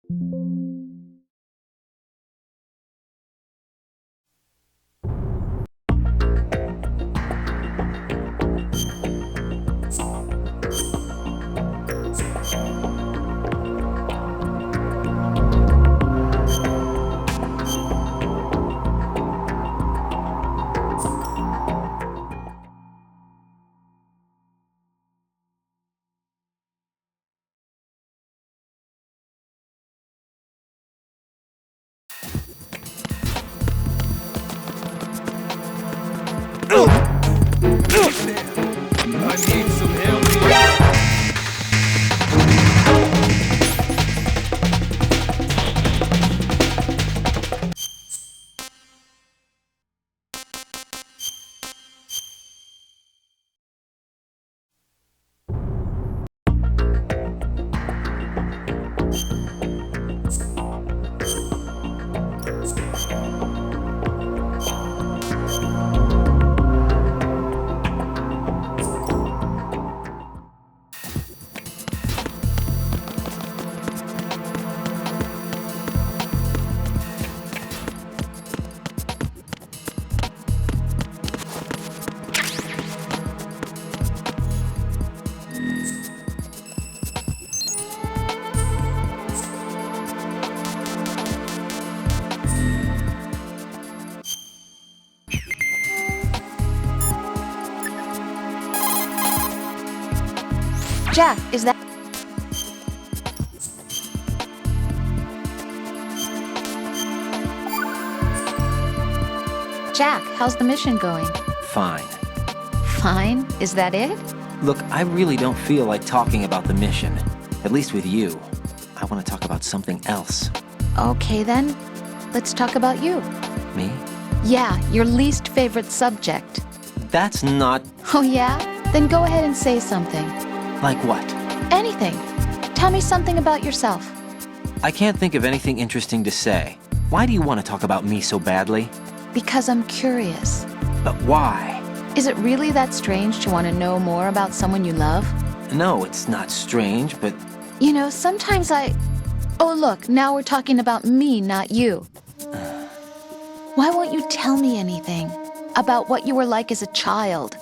I need some help here. Jack, is that... Jack, how's the mission going? Fine. Fine? Is that it? Look, I really don't feel like talking about the mission. At least with you. I want to talk about something else. Okay then, let's talk about you. Me? Yeah, your least favorite subject. That's not... Oh yeah? Then go ahead and say something. Like what? Anything. Tell me something about yourself. I can't think of anything interesting to say. Why do you want to talk about me so badly? Because I'm curious. But why? Is it really that strange to want to know more about someone you love? No, it's not strange, but... You know, sometimes Oh look, now we're talking about me, not you. Why won't you tell me anything? About what you were like as a child?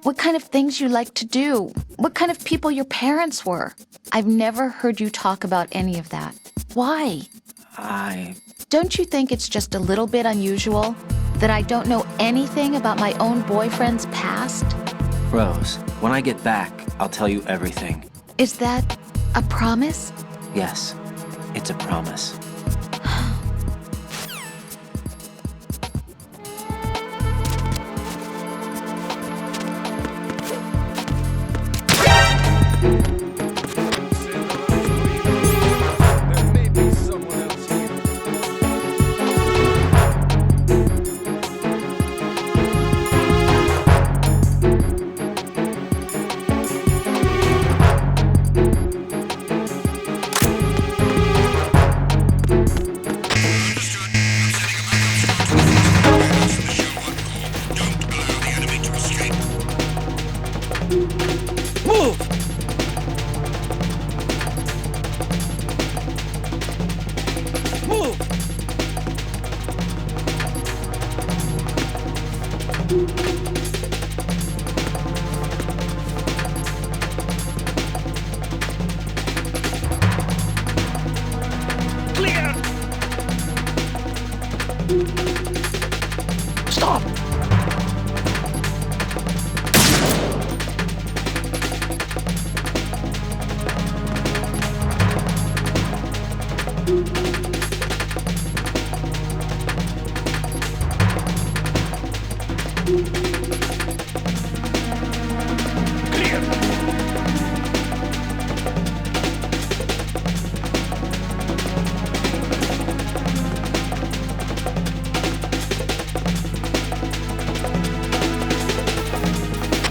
What kind of things you liked to do? What kind of people your parents were? I've never heard you talk about any of that. Why? Don't you think it's just a little bit unusual that I don't know anything about my own boyfriend's past? Rose, when I get back, I'll tell you everything. Is that a promise? Yes, it's a promise. There may be someone else here. Stop!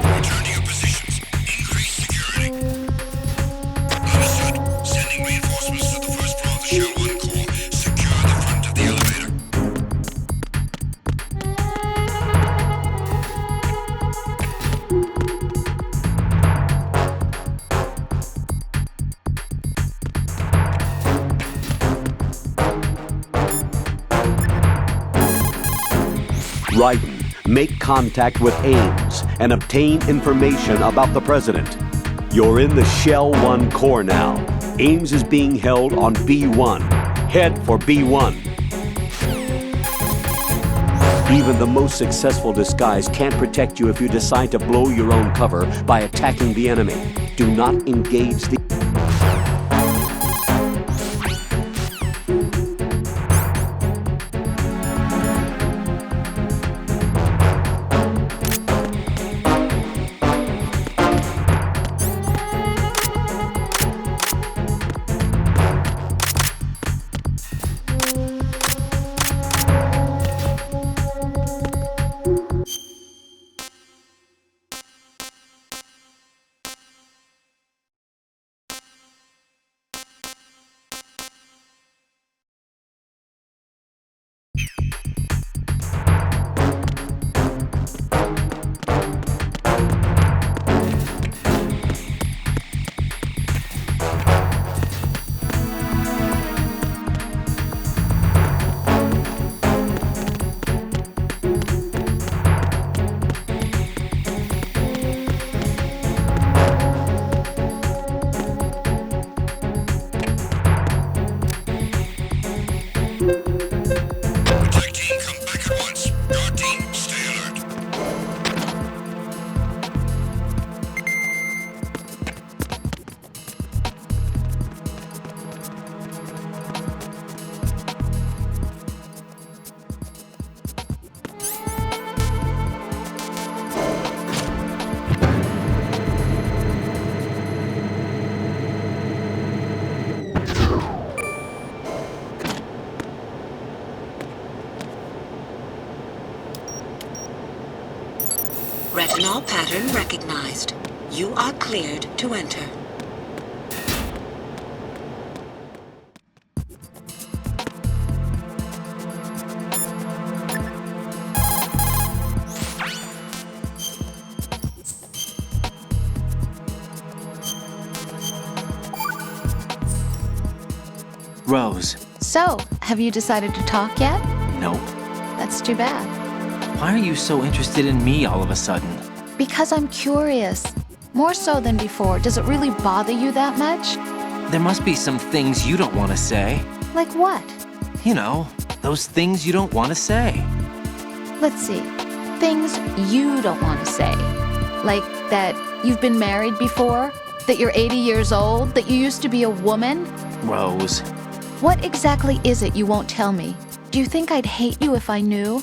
Return to your positions. Increase security. Understood. Sending reinforcements to the first floor of the Shell 1 core. Raiden, make contact with Ames and obtain information about the president. You're in the Shell 1 core now. Ames is being held on B1. Head for B1. Even the most successful disguise can't protect you if you decide to blow your own cover by attacking the enemy. Do not engage the... Attack team, come back at once. Guard team, stay alert. Retinol pattern recognized. You are cleared to enter. Rose. So, have you decided to talk yet? Nope. That's too bad. Why are you so interested in me all of a sudden? Because I'm curious. More so than before. Does it really bother you that much? There must be some things you don't want to say. Like what? You know, those things you don't want to say. Let's see. Things you don't want to say. Like that you've been married before? That you're 80 years old? That you used to be a woman? Rose. What exactly is it you won't tell me? Do you think I'd hate you if I knew?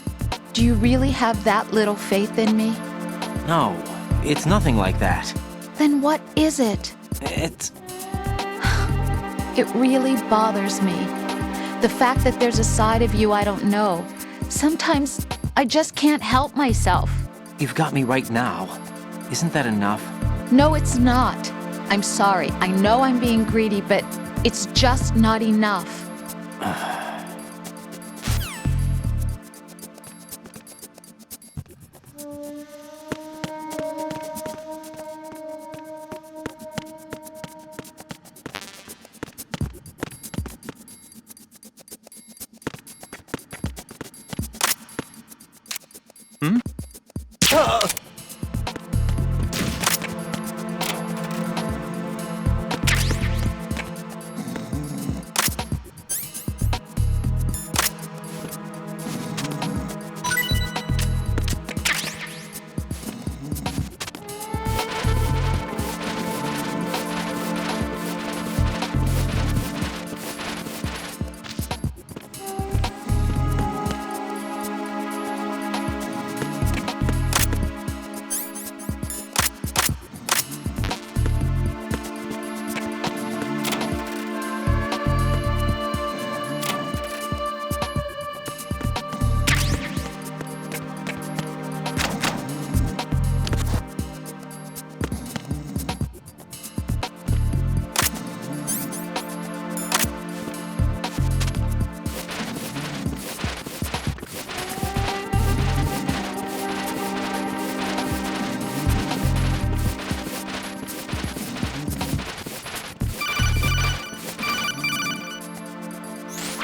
Do you really have that little faith in me? No, it's nothing like that. Then what is it? It's... It really bothers me. The fact that there's a side of you I don't know. Sometimes I just can't help myself. You've got me right now. Isn't that enough? No, it's not. I'm sorry. I know I'm being greedy, but it's just not enough.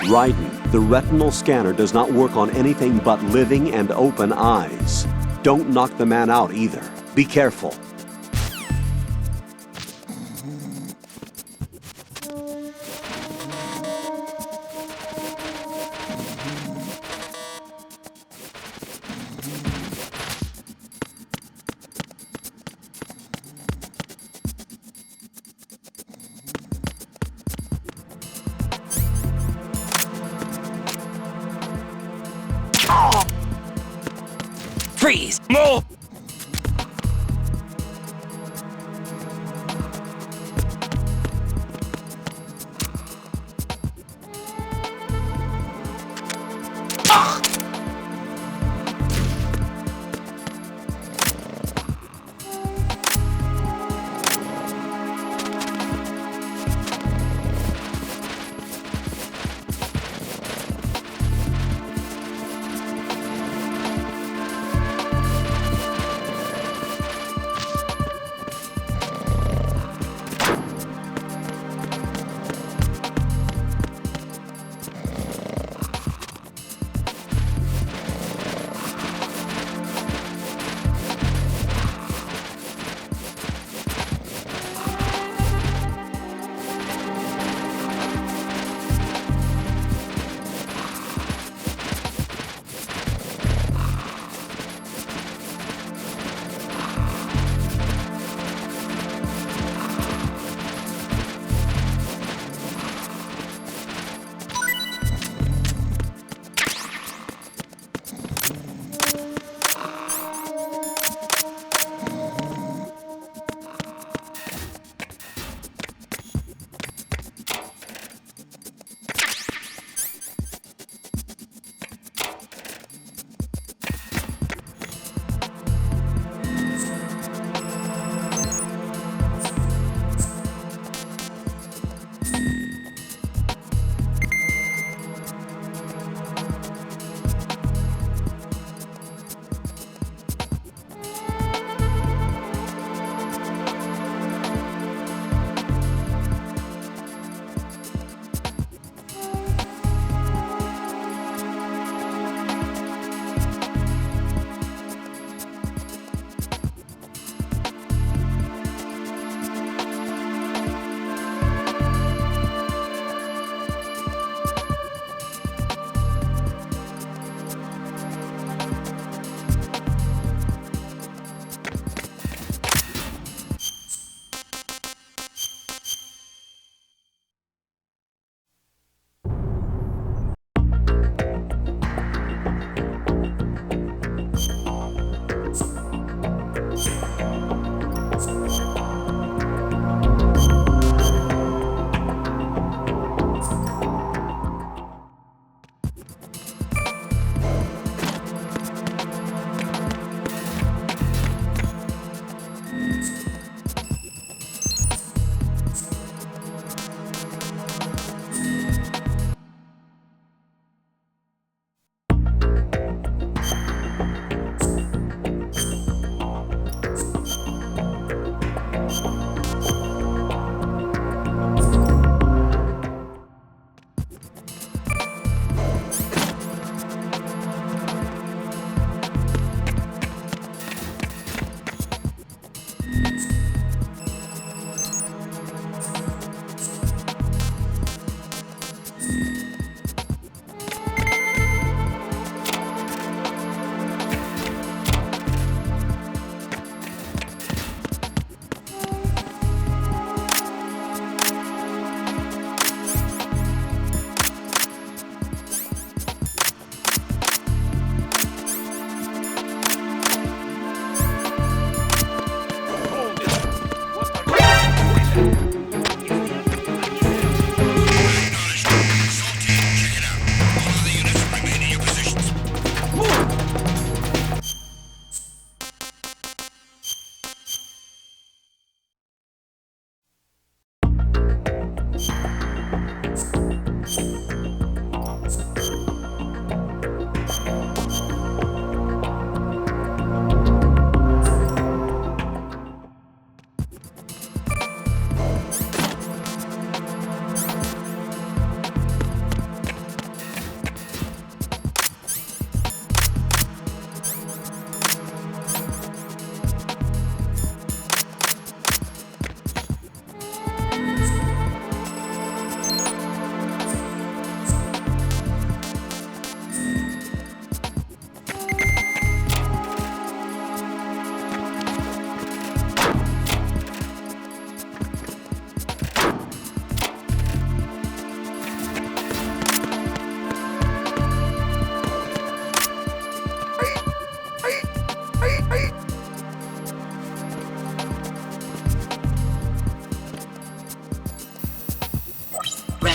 Raiden, the retinal scanner does not work on anything but living and open eyes. Don't knock the man out either. Be careful. Freeze! Move!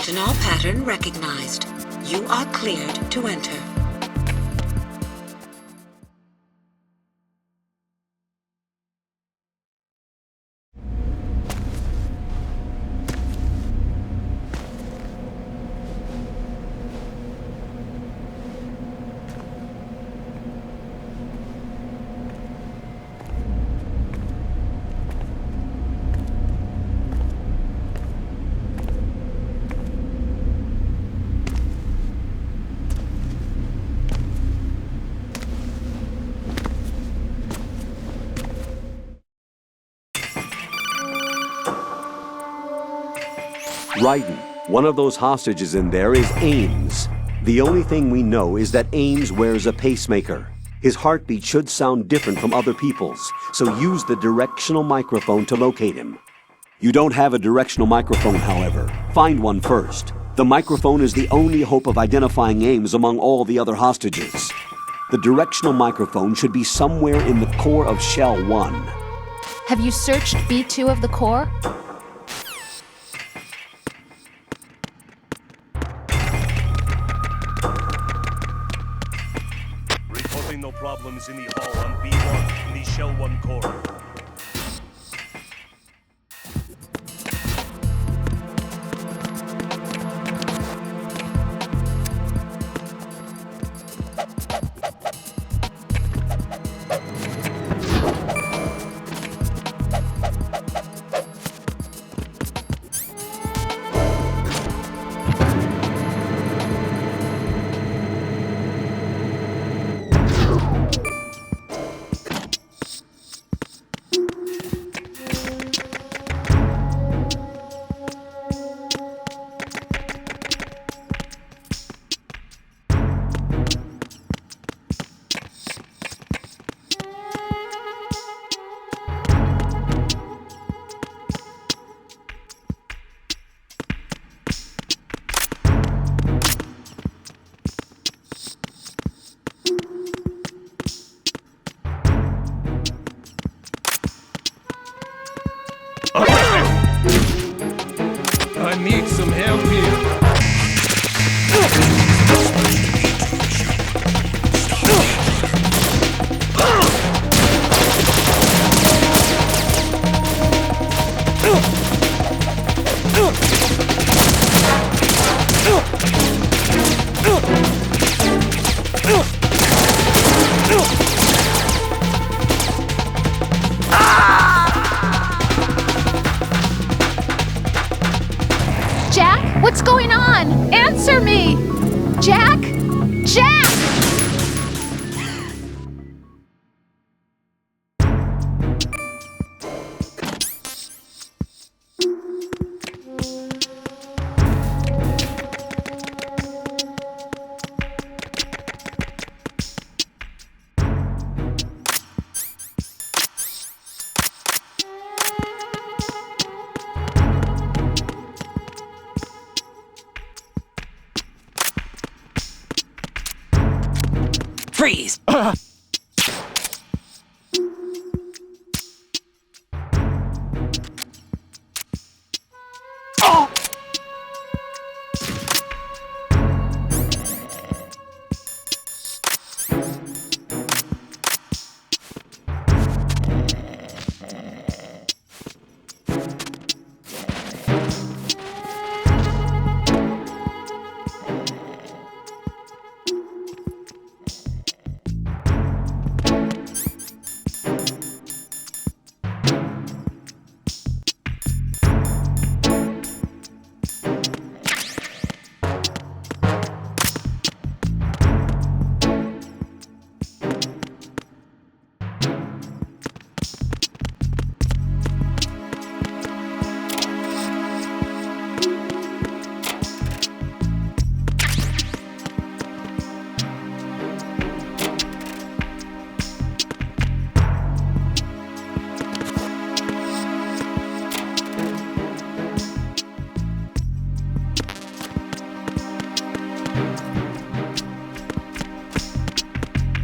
Retinol pattern recognized. You are cleared to enter. Raiden, one of those hostages in there is Ames. The only thing we know is that Ames wears a pacemaker. His heartbeat should sound different from other people's, so use the directional microphone to locate him. You don't have a directional microphone, however. Find one first. The microphone is the only hope of identifying Ames among all the other hostages. The directional microphone should be somewhere in the core of Shell 1. Have you searched B2 of the core? Reporting no problems in the hall on B1 in the Shell 1 core. I need some help here. Jack, what's going on? Answer me! Jack? Jack! Freeze!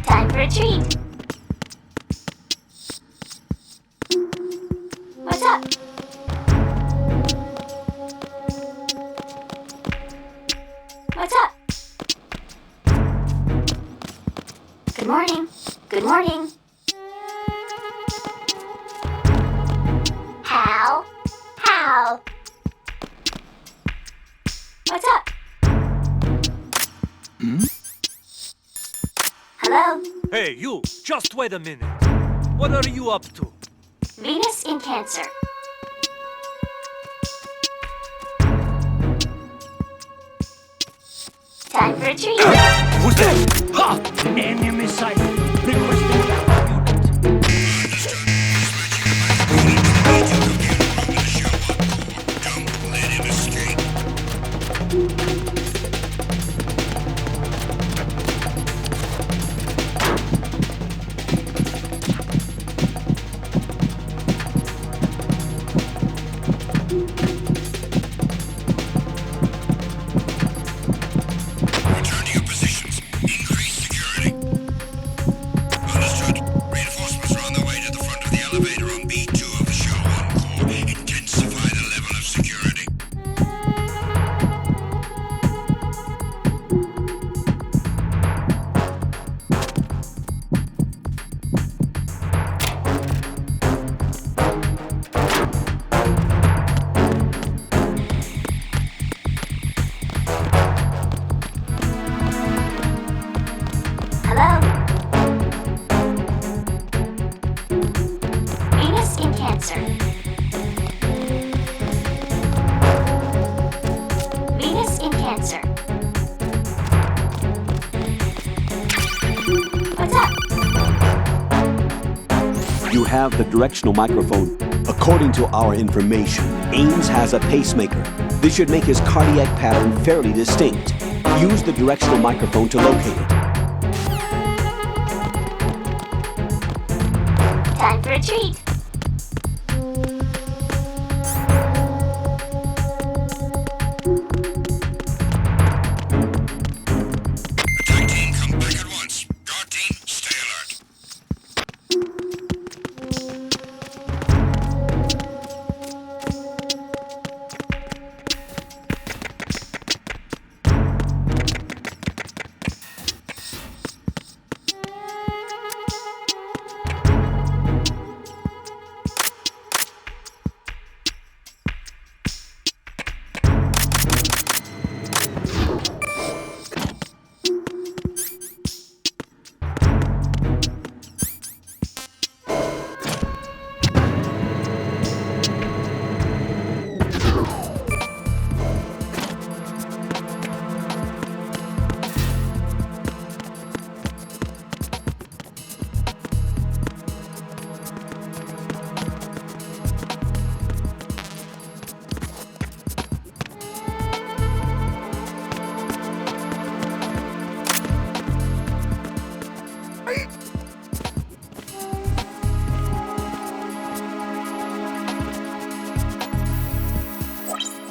Time for a treat. What's up? What's up? Good morning. Good morning. How? How? What's up? Hello? Hey, you! Just wait a minute. What are you up to? Venus in Cancer. Time for a treat. Who's that? Ha! Enemy sight. Requesting backup unit. Don't let him escape. Return to your positions. Increase security. Understood. Reinforcements are on their way to the front of the elevator on B2 of the Shell 1 core. Intensify the level of security. Hello? Venus in Cancer. Venus in Cancer. What's up? You have the directional microphone. According to our information, Ames has a pacemaker. This should make his cardiac pattern fairly distinct. Use the directional microphone to locate it. Time for a treat. Attack team, come back at once. Guard team, stay alert.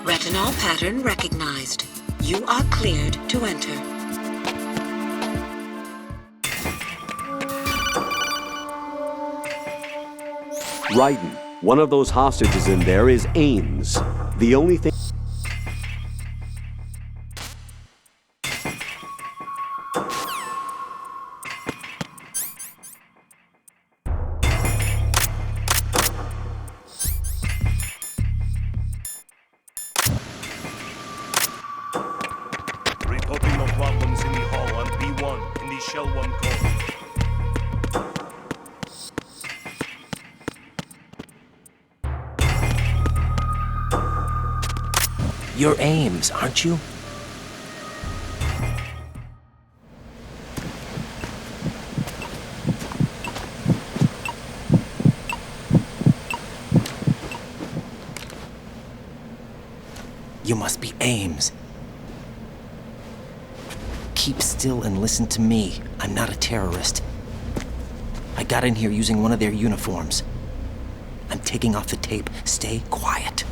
Retinol pattern recognized. You are cleared to enter. Raiden, one of those hostages in there is Ames. The only thing... Reporting no problems in the hall on B1 in the Shell 1 core. You're Ames, aren't you? You must be Ames. Keep still and listen to me. I'm not a terrorist. I got in here using one of their uniforms. I'm taking off the tape. Stay quiet.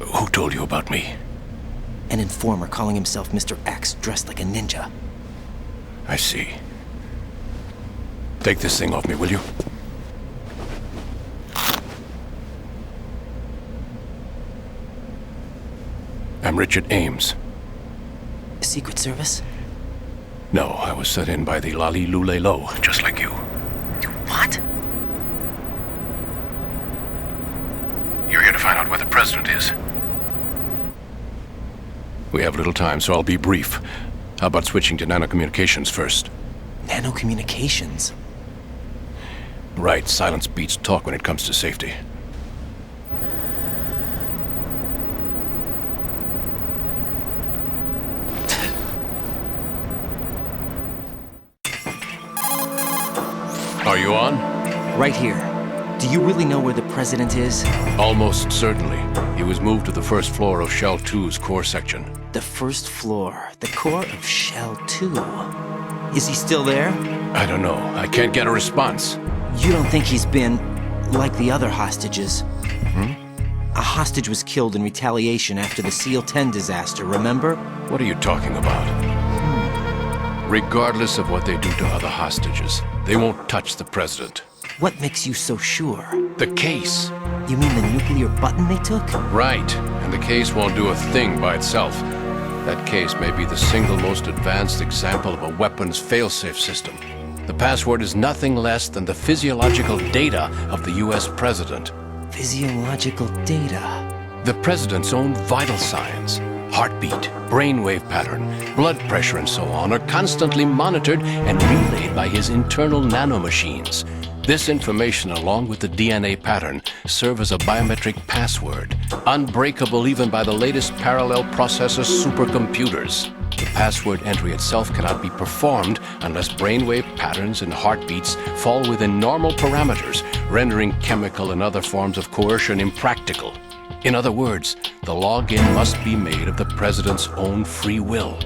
Who told you about me? An informer calling himself Mr. X, dressed like a ninja. I see. Take this thing off me, will you? I'm Richard Ames. Secret Service? No, I was sent in by the Lali Lule Lo, just like you. What? You're here to find out where the president is. We have little time, so I'll be brief. How about switching to nanocommunications first? Nanocommunications? Right, silence beats talk when it comes to safety. Are you on? Right here. Do you really know where the president is? Almost certainly. He was moved to the first floor of Shell 2's core section. The first floor. The core of Shell 2. Is he still there? I don't know. I can't get a response. You don't think he's been like the other hostages? Hmm? A hostage was killed in retaliation after the SEAL 10 disaster, remember? What are you talking about? Regardless of what they do to other hostages, they won't touch the president. What makes you so sure? The case. You mean the nuclear button they took? Right. And the case won't do a thing by itself. That case may be the single most advanced example of a weapons failsafe system. The password is nothing less than the physiological data of the US president. Physiological data? The president's own vital signs, heartbeat, brainwave pattern, blood pressure and so on are constantly monitored and relayed by his internal nanomachines. This information, along with the DNA pattern, serve as a biometric password, unbreakable even by the latest parallel processor supercomputers. The password entry itself cannot be performed unless brainwave patterns and heartbeats fall within normal parameters, rendering chemical and other forms of coercion impractical. In other words, the login must be made of the president's own free will.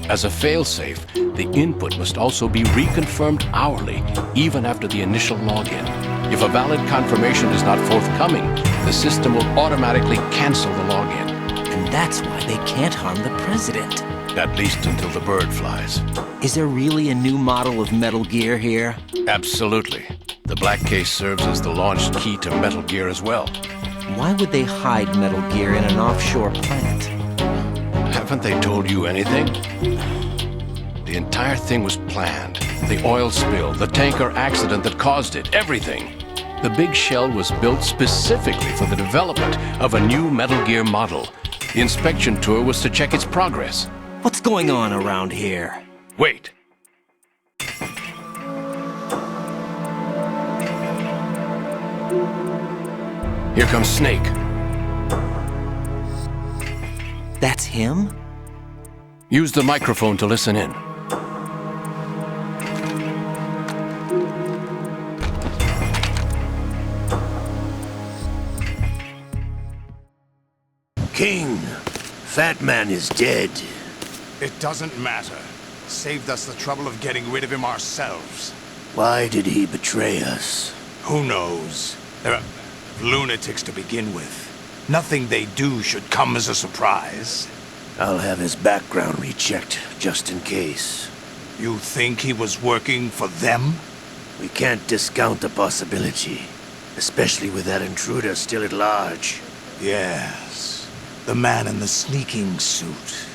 As a failsafe, the input must also be reconfirmed hourly, even after the initial login. If a valid confirmation is not forthcoming, the system will automatically cancel the login. And that's why they can't harm the president. At least until the bird flies. Is there really a new model of Metal Gear here? Absolutely. The black case serves as the launch key to Metal Gear as well. Why would they hide Metal Gear in an offshore plant? Haven't they told you anything? The entire thing was planned. The oil spill, the tanker accident that caused it, everything. The big shell was built specifically for the development of a new Metal Gear model. The inspection tour was to check its progress. What's going on around here? Wait. Here comes Snake. That's him? Use the microphone to listen in. King, Fat Man is dead. It doesn't matter. Saved us the trouble of getting rid of him ourselves. Why did he betray us? Who knows? They're lunatics to begin with. Nothing they do should come as a surprise. I'll have his background rechecked, just in case. You think he was working for them? We can't discount the possibility, especially with that intruder still at large. Yes, the man in the sneaking suit.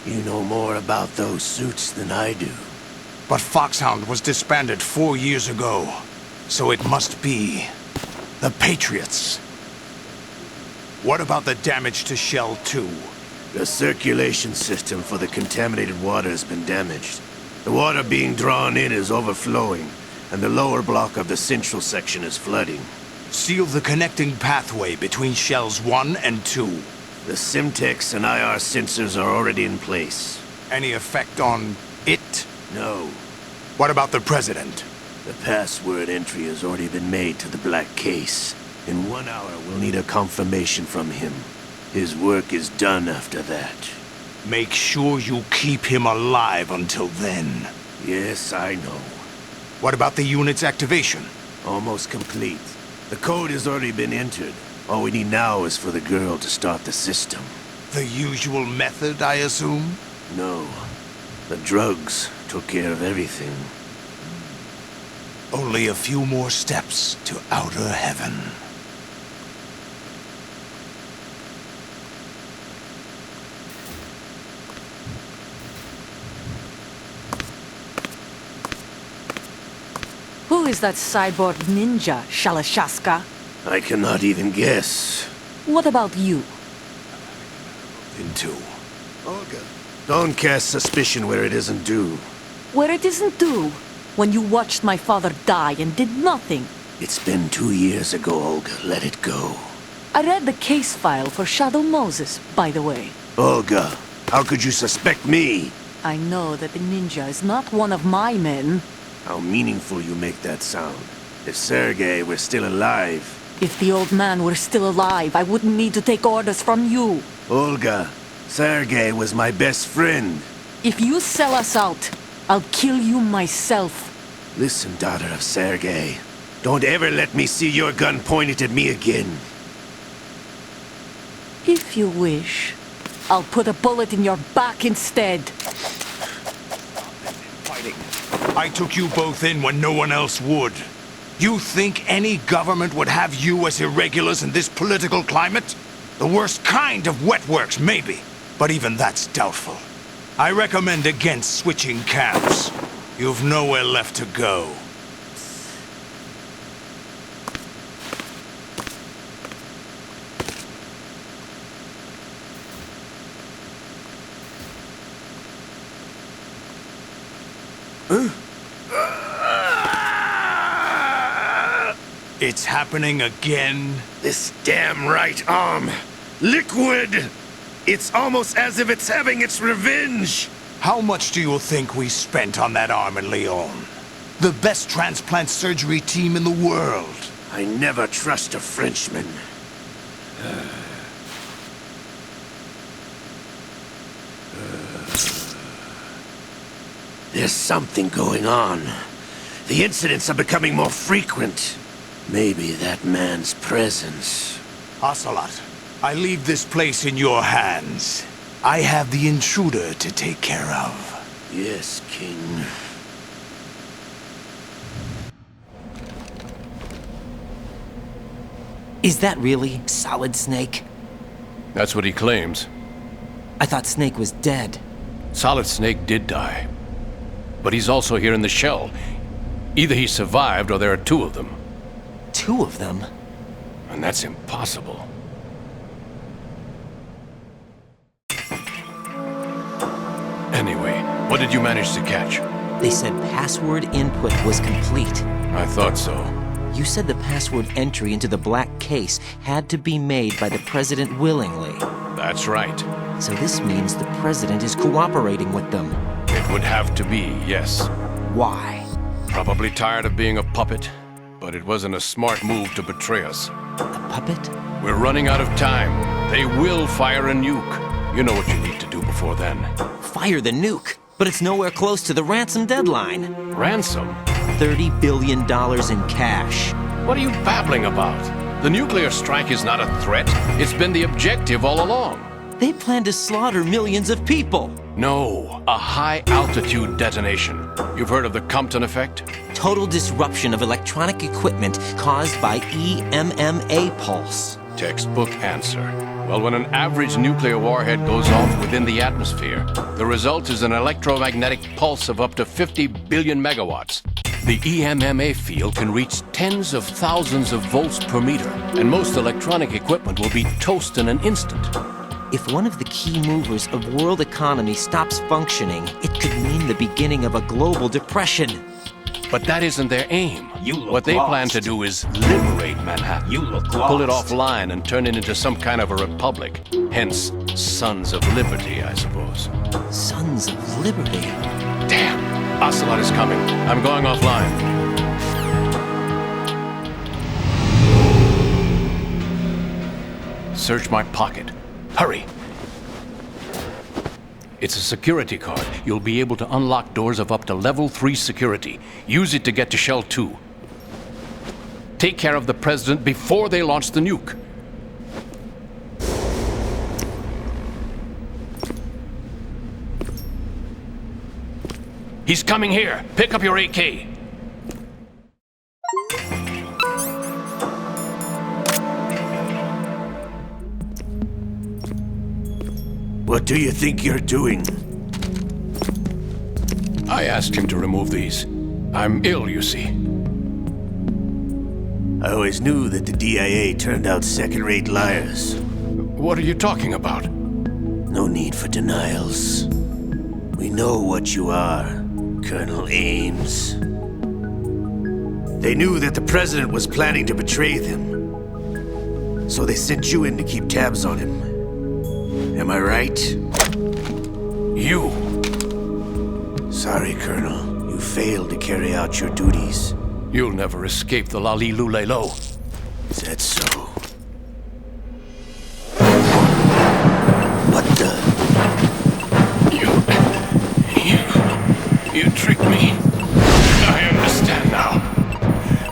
You know more about those suits than I do. But Foxhound was disbanded 4 years ago, so it must be the Patriots. What about the damage to Shell 2? The circulation system for the contaminated water has been damaged. The water being drawn in is overflowing, and the lower block of the central section is flooding. Seal the connecting pathway between Shells 1 and 2. The Simtex and IR sensors are already in place. Any effect on it? No. What about the President? The password entry has already been made to the black case. In 1 hour, we'll need a confirmation from him. His work is done after that. Make sure you keep him alive until then. Yes, I know. What about the unit's activation? Almost complete. The code has already been entered. All we need now is for the girl to start the system. The usual method, I assume? No. The drugs took care of everything. Only a few more steps to outer heaven. Who is that cyborg ninja, Shalashaska? I cannot even guess. What about you? Into. Olga, don't cast suspicion where it isn't due. Where it isn't due, when you watched my father die and did nothing. It's been 2 years ago, Olga. Let it go. I read the case file for Shadow Moses, by the way. Olga, how could you suspect me? I know that the ninja is not one of my men. How meaningful you make that sound. If Sergei were still alive... If the old man were still alive, I wouldn't need to take orders from you. Olga, Sergei was my best friend. If you sell us out, I'll kill you myself. Listen, daughter of Sergei. Don't ever let me see your gun pointed at me again. If you wish, I'll put a bullet in your back instead. Fighting. I took you both in when no one else would. You think any government would have you as irregulars in this political climate? The worst kind of wet works, maybe. But even that's doubtful. I recommend against switching camps. You've nowhere left to go. It's happening again? This damn right arm. Liquid! It's almost as if it's having its revenge! How much do you think we spent on that arm in Lyon? The best transplant surgery team in the world. I never trust a Frenchman. There's something going on. The incidents are becoming more frequent. Maybe that man's presence. Ocelot, I leave this place in your hands. I have the intruder to take care of. Yes, King. Is that really Solid Snake? That's what he claims. I thought Snake was dead. Solid Snake did die. But he's also here in the shell. Either he survived or there are two of them. Two of them? And that's impossible. Anyway, what did you manage to catch? They said password input was complete. I thought so. You said the password entry into the black case had to be made by the president willingly. That's right. So this means the president is cooperating with them. It would have to be, yes. Why? Probably tired of being a puppet, but it wasn't a smart move to betray us. A puppet? We're running out of time. They will fire a nuke. You know what you need to do before then. Fire the nuke? But it's nowhere close to the ransom deadline. Ransom? $30 billion in cash. What are you babbling about? The nuclear strike is not a threat. It's been the objective all along. They plan to slaughter millions of people. No, a high-altitude detonation. You've heard of the Compton effect? Total disruption of electronic equipment caused by EMMA pulse. Textbook answer. Well, when an average nuclear warhead goes off within the atmosphere, the result is an electromagnetic pulse of up to 50 billion megawatts. The EMMA field can reach tens of thousands of volts per meter, and most electronic equipment will be toast in an instant. If one of the key movers of world economy stops functioning, it could mean the beginning of a global depression. But that isn't their aim. What they plan to do is liberate Manhattan. Pull it offline and turn it into some kind of a republic. Hence, Sons of Liberty, I suppose. Sons of Liberty? Damn! Ocelot is coming. I'm going offline. Search my pocket. Hurry! It's a security card. You'll be able to unlock doors of up to level 3 security. Use it to get to Shell 2. Take care of the president before they launch the nuke. He's coming here. Pick up your AK. What do you think you're doing? I asked him to remove these. I'm ill, you see. I always knew that the DIA turned out second-rate liars. What are you talking about? No need for denials. We know what you are, Colonel Ames. They knew that the President was planning to betray them. So they sent you in to keep tabs on him. Am I right? You. Sorry, Colonel. You failed to carry out your duties. You'll never escape the Lali Lulelo. Is that so? What the? You tricked me. I understand now.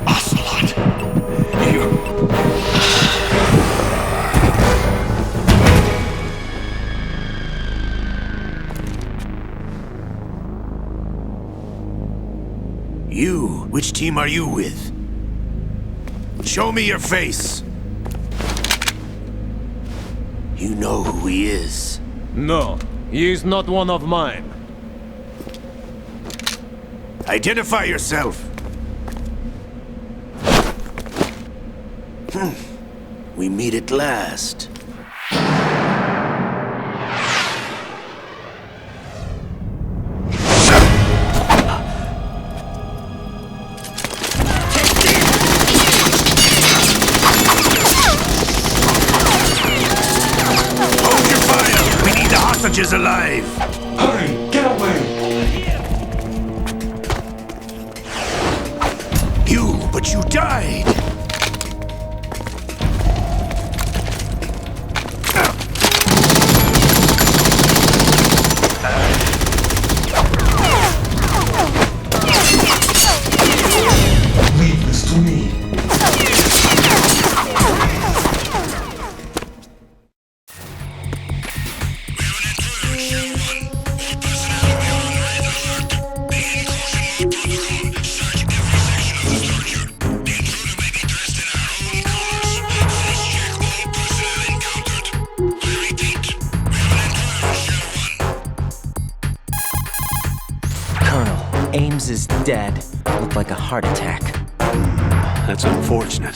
Ocelot. You? Which team are you with? Show me your face. You know who he is. No, he is not one of mine. Identify yourself. We meet at last. Hold your fire! We need the hostages alive! Hurry! Get away! But you died! Leave this to me. Ames is dead. Looked like a heart attack. That's unfortunate.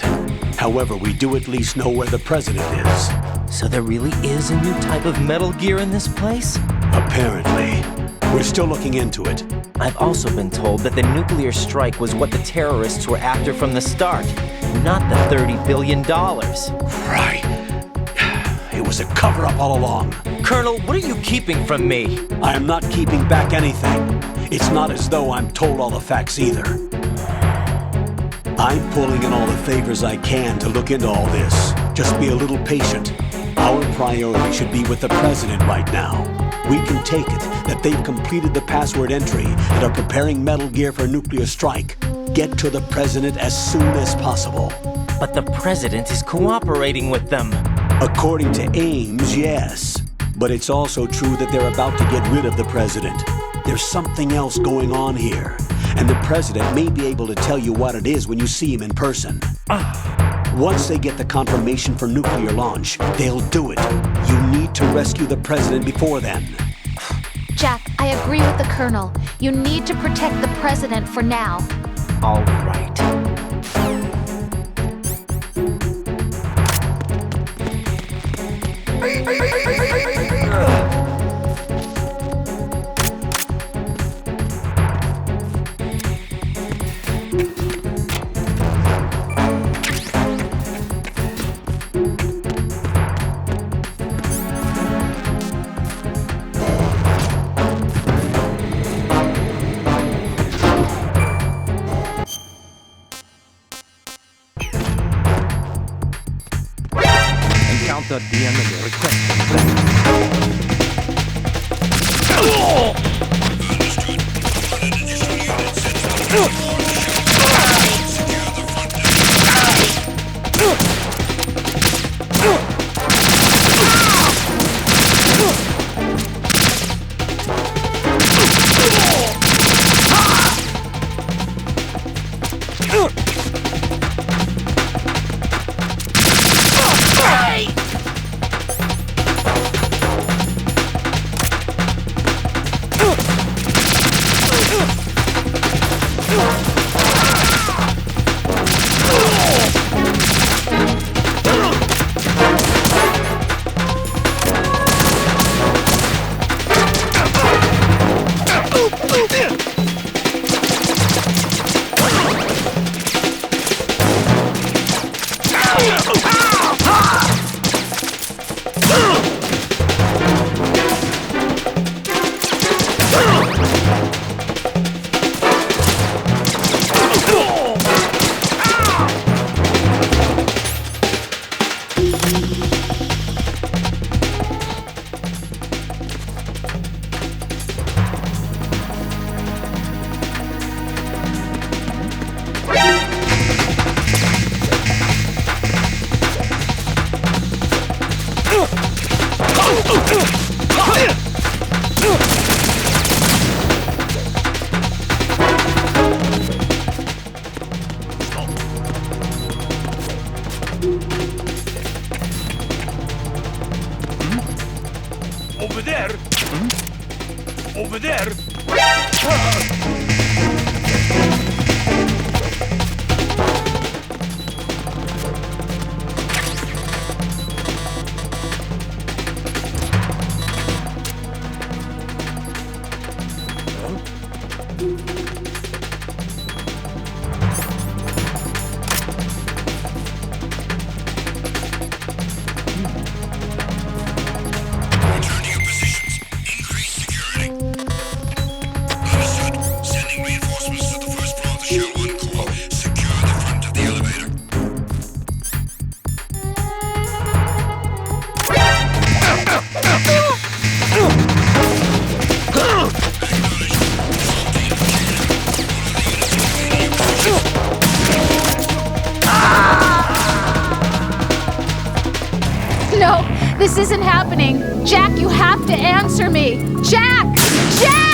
However, we do at least know where the President is. So there really is a new type of Metal Gear in this place? Apparently. We're still looking into it. I've also been told that the nuclear strike was what the terrorists were after from the start, not the $30 billion. Right. It was a cover-up all along. Colonel, what are you keeping from me? I am not keeping back anything. It's not as though I'm told all the facts either. I'm pulling in all the favors I can to look into all this. Just be a little patient. Our priority should be with the President right now. We can take it that they've completed the password entry and are preparing Metal Gear for nuclear strike. Get to the President as soon as possible. But the President is cooperating with them. According to Ames, yes. But it's also true that they're about to get rid of the President. There's something else going on here, and the President may be able to tell you what it is when you see him in person. Once they get the confirmation for nuclear launch, they'll do it. You need to rescue the President before then. Jack, I agree with the Colonel. You need to protect the President for now. All right. Encounter the enemy. Request. Hey! Over there! Over there! No, this isn't happening. Jack, you have to answer me. Jack! Jack!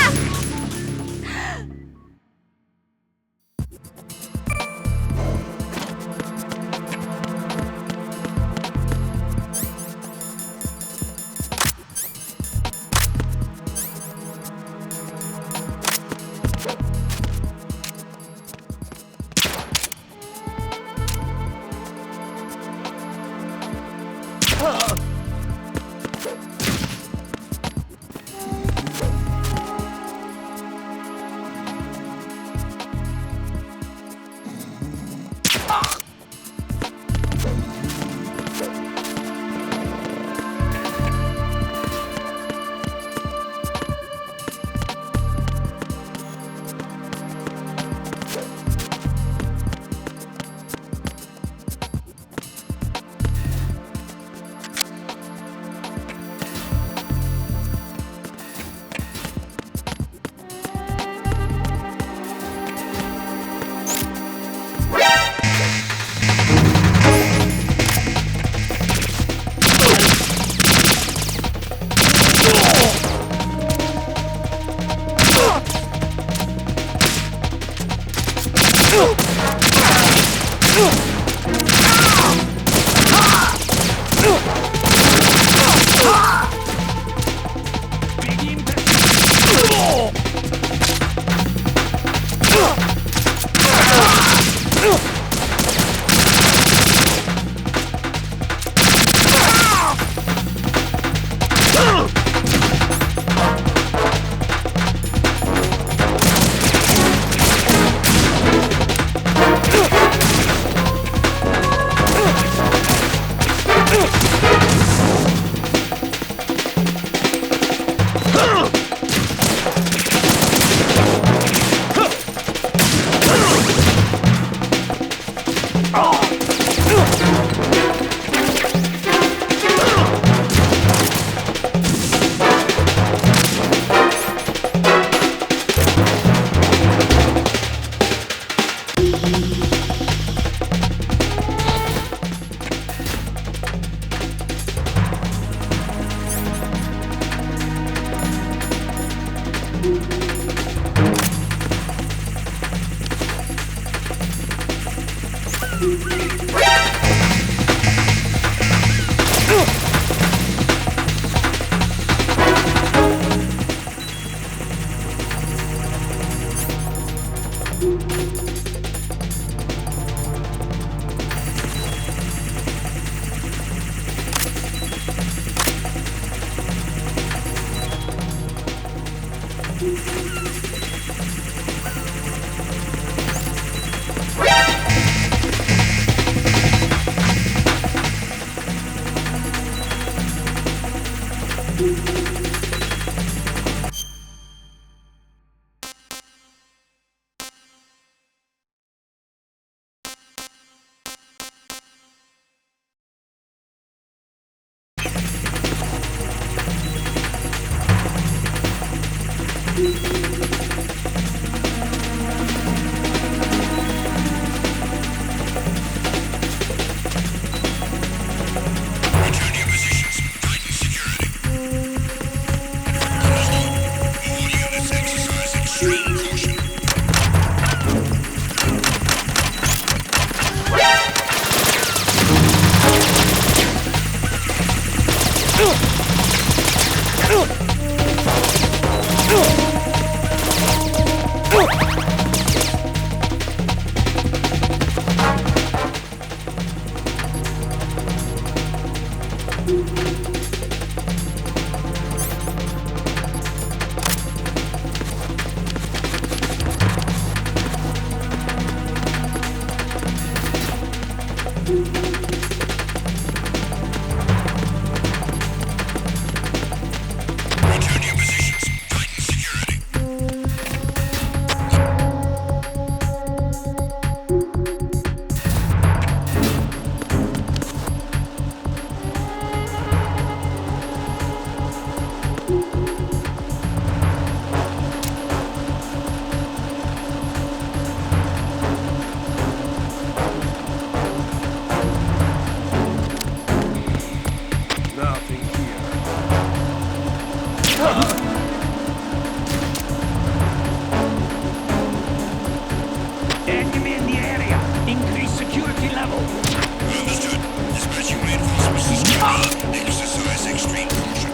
Return to your positions. Tighten security. Enemy in the area. Increase security level. Understood. Dispatching reinforcements. Exercise extreme caution.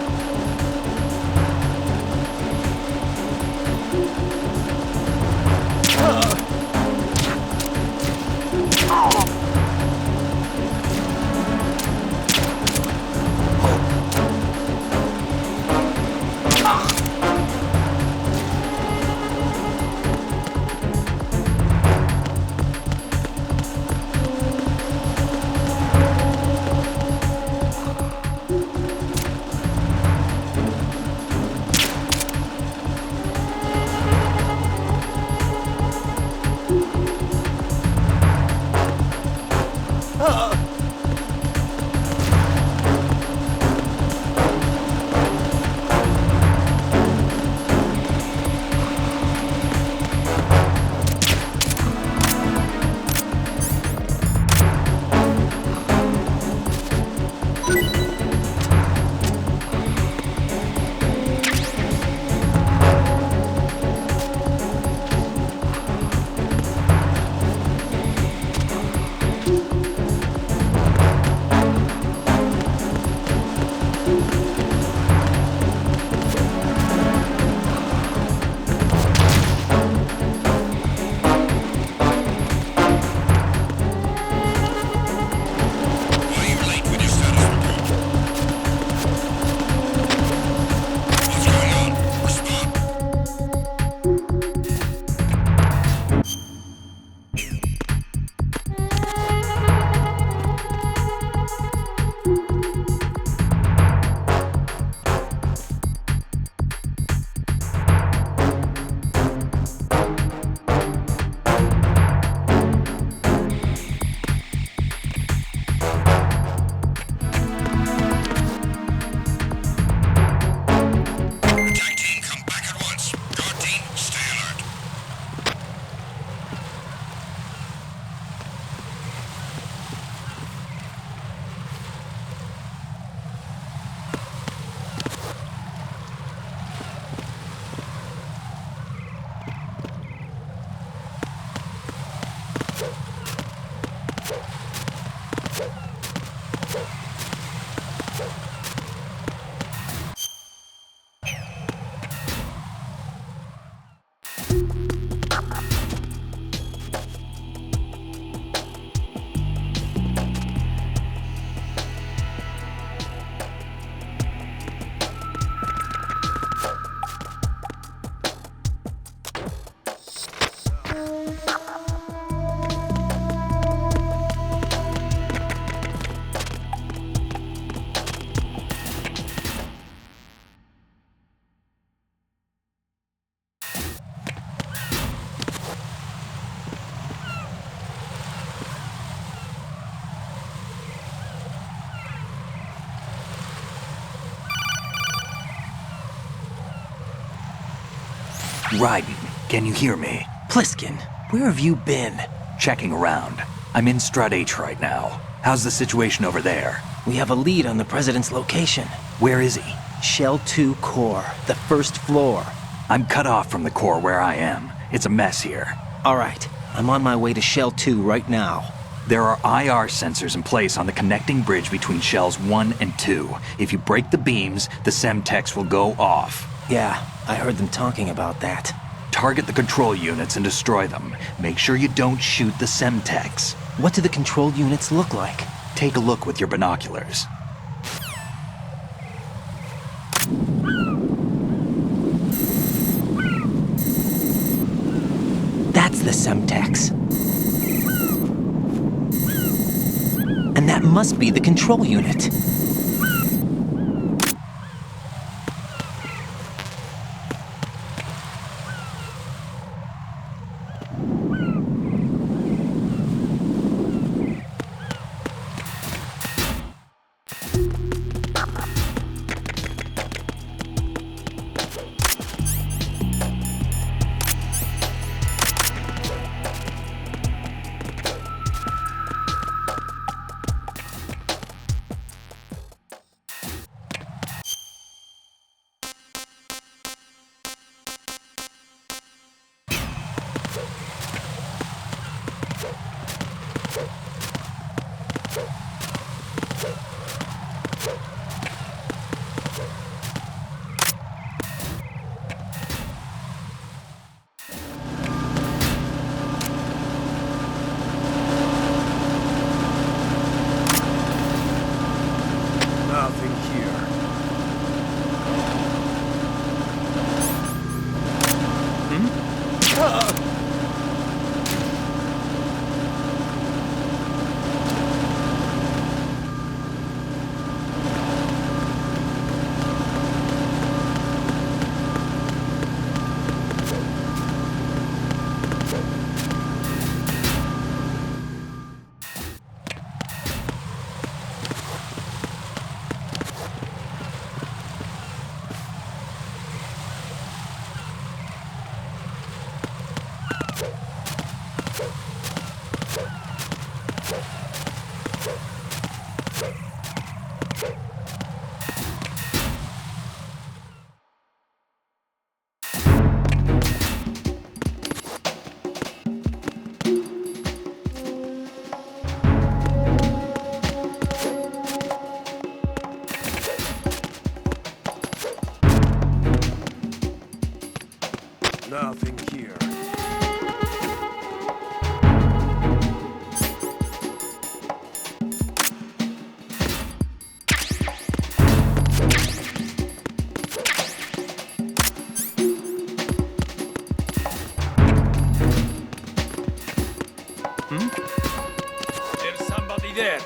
Raiden, can you hear me? Pliskin, where have you been? Checking around. I'm in Strut H right now. How's the situation over there? We have a lead on the President's location. Where is he? Shell 2 core, the first floor. I'm cut off from the core where I am. It's a mess here. All right, I'm on my way to Shell 2 right now. There are IR sensors in place on the connecting bridge between shells 1 and 2. If you break the beams, the Semtex will go off. Yeah, I heard them talking about that. Target the control units and destroy them. Make sure you don't shoot the Semtex. What do the control units look like? Take a look with your binoculars. That's the Semtex. And that must be the control unit. Nothing here. Nothing here. There's somebody there.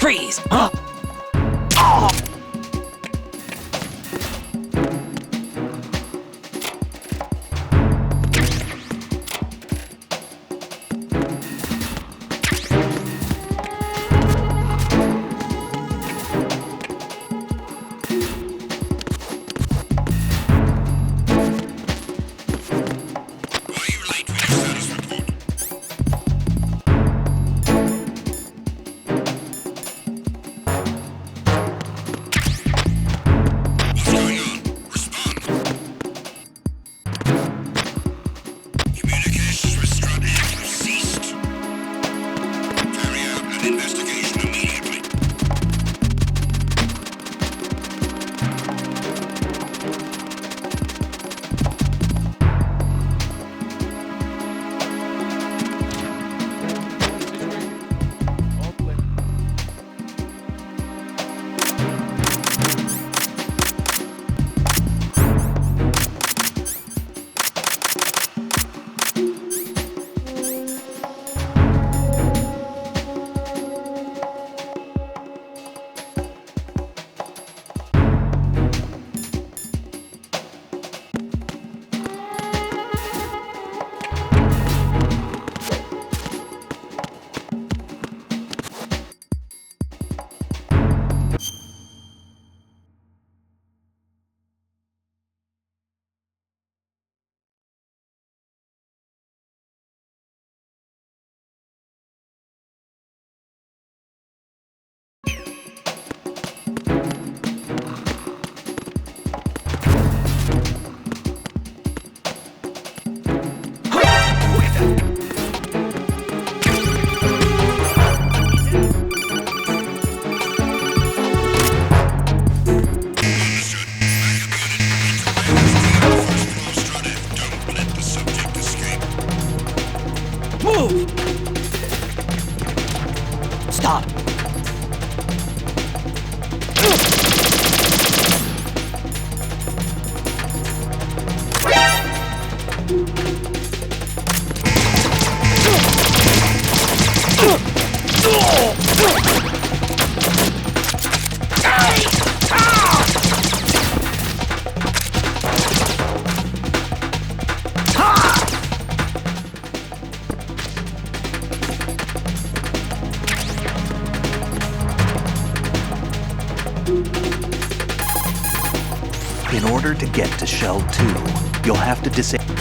Freeze! Huh? Oh! Stop! In order to get to Shell 2, you'll have to disable...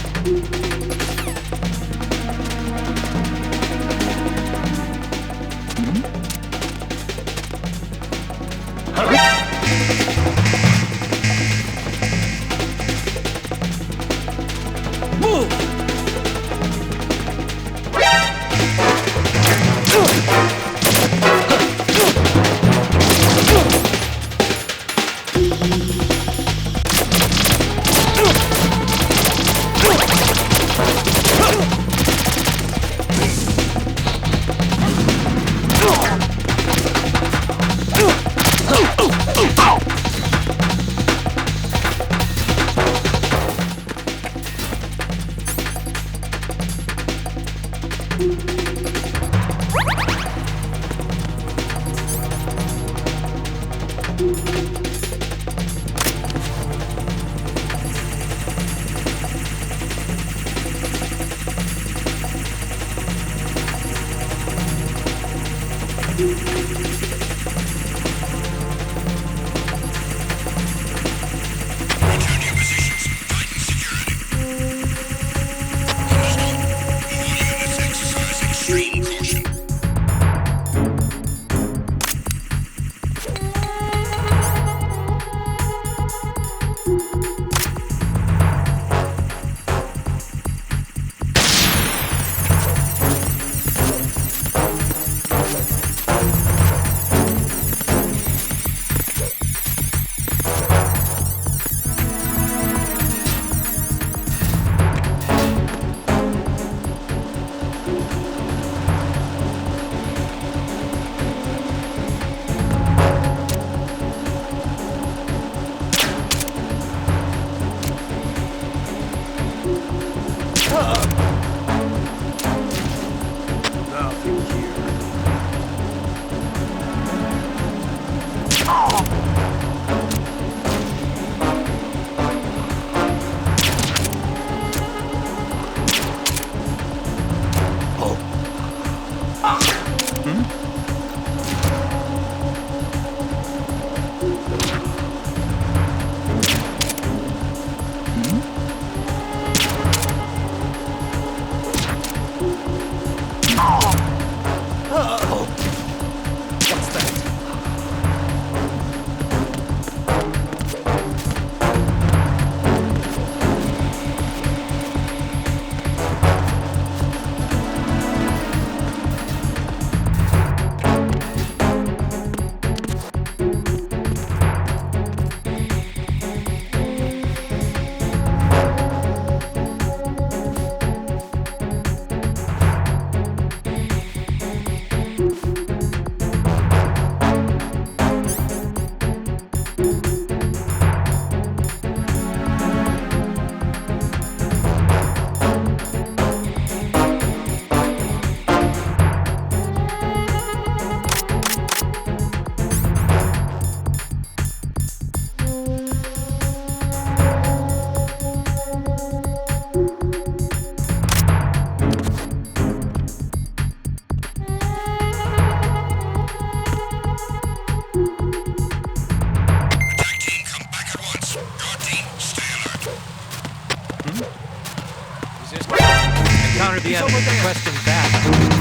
encountered the enemy. Question that.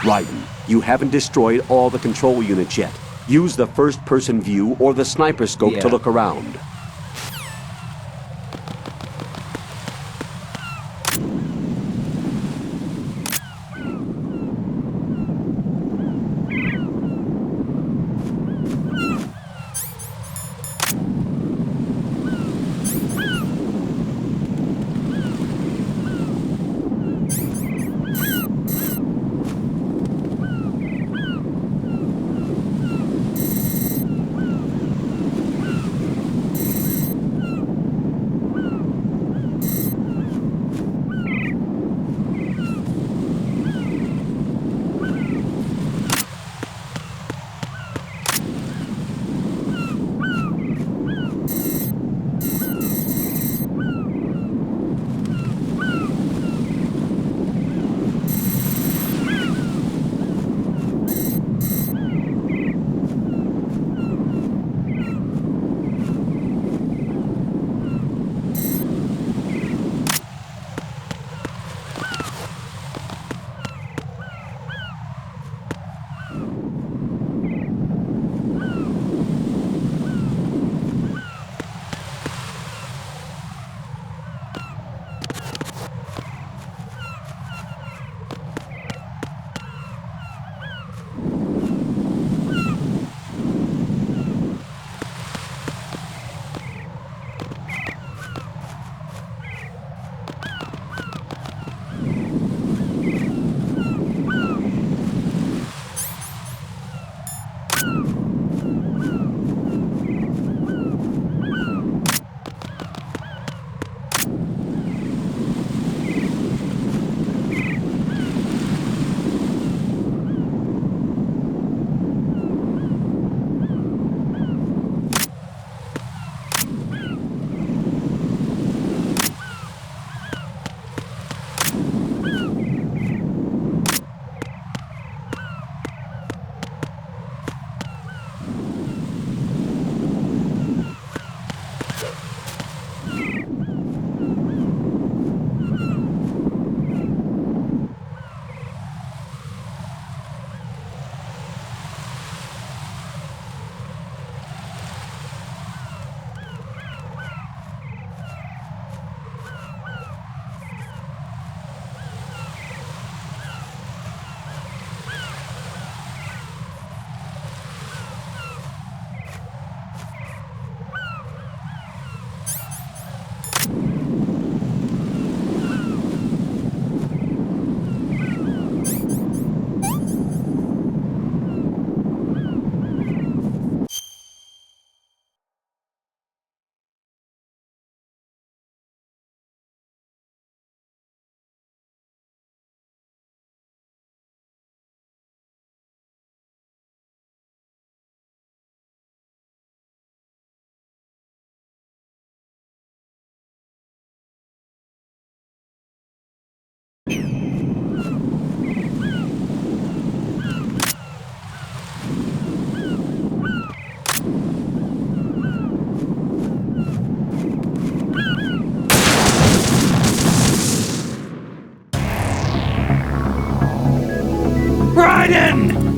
Raiden, you haven't destroyed all the control units yet. Use the first-person view or the sniper scope to look around. Raiden!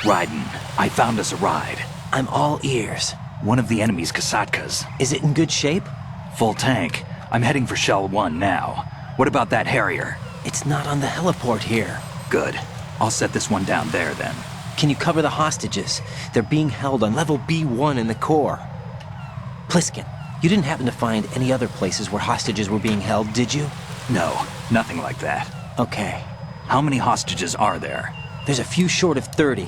Raiden, I found us a ride. I'm all ears. One of the enemy's Kasatkas. Is it in good shape? Full tank. I'm heading for Shell 1 now. What about that Harrier? It's not on the heliport here. Good. I'll set this one down there then. Can you cover the hostages? They're being held on level B1 in the core. Pliskin, you didn't happen to find any other places where hostages were being held, did you? No, nothing like that. Okay. How many hostages are there? There's a few short of 30.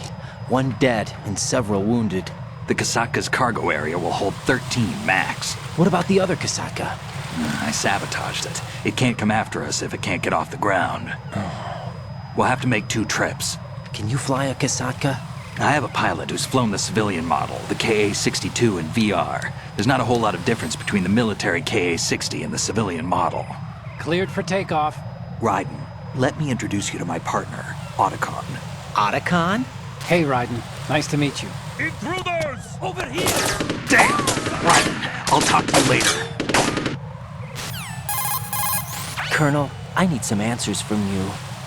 One dead and several wounded. The Kasatka's cargo area will hold 13 max. What about the other Kasatka? I sabotaged it. It can't come after us if it can't get off the ground. We'll have to make 2 trips. Can you fly a Kasatka? I have a pilot who's flown the civilian model, the KA-62 in VR. There's not a whole lot of difference between the military KA-60 and the civilian model. Cleared for takeoff. Raiden, let me introduce you to my partner, Otacon. Otacon? Hey, Raiden. Nice to meet you. Intruders! Over here! Damn! Raiden, I'll talk to you later. Colonel, I need some answers from you.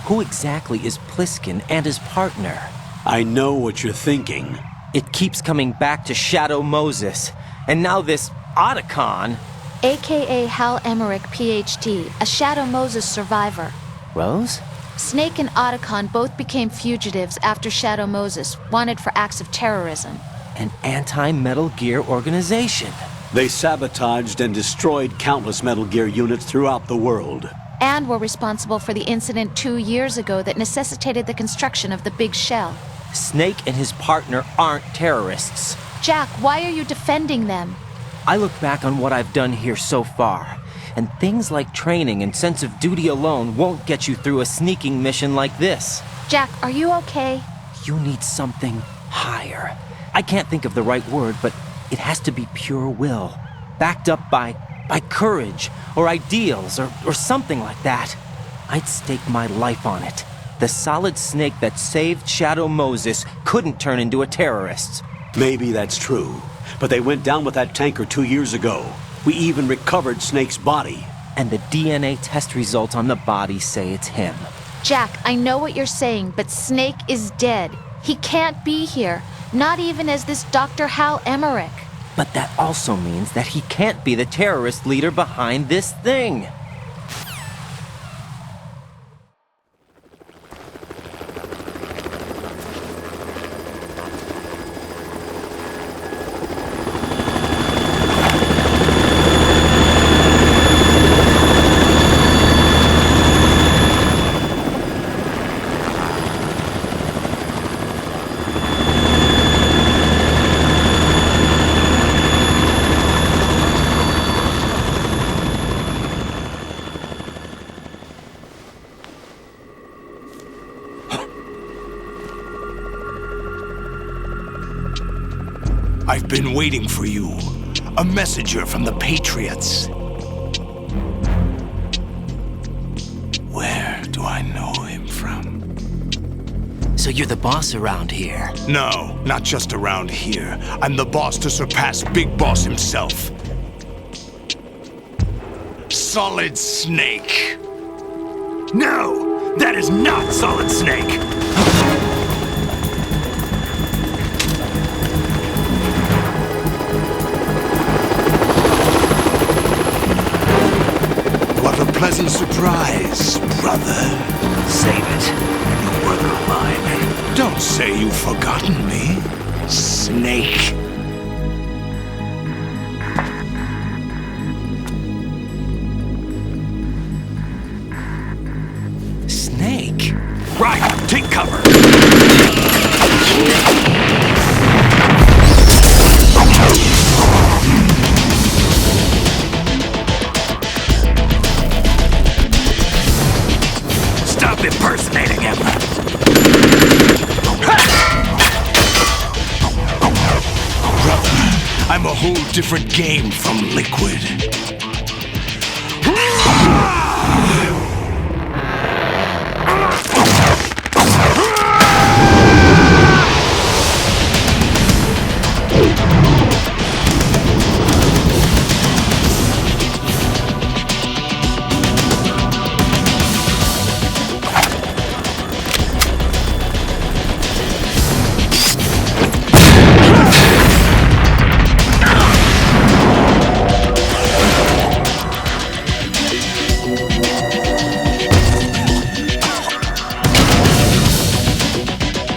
Who exactly is Pliskin and his partner? I know what you're thinking. It keeps coming back to Shadow Moses. And now this Otacon. AKA Hal Emmerich, PhD, a Shadow Moses survivor. Rose? Snake and Otacon both became fugitives after Shadow Moses, wanted for acts of terrorism. An anti-Metal Gear organization. They sabotaged and destroyed countless Metal Gear units throughout the world. And were responsible for the incident 2 years ago that necessitated the construction of the big shell. Snake and his partner aren't terrorists. Jack, why are you defending them? I look back on what I've done here so far, and things like training and sense of duty alone won't get you through a sneaking mission like this. Jack, are you okay? You need something higher. I can't think of the right word, but it has to be pure will, backed up by courage, or ideals, or something like that. I'd stake my life on it. The solid snake that saved Shadow Moses couldn't turn into a terrorist. Maybe that's true. but they went down with that tanker 2 years ago. We even recovered Snake's body. And the DNA test results on the body say it's him. Jack, I know what you're saying, but Snake is dead. He can't be here, not even as this Dr. Hal Emmerich. But that also means that he can't be the terrorist leader behind this thing. I've been waiting for you. A messenger from the Patriots. Where do I know him from? So you're the boss around here? No, not just around here. I'm the boss to surpass Big Boss himself. Solid Snake. No! That is not Solid Snake! What a pleasant surprise, brother. Save it. You work of mine. Don't say you've forgotten me, Snake. Snake? Right, take cover. Stop impersonating him. Brother, I'm a whole different game from Liquid.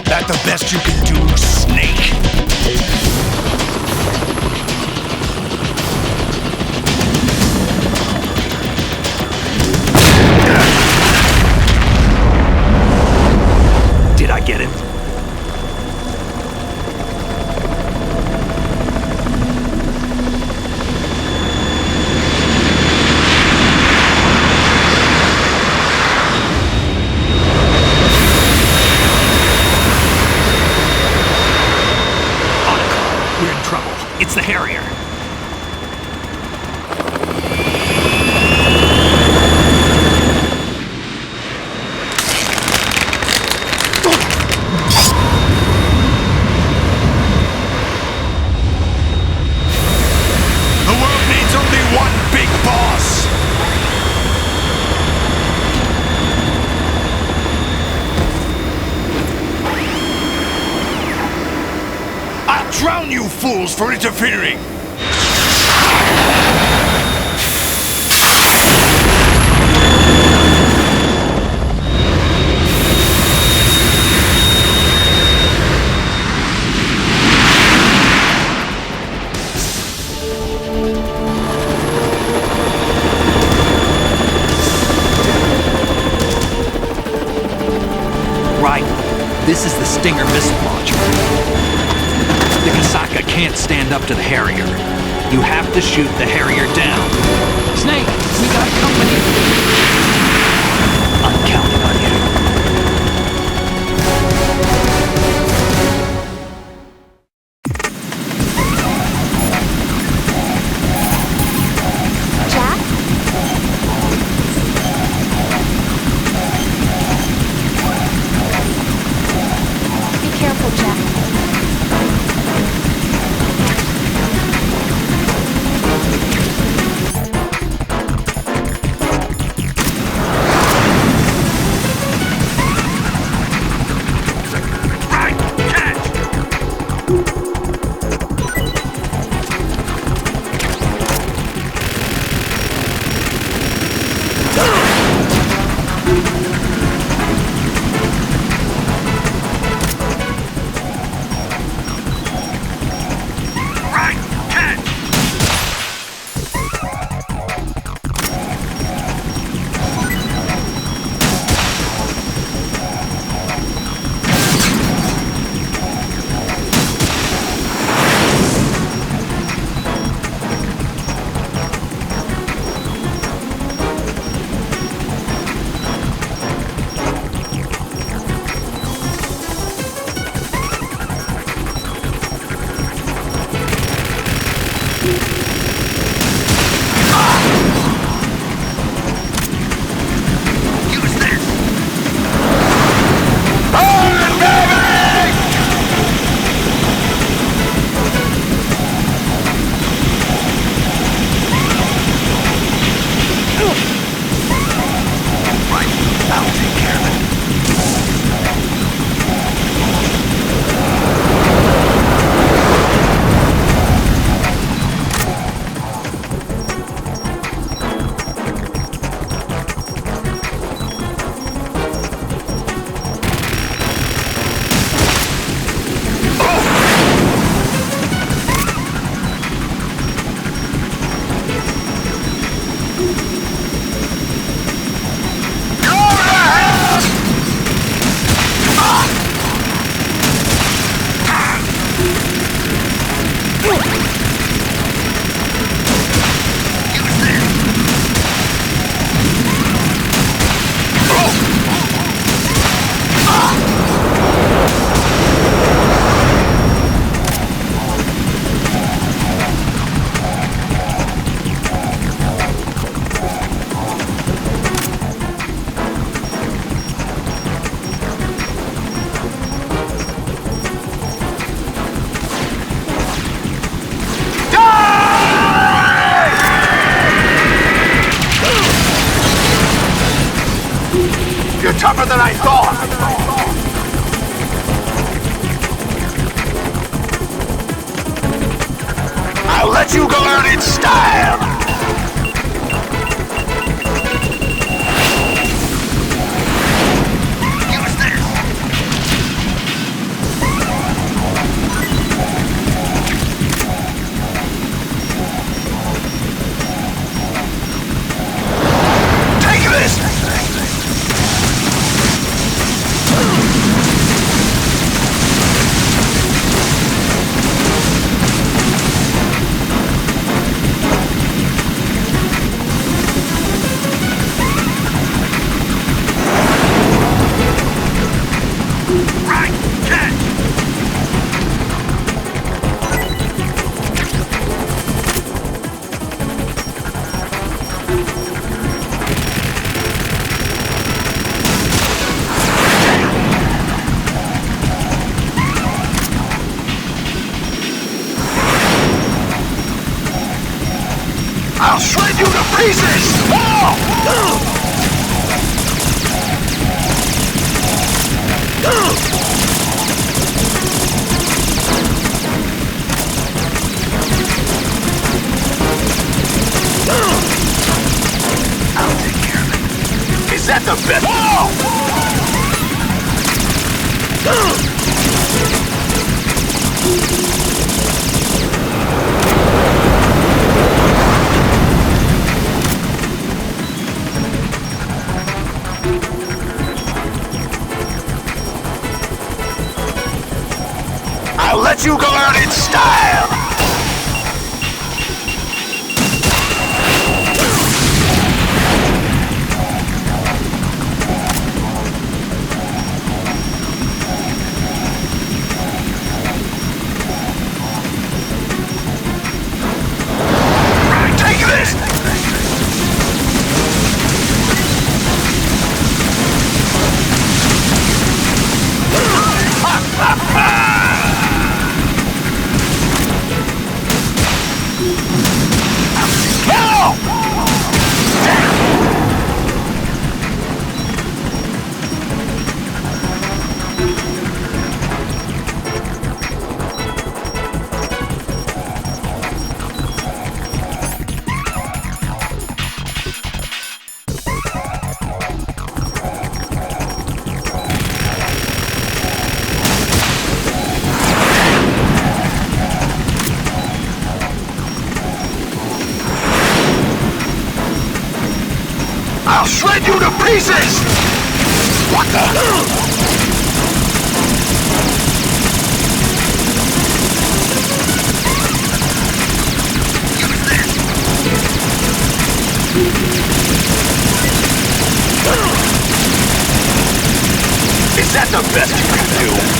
That the best you can do, Snake? Did I get him? We're in trouble. It's the Harrier. The world needs only one big boss. I'll drown you fools for interfering. Right. This is the Stinger missile launcher. The Kasaka can't stand up to the Harrier. You have to shoot the Harrier down. Snake, we got company. I'm counting on you. Jack? Be careful, Jack. tougher than I thought! I'll let you go out in style! I'll shred you to pieces! I'll take care of it. Is that the best? I'll let you go out in style! Take this! I'll shred you to pieces! What the? Is that the best you can do?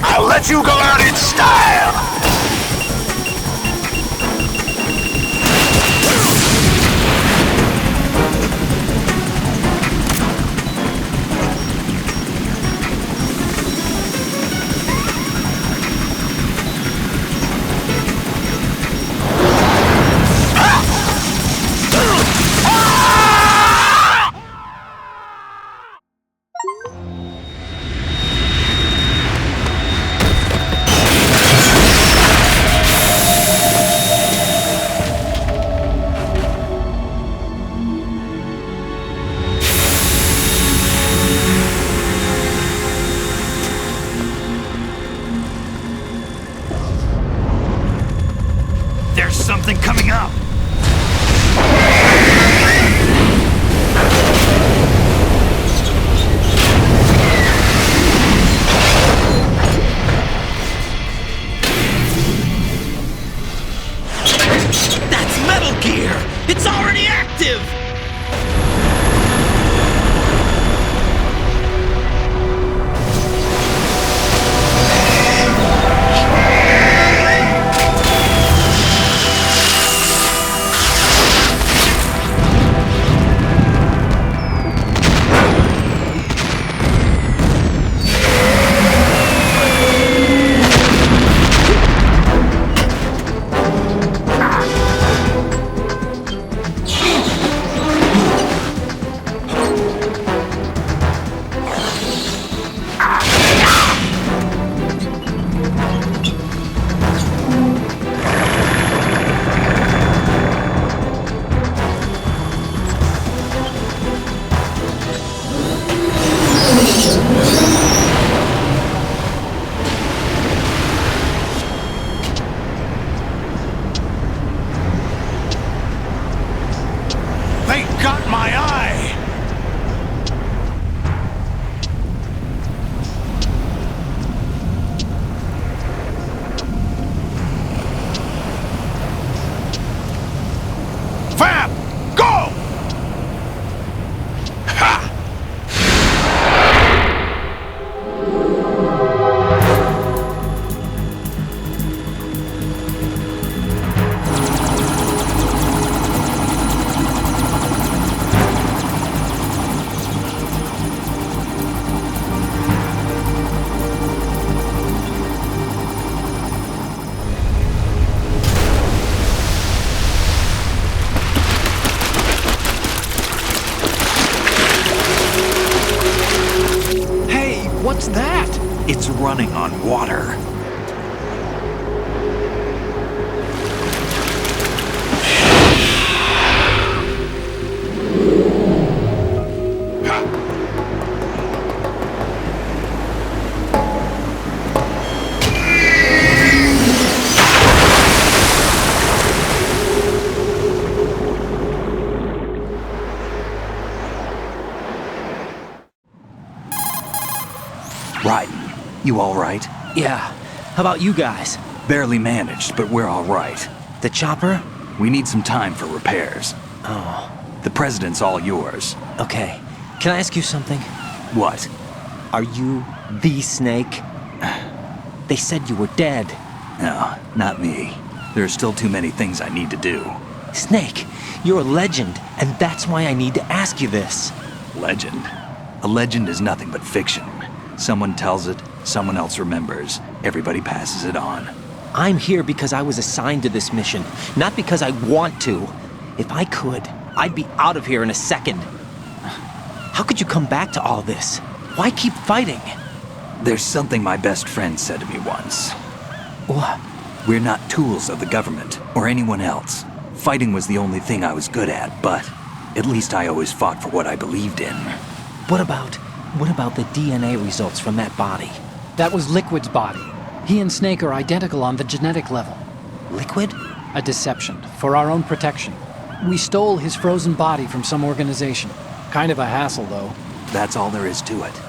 I'll let you go out in style! There's something coming up! That's Metal Gear! It's already active! running on water. Raiden, you all right? Yeah. How about you guys? Barely managed, but we're all right. The chopper? We need some time for repairs. Oh. The president's all yours. Okay. Can I ask you something? What? Are you the Snake? They said you were dead. No, not me. There are still too many things I need to do. Snake, you're a legend, and that's why I need to ask you this. Legend? A legend is nothing but fiction. Someone tells it, someone else remembers. Everybody passes it on. I'm here because I was assigned to this mission, not because I want to. If I could, I'd be out of here in a second. How could you come back to all this? Why keep fighting? There's something my best friend said to me once. What? We're not tools of the government, or anyone else. Fighting was the only thing I was good at, but at least I always fought for what I believed in. What about the DNA results from that body? That was Liquid's body. He and Snake are identical on the genetic level. Liquid? A deception, for our own protection. We stole his frozen body from some organization. Kind of a hassle, though. That's all there is to it.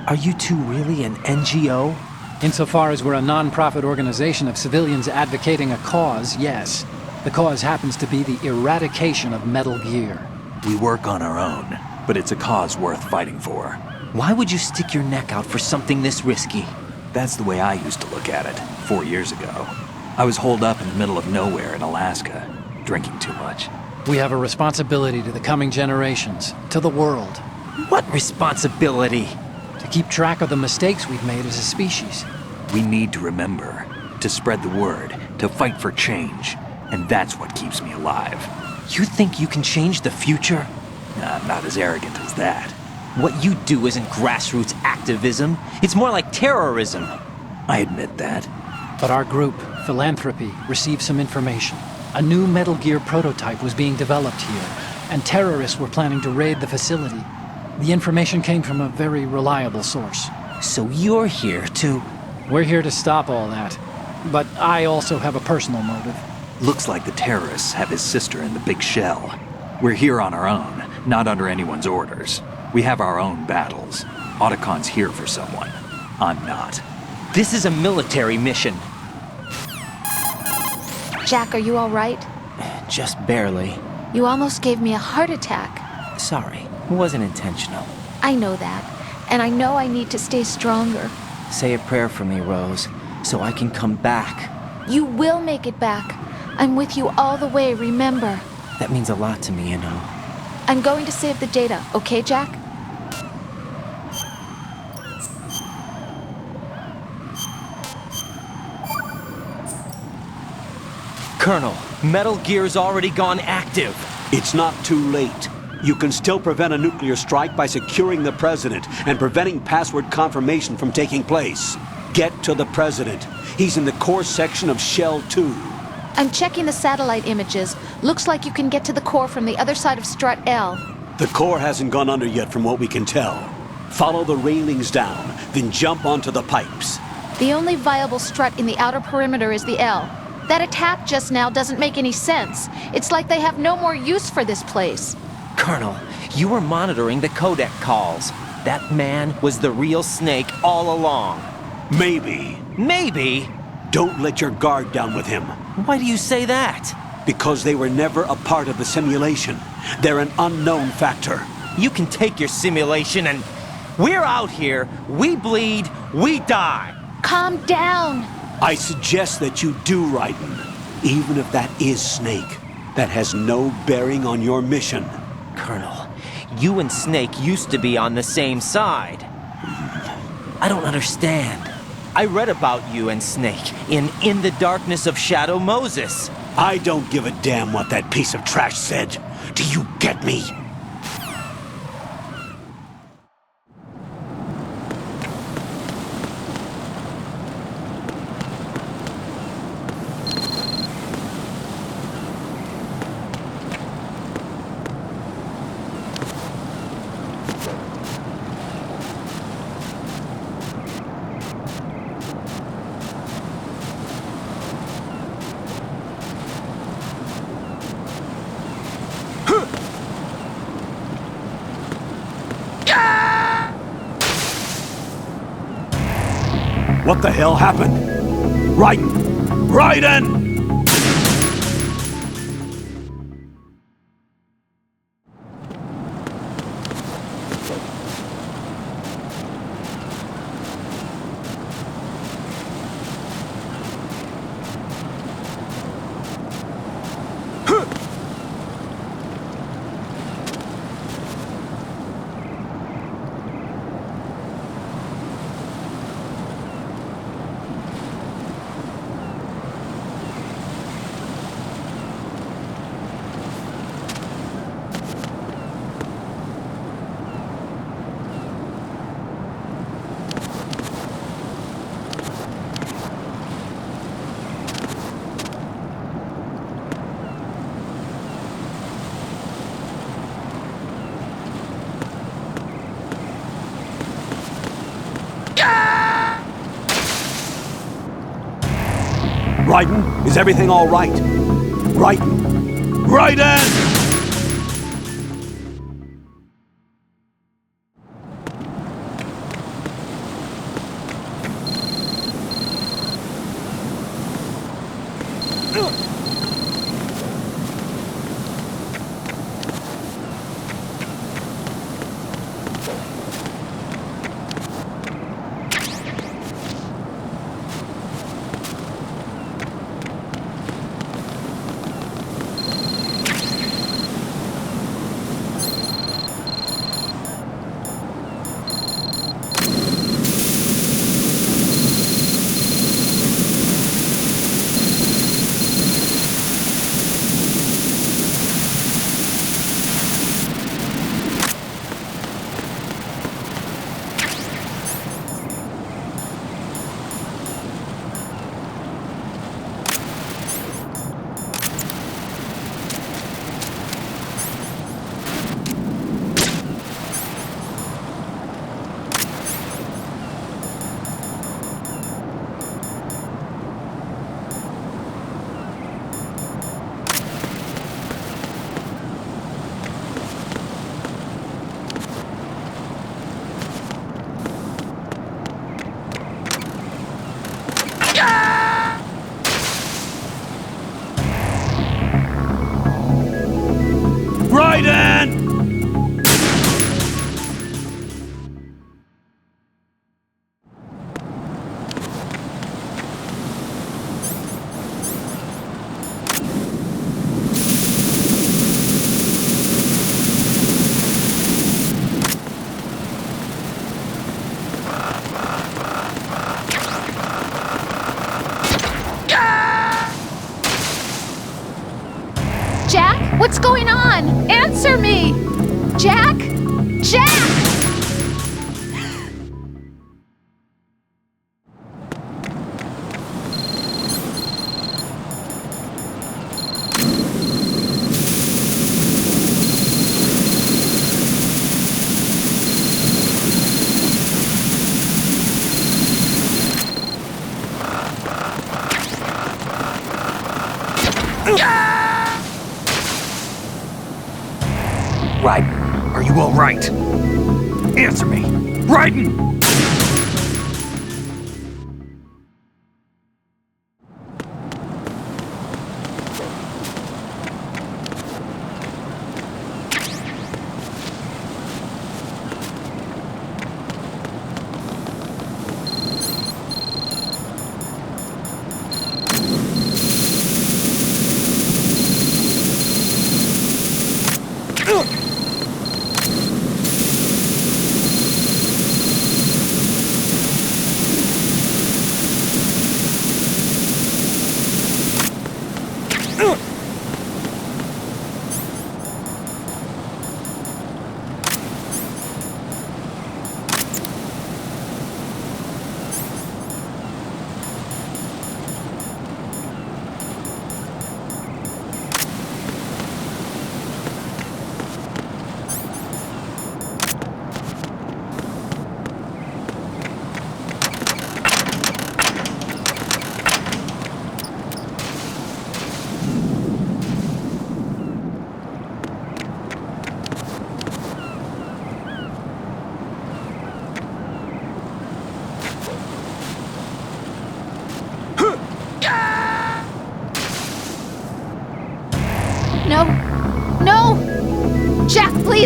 Are you two really an NGO? Insofar as we're a non-profit organization of civilians advocating a cause, yes. The cause happens to be the eradication of Metal Gear. We work on our own, but it's a cause worth fighting for. Why would you stick your neck out for something this risky? That's the way I used to look at it, 4 years ago. I was holed up in the middle of nowhere in Alaska, drinking too much. We have a responsibility to the coming generations, to the world. What responsibility? To keep track of the mistakes we've made as a species. We need to remember, to spread the word, to fight for change. And that's what keeps me alive. You think you can change the future? I'm not as arrogant as that. What you do isn't grassroots activism. It's more like terrorism. I admit that. But our group, Philanthropy, received some information. A new Metal Gear prototype was being developed here, and terrorists were planning to raid the facility. The information came from a very reliable source. So you're here to... We're here to stop all that. But I also have a personal motive. Looks like the terrorists have his sister in the big shell. We're here on our own, not under anyone's orders. We have our own battles. Otacon's here for someone. I'm not. This is a military mission. Jack, are you all right? Just barely. You almost gave me a heart attack. Sorry, it wasn't intentional. I know that, and I know I need to stay stronger. Say a prayer for me, Rose, so I can come back. You will make it back. I'm with you all the way, remember? That means a lot to me, you know. I'm going to save the data, okay, Jack? Colonel, Metal Gear's already gone active. It's not too late. You can still prevent a nuclear strike by securing the president and preventing password confirmation from taking place. Get to the president. He's in the core section of Shell 2. I'm checking the satellite images. Looks like you can get to the core from the other side of Strut L. The core hasn't gone under yet from what we can tell. Follow the railings down, then jump onto the pipes. The only viable strut in the outer perimeter is the L. That attack just now doesn't make any sense. It's like they have no more use for this place. Colonel, you were monitoring the codec calls. That man was the real Snake all along. Maybe. Maybe? Don't let your guard down with him. Why do you say that? Because they were never a part of the simulation. They're an unknown factor. You can take your simulation and... We're out here, we bleed, we die. Calm down. I suggest that you do, Raiden. Even if that is Snake. That has no bearing on your mission. Colonel, you and Snake used to be on the same side. I don't understand. I read about you and Snake in the Darkness of Shadow Moses. I don't give a damn what that piece of trash said. Do you get me? What the hell happened? Raiden! Raiden! Raiden, is everything all right? Raiden! Raiden! Raiden! Jack, what's going on? Answer me! Jack? Jack! Raiden, are you all right? Answer me! Raiden!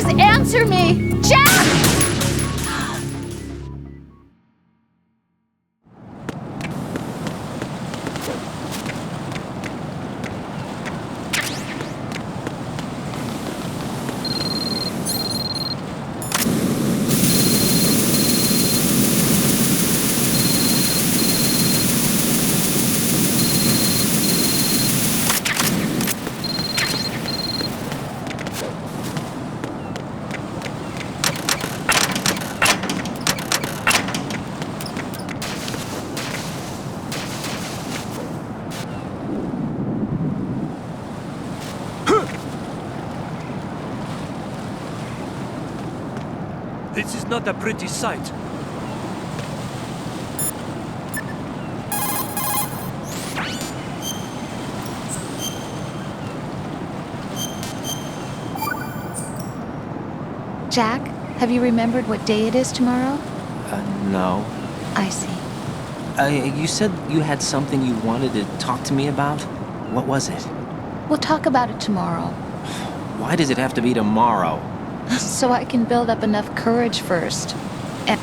Please answer me! Jack! This is not a pretty sight. Jack, have you remembered what day it is tomorrow? No. I see. You said you had something you wanted to talk to me about? What was it? We'll talk about it tomorrow. Why does it have to be tomorrow? So I can build up enough courage first. And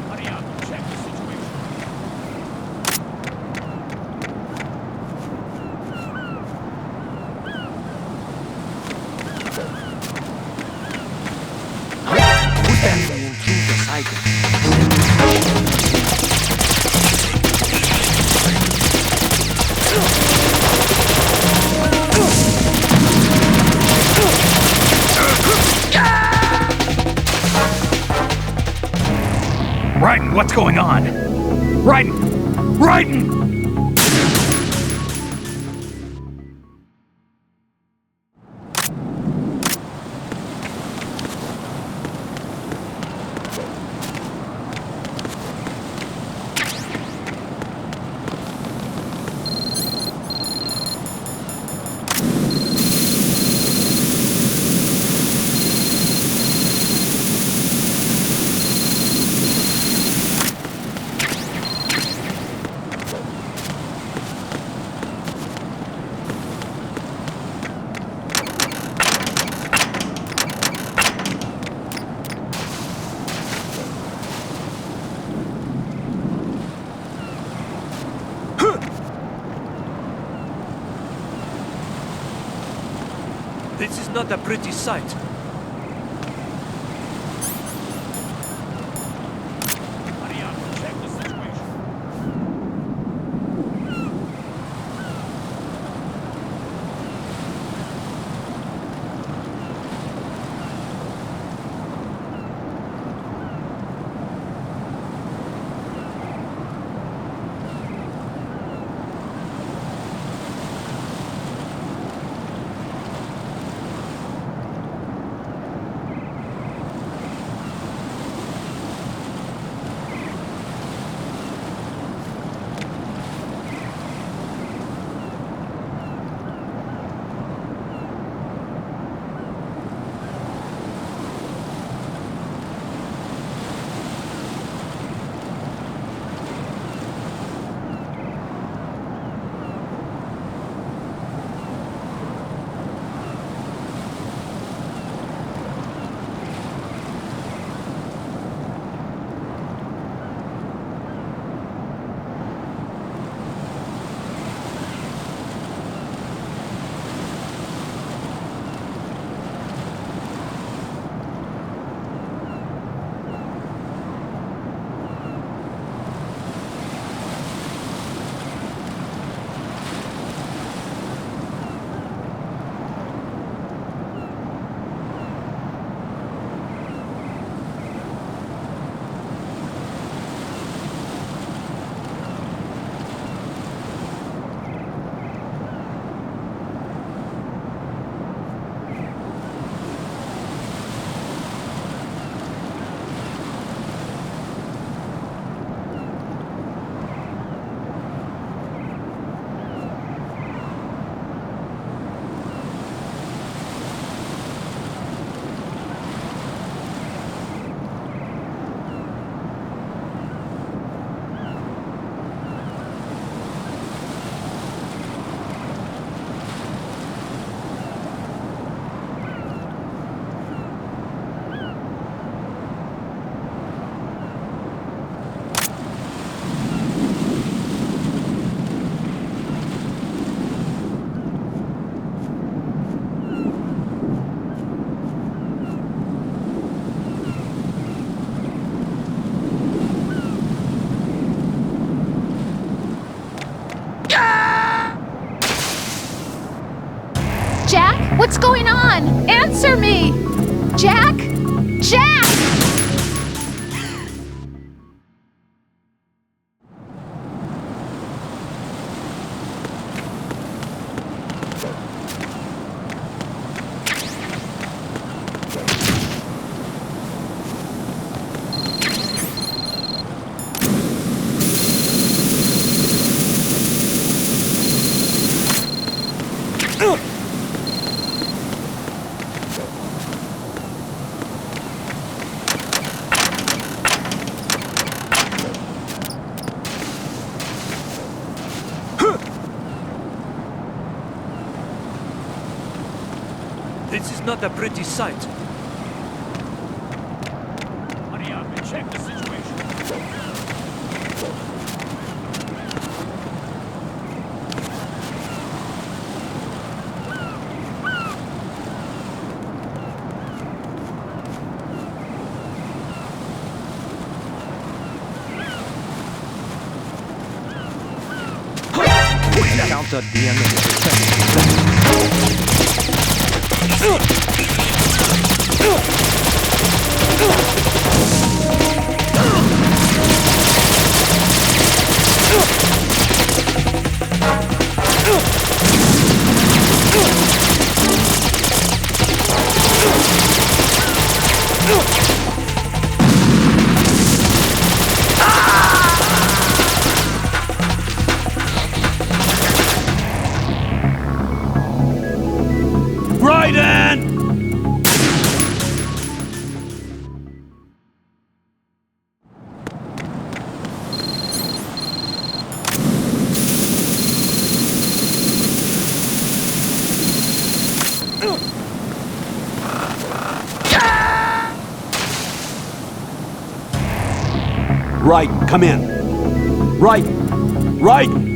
Hurry up, check the situation. Who's that being through the cycle? Raiden, what's going on? Raiden! Raiden! This is not a pretty sight. Hurry up, check the situation. What's going on? Answer me! Jack? Jack! This is not a pretty sight. Hurry up and check the situation. Counter the enemy. Raiden, come in. Raiden! Raiden!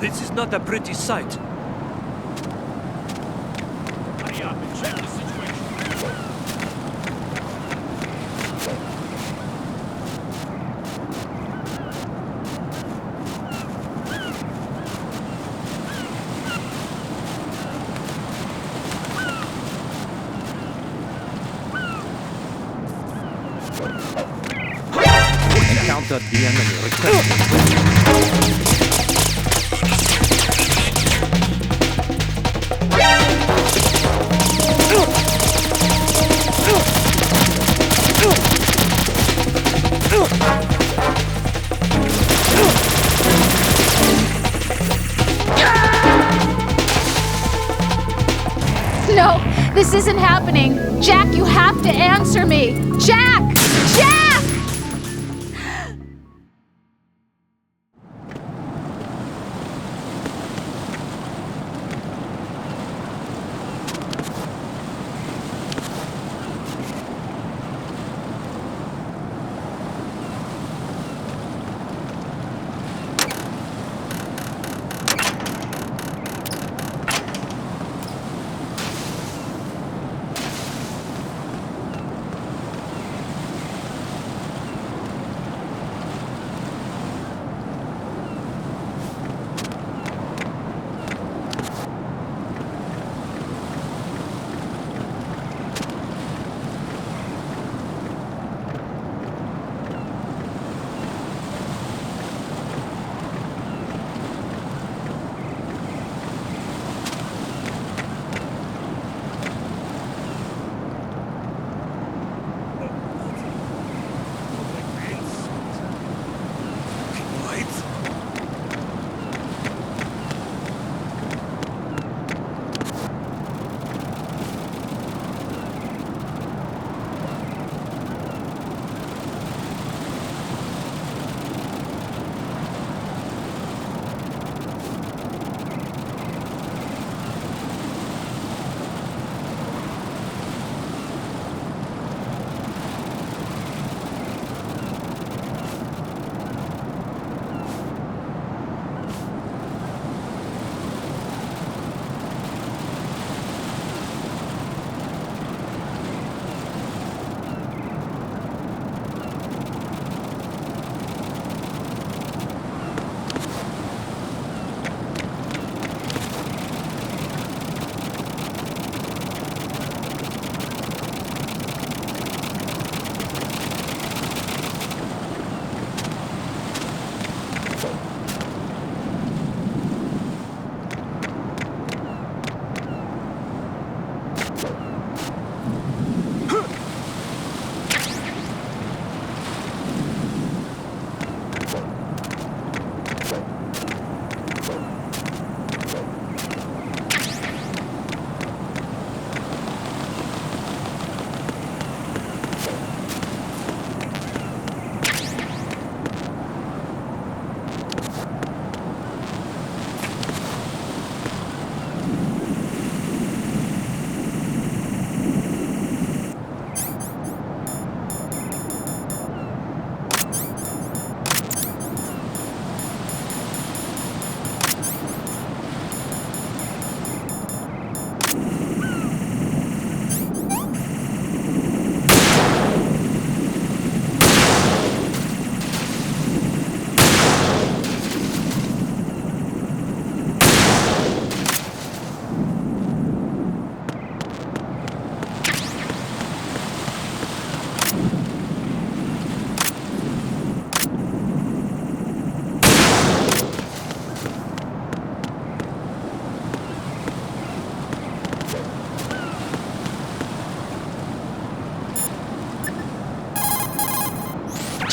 This is not a pretty sight. Hurry up and check the situation. Counter the enemy. No, this isn't happening. Jack, you have to answer me. Jack! Jack!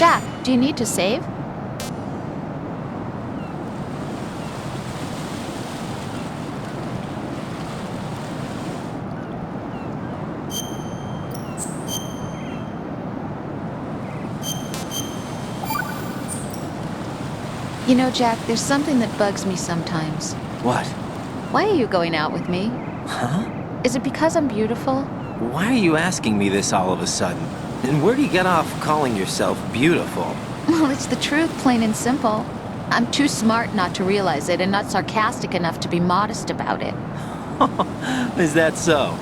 Jack, do you need to save? You know, Jack, there's something that bugs me sometimes. What? Why are you going out with me? Huh? Is it because I'm beautiful? Why are you asking me this all of a sudden? And where do you get off calling yourself beautiful? Well, it's the truth, plain and simple. I'm too smart not to realize it and not sarcastic enough to be modest about it. Is that so?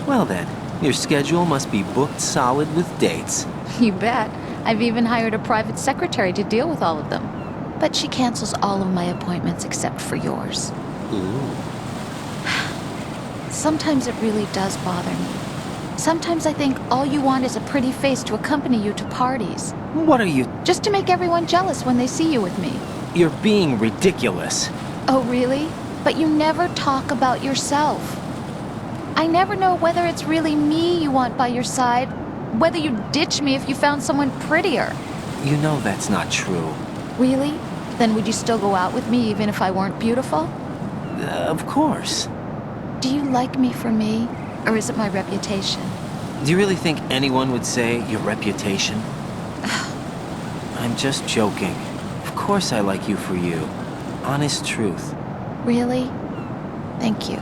Well then, your schedule must be booked solid with dates. You bet. I've even hired a private secretary to deal with all of them. But she cancels all of my appointments except for yours. Ooh. Sometimes it really does bother me. Sometimes I think all you want is a pretty face to accompany you to parties. What are you... Just to make everyone jealous when they see you with me. You're being ridiculous. Oh, really? But you never talk about yourself. I never know whether it's really me you want by your side, whether you'd ditch me if you found someone prettier. You know that's not true. Really? Then would you still go out with me even if I weren't beautiful? Of course. Do you like me for me, or is it my reputation? Do you really think anyone would say your reputation? I'm just joking. Of course I like you for you. Honest truth. Really? Thank you.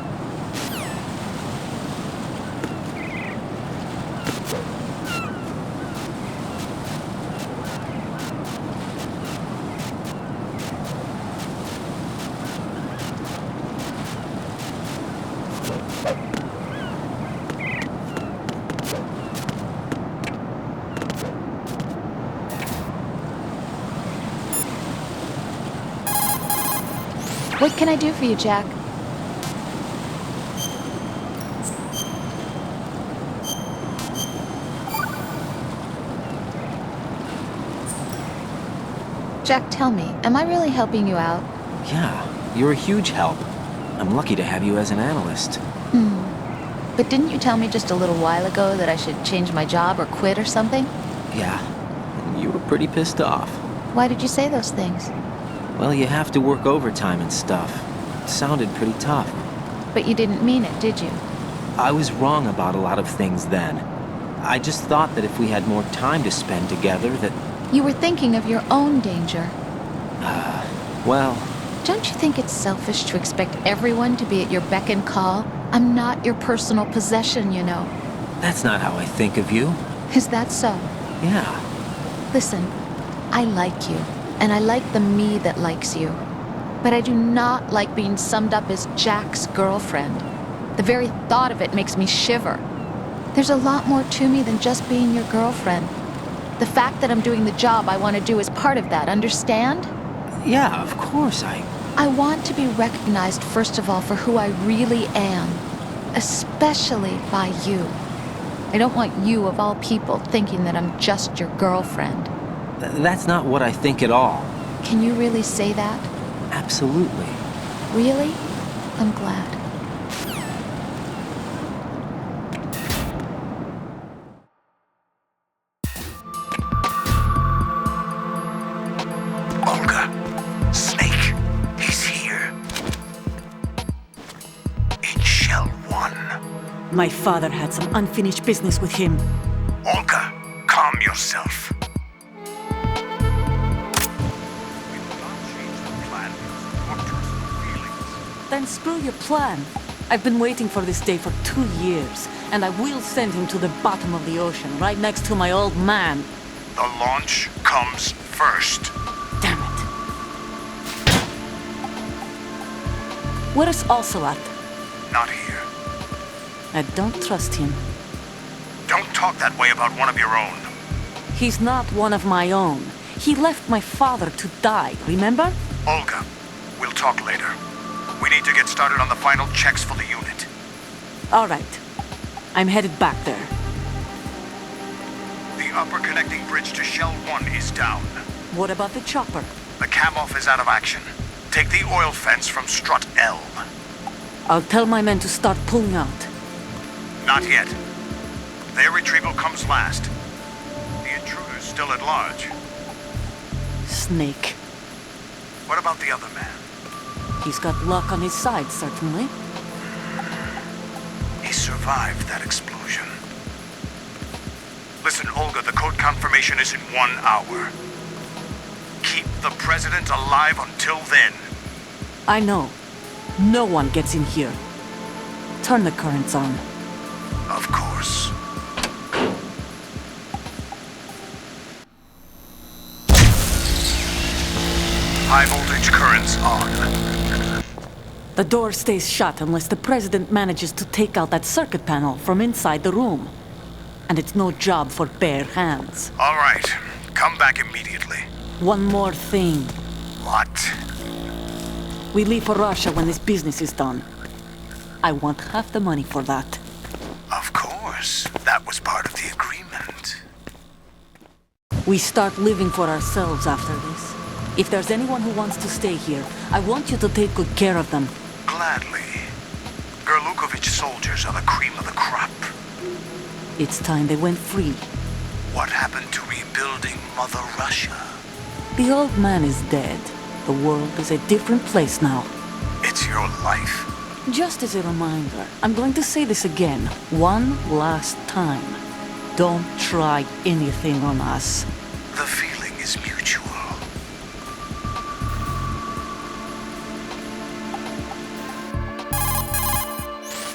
What can I do for you, Jack? Jack, tell me, am I really helping you out? Yeah, you're a huge help. I'm lucky to have you as an analyst. But didn't you tell me just a little while ago that I should change my job or quit or something? Yeah, you were pretty pissed off. Why did you say those things? Well, you have to work overtime and stuff. It sounded pretty tough. But you didn't mean it, did you? I was wrong about a lot of things then. I just thought that if we had more time to spend together that... You were thinking of your own danger. Well... Don't you think it's selfish to expect everyone to be at your beck and call? I'm not your personal possession, you know. That's not how I think of you. Is that so? Yeah. Listen, I like you, and I like the me that likes you. But I do not like being summed up as Jack's girlfriend. The very thought of it makes me shiver. There's a lot more to me than just being your girlfriend. The fact that I'm doing the job I want to do is part of that, understand? Yeah, of course I want to be recognized, first of all, for who I really am. Especially by you. I don't want you, of all people, thinking that I'm just your girlfriend. That's not what I think at all. Can you really say that? Absolutely. Really? I'm glad. Olga, Snake, he's here. In Shell 1. My father had some unfinished business with him. Olga, calm yourself. Then screw your plan. I've been waiting for this day for 2 years, and I will send him to the bottom of the ocean, right next to my old man. The launch comes first. Damn it. Where is Ocelot? Not here. I don't trust him. Don't talk that way about one of your own. He's not one of my own. He left my father to die, remember? Olga, we'll talk later. We need to get started on the final checks for the unit. All right. I'm headed back there. The upper connecting bridge to Shell 1 is down. What about the chopper? The cam-off is out of action. Take the oil fence from strut L. I'll tell my men to start pulling out. Not yet. Their retrieval comes last. The intruder's still at large. snake. What about the other man? He's got luck on his side, certainly. He survived that explosion. Listen, Olga, the code confirmation is in 1 hour. Keep the president alive until then. I know. No one gets in here. Turn the currents on. Of course. High voltage currents on. The door stays shut unless the president manages to take out that circuit panel from inside the room. And it's no job for bare hands. All right. Come back immediately. One more thing. What? We leave for Russia when this business is done. I want half the money for that. Of course. That was part of the agreement. We start living for ourselves after this. If there's anyone who wants to stay here, I want you to take good care of them. Gladly. Gerlukovich soldiers are the cream of the crop. It's time they went free. What happened to rebuilding Mother Russia? The old man is dead. The world is a different place now. It's your life. Just as a reminder, I'm going to say this again, one last time. Don't try anything on us. The feeling is mutual.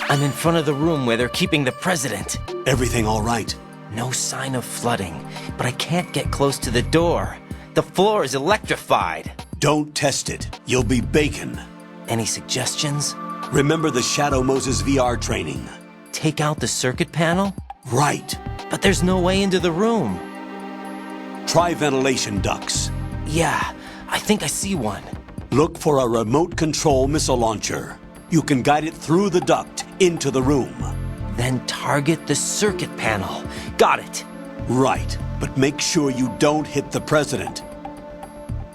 I'm in front of the room where they're keeping the president. Everything all right? No sign of flooding, but I can't get close to the door. The floor is electrified. Don't test it. You'll be bacon. Any suggestions? Remember the Shadow Moses VR training. Take out the circuit panel? Right. But there's no way into the room. Try ventilation ducts. Yeah, I think I see one. Look for a remote control missile launcher. You can guide it through the duct into the room. Then target the circuit panel. Got it. Right, but make sure you don't hit the president.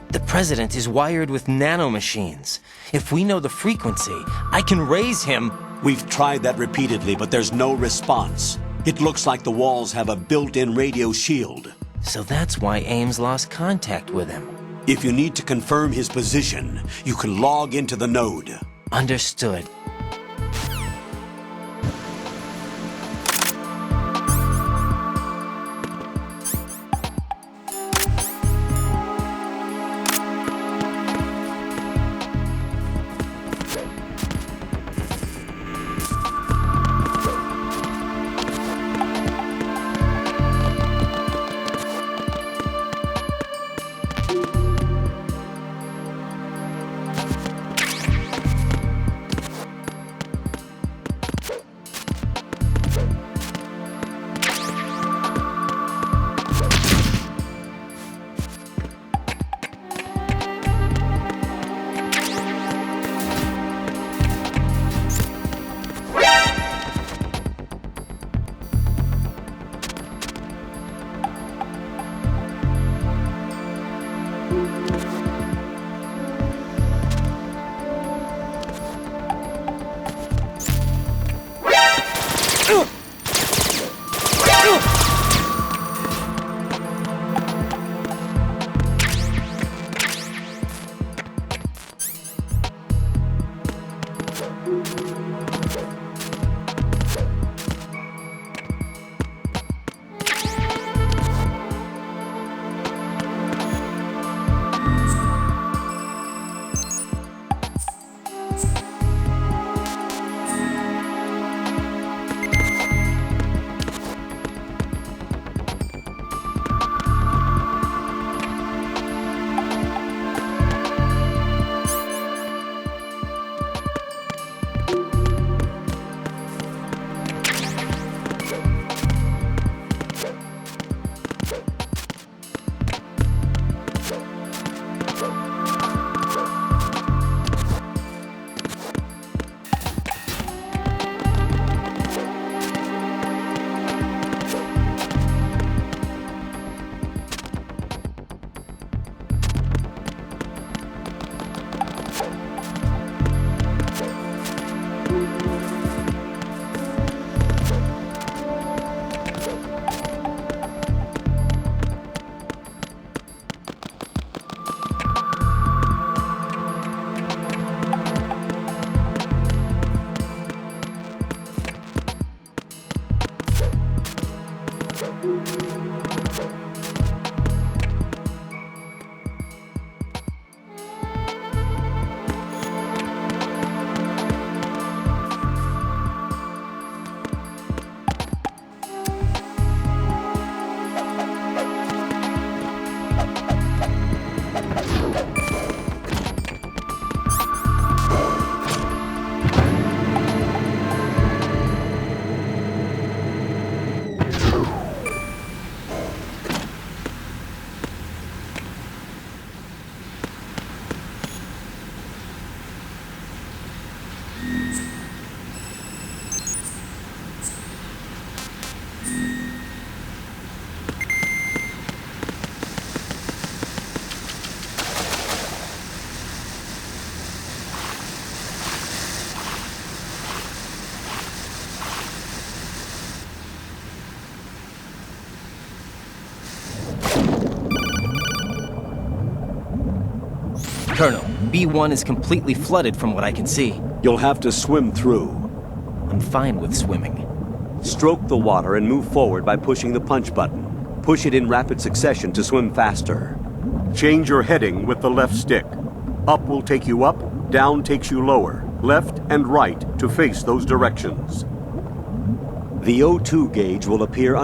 The president is wired with nanomachines. If we know the frequency, I can raise him. We've tried that repeatedly, but there's no response. It looks like the walls have a built-in radio shield. So that's why Ames lost contact with him. If you need to confirm his position, you can log into the node. Understood. Colonel, B1 is completely flooded from what I can see. You'll have to swim through. I'm fine with swimming. Stroke the water and move forward by pushing the punch button. Push it in rapid succession to swim faster. Change your heading with the left stick. Up will take you up, down takes you lower, left and right to face those directions. The O2 gauge will appear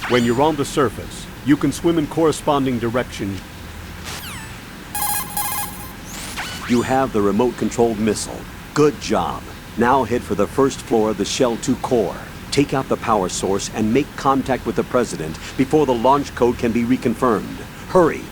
When you're on the surface, you can swim in corresponding direction. You have the remote-controlled missile. Good job. Now head for the first floor of the Shell 2 core. Take out the power source and make contact with the President before the launch code can be reconfirmed. Hurry!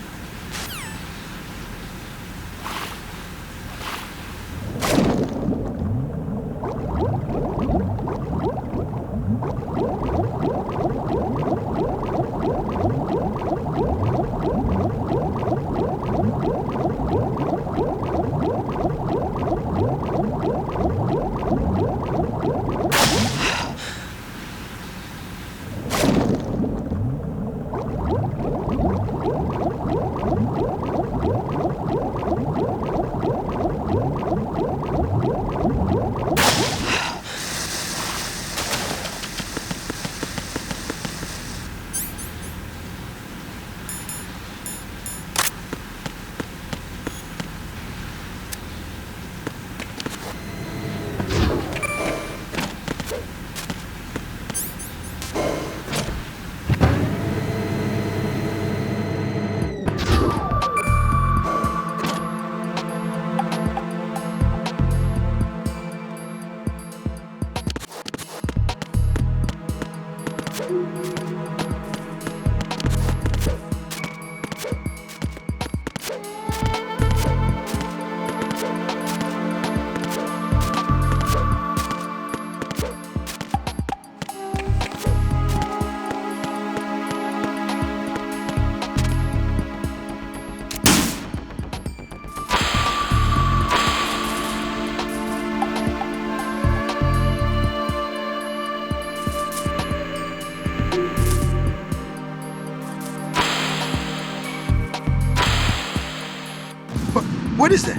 What is that?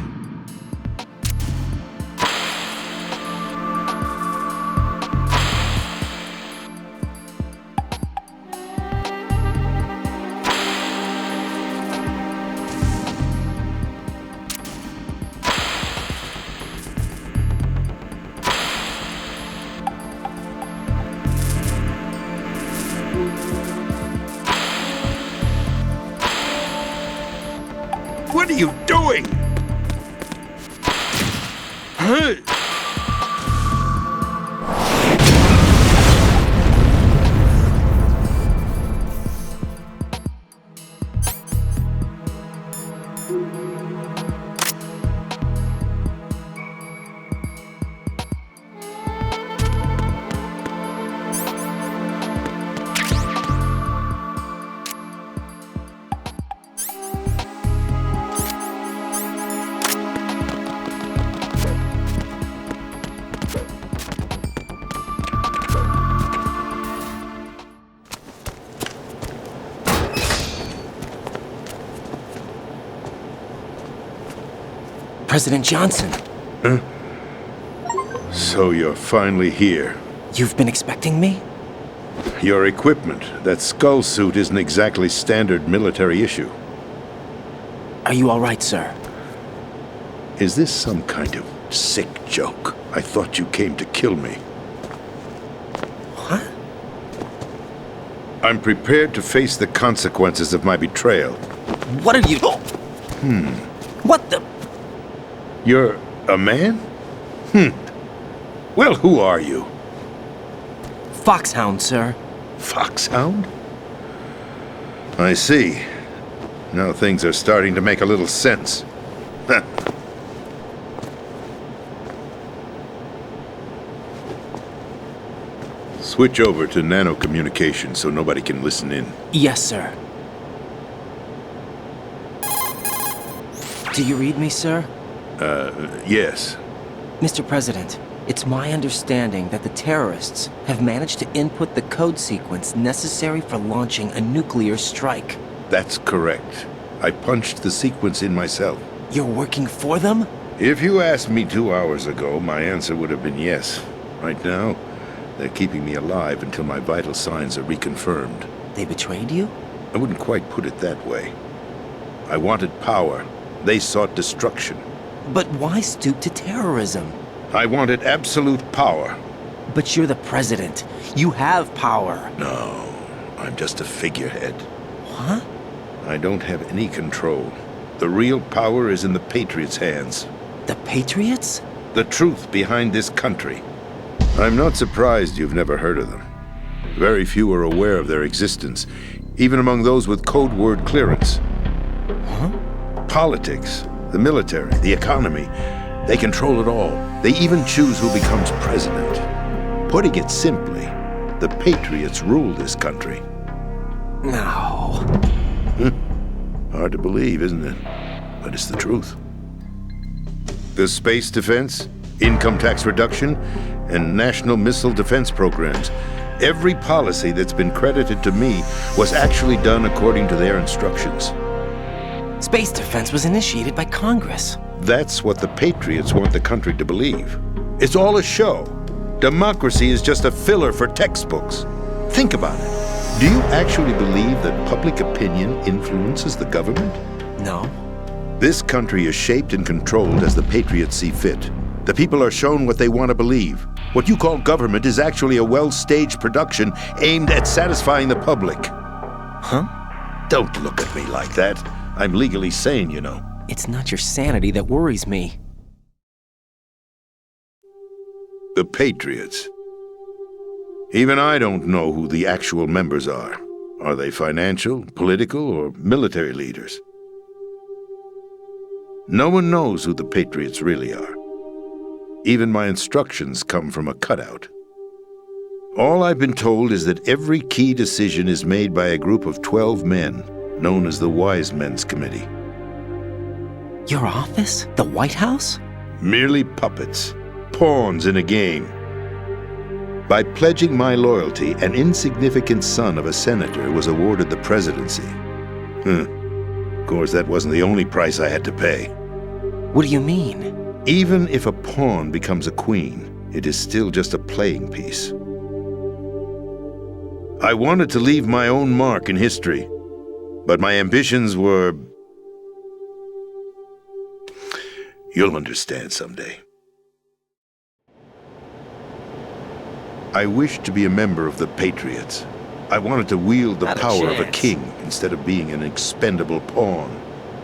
What are you doing? President Johnson. Huh? So you're finally here. You've been expecting me? Your equipment, that skull suit, isn't exactly standard military issue. Are you all right, sir? Is this some kind of sick joke? I thought you came to kill me. What? I'm prepared to face the consequences of my betrayal. What are you... What the... You're a man? Well, who are you? Foxhound, sir. Foxhound? I see. Now things are starting to make a little sense. Switch over to nano-communication so nobody can listen in. Yes, sir. Do you read me, sir? Yes. Mr. President, it's my understanding that the terrorists have managed to input the code sequence necessary for launching a nuclear strike. That's correct. I punched the sequence in myself. You're working for them? If you asked me 2 hours ago, my answer would have been yes. Right now, they're keeping me alive until my vital signs are reconfirmed. They betrayed you? I wouldn't quite put it that way. I wanted power. They sought destruction. But why stoop to terrorism? I wanted absolute power. But you're the president. You have power. No. I'm just a figurehead. What? I don't have any control. The real power is in the Patriots' hands. The Patriots? The truth behind this country. I'm not surprised you've never heard of them. Very few are aware of their existence, even among those with code word clearance. Huh? Politics, the military, the economy, they control it all. They even choose who becomes president. Putting it simply, the Patriots rule this country. No. Hard to believe, isn't it? But it's the truth. The space defense, income tax reduction, and national missile defense programs. Every policy that's been credited to me was actually done according to their instructions. Space defense was initiated by Congress. That's what the Patriots want the country to believe. It's all a show. Democracy is just a filler for textbooks. Think about it. Do you actually believe that public opinion influences the government? No. This country is shaped and controlled as the Patriots see fit. The people are shown what they want to believe. What you call government is actually a well-staged production aimed at satisfying the public. Huh? Don't look at me like that. I'm legally sane, you know. It's not your sanity that worries me. The Patriots. Even I don't know who the actual members are. Are they financial, political, or military leaders? No one knows who the Patriots really are. Even my instructions come from a cutout. All I've been told is that every key decision is made by a group of 12 men, known as the Wise Men's Committee. Your office? The White House? Merely puppets, pawns in a game. By pledging my loyalty, an insignificant son of a senator was awarded the presidency. Of course, that wasn't the only price I had to pay. What do you mean? Even if a pawn becomes a queen, it is still just a playing piece. I wanted to leave my own mark in history, but my ambitions were... You'll understand someday. I wished to be a member of the Patriots. I wanted to wield the power of a king instead of being an expendable pawn.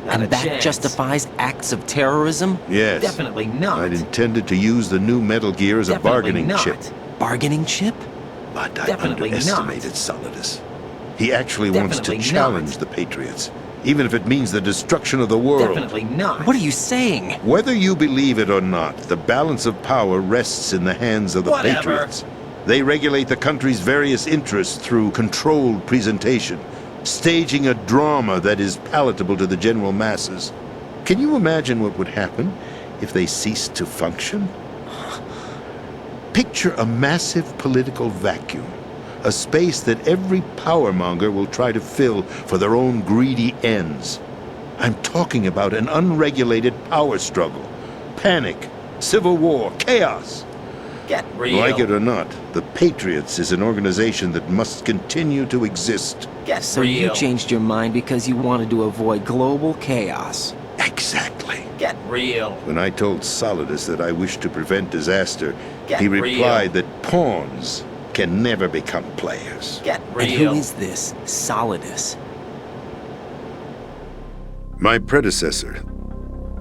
And that justifies acts of terrorism? Yes. Definitely not. I'd intended to use the new Metal Gear as a bargaining chip. Bargaining chip? But I underestimated Solidus. He actually wants to challenge the Patriots, even if it means the destruction of the world. Definitely not. What are you saying? Whether you believe it or not, the balance of power rests in the hands of the Patriots. They regulate the country's various interests through controlled presentation, staging a drama that is palatable to the general masses. Can you imagine what would happen if they ceased to function? Picture a massive political vacuum, a space that every powermonger will try to fill for their own greedy ends. I'm talking about an unregulated power struggle, panic, civil war, chaos. Get real. Like it or not, the Patriots is an organization that must continue to exist. So you changed your mind because you wanted to avoid global chaos. Exactly. Get real. When I told Solidus that I wished to prevent disaster, he replied that pawns can never become players. Get real. And who is this Solidus? My predecessor,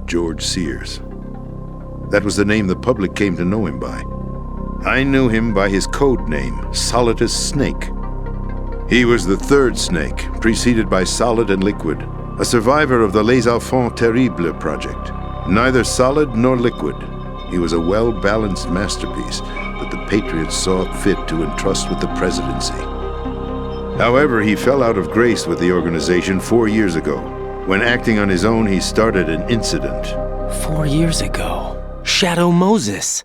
George Sears. That was the name the public came to know him by. I knew him by his code name, Solidus Snake. He was the third snake, preceded by Solid and Liquid, a survivor of the Les Enfants Terribles project. Neither solid nor liquid, he was a well-balanced masterpiece that the Patriots saw fit to entrust with the presidency. However, he fell out of grace with the organization 4 years ago. When acting on his own, he started an incident. 4 years ago? Shadow Moses.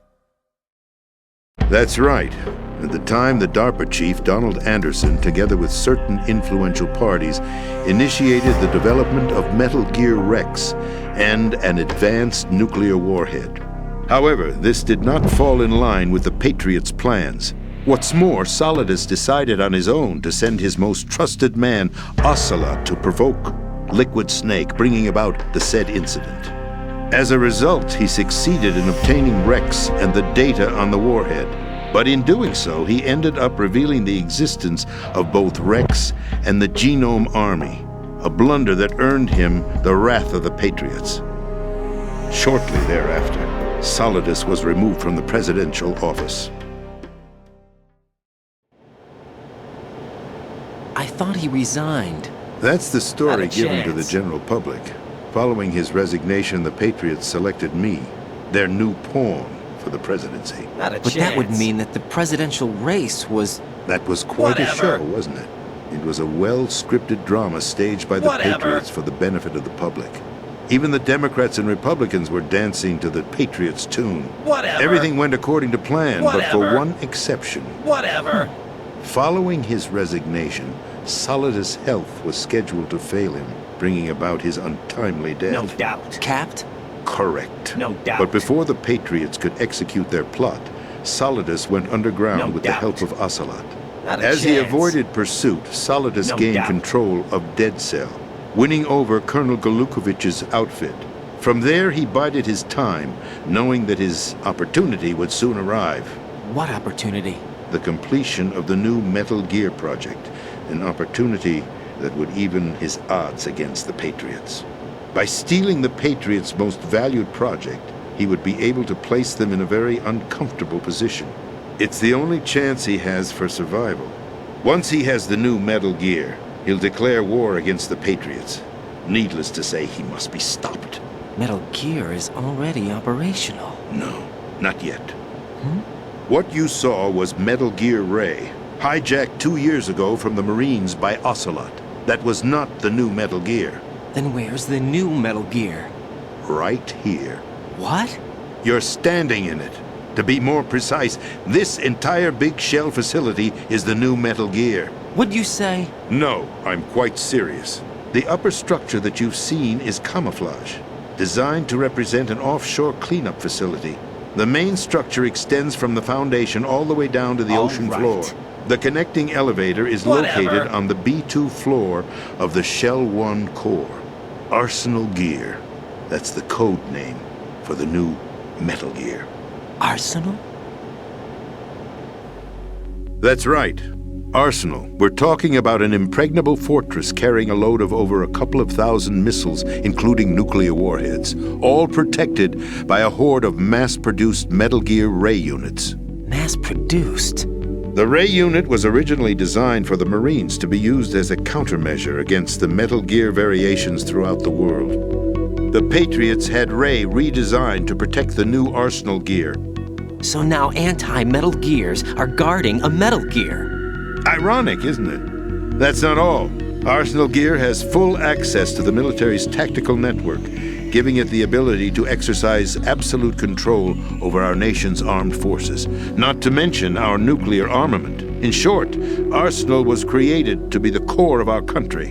That's right. At the time, the DARPA chief, Donald Anderson, together with certain influential parties, initiated the development of Metal Gear Rex and an advanced nuclear warhead. However, this did not fall in line with the Patriots' plans. What's more, Solidus decided on his own to send his most trusted man, Ocelot, to provoke Liquid Snake, bringing about the said incident. As a result, he succeeded in obtaining Rex and the data on the warhead. But in doing so, he ended up revealing the existence of both Rex and the Genome Army, a blunder that earned him the wrath of the Patriots. Shortly thereafter, Solidus was removed from the presidential office. I thought he resigned. That's the story Not a given to the chance. general public. Following his resignation, the Patriots selected me, their new pawn, for the presidency. But that would mean that the presidential race was... That was quite a show, wasn't it? It was a well-scripted drama staged by the Patriots for the benefit of the public. Even the Democrats and Republicans were dancing to the Patriots' tune. Everything went according to plan, but for one exception. Following his resignation, Solidus' health was scheduled to fail him, bringing about his untimely death. No doubt. Capped? Correct. No doubt. But before the Patriots could execute their plot, Solidus went underground with the help of Ocelot. As he avoided pursuit, Solidus gained control of Dead Cell, winning over Colonel Galukovich's outfit. From there, he bided his time, knowing that his opportunity would soon arrive. What opportunity? The completion of the new Metal Gear project, an opportunity that would even his odds against the Patriots. By stealing the Patriots' most valued project, he would be able to place them in a very uncomfortable position. It's the only chance he has for survival. Once he has the new Metal Gear, he'll declare war against the Patriots. Needless to say, he must be stopped. Metal Gear is already operational. No, not yet. What you saw was Metal Gear Ray, hijacked 2 years ago from the Marines by Ocelot. That was not the new Metal Gear. Then where's the new Metal Gear? Right here. What? You're standing in it. To be more precise, this entire big shell facility is the new Metal Gear. What'd you say? No, I'm quite serious. The upper structure that you've seen is camouflage, designed to represent an offshore cleanup facility. The main structure extends from the foundation all the way down to the ocean floor. The connecting elevator is located on the B2 floor of the Shell 1 core. Arsenal Gear. That's the code name for the new Metal Gear. Arsenal? That's right. Arsenal. We're talking about an impregnable fortress carrying a load of over a couple of thousand missiles, including nuclear warheads, all protected by a horde of mass-produced Metal Gear Ray units. Mass-produced? The Ray unit was originally designed for the Marines to be used as a countermeasure against the Metal Gear variations throughout the world. The Patriots had Ray redesigned to protect the new Arsenal Gear. So now anti-Metal Gears are guarding a Metal Gear. Ironic, isn't it? That's not all. Arsenal Gear has full access to the military's tactical network, giving it the ability to exercise absolute control over our nation's armed forces, not to mention our nuclear armament. In short, Arsenal was created to be the core of our country.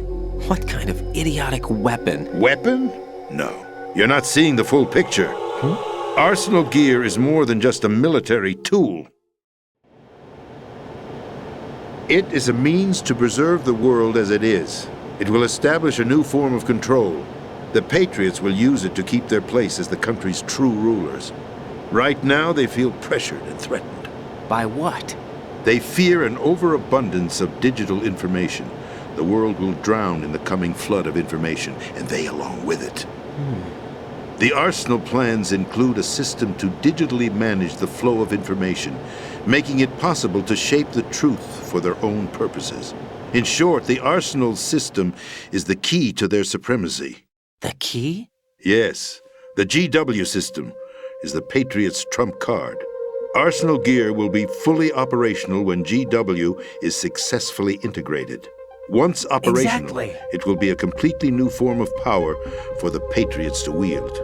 What kind of idiotic weapon? Weapon? No. You're not seeing the full picture. Arsenal Gear is more than just a military tool. It is a means to preserve the world as it is. It will establish a new form of control. The Patriots will use it to keep their place as the country's true rulers. Right now, they feel pressured and threatened. By what? They fear an overabundance of digital information. The world will drown in the coming flood of information, and they along with it. The Arsenal plans include a system to digitally manage the flow of information, making it possible to shape the truth for their own purposes. In short, the Arsenal system is the key to their supremacy. The key? Yes. The GW system is the Patriots' trump card. Arsenal Gear will be fully operational when GW is successfully integrated. Once operational, it will be a completely new form of power for the Patriots to wield.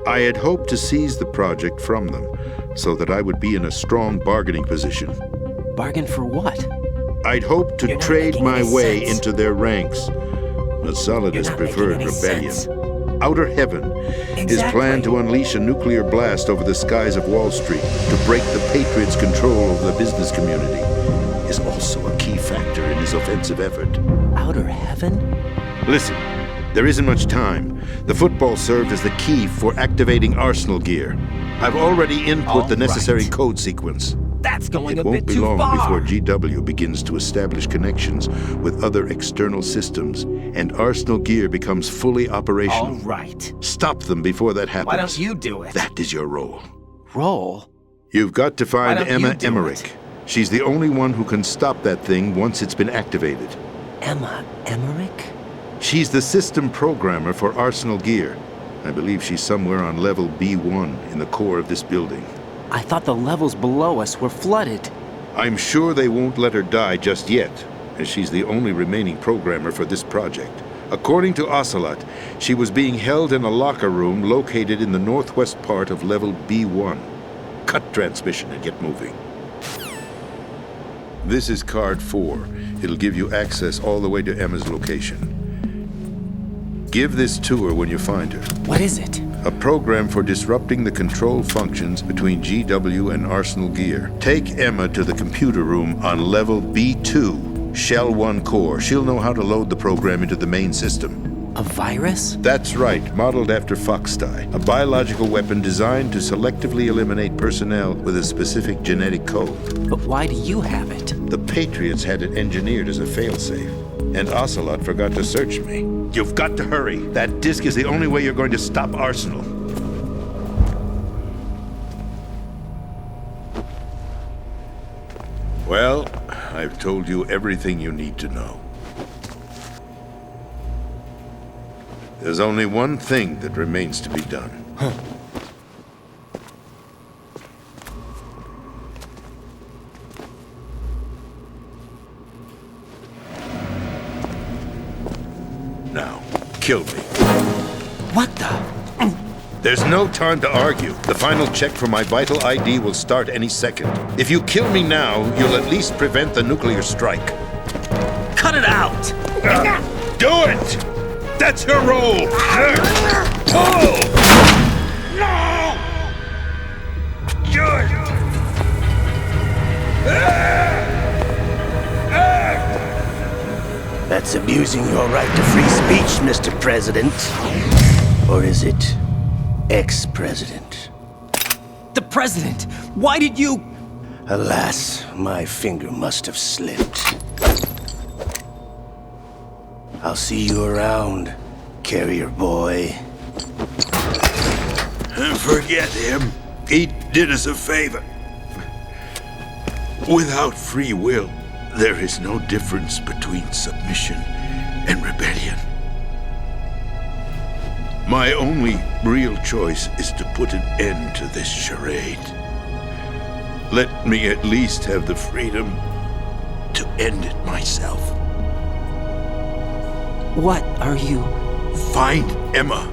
I had hoped to seize the project from them, so that I would be in a strong bargaining position. Bargain for what? I'd hoped to trade my way into their ranks, but Solidus preferred rebellion. Outer Heaven, his plan to unleash a nuclear blast over the skies of Wall Street to break the Patriots' control over the business community, is also a key factor in his offensive effort. Outer Heaven? Listen, there isn't much time. The football served as the key for activating Arsenal Gear. I've already input the necessary code sequence. That's going It a won't bit be too long far. before GW begins to establish connections with other external systems, and Arsenal Gear becomes fully operational. All right. Stop them before that happens. Why don't you do it? That is your role. Role? You've got to find Why don't Emma you do Emmerich. it? She's the only one who can stop that thing once it's been activated. Emma Emmerich? She's the system programmer for Arsenal Gear. I believe she's somewhere on level B1 in the core of this building. I thought the levels below us were flooded. I'm sure they won't let her die just yet, as she's the only remaining programmer for this project. According to Ocelot, she was being held in a locker room located in the northwest part of level B1. Cut transmission and get moving. This is card 4. It'll give you access all the way to Emma's location. Give this to her when you find her. What is it? A program for disrupting the control functions between GW and Arsenal Gear. Take Emma to the computer room on level B2, Shell 1 core. She'll know how to load the program into the main system. A virus? That's right, modeled after Foxdie, a biological weapon designed to selectively eliminate personnel with a specific genetic code. But why do you have it? The Patriots had it engineered as a failsafe, and Ocelot forgot to search me. You've got to hurry. That disk is the only way you're going to stop Arsenal. Well, I've told you everything you need to know. There's only one thing that remains to be done. Now, kill me. What the? There's no time to argue. The final check for my vital ID will start any second. If you kill me now, you'll at least prevent the nuclear strike. Cut it out! Do it! That's her role! Pull! No! Good! That's abusing your right to free speech, Mr. President. Or is it ex-president? The president! Why did you... Alas, my finger must have slipped. I'll see you around, carrier boy. Forget him. He did us a favor. Without free will, there is no difference between submission and rebellion. My only real choice is to put an end to this charade. Let me at least have the freedom to end it myself. What are you... Find Emma.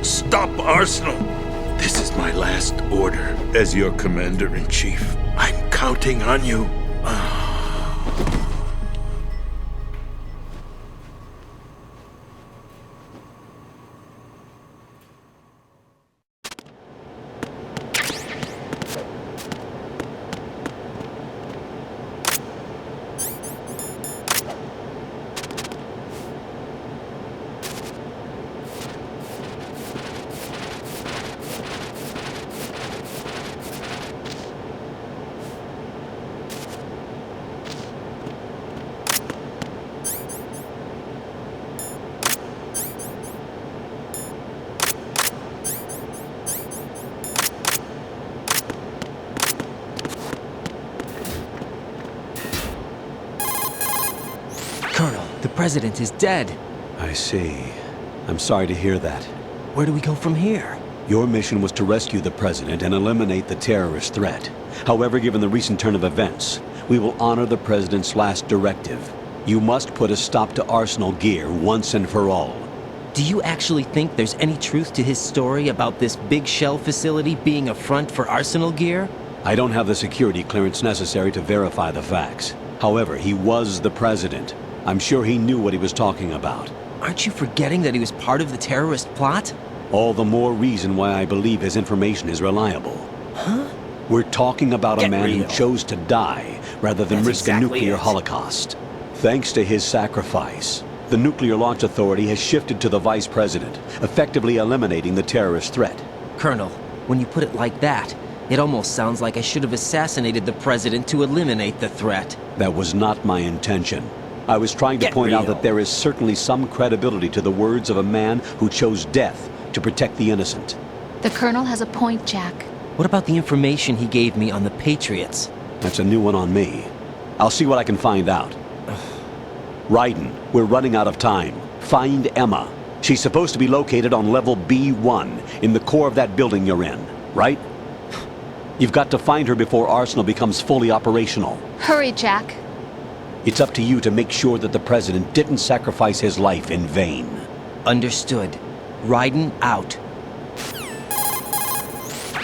Stop Arsenal. This is my last order as your commander-in-chief. I'm counting on you. Colonel, the president is dead. I see. I'm sorry to hear that. Where do we go from here? Your mission was to rescue the president and eliminate the terrorist threat. However, given the recent turn of events, we will honor the president's last directive. You must put a stop to Arsenal Gear once and for all. Do you actually think there's any truth to his story about this big shell facility being a front for Arsenal Gear? I don't have the security clearance necessary to verify the facts. However, he was the president. I'm sure he knew what he was talking about. Aren't you forgetting that he was part of the terrorist plot? All the more reason why I believe his information is reliable. Huh? We're talking about a man who real. chose to die rather than That's risk exactly a nuclear it. holocaust. Thanks to his sacrifice, the Nuclear Launch Authority has shifted to the Vice President, effectively eliminating the terrorist threat. Colonel, when you put it like that, It almost sounds like I should have assassinated the president to eliminate the threat. That was not my intention. I was trying to point out that there is certainly some credibility to the words of a man who chose death to protect the innocent. The Colonel has a point, Jack. What about the information he gave me on the Patriots? That's a new one on me. I'll see what I can find out. Raiden, we're running out of time. Find Emma. She's supposed to be located on level B1, in the core of that building you're in, right? You've got to find her before Arsenal becomes fully operational. Hurry, Jack. It's up to you to make sure that the President didn't sacrifice his life in vain. Understood. Raiden out.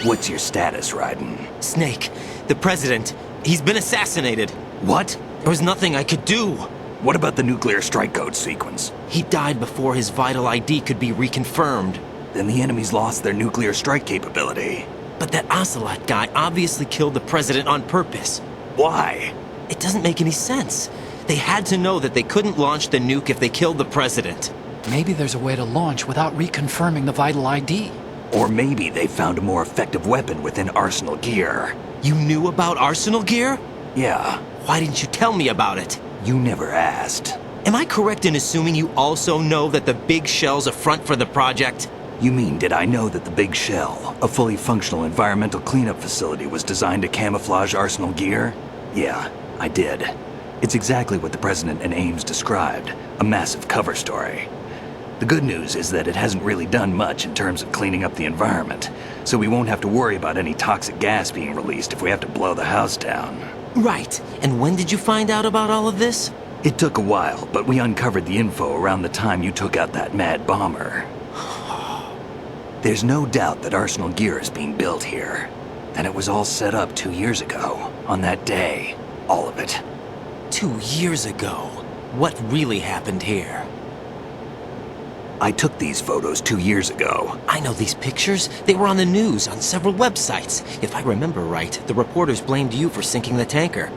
What's your status, Raiden? Snake, the President, he's been assassinated. What? There was nothing I could do. What about the nuclear strike code sequence? He died before his vital ID could be reconfirmed. Then the enemy's lost their nuclear strike capability. But that Ocelot guy obviously killed the President on purpose. Why? It doesn't make any sense. They had to know that they couldn't launch the nuke if they killed the President. Maybe there's a way to launch without reconfirming the vital ID. Or maybe they found a more effective weapon within Arsenal gear. You knew about Arsenal gear? Yeah. Why didn't you tell me about it? You never asked. Am I correct in assuming you also know that the Big Shell's a front for the project? You mean, did I know that the Big Shell, a fully functional environmental cleanup facility, was designed to camouflage Arsenal gear? Yeah, I did. It's exactly what the President and Ames described, a massive cover story. The good news is that it hasn't really done much in terms of cleaning up the environment, so we won't have to worry about any toxic gas being released if we have to blow the house down. Right. And when did you find out about all of this? It took a while, but we uncovered the info around the time you took out that mad bomber. There's no doubt that Arsenal gear is being built here. And it was all set up 2 years ago, on that day. All of it. 2 years ago? What really happened here? I took these photos 2 years ago. I know these pictures. They were on the news, on several websites. If I remember right, the reporters blamed you for sinking the tanker.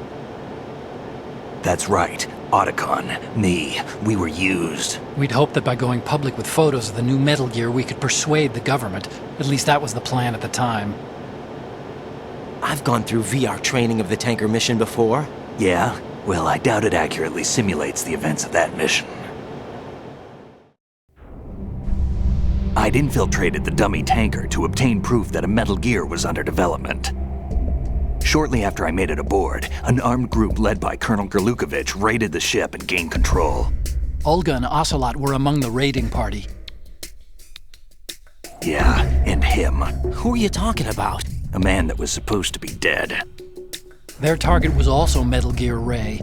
That's right. Otacon, me, we were used. We'd hoped that by going public with photos of the new Metal Gear, we could persuade the government. At least that was the plan at the time. I've gone through VR training of the tanker mission before. Yeah? Well, I doubt it accurately simulates the events of that mission. I'd infiltrated the dummy tanker to obtain proof that a Metal Gear was under development. Shortly after I made it aboard, an armed group led by Colonel Gerlukovich raided the ship and gained control. Olga and Ocelot were among the raiding party. Yeah, and him. Who are you talking about? A man that was supposed to be dead. Their target was also Metal Gear Ray.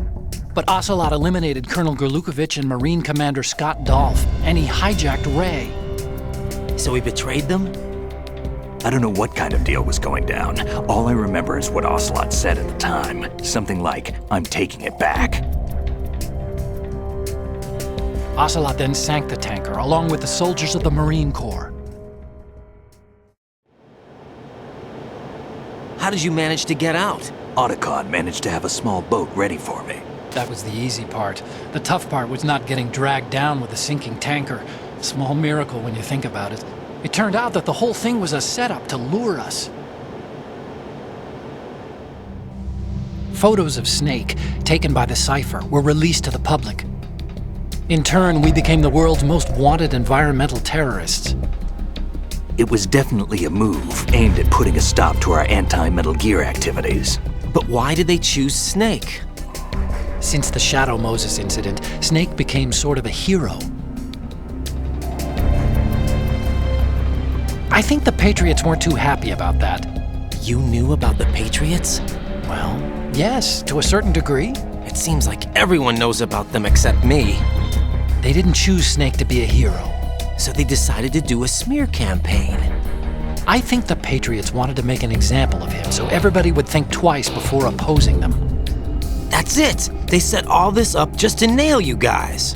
But Ocelot eliminated Colonel Gerlukovich and Marine Commander Scott Dolph, and he hijacked Ray. So he betrayed them? I don't know what kind of deal was going down. All I remember is what Ocelot said at the time. Something like, "I'm taking it back." Ocelot then sank the tanker, along with the soldiers of the Marine Corps. How did you manage to get out? Otacon managed to have a small boat ready for me. That was the easy part. The tough part was not getting dragged down with the sinking tanker. Small miracle when you think about it. It turned out that the whole thing was a setup to lure us. Photos of Snake, taken by the Cypher, were released to the public. In turn, we became the world's most wanted environmental terrorists. It was definitely a move aimed at putting a stop to our anti-Metal Gear activities. But why did they choose Snake? Since the Shadow Moses incident, Snake became sort of a hero. I think the Patriots weren't too happy about that. You knew about the Patriots? Well, yes, to a certain degree. It seems like everyone knows about them except me. They didn't choose Snake to be a hero. So they decided to do a smear campaign. I think the Patriots wanted to make an example of him so everybody would think twice before opposing them. That's it! They set all this up just to nail you guys.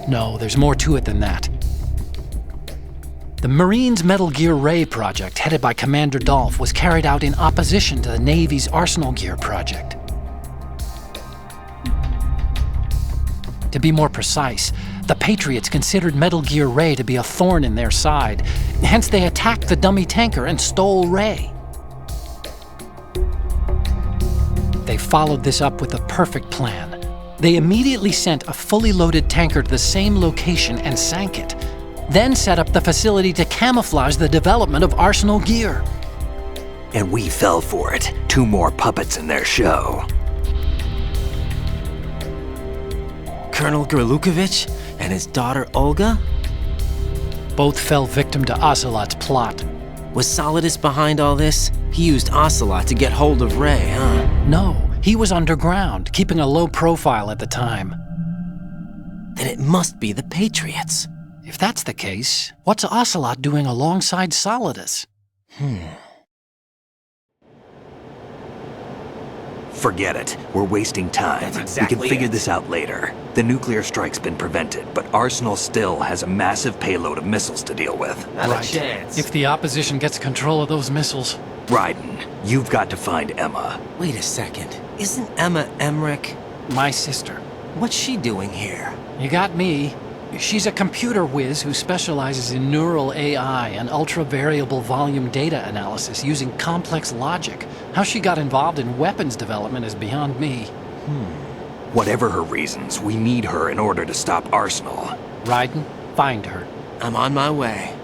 No, there's more to it than that. The Marines' Metal Gear Ray project, headed by Commander Dolph, was carried out in opposition to the Navy's Arsenal Gear project. To be more precise, the Patriots considered Metal Gear Ray to be a thorn in their side. Hence, they attacked the dummy tanker and stole Ray. they followed this up with a perfect plan. They immediately sent a fully loaded tanker to the same location and sank it, then set up the facility to camouflage the development of Arsenal gear. And we fell for it. 2 more puppets in their show. Colonel Gerlukovich and his daughter Olga? Both fell victim to Ocelot's plot. Was Solidus behind all this? He used Ocelot to get hold of Ray, huh? No, he was underground, keeping a low profile at the time. Then it must be the Patriots. If that's the case, what's Ocelot doing alongside Solidus? Forget it. We're wasting time. That's exactly we can figure it. this out later. The nuclear strike's been prevented, but Arsenal still has a massive payload of missiles to deal with. Not a chance. If the opposition gets control of those missiles. Raiden, you've got to find Emma. Wait a second. Isn't Emma Emmerich? My sister. What's she doing here? You got me. She's a computer whiz who specializes in neural AI and ultra-variable volume data analysis using complex logic. How she got involved in weapons development is beyond me. Whatever her reasons, we need her in order to stop Arsenal. Raiden, find her. I'm on my way.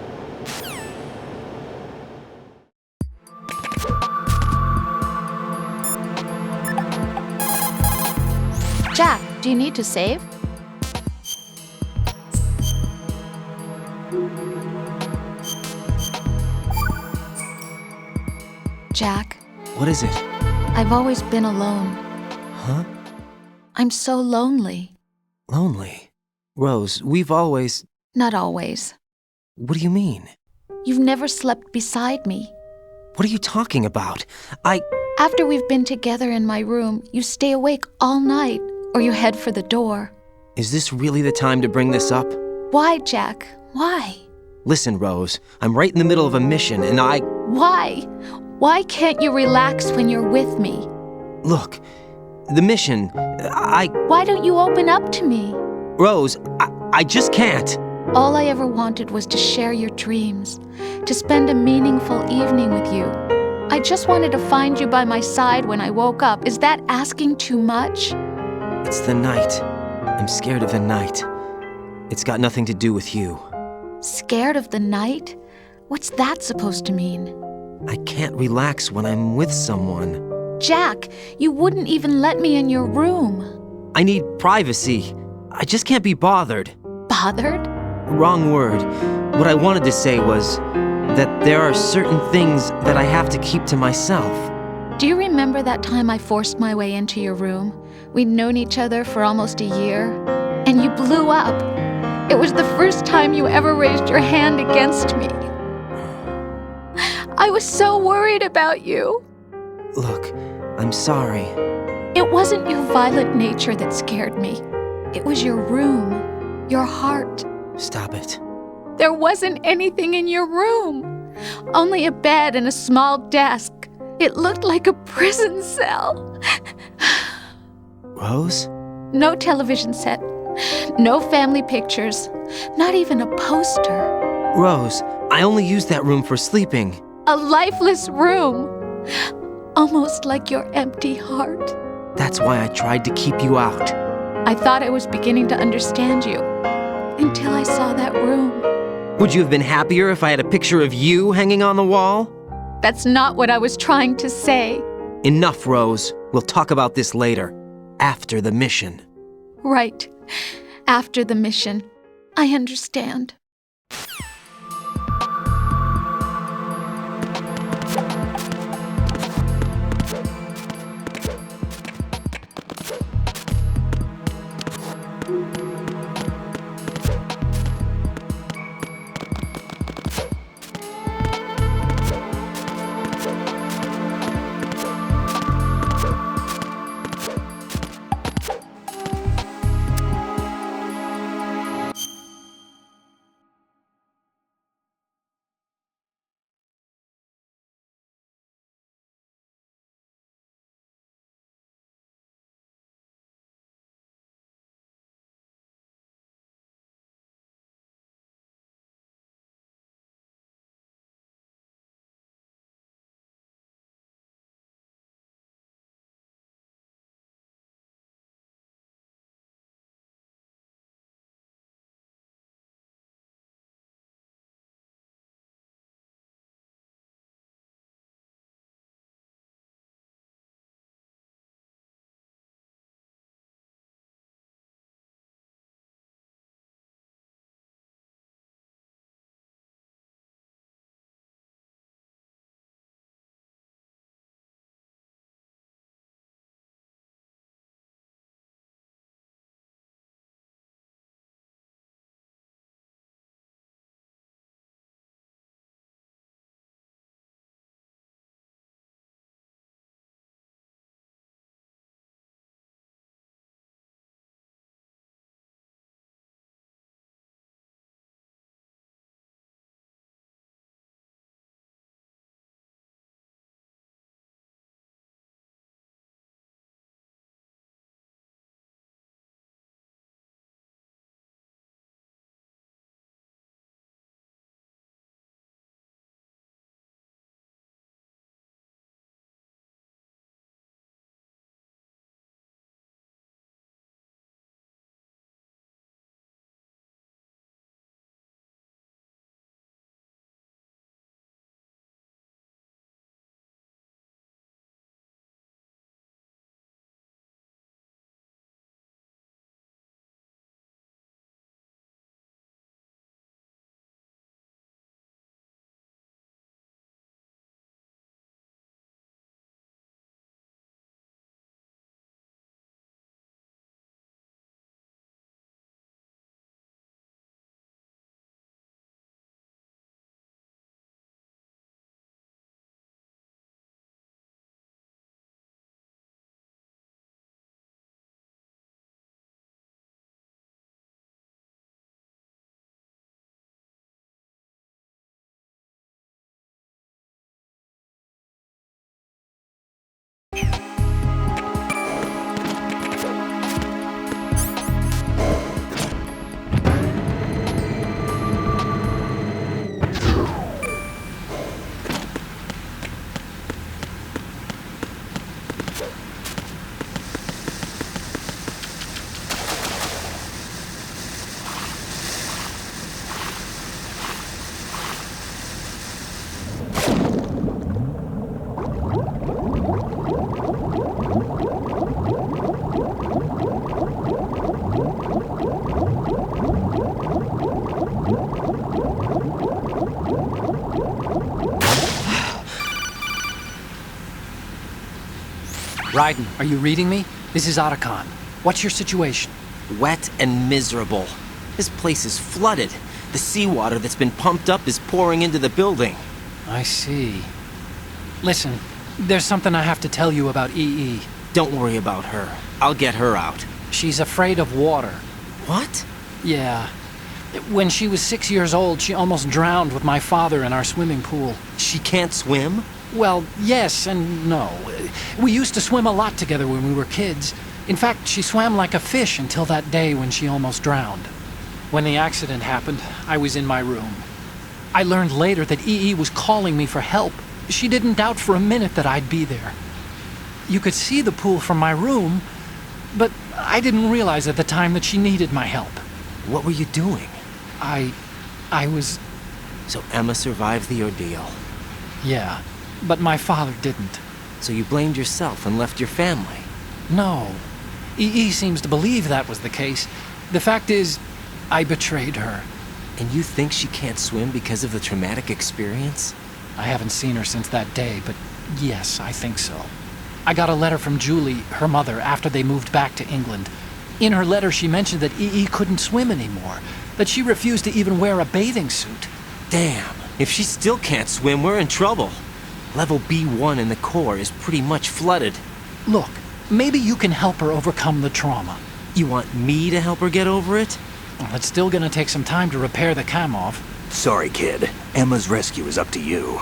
Jack, do you need to save? Jack, What is it? I've always been alone. Huh? I'm so lonely. Lonely. Rose, we've always... Not always. What do you mean? You've never slept beside me. What are you talking about? After we've been together in my room, you stay awake all night, or you head for the door. Is this really the time to bring this up? Why, Jack? Why? Listen, Rose, I'm right in the middle of a mission and Why? Why can't you relax when you're with me? Look, the mission, Why don't you open up to me? Rose, I just can't. All I ever wanted was to share your dreams, to spend a meaningful evening with you. I just wanted to find you by my side when I woke up. Is that asking too much? It's the night. I'm scared of the night. It's got nothing to do with you. Scared of the night? What's that supposed to mean? I can't relax when I'm with someone. Jack, you wouldn't even let me in your room. I need privacy. I just can't be bothered. Bothered? Wrong word. What I wanted to say was that there are certain things that I have to keep to myself. Do you remember that time I forced my way into your room? We'd known each other for almost a year, and you blew up. It was the first time you ever raised your hand against me. I was so worried about you. Look, I'm sorry. It wasn't your violent nature that scared me. It was your room, your heart. Stop it. There wasn't anything in your room. Only a bed and a small desk. It looked like a prison cell. Rose? No television set. No family pictures. Not even a poster. Rose, I only use that room for sleeping. A lifeless room. Almost like your empty heart. That's why I tried to keep you out. I thought I was beginning to understand you. Until I saw that room. Would you have been happier if I had a picture of you hanging on the wall? That's not what I was trying to say. Enough, Rose. We'll talk about this later. After the mission. Right. After the mission. I understand. Raiden, are you reading me? This is Otacon. What's your situation? Wet and miserable. This place is flooded. The seawater that's been pumped up is pouring into the building. I see. Listen, there's something I have to tell you about EE. Don't worry about her. I'll get her out. She's afraid of water. What? Yeah. When she was 6 years old, she almost drowned with my father in our swimming pool. She can't swim? Well, yes and no. We used to swim a lot together when we were kids. In fact, she swam like a fish until that day when she almost drowned. When the accident happened, I was in my room. I learned later that EE was calling me for help. She didn't doubt for a minute that I'd be there. You could see the pool from my room, but I didn't realize at the time that she needed my help. What were you doing? I was... So Emma survived the ordeal. Yeah, but my father didn't. So you blamed yourself and left your family? No. EE seems to believe that was the case. The fact is, I betrayed her. And you think she can't swim because of the traumatic experience? I haven't seen her since that day, but yes, I think so. I got a letter from Julie, her mother, after they moved back to England. In her letter, she mentioned that EE couldn't swim anymore, that she refused to even wear a bathing suit. Damn, if she still can't swim, we're in trouble. Level B1 in the core is pretty much flooded. Look, maybe you can help her overcome the trauma. You want me to help her get over it? Well, it's still gonna take some time to repair the Kamov. Sorry, kid. Emma's rescue is up to you.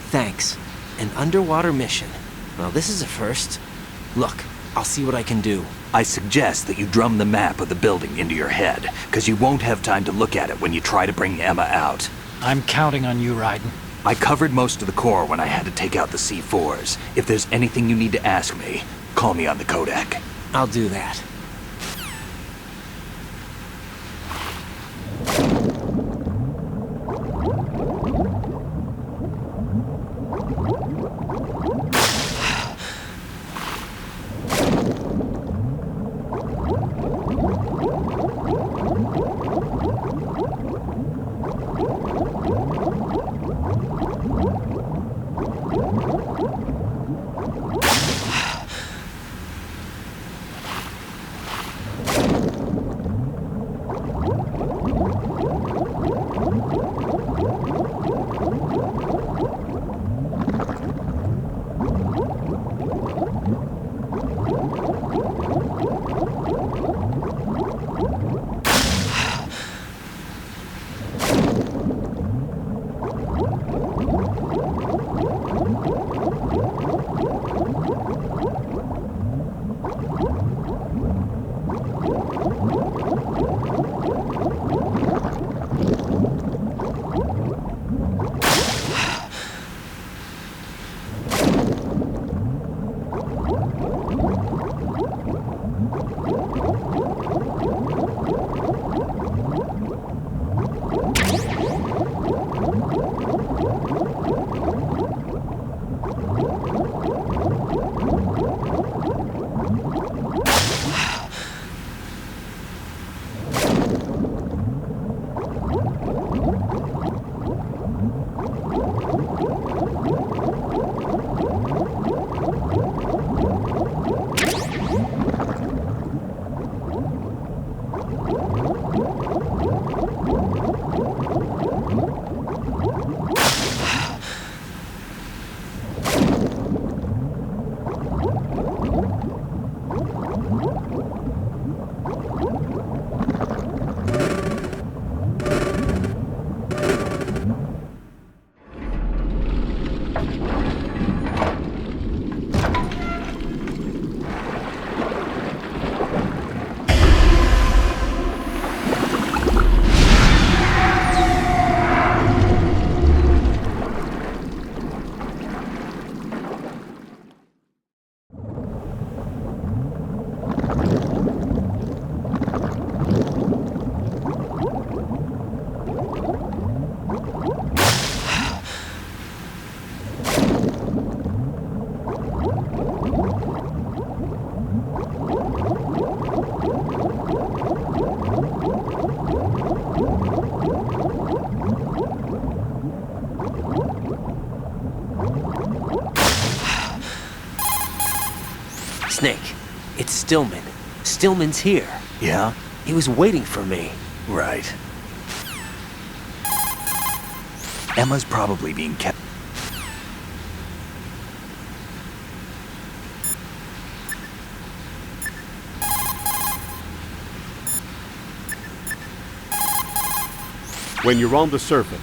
Thanks. An underwater mission. Well, this is a first. Look, I'll see what I can do. I suggest that you drum the map of the building into your head, because you won't have time to look at it when you try to bring Emma out. I'm counting on you, Raiden. I covered most of the core when I had to take out the C4s. If there's anything you need to ask me, call me on the Kodak. I'll do that. Snake, it's Stillman. Stillman's here. Yeah? He was waiting for me. Right. Emma's probably being kept. When you're on the surface,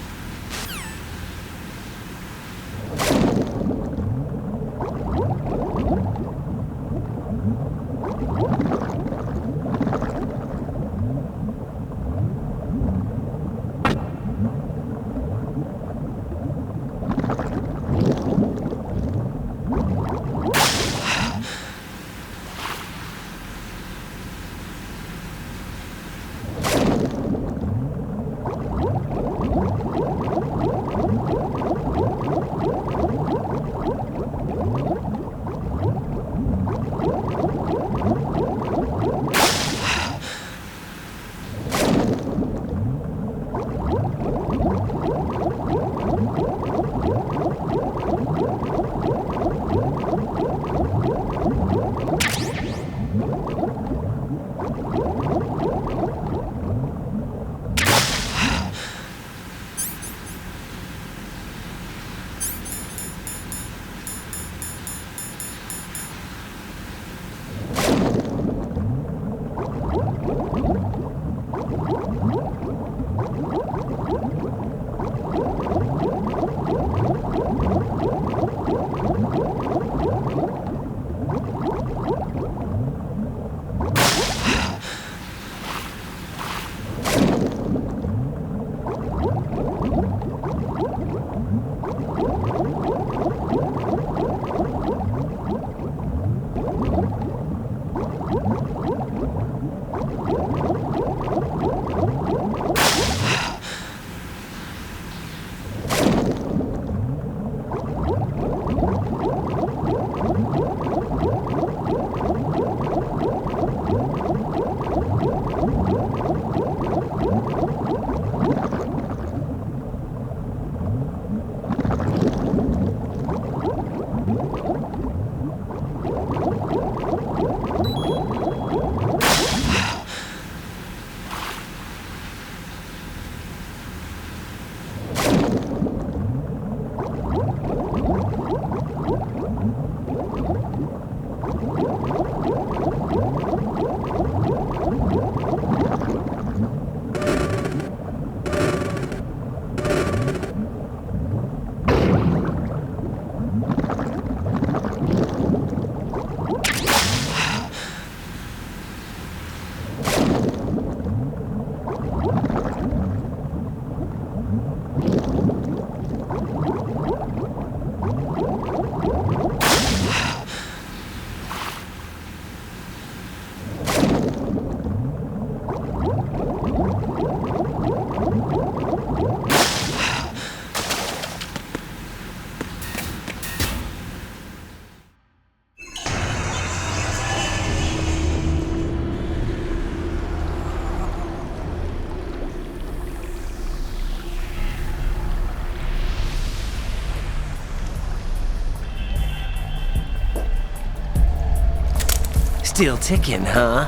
Still ticking, huh?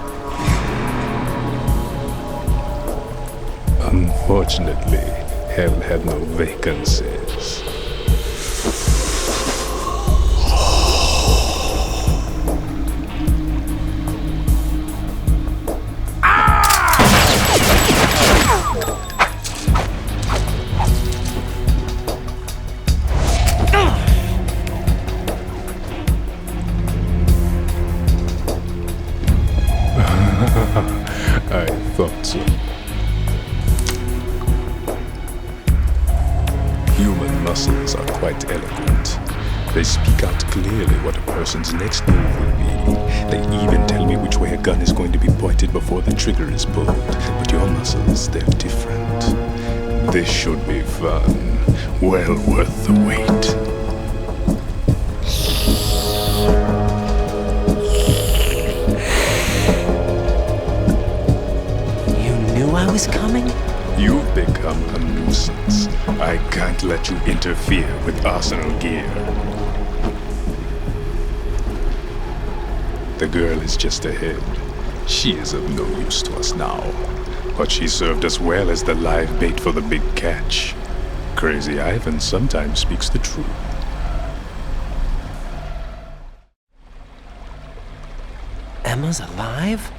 Unfortunately, hell had no vacancies. I thought so. Human muscles are quite eloquent. They speak out clearly what a person's next move will be. They even tell me which way a gun is going to be pointed before the trigger is pulled. But your muscles, they're different. This should be fun. Well worth the wait. I was coming? You've become a nuisance. I can't let you interfere with arsenal gear. The girl is just ahead. She is of no use to us now. But she served us well as the live bait for the big catch. Crazy Ivan sometimes speaks the truth. Emma's alive?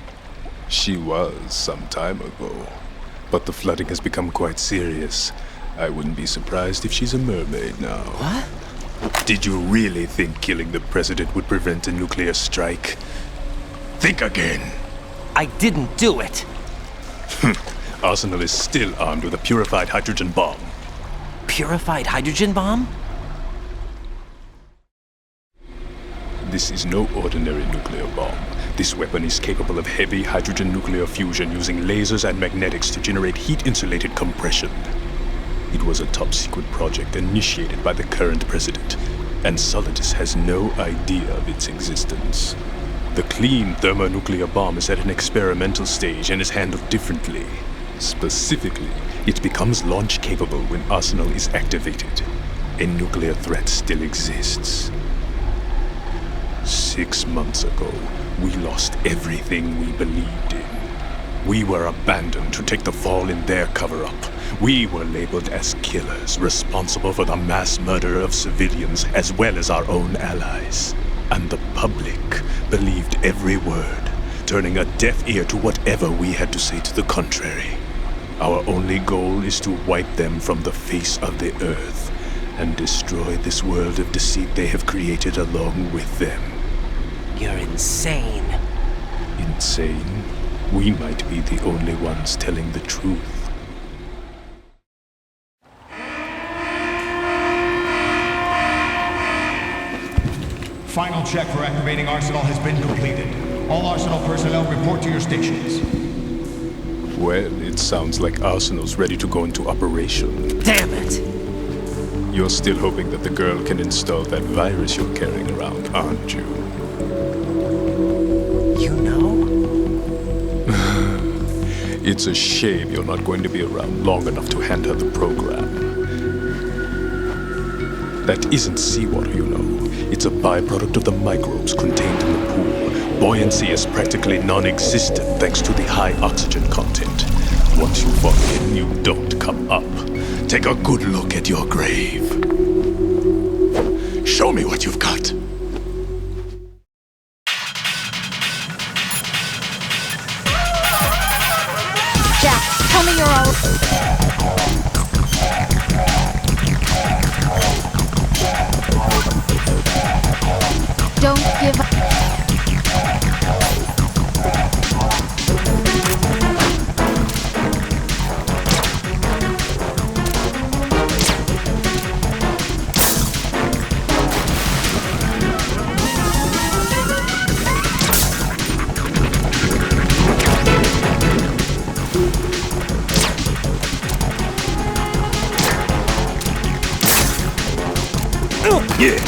She was some time ago. But the flooding has become quite serious. I wouldn't be surprised if she's a mermaid now. What? Did you really think killing the president would prevent a nuclear strike? Think again. I didn't do it. Arsenal is still armed with a purified hydrogen bomb. Purified hydrogen bomb? This is no ordinary nuclear bomb. This weapon is capable of heavy hydrogen nuclear fusion using lasers and magnetics to generate heat-insulated compression. It was a top-secret project initiated by the current president, and Solidus has no idea of its existence. The clean thermonuclear bomb is at an experimental stage and is handled differently. Specifically, it becomes launch-capable when Arsenal is activated. A nuclear threat still exists. 6 months ago, we lost everything we believed in. We were abandoned to take the fall in their cover-up. We were labeled as killers, responsible for the mass murder of civilians as well as our own allies. And the public believed every word, turning a deaf ear to whatever we had to say to the contrary. Our only goal is to wipe them from the face of the earth and destroy this world of deceit they have created along with them. You're insane. Insane? We might be the only ones telling the truth. Final check for activating Arsenal has been completed. All Arsenal personnel report to your stations. Well, it sounds like Arsenal's ready to go into operation. Damn it! You're still hoping that the girl can install that virus you're carrying around, aren't you? You know? It's a shame you're not going to be around long enough to hand her the program. That isn't seawater, you know. It's a byproduct of the microbes contained in the pool. Buoyancy is practically non-existent thanks to the high oxygen content. Once you fall in, you don't come up. Take a good look at your grave. Show me what you've got. Jack, tell me you're all... Don't give up. Yeah.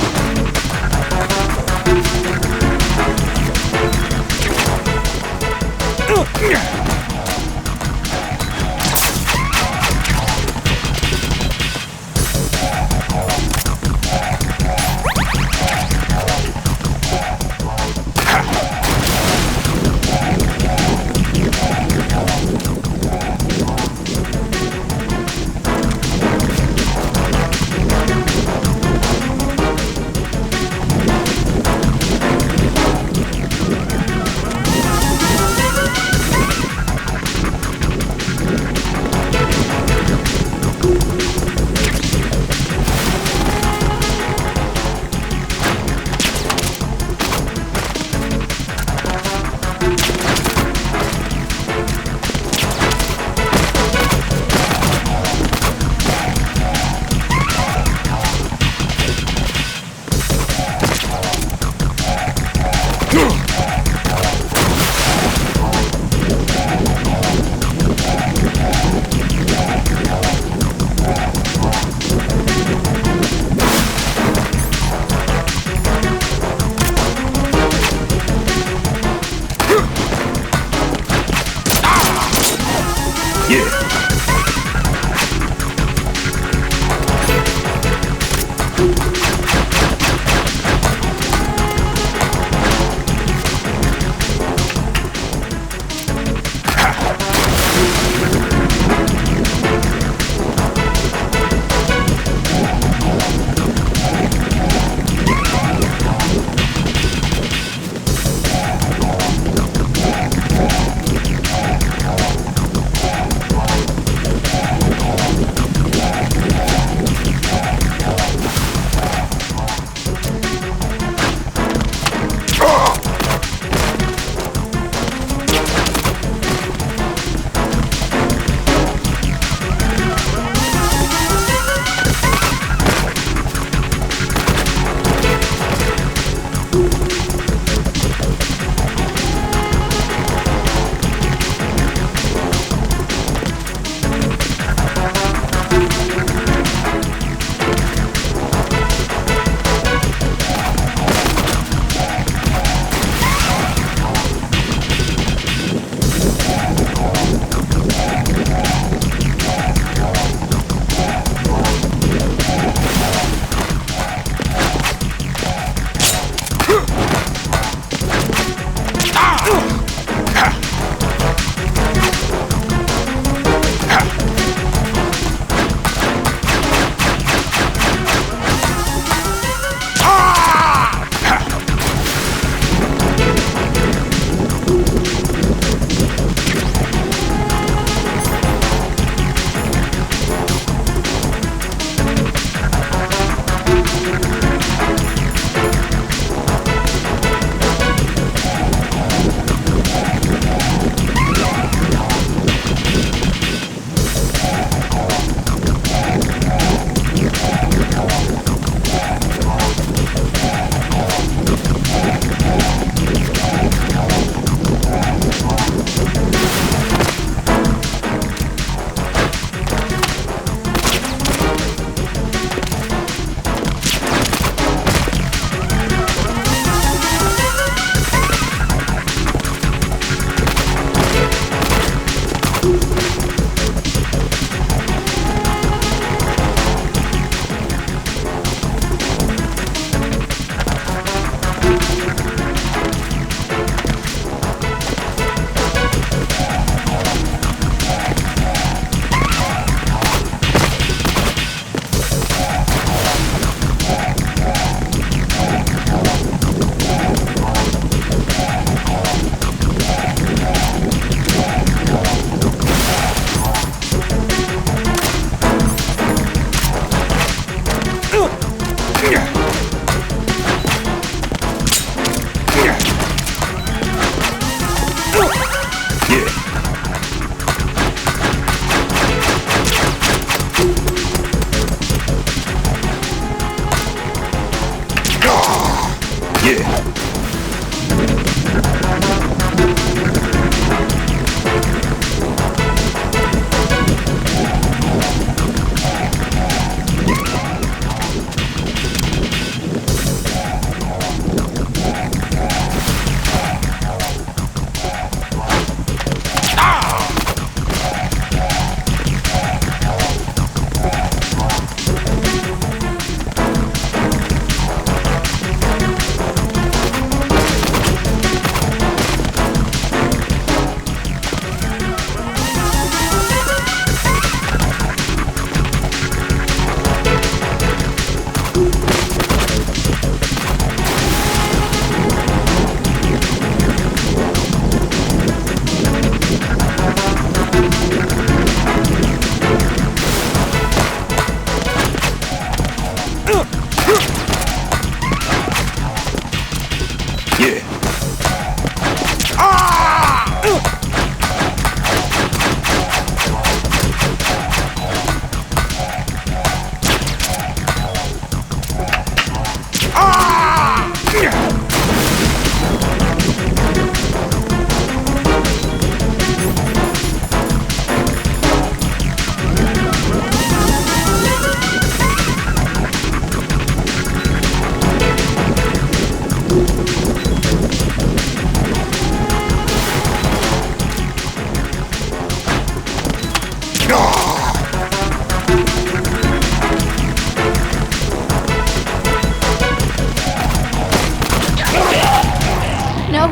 No!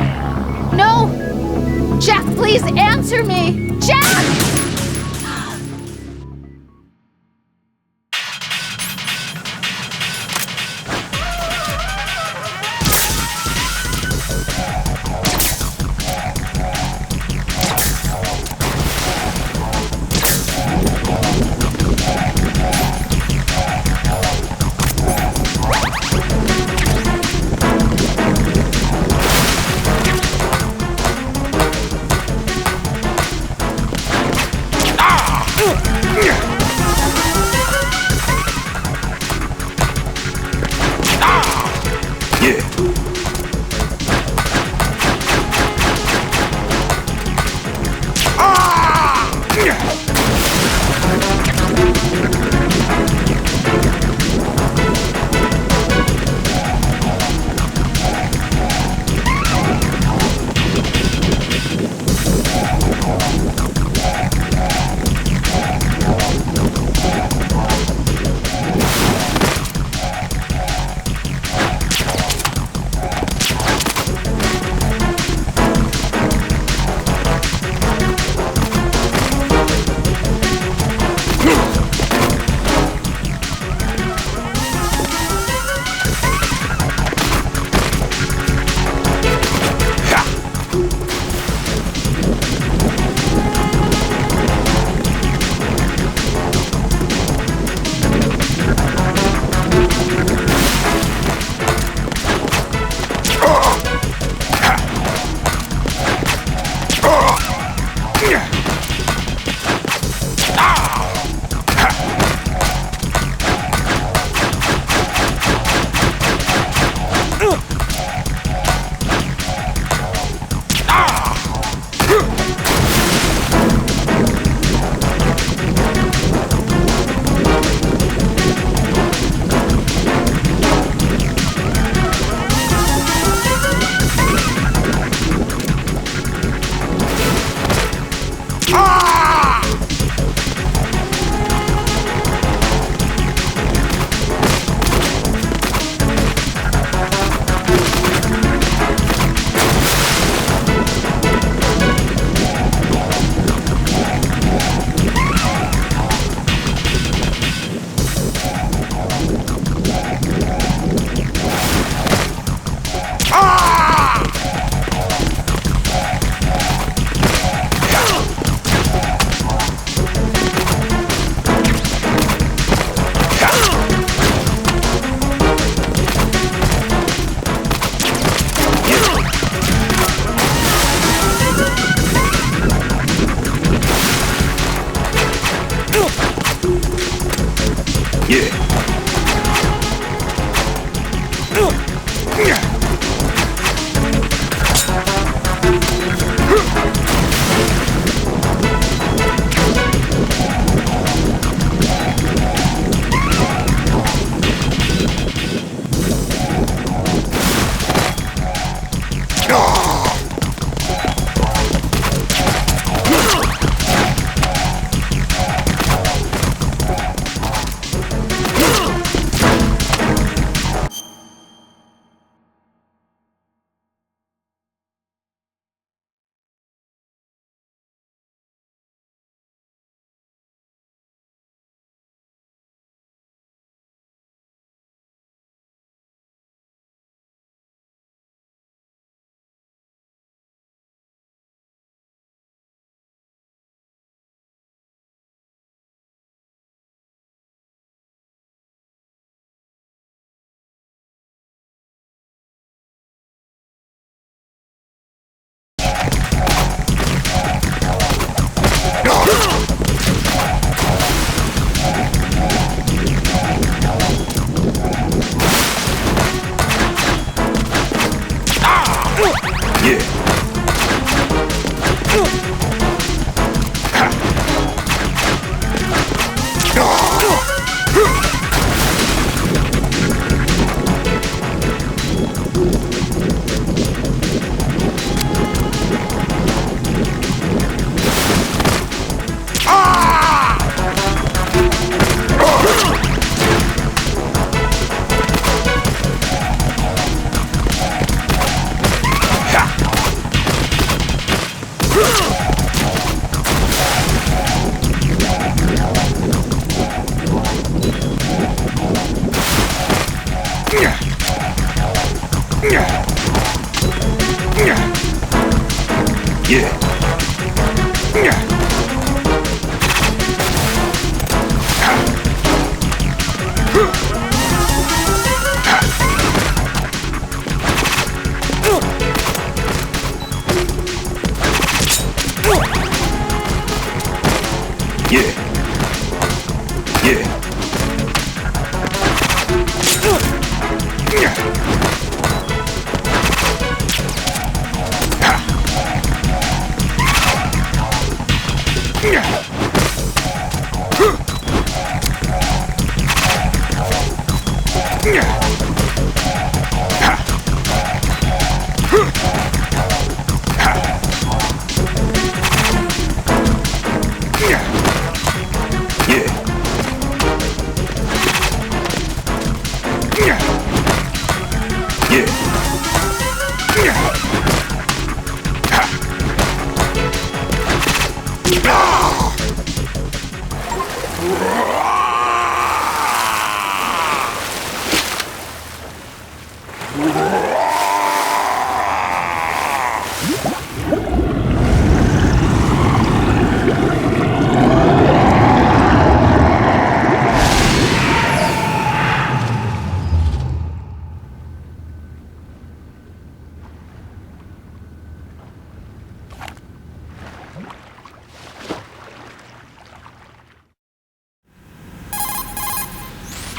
No! Jack, please answer me! Jack!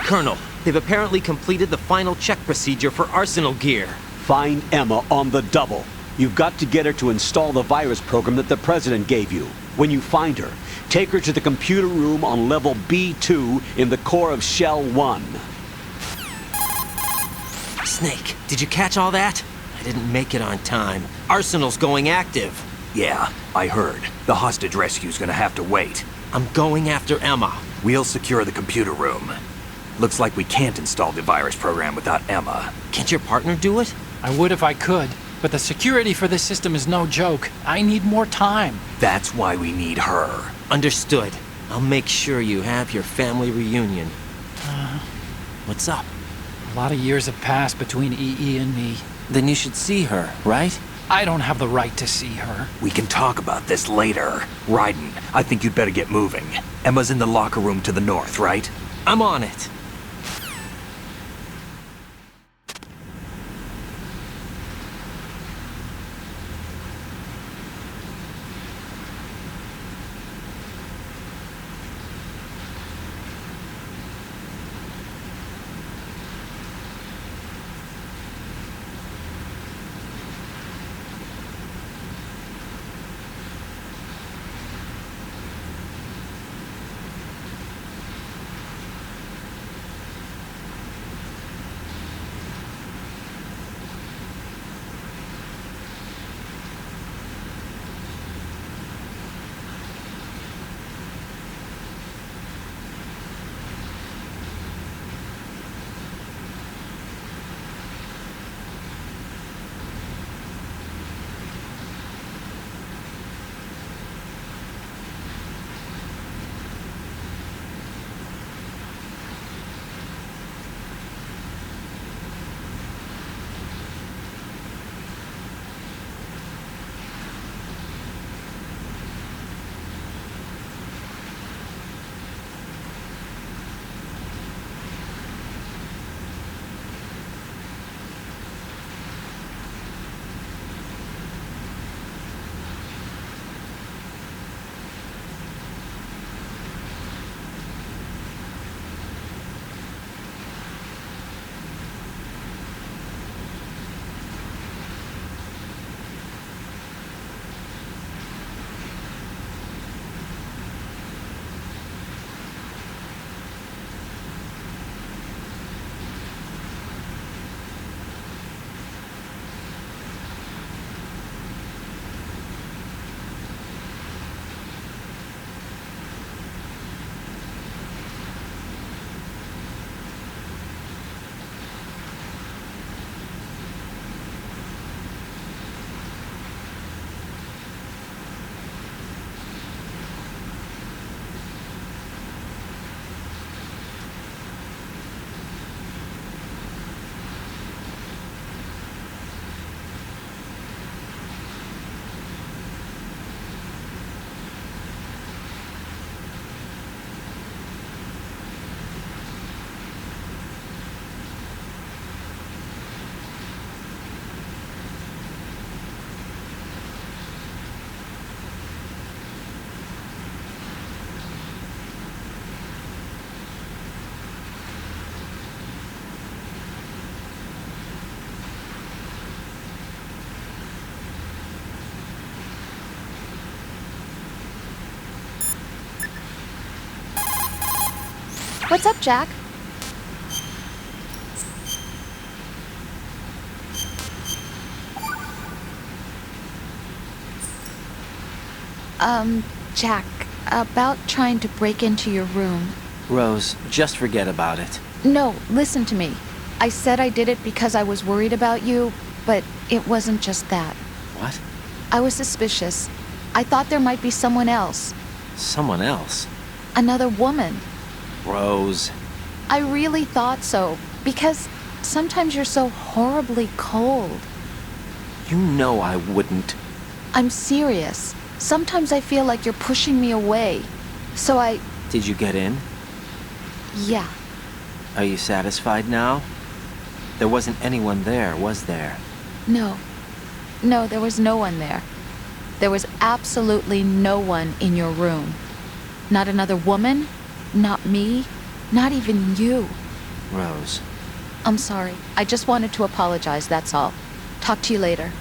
Colonel, they've apparently completed the final check procedure for arsenal gear. Find Emma on the double. You've got to get her to install the virus program that the President gave you. When you find her, take her to the computer room on level B2 in the core of Shell 1. Snake, did you catch all that? I didn't make it on time. Arsenal's going active. Yeah, I heard. The hostage rescue's gonna have to wait. I'm going after Emma. We'll secure the computer room. Looks like we can't install the virus program without Emma. Can't your partner do it? I would if I could, but the security for this system is no joke. I need more time. That's why we need her. Understood. I'll make sure you have your family reunion. What's up? A lot of years have passed between EE and me. Then you should see her, right? I don't have the right to see her. We can talk about this later. Raiden, I think you'd better get moving. Emma's in the locker room to the north, right? I'm on it. What's up, Jack? Jack, about trying to break into your room. Rose, just forget about it. No, listen to me. I said I did it because I was worried about you, but it wasn't just that. What? I was suspicious. I thought there might be someone else. Someone else? Another woman. Rose. I really thought so, because sometimes you're so horribly cold. You know I wouldn't. I'm serious. Sometimes I feel like you're pushing me away. So I... Did you get in? Yeah. Are you satisfied now? There wasn't anyone there, was there? No. No, there was no one there. There was absolutely no one in your room. Not another woman, not me, not even you. Rose. I'm sorry. I just wanted to apologize, that's all. Talk to you later.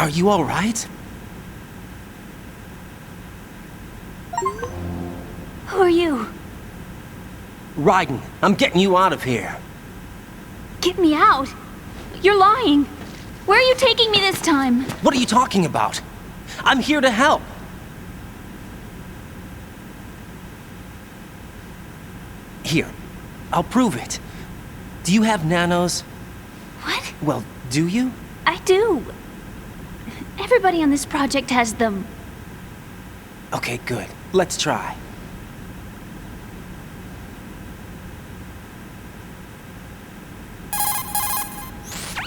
Are you all right? Who are you? Raiden, I'm getting you out of here. Get me out? You're lying. Where are you taking me this time? What are you talking about? I'm here to help. Here, I'll prove it. Do you have nanos? What? Well, do you? I do. Everybody on this project has them. Okay, good. Let's try.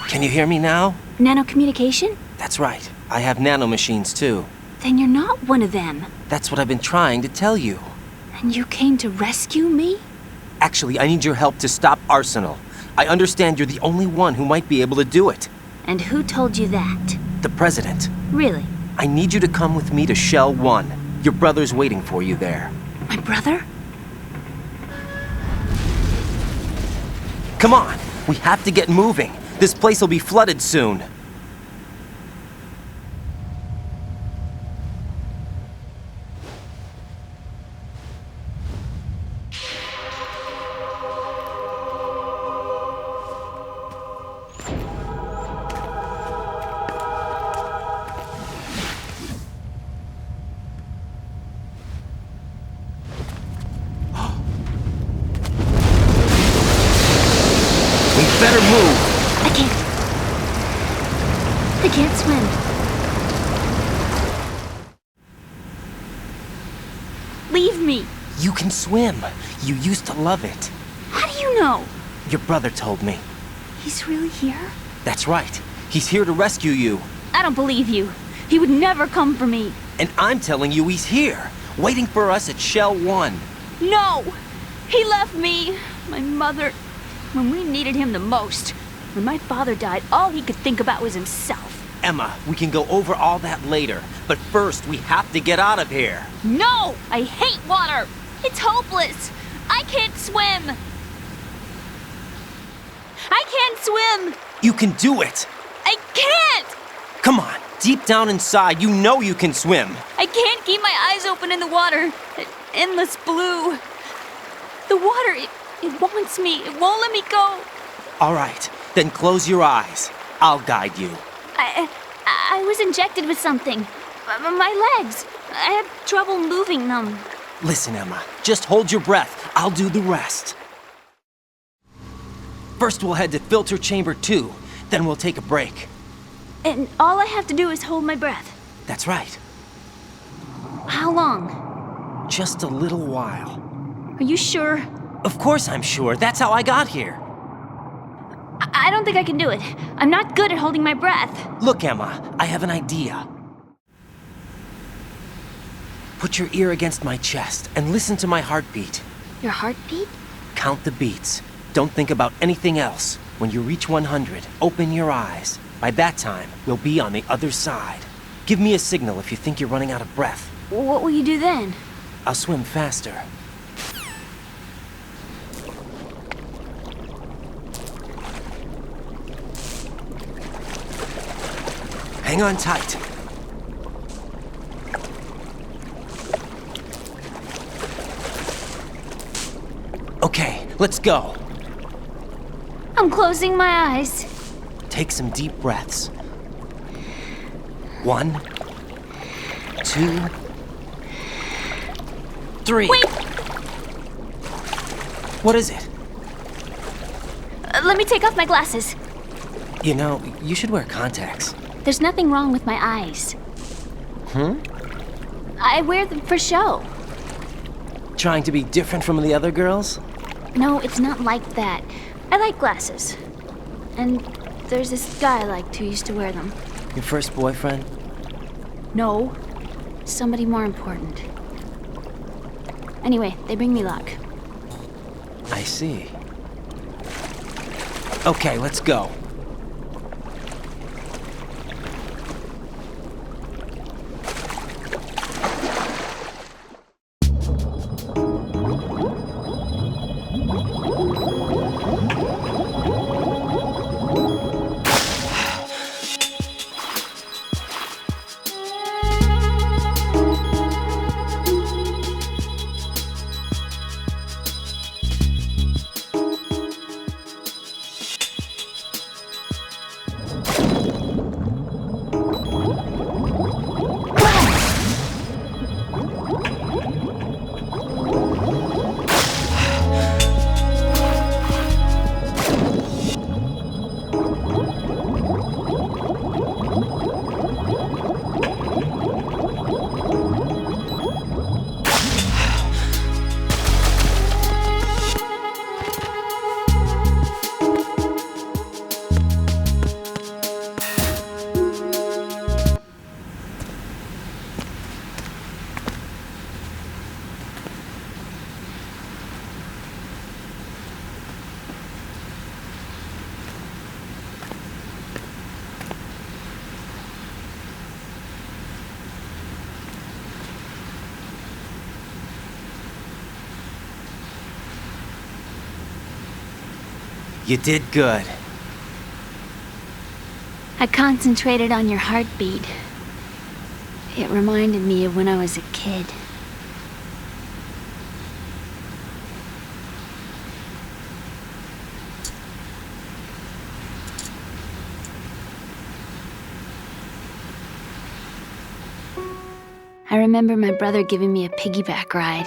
Can you hear me now? Nanocommunication? That's right. I have nanomachines too. Then you're not one of them. That's what I've been trying to tell you. And you came to rescue me? Actually, I need your help to stop Arsenal. I understand you're the only one who might be able to do it. And who told you that? The President. Really? I need you to come with me to Shell 1. Your brother's waiting for you there. My brother? Come on! We have to get moving. This place will be flooded soon. Better move! I can't swim. Leave me. You can swim. You used to love it. How do you know? Your brother told me. He's really here? That's right. He's here to rescue you. I don't believe you. He would never come for me. And I'm telling you he's here, waiting for us at Shell 1. No! He left me, my mother, when we needed him the most. When my father died, all he could think about was himself. Emma, we can go over all that later, but first we have to get out of here. No! I hate water! It's hopeless! I can't swim! I can't swim! You can do it! I can't! Come on, deep down inside, you know you can swim. I can't keep my eyes open in the water. Endless blue. The water, it wants me. It won't let me go. All right, then close your eyes. I'll guide you. I was injected with something. My legs. I had trouble moving them. Listen, Emma, just hold your breath. I'll do the rest. First we'll head to filter chamber 2, then we'll take a break. And all I have to do is hold my breath. That's right. How long? Just a little while. Are you sure? Of course I'm sure. That's how I got here. I don't think I can do it. I'm not good at holding my breath. Look, Emma, I have an idea. Put your ear against my chest and listen to my heartbeat. Your heartbeat? Count the beats. Don't think about anything else. When you reach 100, open your eyes. By that time, we'll be on the other side. Give me a signal if you think you're running out of breath. What will you do then? I'll swim faster. Hang on tight. Okay, let's go. I'm closing my eyes. Take some deep breaths. 1, 2, 3. Wait! What is it? Let me take off my glasses. You know, you should wear contacts. There's nothing wrong with my eyes. I wear them for show. Trying to be different from the other girls? No, it's not like that. I like glasses. And there's this guy I liked who used to wear them. Your first boyfriend? No. Somebody more important. Anyway, they bring me luck. I see. Okay, let's go. You did good. I concentrated on your heartbeat. It reminded me of when I was a kid. I remember my brother giving me a piggyback ride.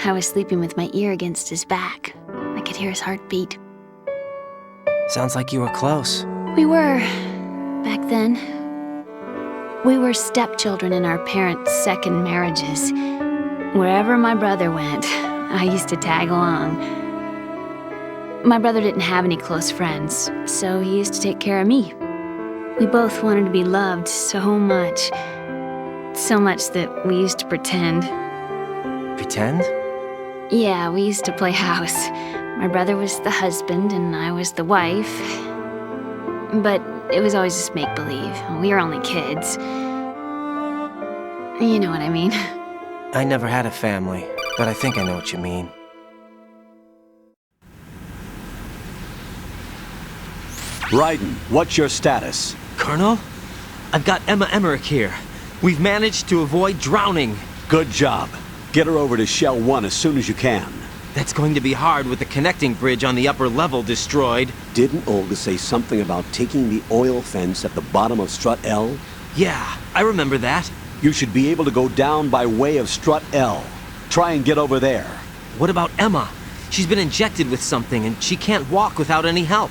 I was sleeping with my ear against his back. I could hear his heartbeat. Sounds like you were close. We were, back then. We were stepchildren in our parents' second marriages. Wherever my brother went, I used to tag along. My brother didn't have any close friends, so he used to take care of me. We both wanted to be loved so much. So much that we used to pretend. Pretend? Yeah, we used to play house. My brother was the husband and I was the wife. But it was always just make-believe. We were only kids. You know what I mean. I never had a family, but I think I know what you mean. Raiden, what's your status? Colonel? I've got Emma Emmerich here. We've managed to avoid drowning. Good job. Get her over to Shell 1 as soon as you can. That's going to be hard with the connecting bridge on the upper level destroyed. Didn't Olga say something about taking the oil fence at the bottom of Strut L? Yeah, I remember that. You should be able to go down by way of Strut L. Try and get over there. What about Emma? She's been injected with something and she can't walk without any help.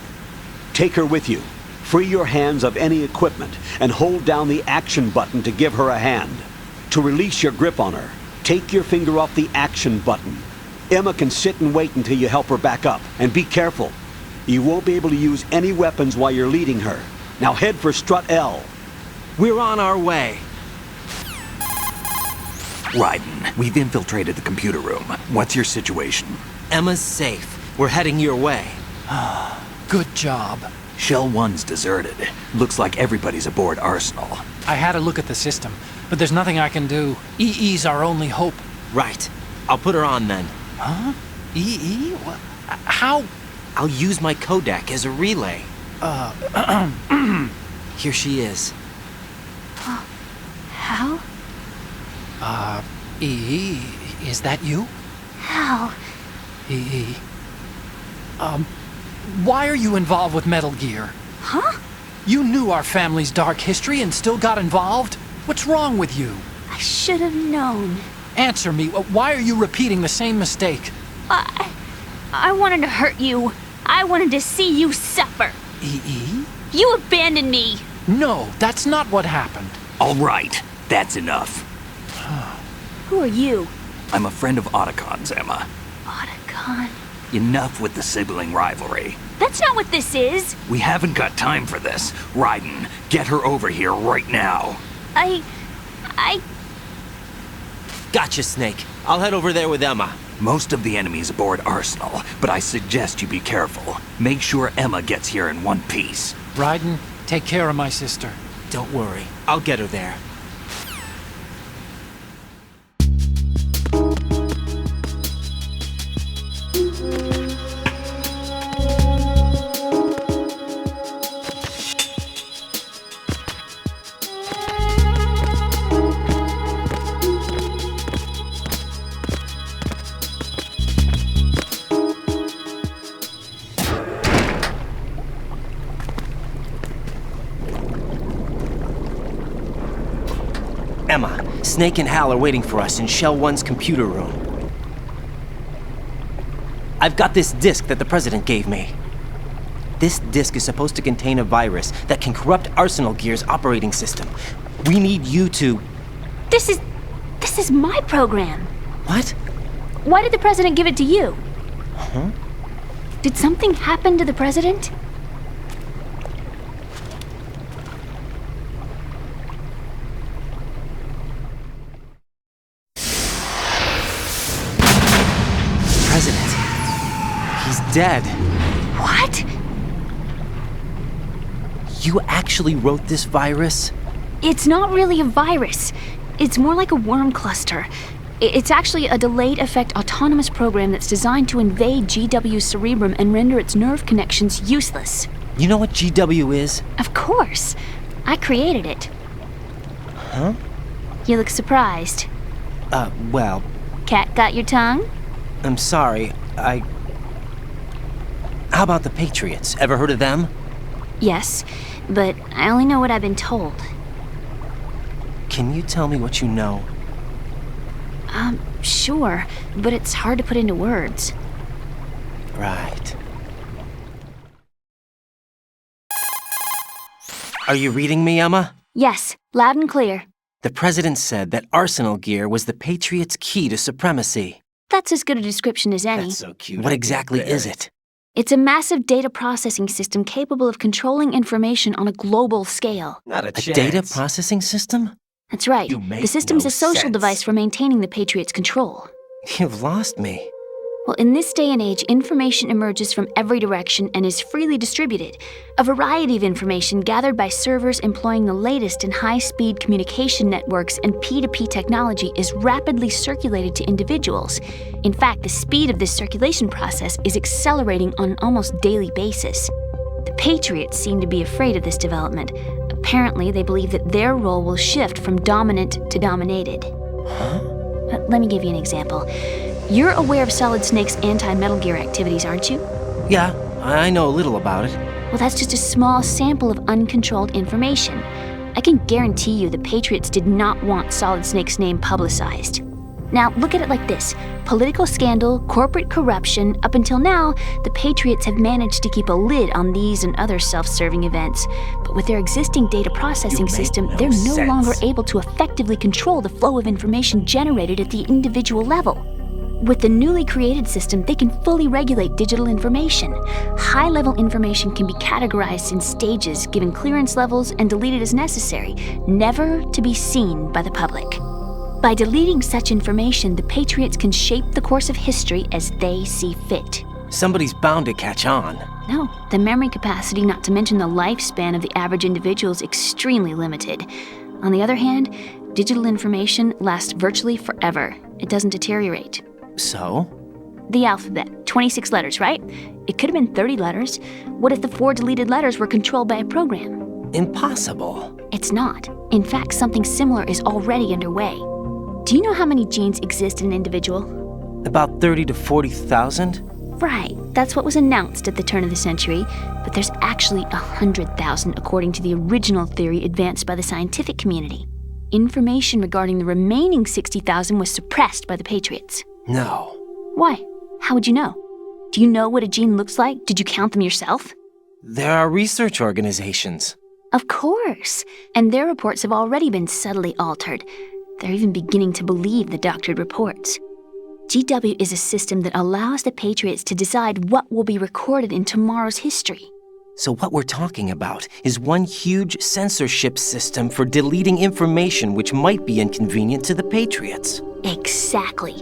Take her with you. Free your hands of any equipment and hold down the action button to give her a hand. To release your grip on her, take your finger off the action button. Emma can sit and wait until you help her back up. And be careful. You won't be able to use any weapons while you're leading her. Now head for Strut L. We're on our way. Raiden, we've infiltrated the computer room. What's your situation? Emma's safe. We're heading your way. Good job. Shell 1's deserted. Looks like everybody's aboard Arsenal. I had a look at the system, but there's nothing I can do. EE's our only hope. Right. I'll put her on then. Huh? EE? What? How? I'll use my Kodak as a relay. Here she is. Hal? EE, is that you? Hal? EE. Why are you involved with Metal Gear? Huh? You knew our family's dark history and still got involved? What's wrong with you? I should have known. Answer me. Why are you repeating the same mistake? I wanted to hurt you. I wanted to see you suffer. EE? You abandoned me. No, that's not what happened. All right, that's enough. Who are you? I'm a friend of Otacon's, Emma. Otacon? Enough with the sibling rivalry. That's not what this is. We haven't got time for this. Raiden, get her over here right now. I... Gotcha, Snake. I'll head over there with Emma. Most of the enemy's aboard Arsenal, but I suggest you be careful. Make sure Emma gets here in one piece. Raiden, take care of my sister. Don't worry. I'll get her there. Emma, Snake and Hal are waiting for us in Shell 1's computer room. I've got this disk that the President gave me. This disk is supposed to contain a virus that can corrupt Arsenal Gear's operating system. We need you to... This is my program. What? Why did the President give it to you? Huh? Did something happen to the President? President. He's dead. What? You actually wrote this virus? It's not really a virus. It's more like a worm cluster. It's actually a delayed effect autonomous program that's designed to invade GW's cerebrum and render its nerve connections useless. You know what GW is? Of course. I created it. Huh? You look surprised. Well... Cat got your tongue? I'm sorry, How about the Patriots? Ever heard of them? Yes, but I only know what I've been told. Can you tell me what you know? Sure, but it's hard to put into words. Right. Are you reading me, Emma? Yes, loud and clear. The president said that arsenal gear was the Patriots' key to supremacy. That's as good a description as any. That's so cute. What exactly is it? It's a massive data processing system capable of controlling information on a global scale. Not a chance. A data processing system? That's right. The system's a social device for maintaining the Patriots' control. You've lost me. Well, in this day and age, information emerges from every direction and is freely distributed. A variety of information gathered by servers employing the latest in high-speed communication networks and P2P technology is rapidly circulated to individuals. In fact, the speed of this circulation process is accelerating on an almost daily basis. The Patriots seem to be afraid of this development. Apparently, they believe that their role will shift from dominant to dominated. Huh? Let me give you an example. You're aware of Solid Snake's anti-Metal Gear activities, aren't you? Yeah, I know a little about it. Well, that's just a small sample of uncontrolled information. I can guarantee you the Patriots did not want Solid Snake's name publicized. Now, look at it like this. Political scandal, corporate corruption, up until now, the Patriots have managed to keep a lid on these and other self-serving events. But with their existing data processing system, they're no longer able to effectively control the flow of information generated at the individual level. With the newly created system, they can fully regulate digital information. High-level information can be categorized in stages, given clearance levels, and deleted as necessary, never to be seen by the public. By deleting such information, the Patriots can shape the course of history as they see fit. Somebody's bound to catch on. No, the memory capacity, not to mention the lifespan of the average individual, is extremely limited. On the other hand, digital information lasts virtually forever. It doesn't deteriorate. So? The alphabet, 26 letters, right? It could have been 30 letters. What if the 4 deleted letters were controlled by a program? Impossible. It's not. In fact, something similar is already underway. Do you know how many genes exist in an individual? About 30 to 40,000? Right. That's what was announced at the turn of the century. But there's actually 100,000 according to the original theory advanced by the scientific community. Information regarding the remaining 60,000 was suppressed by the Patriots. No. Why? How would you know? Do you know what a gene looks like? Did you count them yourself? There are research organizations. Of course. And their reports have already been subtly altered. They're even beginning to believe the doctored reports. GW is a system that allows the Patriots to decide what will be recorded in tomorrow's history. So what we're talking about is one huge censorship system for deleting information which might be inconvenient to the Patriots. Exactly.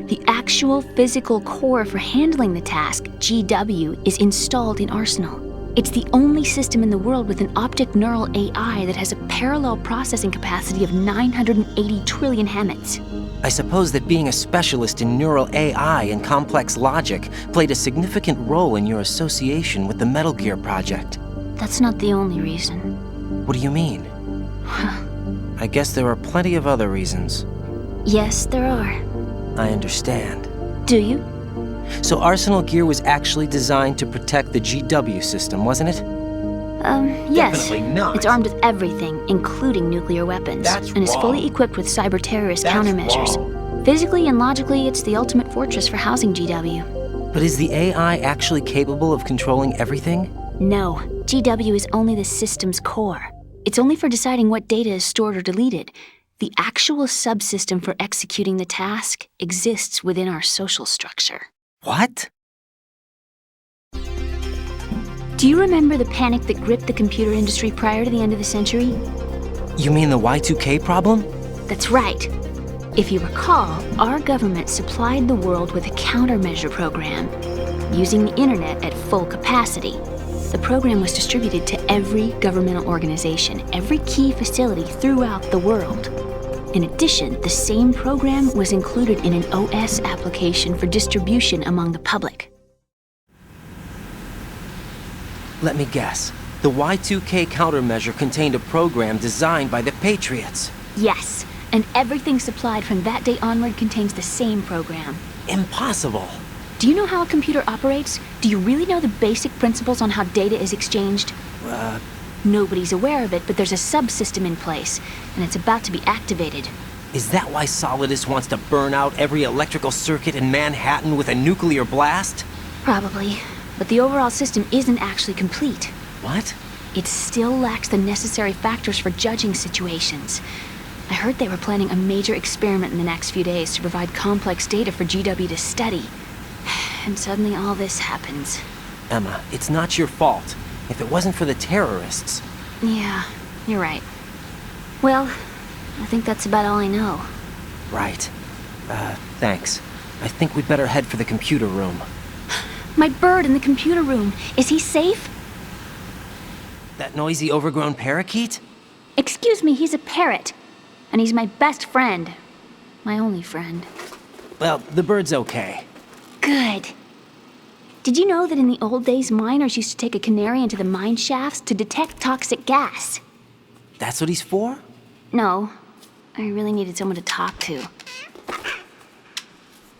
The actual physical core for handling the task, GW, is installed in Arsenal. It's the only system in the world with an optic neural AI that has a parallel processing capacity of 980 trillion Hammets. I suppose that being a specialist in neural AI and complex logic played a significant role in your association with the Metal Gear project. That's not the only reason. What do you mean? I guess there are plenty of other reasons. Yes, there are. I understand. Do you? So Arsenal Gear was actually designed to protect the GW system, wasn't it? Yes. Definitely not. It's armed with everything, including nuclear weapons, and is fully equipped with cyber-terrorist countermeasures. Wrong. Physically and logically, it's the ultimate fortress for housing GW. But is the AI actually capable of controlling everything? No. GW is only the system's core. It's only for deciding what data is stored or deleted. The actual subsystem for executing the task exists within our social structure. What? Do you remember the panic that gripped the computer industry prior to the end of the century? You mean the Y2K problem? That's right. If you recall, our government supplied the world with a countermeasure program, using the internet at full capacity. The program was distributed to every governmental organization, every key facility throughout the world. In addition, the same program was included in an OS application for distribution among the public. Let me guess. The Y2K countermeasure contained a program designed by the Patriots. Yes, and everything supplied from that day onward contains the same program. Impossible. Do you know how a computer operates? Do you really know the basic principles on how data is exchanged? Nobody's aware of it, but there's a subsystem in place, and it's about to be activated. Is that why Solidus wants to burn out every electrical circuit in Manhattan with a nuclear blast? Probably, but the overall system isn't actually complete. What? It still lacks the necessary factors for judging situations. I heard they were planning a major experiment in the next few days to provide complex data for GW to study. And suddenly all this happens. Emma, it's not your fault. If it wasn't for the terrorists... Yeah, you're right. Well, I think that's about all I know. Right. Thanks. I think we'd better head for the computer room. My bird in the computer room. Is he safe? That noisy, overgrown parakeet? Excuse me, he's a parrot. And he's my best friend. My only friend. Well, the bird's okay. Good. Did you know that in the old days, miners used to take a canary into the mine shafts to detect toxic gas? That's what he's for? No. I really needed someone to talk to.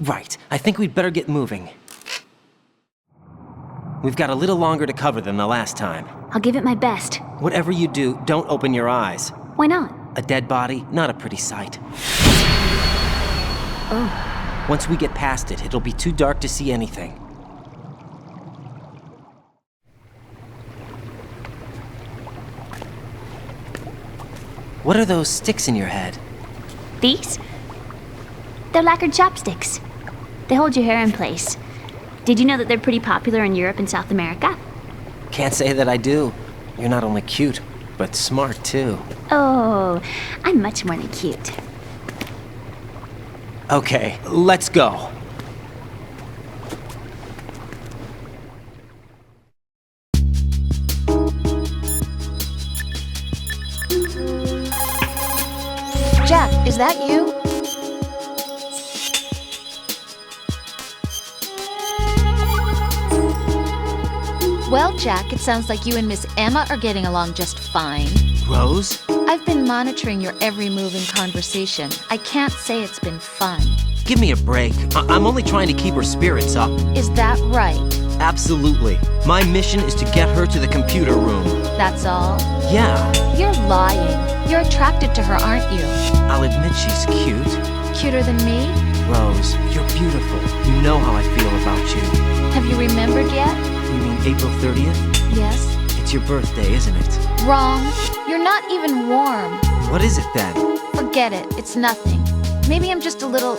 Right. I think we'd better get moving. We've got a little longer to cover than the last time. I'll give it my best. Whatever you do, don't open your eyes. Why not? A dead body, not a pretty sight. Oh. Once we get past it, it'll be too dark to see anything. What are those sticks in your head? These? They're lacquered chopsticks. They hold your hair in place. Did you know that they're pretty popular in Europe and South America? Can't say that I do. You're not only cute, but smart too. Oh, I'm much more than cute. Okay, let's go. Jack, is that you? Well, Jack, it sounds like you and Miss Emma are getting along just fine. Rose? I've been monitoring your every move and conversation. I can't say it's been fun. Give me a break. I'm only trying to keep her spirits up. Is that right? Absolutely. My mission is to get her to the computer room. That's all? Yeah. You're lying. You're attracted to her, aren't you? I'll admit she's cute. Cuter than me? Rose, you're beautiful. You know how I feel about you. Have you remembered yet? You mean April 30th? Yes. It's your birthday, isn't it? Wrong. You're not even warm. What is it then? Forget it. It's nothing. Maybe I'm just a little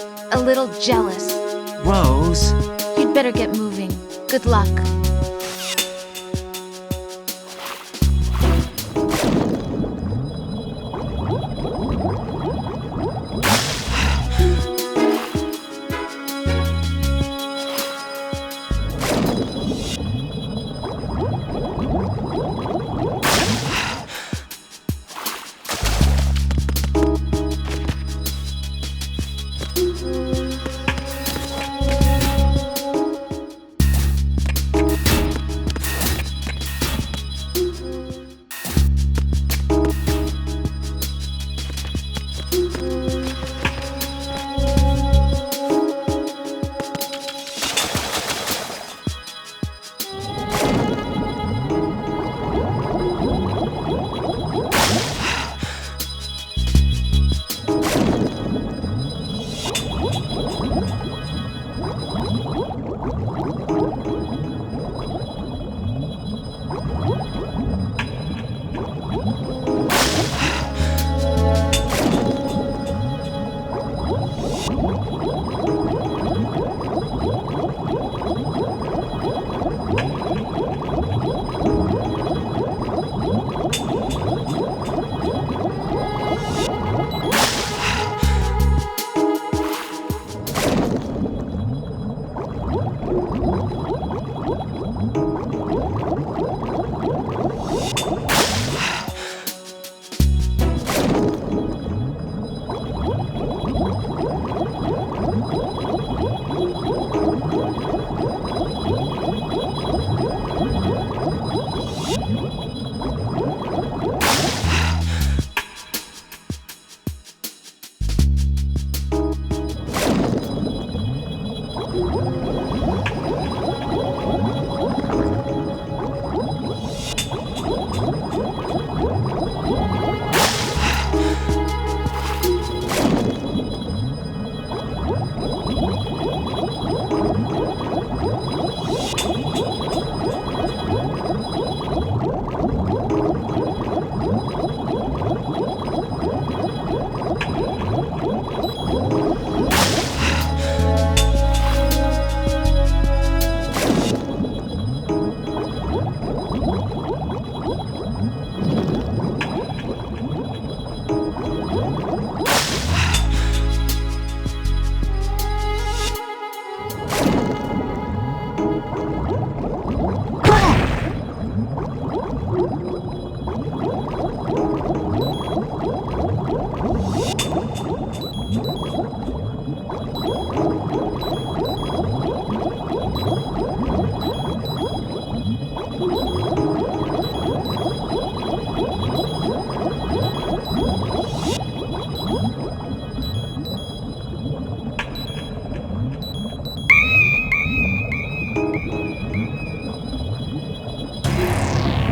jealous. Rose. You'd better get moving. Good luck.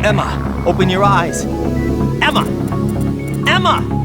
Emma, open your eyes. Emma! Emma!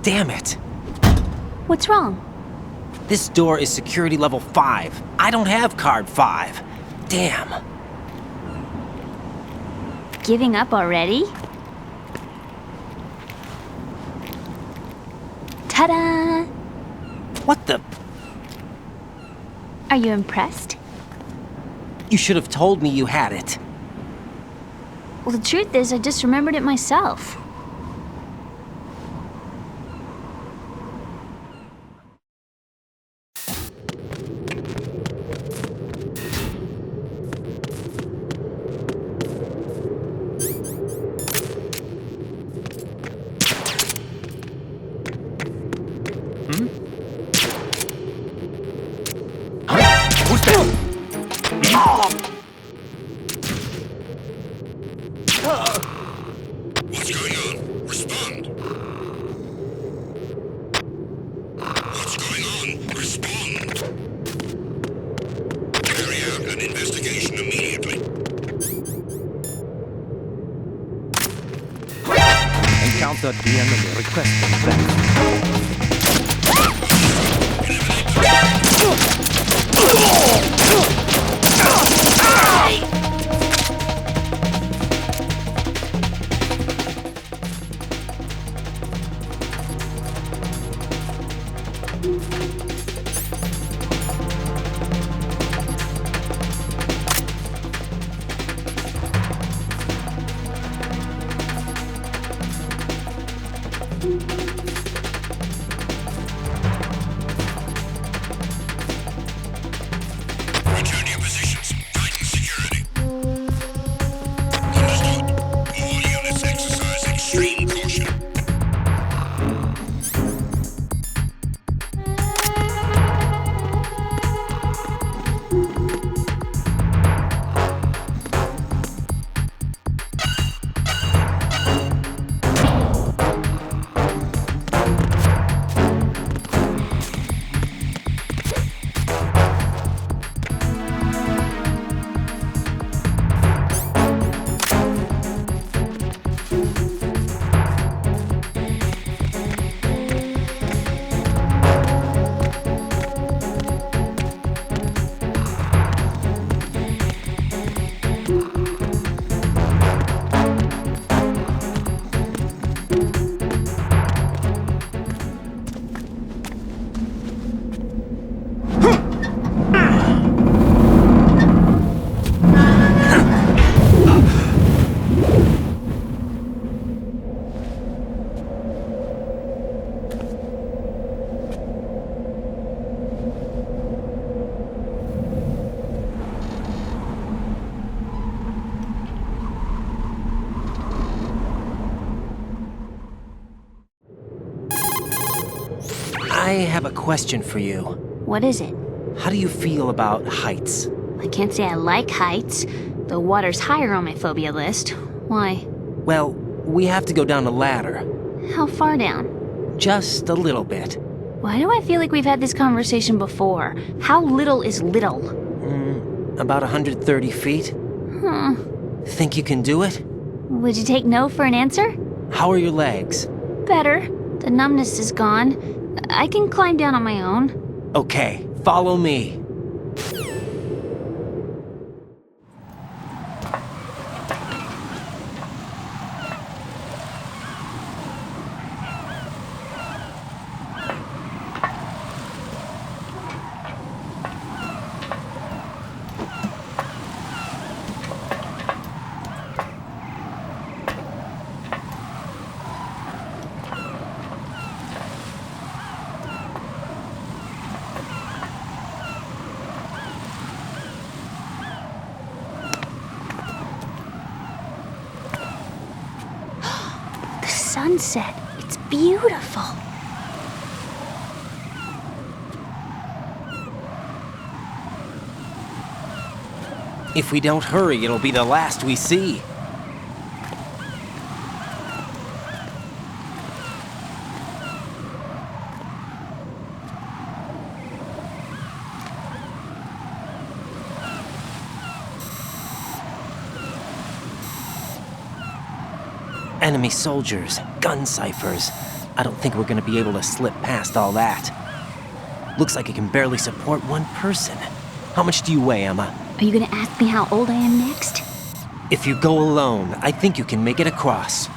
Damn it. What's wrong? This door is security level 5. I don't have card 5. Damn. Giving up already? Ta-da! What the? Are you impressed? You should have told me you had it. Well, the truth is, I just remembered it myself. Who's that? What's going on? Respond. What's going on? Respond. Carry out an investigation immediately. Encounter the enemy requesting that. Return to your positions. Tighten security. Understood. All units exercise extreme caution. I have a question for you. What is it? How do you feel about heights? I can't say I like heights. The water's higher on my phobia list. Why? Well, we have to go down a ladder. How far down? Just a little bit. Why do I feel like we've had this conversation before? How little is little? About 130 feet. Huh. Think you can do it? Would you take no for an answer? How are your legs? Better. The numbness is gone. I can climb down on my own. Okay, follow me. Sunset. It's beautiful. If we don't hurry, it'll be the last we see. Enemy soldiers, gun ciphers. I don't think we're gonna be able to slip past all that. Looks like it can barely support one person. How much do you weigh, Emma? Are you gonna ask me how old I am next? If you go alone, I think you can make it across.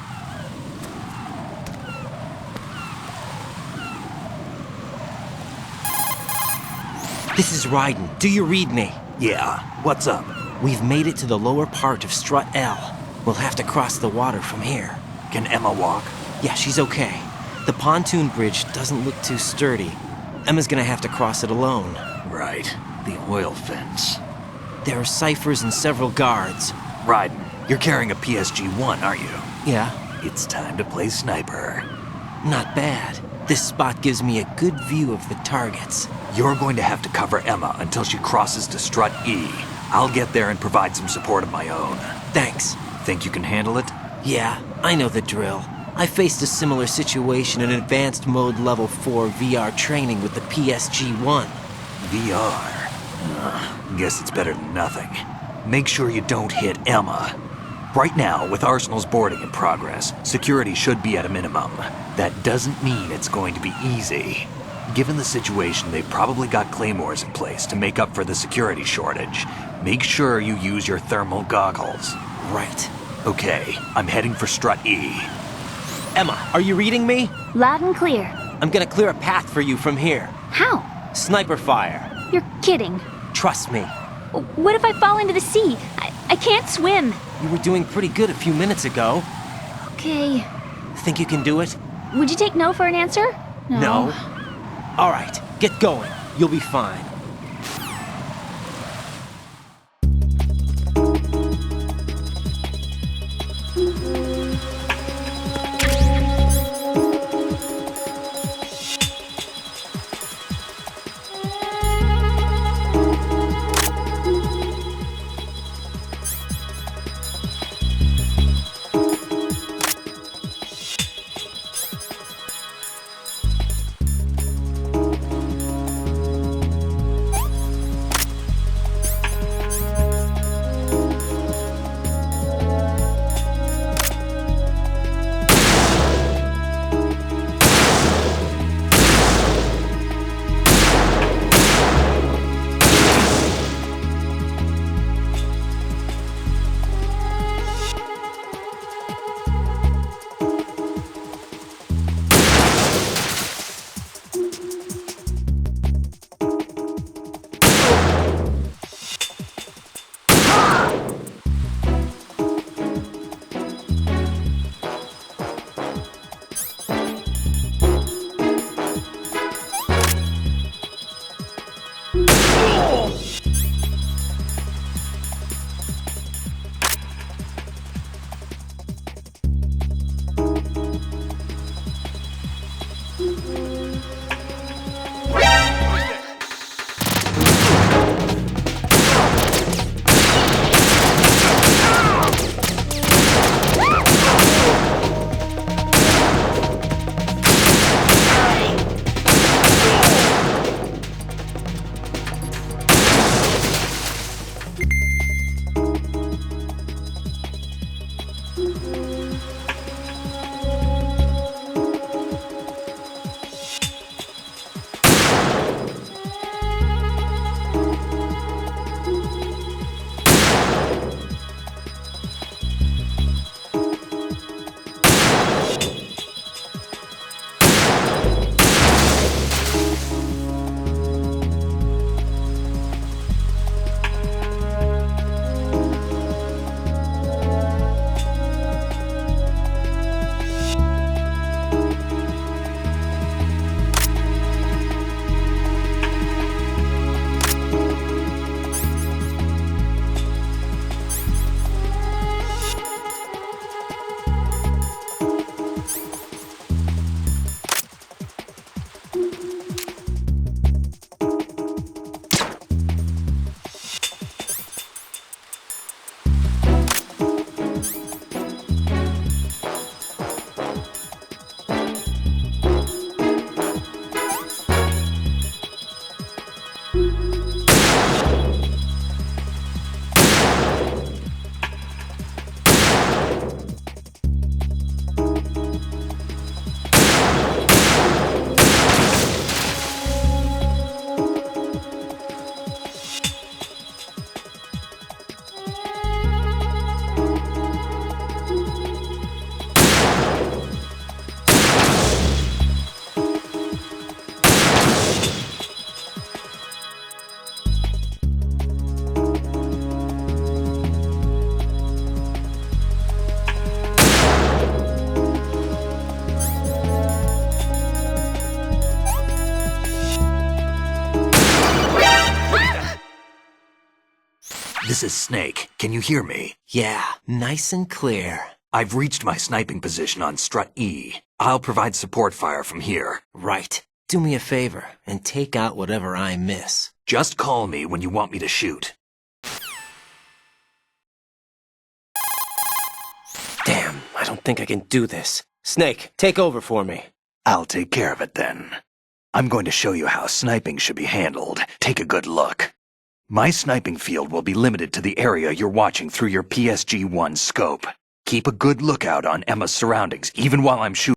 This is Ryden. Do you read me? Yeah, what's up? We've made it to the lower part of Strut L. We'll have to cross the water from here. Can Emma walk? Yeah, she's okay. The pontoon bridge doesn't look too sturdy. Emma's gonna have to cross it alone. Right. The oil fence. There are ciphers and several guards. Ryden, you're carrying a PSG-1, aren't you? Yeah. It's time to play sniper. Not bad. This spot gives me a good view of the targets. You're going to have to cover Emma until she crosses to Strut E. I'll get there and provide some support of my own. Thanks. Think you can handle it? Yeah, I know the drill. I faced a similar situation in Advanced Mode Level 4 VR training with the PSG-1. VR? Guess it's better than nothing. Make sure you don't hit Emma. Right now, with Arsenal's boarding in progress, security should be at a minimum. That doesn't mean it's going to be easy. Given the situation, they've probably got claymores in place to make up for the security shortage. Make sure you use your thermal goggles. Right. Okay, I'm heading for Strut E. Emma, are you reading me? Loud and clear. I'm gonna clear a path for you from here. How? Sniper fire. You're kidding. Trust me. What if I fall into the sea? I can't swim. You were doing pretty good a few minutes ago. Okay. Think you can do it? Would you take no for an answer? No. All right, get going. You'll be fine. This is Snake. Can you hear me? Yeah, nice and clear. I've reached my sniping position on Strut E. I'll provide support fire from here. Right. Do me a favor and take out whatever I miss. Just call me when you want me to shoot. Damn, I don't think I can do this. Snake, take over for me. I'll take care of it then. I'm going to show you how sniping should be handled. Take a good look. My sniping field will be limited to the area you're watching through your PSG-1 scope. Keep a good lookout on Emma's surroundings, even while I'm shooting.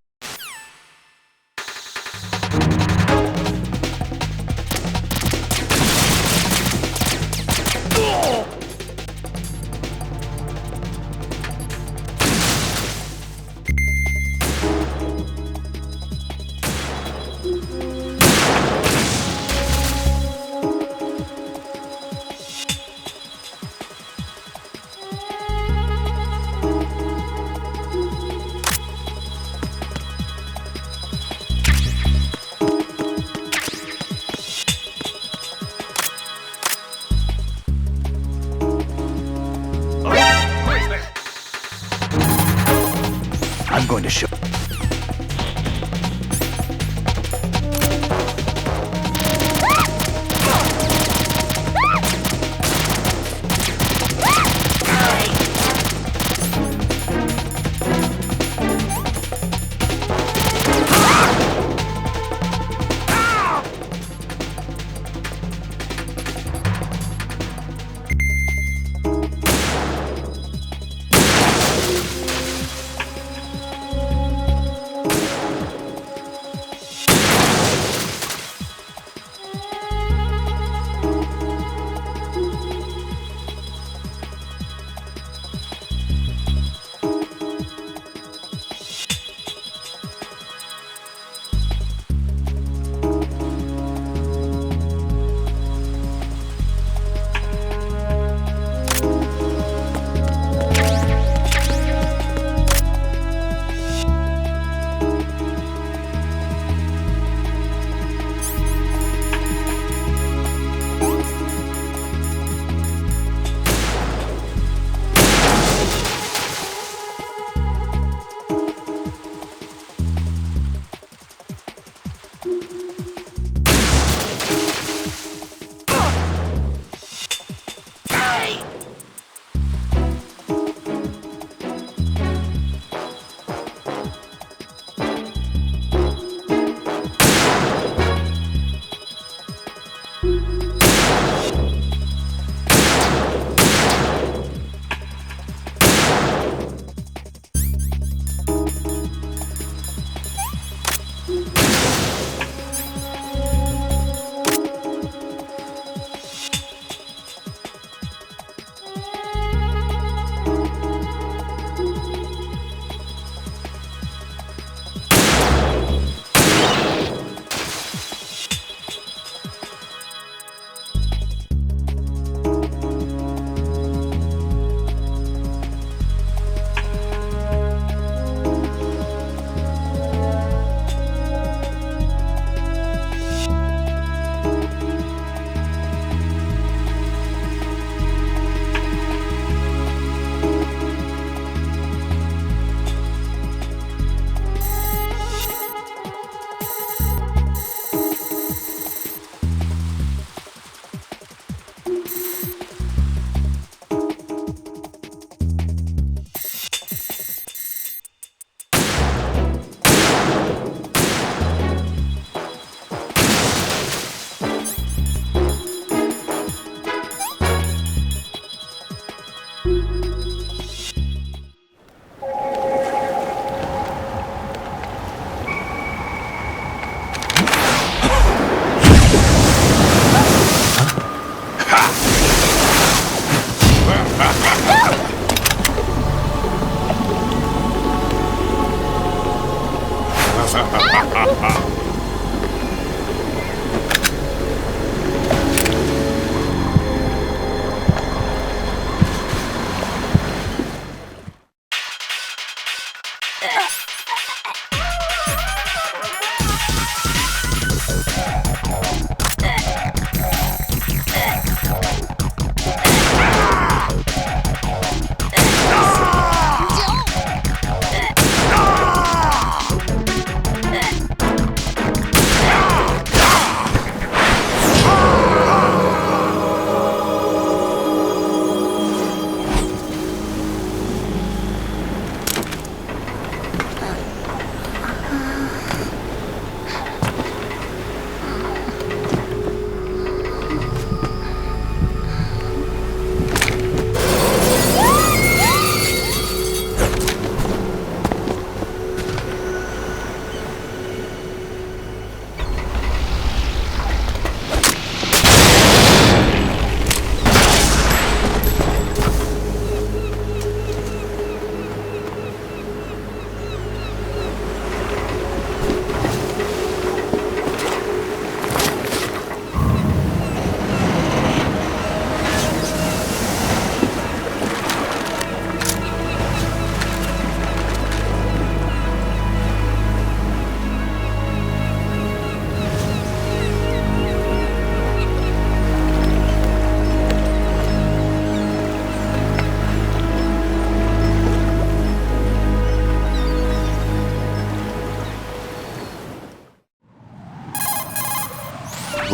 I'm going to show...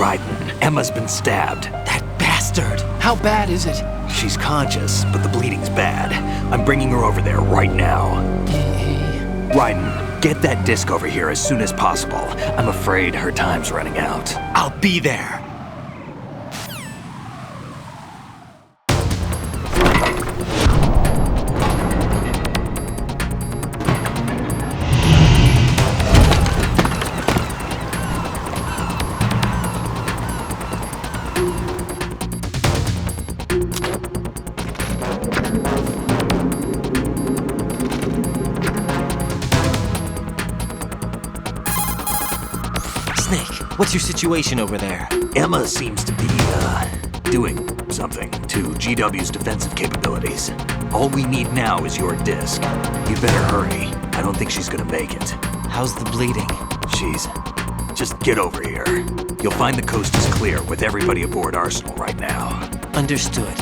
Raiden, Emma's been stabbed. That bastard! How bad is it? She's conscious, but the bleeding's bad. I'm bringing her over there right now. Raiden, get that disc over here as soon as possible. I'm afraid her time's running out. I'll be there. What's your situation over there? Emma seems to be, doing something to GW's defensive capabilities. All we need now is your disc. You'd better hurry. I don't think she's gonna make it. How's the bleeding? Just get over here. You'll find the coast is clear with everybody aboard Arsenal right now. Understood.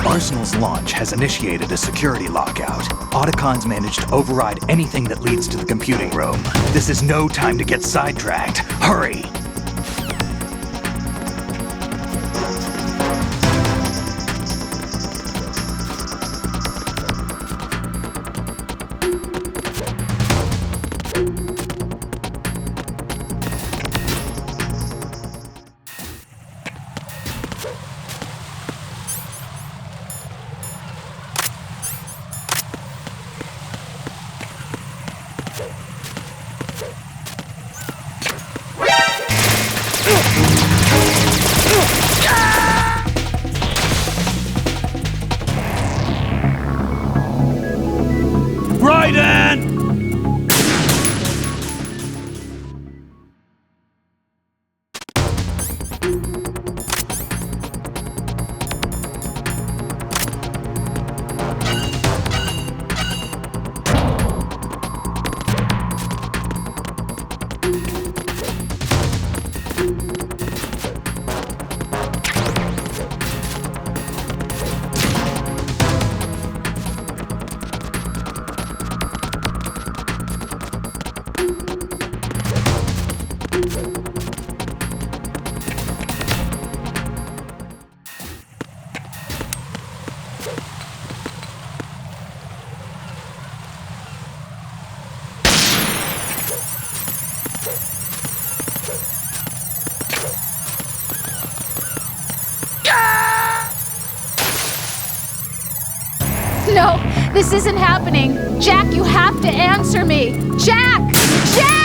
Arsenal's launch has initiated a security lockout. Otacons managed to override anything that leads to the computing room. This is no time to get sidetracked. Hurry! No, this isn't happening. Jack, you have to answer me. Jack! Jack!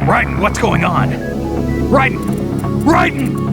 Raiden, what's going on? Raiden! Raiden!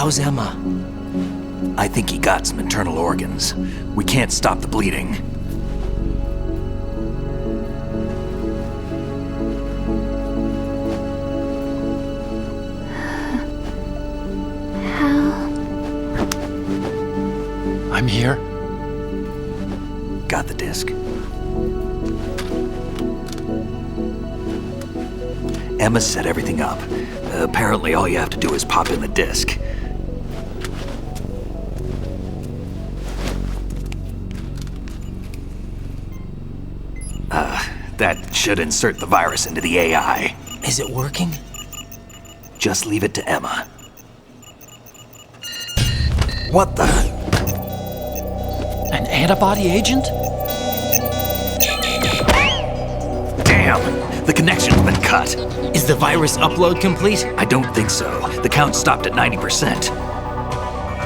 How's Emma? I think he got some internal organs. We can't stop the bleeding. I'm here. Got the disc. Emma set everything up. Apparently all you have to do is pop in the disc. That should insert the virus into the AI. Is it working? Just leave it to Emma. What the? An antibody agent? Damn! The connection's been cut. Is the virus upload complete? I don't think so. The count stopped at 90%.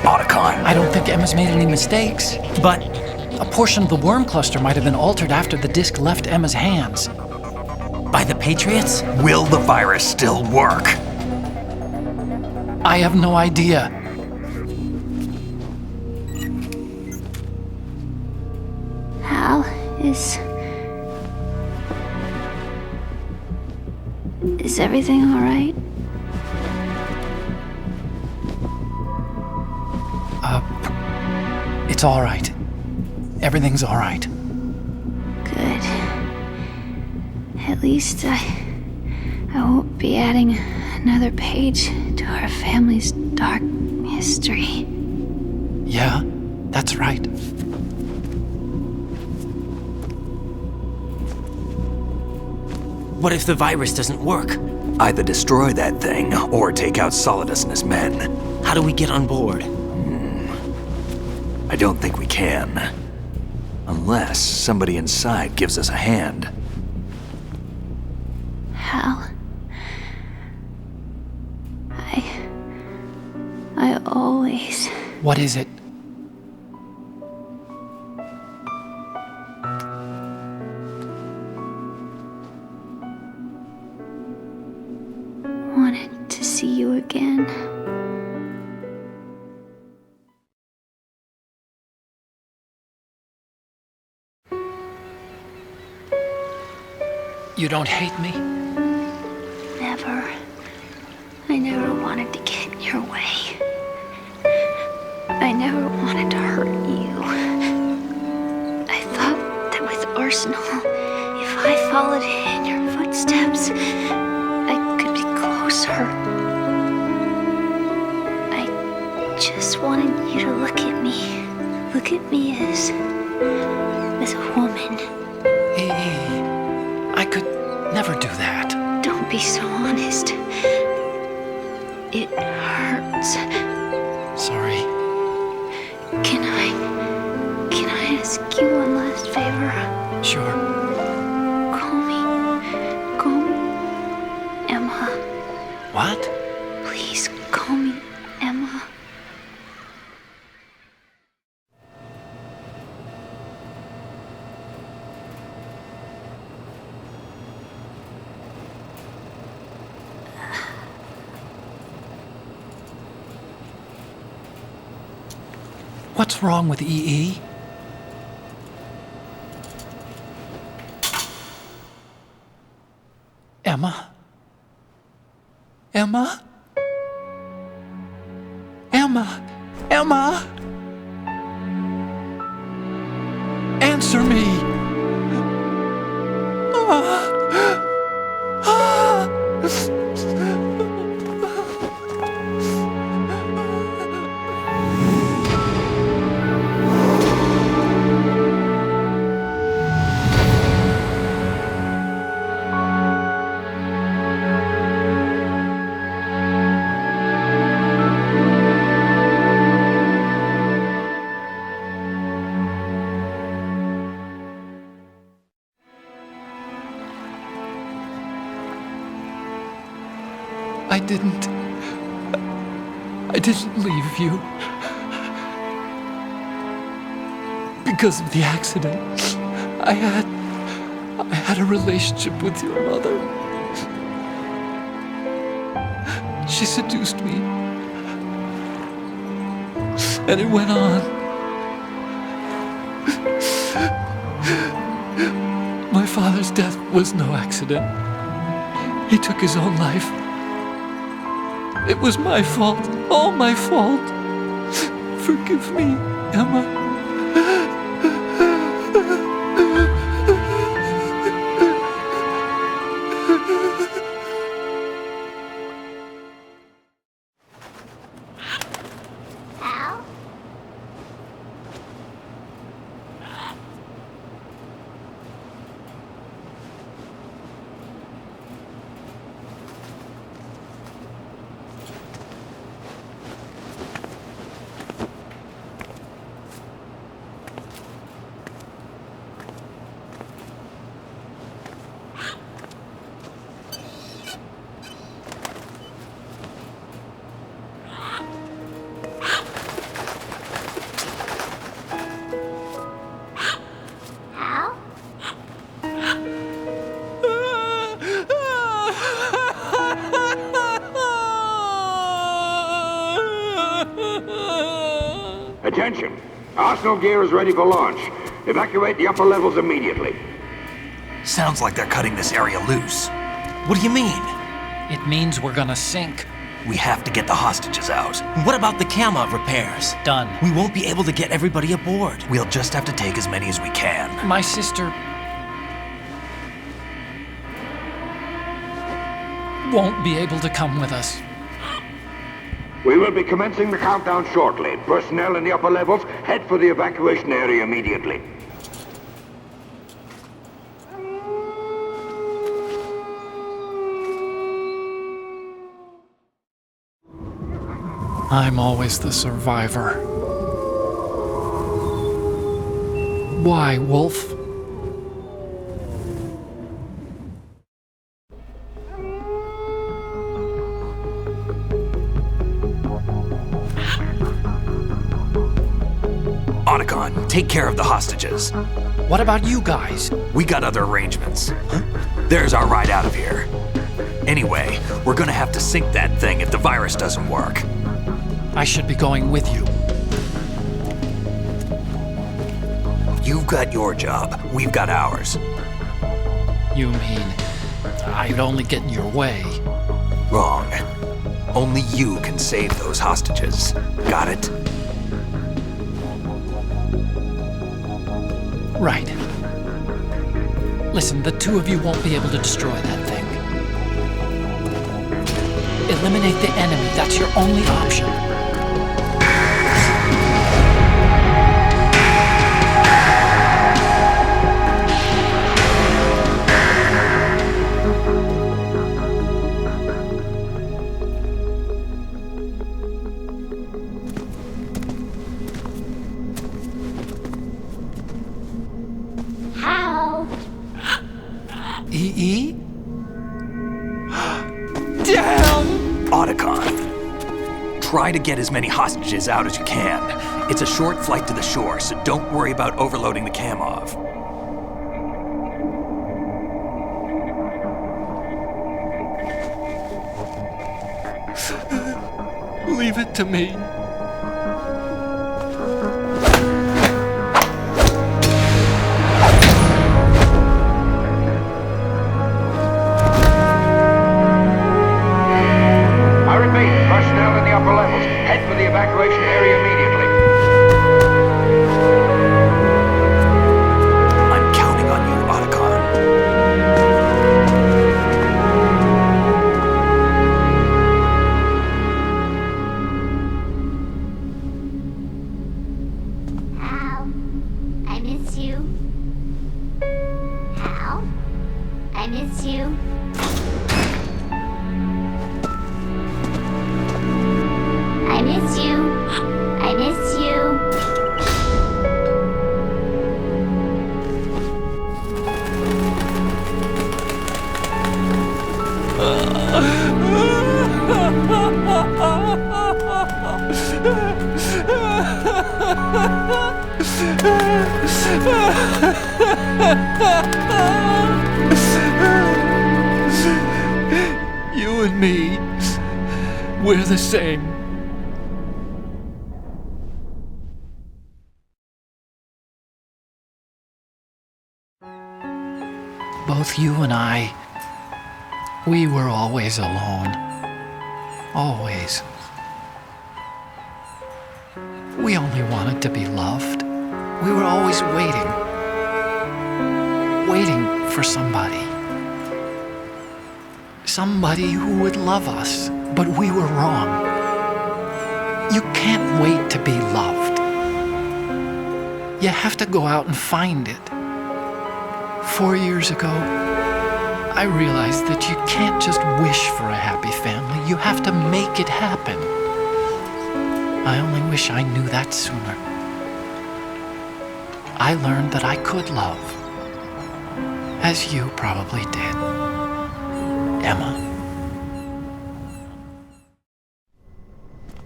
Otacon. I don't think Emma's made any mistakes. But a portion of the worm cluster might have been altered after the disc left Emma's hands. By the Patriots? Will the virus still work? I have no idea. Hal, is everything all right? It's all right. Everything's all right. Good. At least I won't be adding another page to our family's dark history. Yeah, that's right. What if the virus doesn't work? Either destroy that thing, or take out Solidus and his men. How do we get on board? I don't think we can. Unless somebody inside gives us a hand. Hal, I always... What is it? wanted to see you again. You don't hate me? Never. I never wanted to get in your way. I never wanted to hurt you. I thought that with Arsenal, if I followed in your footsteps, I could be closer. I just wanted you to look at me. Look at me as a woman. I could never do that. Don't be so honest. It hurts. Sorry. Can I ask you one last favor? Sure. Call me Emma. What? Please call me Emma. What's wrong with EE? Emma? Emma? Emma? Emma? Answer me! I didn't leave you. Because of the accident, I had a relationship with your mother. She seduced me. And it went on. My father's death was no accident. He took his own life. It was my fault, all my fault. Forgive me, Emma. Attention! Arsenal gear is ready for launch. Evacuate the upper levels immediately. Sounds like they're cutting this area loose. What do you mean? It means we're gonna sink. We have to get the hostages out. What about the camo repairs? Done. We won't be able to get everybody aboard. We'll just have to take as many as we can. My sister won't be able to come with us. We will be commencing the countdown shortly. Personnel in the upper levels, head for the evacuation area immediately. I'm always the survivor. Why, Wolf? Otacon, take care of the hostages. What about you guys? We got other arrangements. There's our ride out of here. Anyway, we're gonna have to sink that thing if the virus doesn't work. I should be going with you. You've got your job, we've got ours. You mean I'd only get in your way? Wrong. Only you can save those hostages. Got it? Right. Listen, the two of you won't be able to destroy that thing. Eliminate the enemy, that's your only option. EE? Damn! Otacon, try to get as many hostages out as you can. It's a short flight to the shore, so don't worry about overloading the Kamov. Leave it to me. Personnel in the upper levels, head for the evacuation area immediately. I'm counting on you, Otacon. Hal, I miss you. Hal, I miss you. I miss you. I miss you. You and me, we're the same. both you and I, we were always alone. Always. We only wanted to be loved. We were always waiting. Waiting for somebody. Somebody who would love us, but we were wrong. You can't wait to be loved. You have to go out and find it. 4 years ago, I realized that you can't just wish for a happy family. You have to make it happen. I only wish I knew that sooner. I learned that I could love, as you probably did, Emma.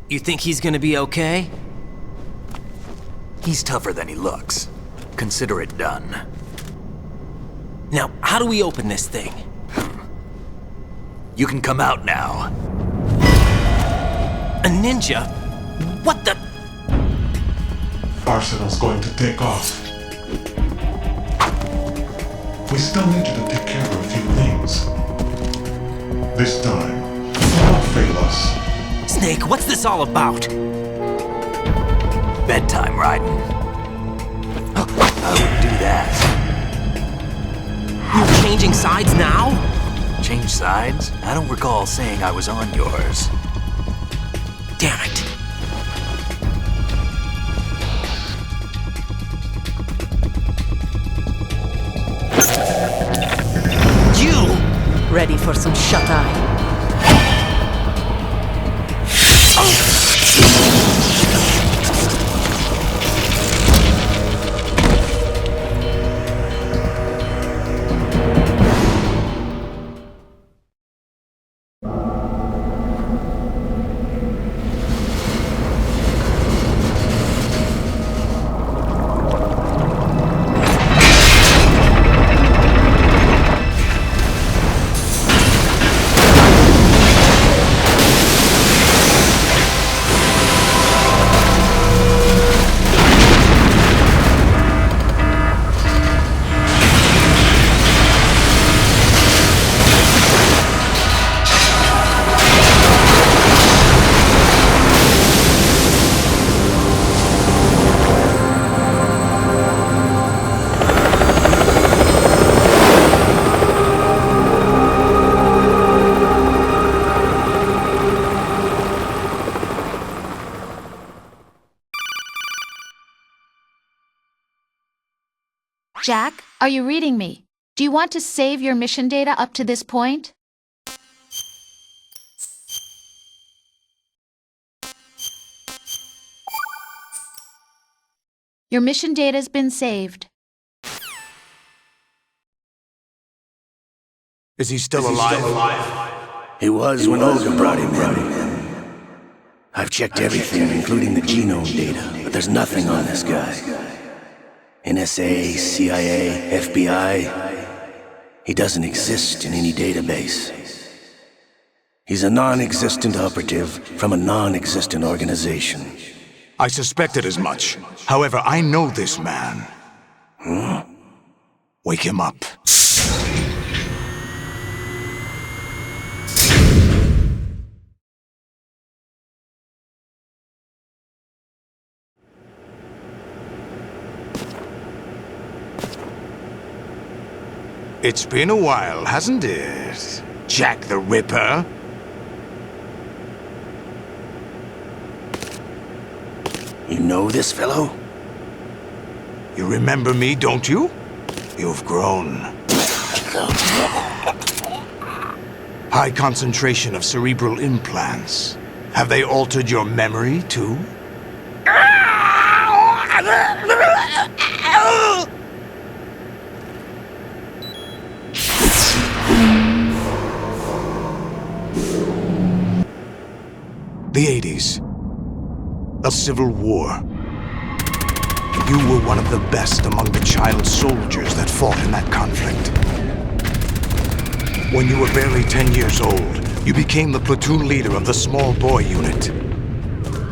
You think he's gonna be okay? He's tougher than he looks. Consider it done. Now, how do we open this thing? You can come out now. A ninja? What the? Arsenal's going to take off. We still need you to take care of a few things. This time, do not fail us. Snake, what's this all about? Bedtime, Raiden. I would do that. You're changing sides now? Change sides? I don't recall saying I was on yours. Damn it. You! Ready for some shut-eye? Jack, are you reading me? Do you want to save your mission data up to this point? Your mission data's been saved. Is he still alive? He was when Olga brought him in. I've checked everything, including the genome data, but there's nothing on this guy. NSA, CIA, FBI. He doesn't exist in any database. He's a non-existent operative from a non-existent organization. I suspected as much. However, I know this man. Huh? Wake him up. It's been a while, hasn't it? Jack the Ripper? You know this fellow? You remember me, don't you? You've grown. High concentration of cerebral implants. Have they altered your memory, too? The 80s. A civil war. You were one of the best among the child soldiers that fought in that conflict. When you were barely 10 years old, you became the platoon leader of the small boy unit.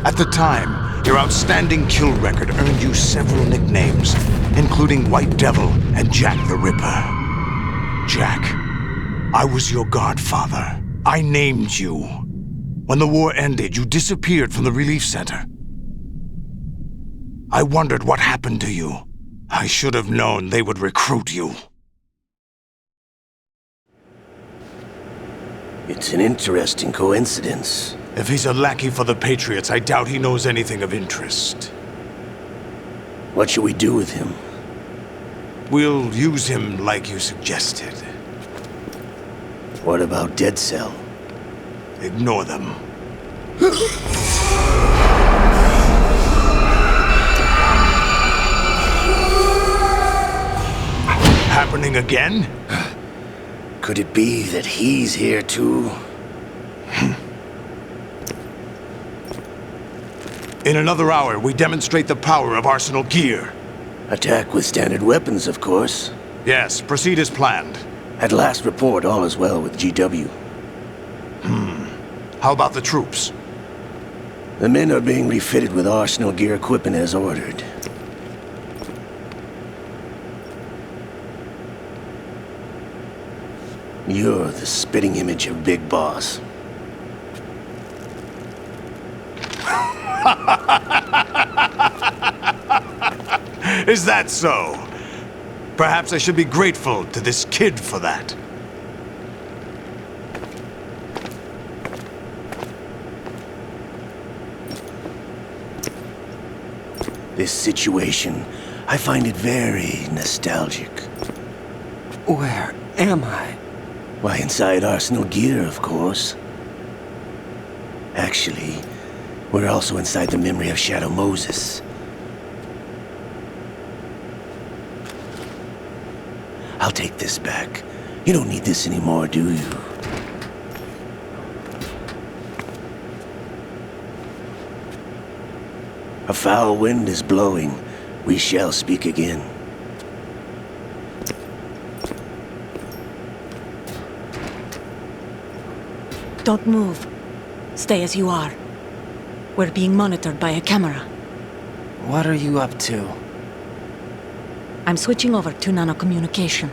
At the time, your outstanding kill record earned you several nicknames, including White Devil and Jack the Ripper. Jack. I was your godfather. I named you. When the war ended, you disappeared from the relief center. I wondered what happened to you. I should have known they would recruit you. It's an interesting coincidence. If he's a lackey for the Patriots, I doubt he knows anything of interest. What should we do with him? We'll use him like you suggested. What about Dead Cell? Ignore them. Happening again? Could it be that he's here too? In another hour, we demonstrate the power of Arsenal gear. Attack with standard weapons, of course. Yes, proceed as planned. At last report, all is well with GW. How about the troops? The men are being refitted with Arsenal gear equipment as ordered. You're the spitting image of Big Boss. Is that so? Perhaps I should be grateful to this kid for that. This situation, I find it very nostalgic. Where am I? Why, inside Arsenal gear, of course. Actually, we're also inside the memory of Shadow Moses. I'll take this back. You don't need this anymore, do you? A foul wind is blowing. We shall speak again. Don't move. Stay as you are. We're being monitored by a camera. What are you up to? I'm switching over to nanocommunication.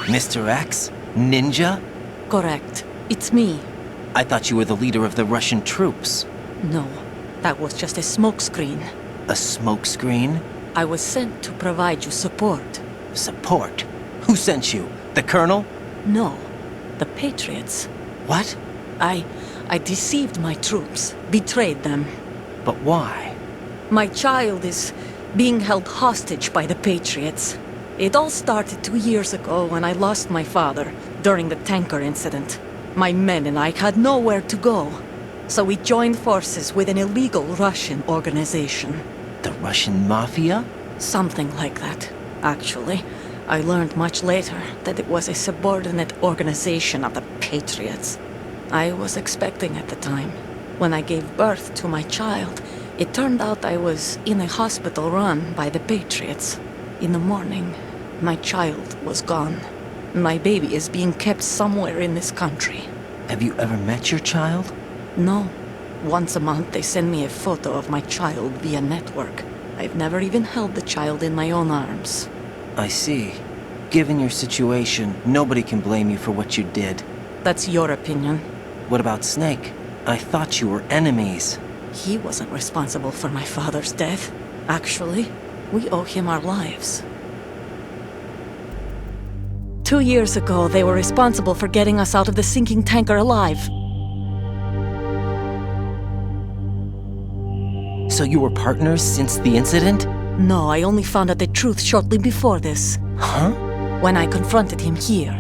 Mr. X? Ninja? Correct. It's me. I thought you were the leader of the Russian troops. No, that was just a smokescreen. A smokescreen? I was sent to provide you support. Support? Who sent you? The Colonel? No, the Patriots. What? I deceived my troops, betrayed them. But why? My child is being held hostage by the Patriots. It all started 2 years ago when I lost my father during the tanker incident. My men and I had nowhere to go, so we joined forces with an illegal Russian organization. The Russian Mafia? Something like that, actually. I learned much later that it was a subordinate organization of the Patriots. I was expecting at the time. When I gave birth to my child, it turned out I was in a hospital run by the Patriots. In the morning, my child was gone. My baby is being kept somewhere in this country. Have you ever met your child? No. Once a month they send me a photo of my child via network. I've never even held the child in my own arms. I see. Given your situation, nobody can blame you for what you did. That's your opinion. What about Snake? I thought you were enemies. He wasn't responsible for my father's death. Actually, we owe him our lives. 2 years ago, they were responsible for getting us out of the sinking tanker alive. So you were partners since the incident? No, I only found out the truth shortly before this. Huh? When I confronted him here.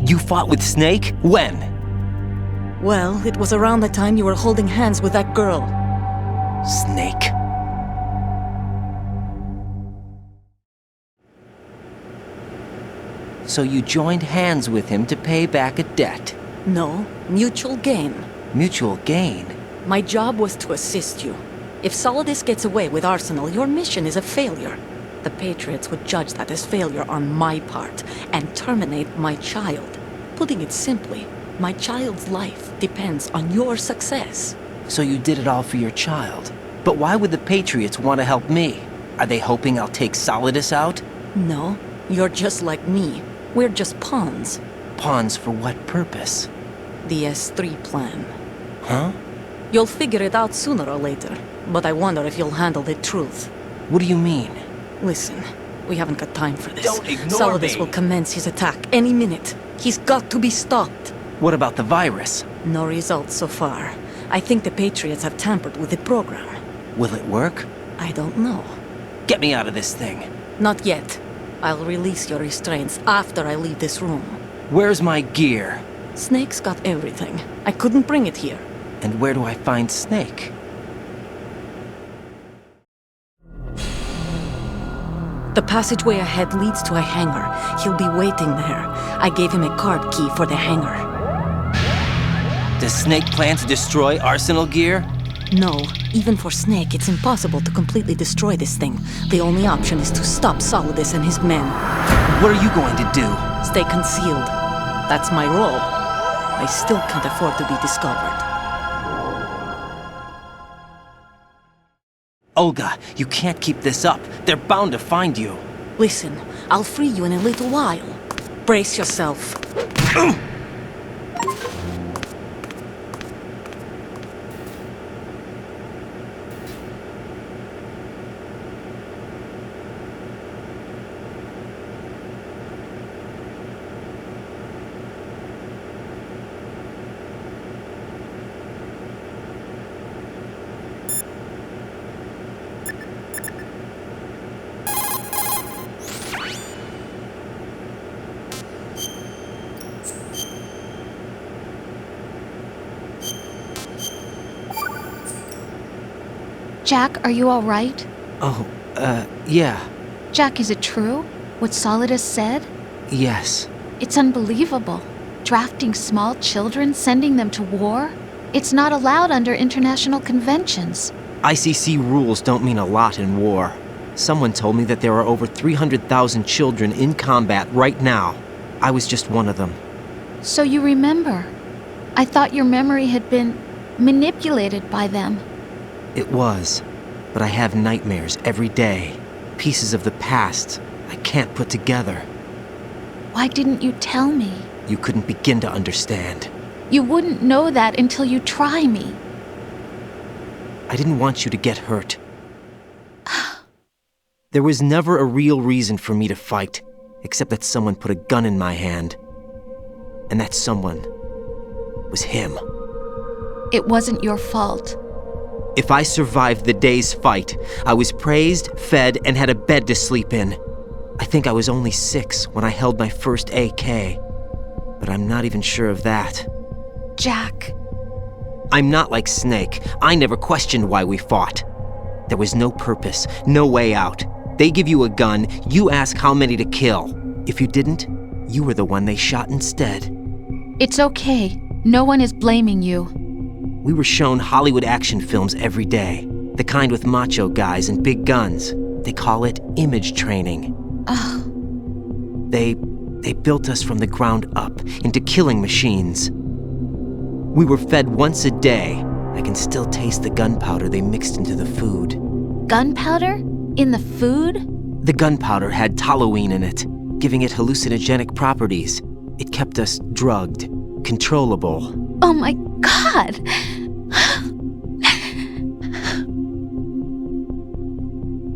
You fought with Snake? When? Well, it was around the time you were holding hands with that girl. Snake. So you joined hands with him to pay back a debt? No, mutual gain. Mutual gain? My job was to assist you. If Solidus gets away with Arsenal, your mission is a failure. The Patriots would judge that as failure on my part and terminate my child. Putting it simply, my child's life depends on your success. So you did it all for your child. But why would the Patriots want to help me? Are they hoping I'll take Solidus out? No, you're just like me. We're just pawns. Pawns for what purpose? The S3 plan. Huh? You'll figure it out sooner or later, but I wonder if you'll handle the truth. What do you mean? Listen, we haven't got time for this. Don't ignore Solidus me. will commence his attack any minute. He's got to be stopped. What about the virus? No results so far. I think the Patriots have tampered with the program. Will it work? I don't know. Get me out of this thing. Not yet. I'll release your restraints after I leave this room. Where's my gear? Snake's got everything. I couldn't bring it here. And where do I find Snake? The passageway ahead leads to a hangar. He'll be waiting there. I gave him a card key for the hangar. Does Snake plan to destroy Arsenal gear? No. Even for Snake, it's impossible to completely destroy this thing. The only option is to stop Solidus and his men. What are you going to do? Stay concealed. That's my role. I still can't afford to be discovered. Olga, you can't keep this up. They're bound to find you. Listen, I'll free you in a little while. Brace yourself. Jack, are you all right? Oh, yeah. Jack, is it true? What Solidus said? Yes. It's unbelievable. Drafting small children, sending them to war? It's not allowed under international conventions. ICC rules don't mean a lot in war. Someone told me that there are over 300,000 children in combat right now. I was just one of them. So you remember. I thought your memory had been manipulated by them. It was, but I have nightmares every day. Pieces of the past I can't put together. Why didn't you tell me? You couldn't begin to understand. You wouldn't know that until you try me. I didn't want you to get hurt. There was never a real reason for me to fight, except that someone put a gun in my hand. And that someone was him. It wasn't your fault. If I survived the day's fight, I was praised, fed, and had a bed to sleep in. I think I was only 6 when I held my first AK. But I'm not even sure of that. Jack. I'm not like Snake. I never questioned why we fought. There was no purpose, no way out. They give you a gun, you ask how many to kill. If you didn't, you were the one they shot instead. It's okay. No one is blaming you. We were shown Hollywood action films every day. The kind with macho guys and big guns. They call it image training. They built us from the ground up into killing machines. We were fed once a day. I can still taste the gunpowder they mixed into the food. Gunpowder? In the food? The gunpowder had toluene in it, giving it hallucinogenic properties. It kept us drugged, controllable. Oh my God!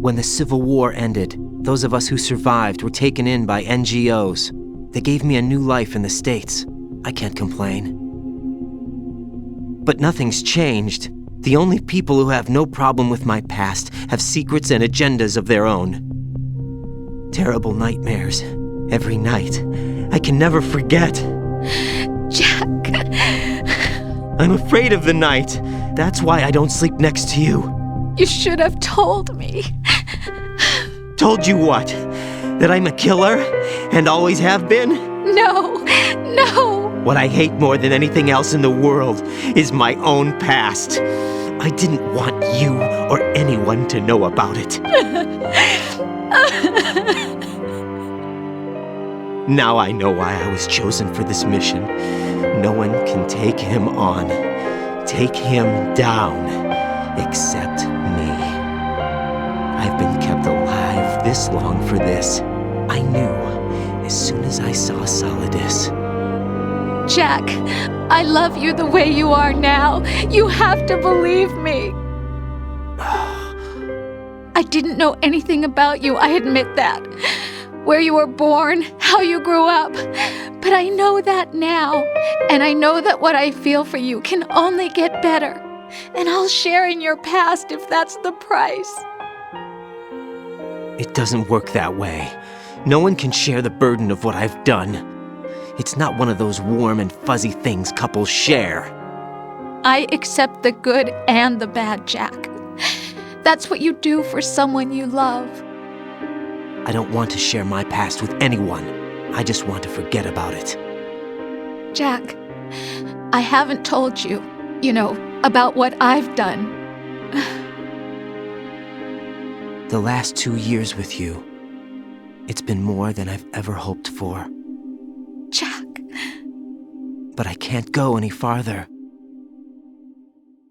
When the Civil War ended, those of us who survived were taken in by NGOs. They gave me a new life in the States. I can't complain. But nothing's changed. The only people who have no problem with my past have secrets and agendas of their own. Terrible nightmares. Every night. I can never forget. Jack. I'm afraid of the night. That's why I don't sleep next to you. You should have told me. Told you what? That I'm a killer? And always have been? No. No. What I hate more than anything else in the world is my own past. I didn't want you or anyone to know about it. Now I know why I was chosen for this mission. No one can take him on, take him down, except me. I've been kept alive this long for this. I knew as soon as I saw Solidus. Jack, I love you the way you are now. You have to believe me. I didn't know anything about you, I admit that. Where you were born, how you grew up. But I know that now. And I know that what I feel for you can only get better. And I'll share in your past if that's the price. It doesn't work that way. No one can share the burden of what I've done. It's not one of those warm and fuzzy things couples share. I accept the good and the bad, Jack. That's what you do for someone you love. I don't want to share my past with anyone. I just want to forget about it. Jack, I haven't told you, about what I've done. The last 2 years with you, it's been more than I've ever hoped for. Jack. But I can't go any farther.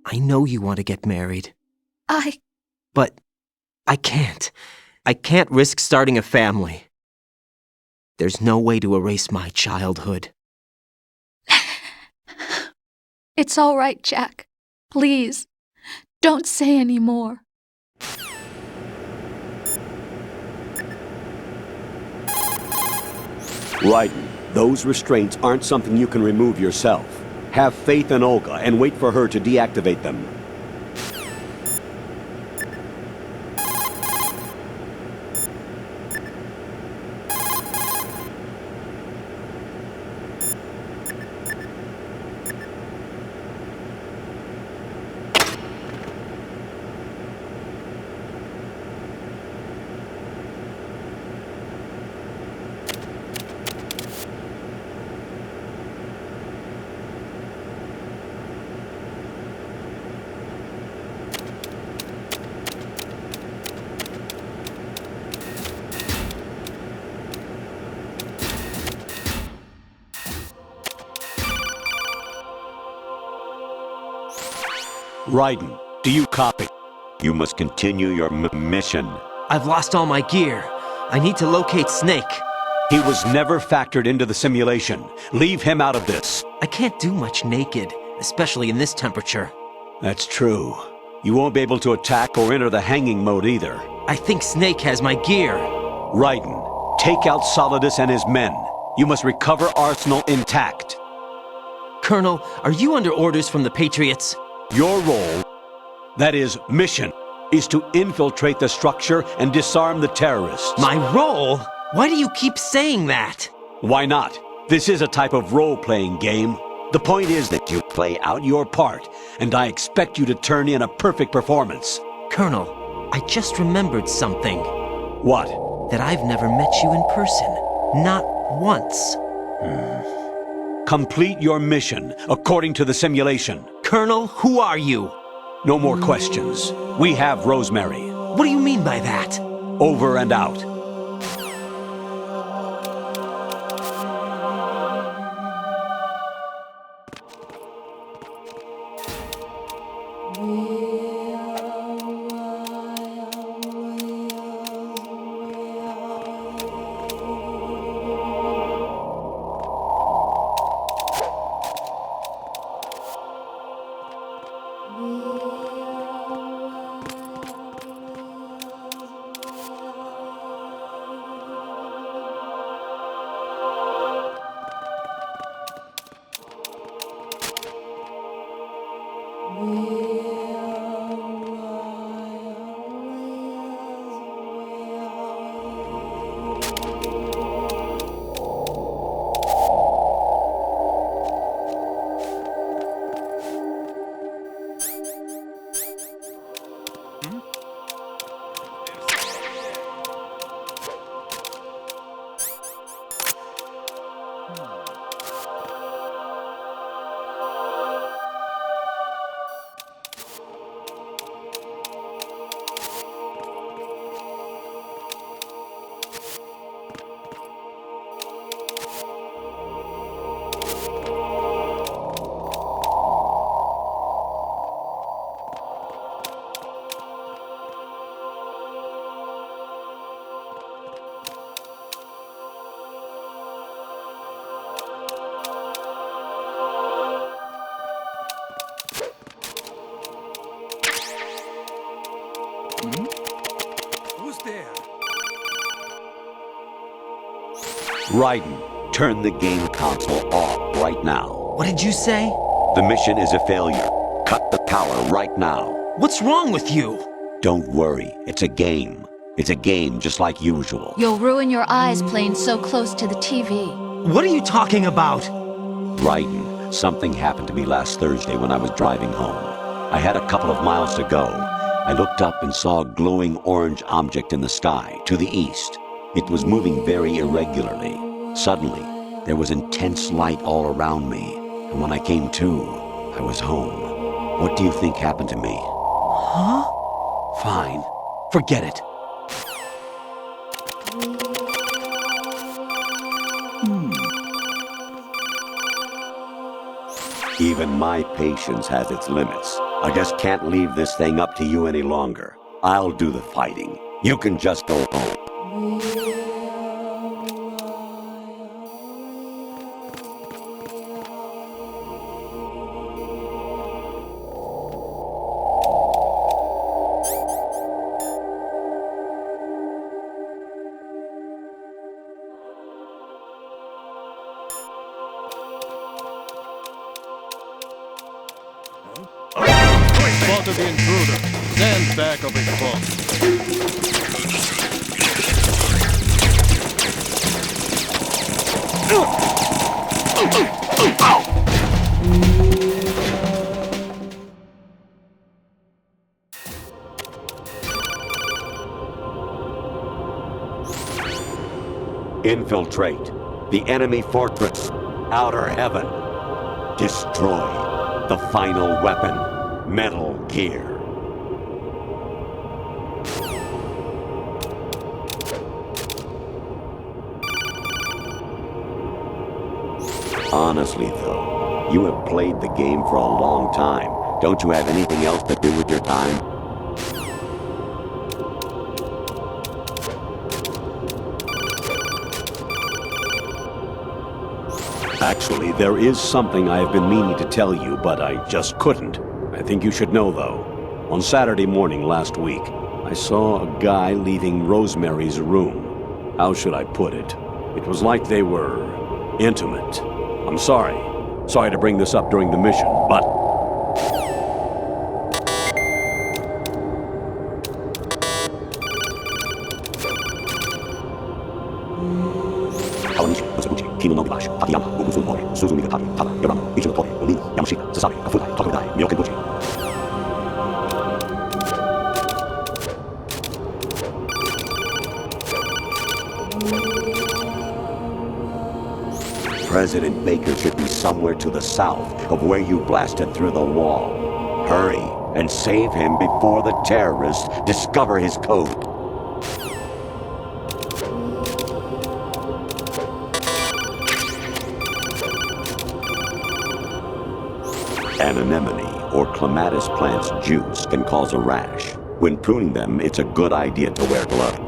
I know you want to get married. But I can't. I can't risk starting a family. There's no way to erase my childhood. It's all right, Jack. Please, don't say any more. Raiden, those restraints aren't something you can remove yourself. Have faith in Olga and wait for her to deactivate them. Raiden, do you copy? You must continue your mission. I've lost all my gear. I need to locate Snake. He was never factored into the simulation. Leave him out of this. I can't do much naked, especially in this temperature. That's true. You won't be able to attack or enter the hanging mode either. I think Snake has my gear. Raiden, take out Solidus and his men. You must recover Arsenal intact. Colonel, are you under orders from the Patriots? Your role, that is, mission, is to infiltrate the structure and disarm the terrorists. My role? Why do you keep saying that? Why not? This is a type of role-playing game. The point is that you play out your part, and I expect you to turn in a perfect performance. Colonel, I just remembered something. What? That I've never met you in person. Not once. Complete your mission, according to the simulation. Colonel, who are you? No more questions. We have Rosemary. What do you mean by that? Over and out. Raiden, turn the game console off right now. What did you say? The mission is a failure. Cut the power right now. What's wrong with you? Don't worry, it's a game. It's a game just like usual. You'll ruin your eyes playing so close to the TV. What are you talking about? Raiden, something happened to me last Thursday when I was driving home. I had a couple of miles to go. I looked up and saw a glowing orange object in the sky, to the east. It was moving very irregularly. Suddenly, there was intense light all around me, and when I came to, I was home. What do you think happened to me? Huh? Fine. Forget it. Even my patience has its limits. I just can't leave this thing up to you any longer. I'll do the fighting. You can just go home. Spotted the intruder. Stand back of his boss. Infiltrate the enemy fortress, Outer Heaven. Destroy the final weapon, Metal Gear. Honestly, though, you have played the game for a long time. Don't you have anything else to do with your time? Actually, there is something I have been meaning to tell you, but I just couldn't. I think you should know, though. On Saturday morning last week, I saw a guy leaving Rosemary's room. How should I put it? It was like they were intimate. I'm sorry. Sorry to bring this up during the mission, but... President Baker should be somewhere to the south of where you blasted through the wall. Hurry and save him before the terrorists discover his code. An anemone or clematis plant's juice can cause a rash. When pruning them, it's a good idea to wear gloves.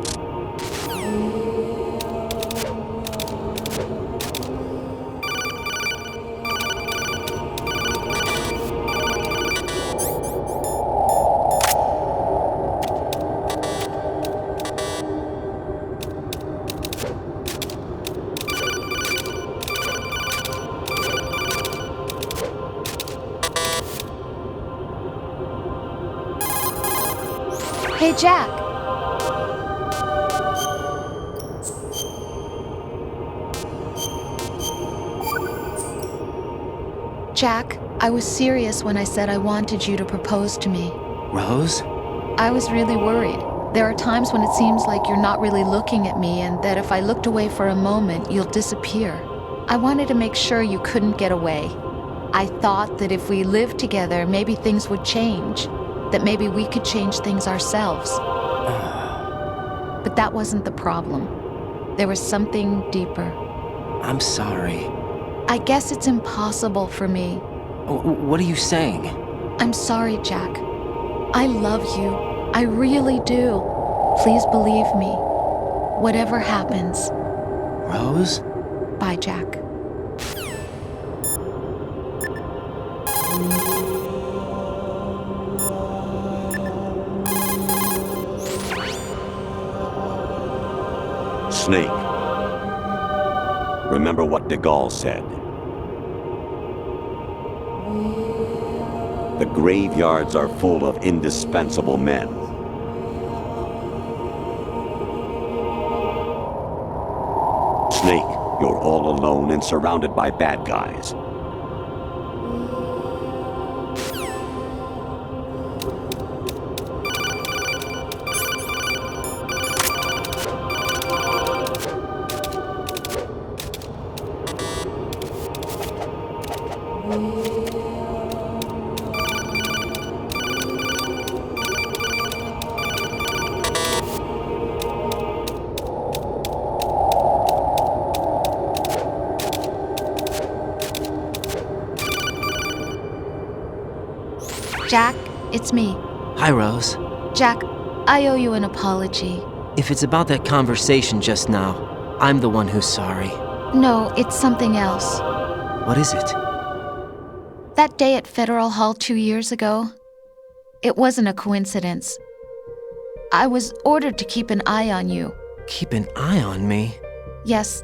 Hey, Jack. Jack, I was serious when I said I wanted you to propose to me. Rose? I was really worried. There are times when it seems like you're not really looking at me and that if I looked away for a moment, you'll disappear. I wanted to make sure you couldn't get away. I thought that if we lived together, maybe things would change. That maybe we could change things ourselves. But that wasn't the problem. There was something deeper. I'm sorry. I guess it's impossible for me. What are you saying? I'm sorry, Jack. I love you. I really do. Please believe me. Whatever happens. Rose? Bye, Jack. Snake. Remember what de Gaulle said. The graveyards are full of indispensable men. Snake, you're all alone and surrounded by bad guys. Jack, it's me. Hi, Rose. Jack, I owe you an apology. If it's about that conversation just now, I'm the one who's sorry. No, it's something else. What is it? That day at Federal Hall 2 years ago, it wasn't a coincidence. I was ordered to keep an eye on you. Keep an eye on me? Yes,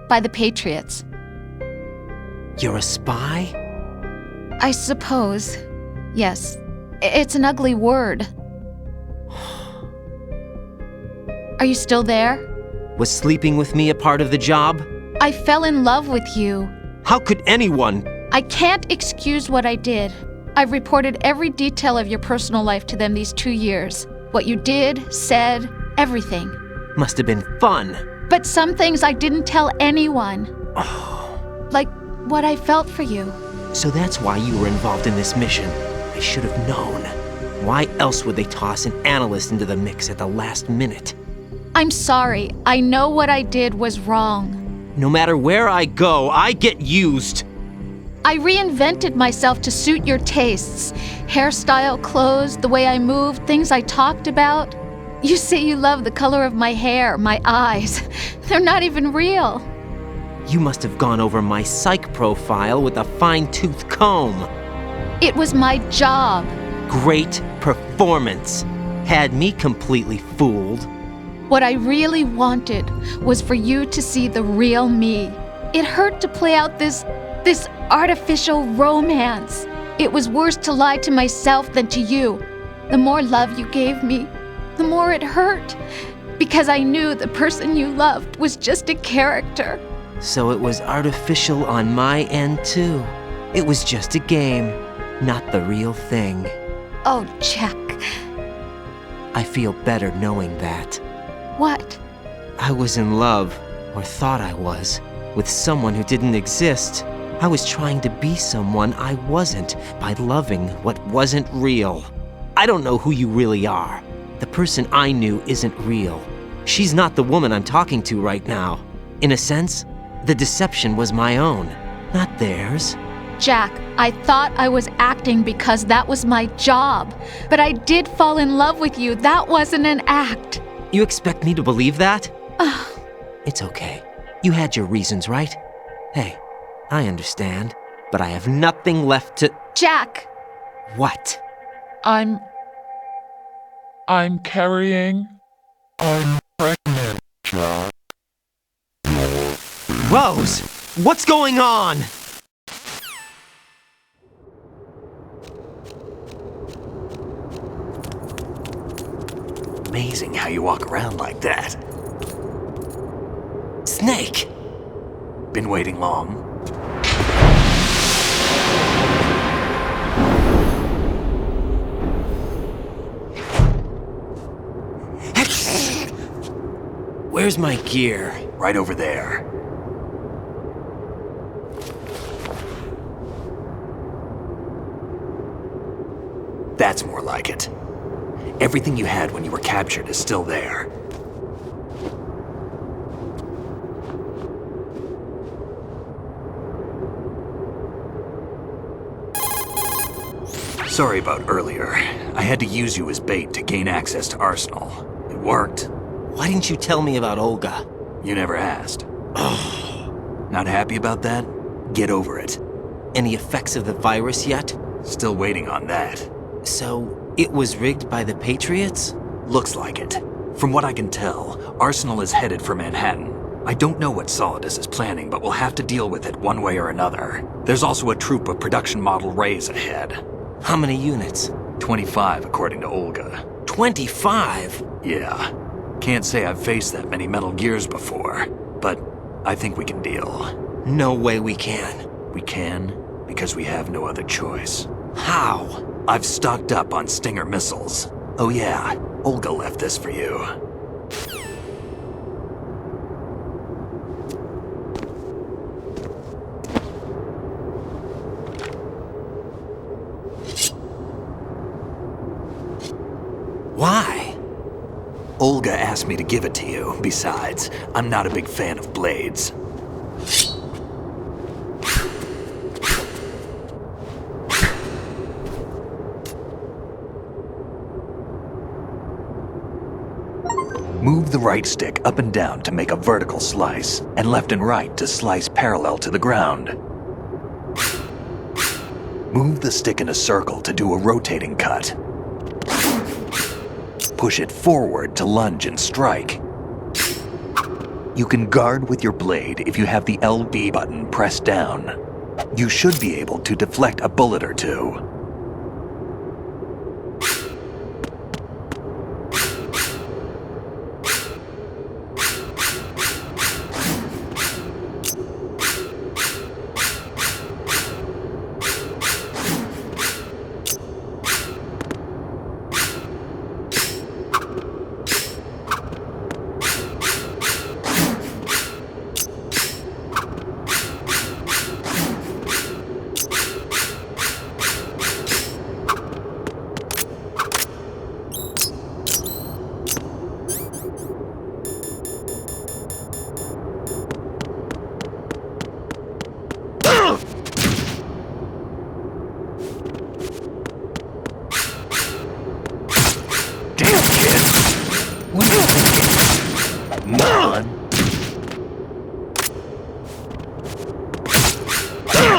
by the Patriots. You're a spy? I suppose. Yes. It's an ugly word. Are you still there? Was sleeping with me a part of the job? I fell in love with you. How could anyone? I can't excuse what I did. I've reported every detail of your personal life to them these 2 years. What you did, said, everything. Must have been fun. But some things I didn't tell anyone. Like what I felt for you. So that's why you were involved in this mission. I should have known. Why else would they toss an analyst into the mix at the last minute? I'm sorry. I know what I did was wrong. No matter where I go, I get used. I reinvented myself to suit your tastes. Hairstyle, clothes, the way I moved, things I talked about. You say you love the color of my hair, my eyes. They're not even real. You must have gone over my psych profile with a fine-tooth comb. It was my job. Great performance. Had me completely fooled. What I really wanted was for you to see the real me. It hurt to play out this artificial romance. It was worse to lie to myself than to you. The more love you gave me, the more it hurt. Because I knew the person you loved was just a character. So it was artificial on my end too. It was just a game, not the real thing. Oh, Jack. I feel better knowing that. What? I was in love, or thought I was, with someone who didn't exist. I was trying to be someone I wasn't by loving what wasn't real. I don't know who you really are. The person I knew isn't real. She's not the woman I'm talking to right now. In a sense, the deception was my own, not theirs. Jack, I thought I was acting because that was my job. But I did fall in love with you. That wasn't an act. You expect me to believe that? It's okay. You had your reasons, right? Hey, I understand. But I have nothing left to... Jack! What? I'm carrying... I'm pregnant, Jack. Rose! What's going on? Amazing how you walk around like that. Snake! Been waiting long? Where's my gear? Right over there. That's more like it. Everything you had when you were captured is still there. Sorry about earlier. I had to use you as bait to gain access to Arsenal. It worked. Why didn't you tell me about Olga? You never asked. Not happy about that? Get over it. Any effects of the virus yet? Still waiting on that. So, it was rigged by the Patriots? Looks like it. From what I can tell, Arsenal is headed for Manhattan. I don't know what Solidus is planning, but we'll have to deal with it one way or another. There's also a troop of production model Rays ahead. How many units? 25, according to Olga. 25? Yeah. Can't say I've faced that many Metal Gears before, but I think we can deal. No way we can. We can, because we have no other choice. How? I've stocked up on Stinger missiles. Oh yeah, Olga left this for you. Why? Olga asked me to give it to you. Besides, I'm not a big fan of blades. Move the right stick up and down to make a vertical slice, and left and right to slice parallel to the ground. Move the stick in a circle to do a rotating cut. Push it forward to lunge and strike. You can guard with your blade if you have the LB button pressed down. You should be able to deflect a bullet or two.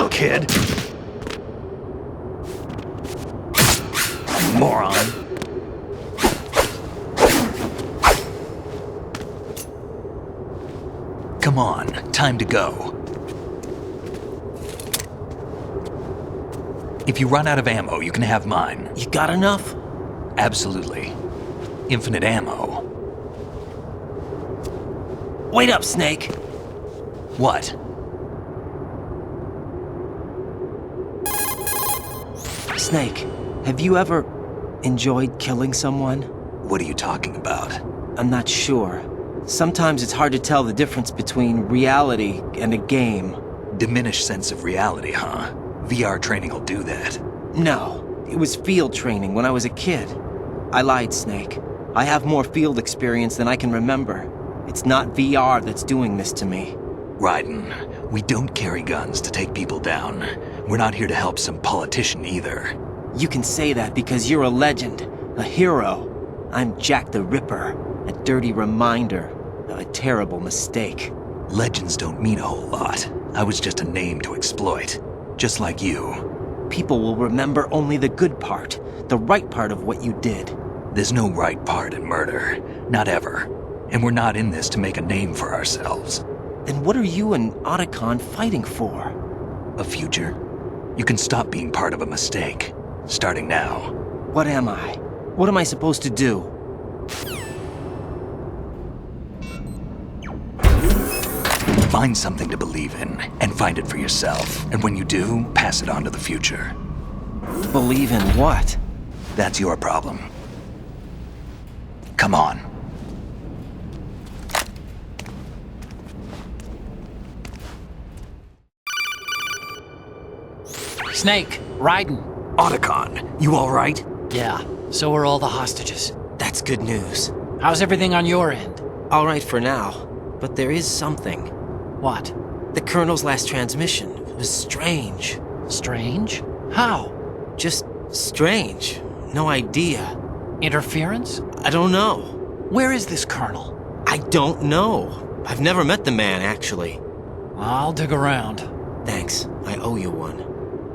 Kid. Moron. Come on, time to go. If you run out of ammo, you can have mine. You got enough? Absolutely. Infinite ammo. Wait up, Snake. What? Snake, have you ever enjoyed killing someone? What are you talking about? I'm not sure. Sometimes it's hard to tell the difference between reality and a game. Diminished sense of reality, huh? VR training will do that. No, it was field training when I was a kid. I lied, Snake. I have more field experience than I can remember. It's not VR that's doing this to me. Raiden, we don't carry guns to take people down. We're not here to help some politician either. You can say that because you're a legend, a hero. I'm Jack the Ripper, a dirty reminder of a terrible mistake. Legends don't mean a whole lot. I was just a name to exploit, just like you. People will remember only the good part, the right part of what you did. There's no right part in murder, not ever. And we're not in this to make a name for ourselves. Then what are you and Otacon fighting for? A future. You can stop being part of a mistake, starting now. What am I? What am I supposed to do? Find something to believe in, and find it for yourself. And when you do, pass it on to the future. Believe in what? That's your problem. Come on. Snake, Raiden. Otacon, you all right? Yeah, so are all the hostages. That's good news. How's everything on your end? All right for now, but there is something. What? The Colonel's last transmission was strange. Strange? How? Just strange. No idea. Interference? I don't know. Where is this Colonel? I don't know. I've never met the man, actually. I'll dig around. Thanks. I owe you one.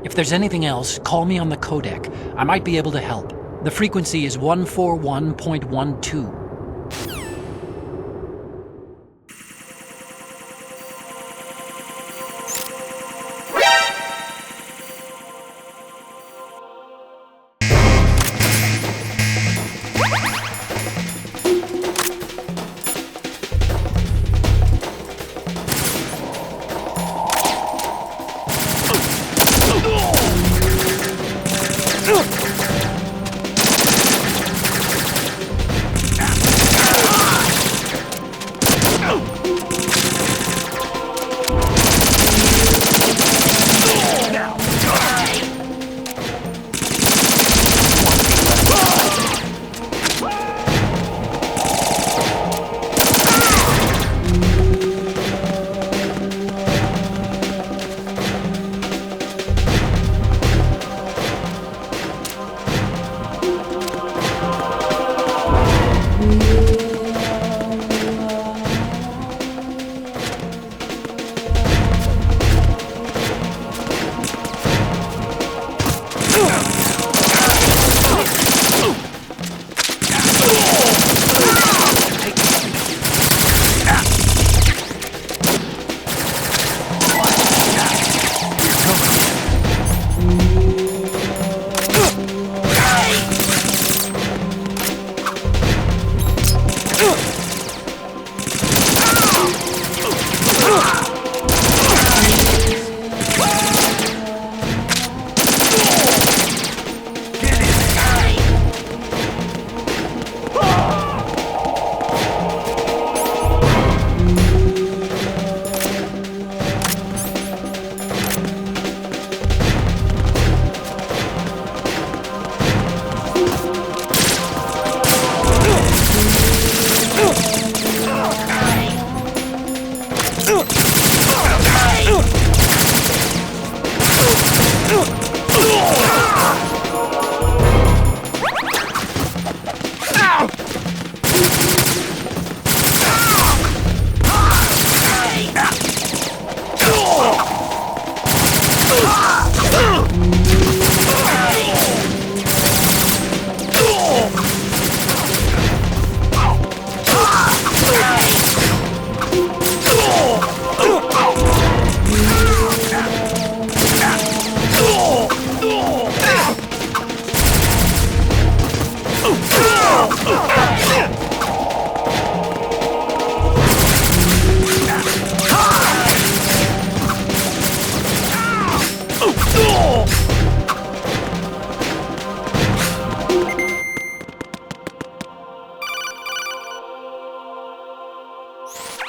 If there's anything else, call me on the codec. I might be able to help. The frequency is 141.12.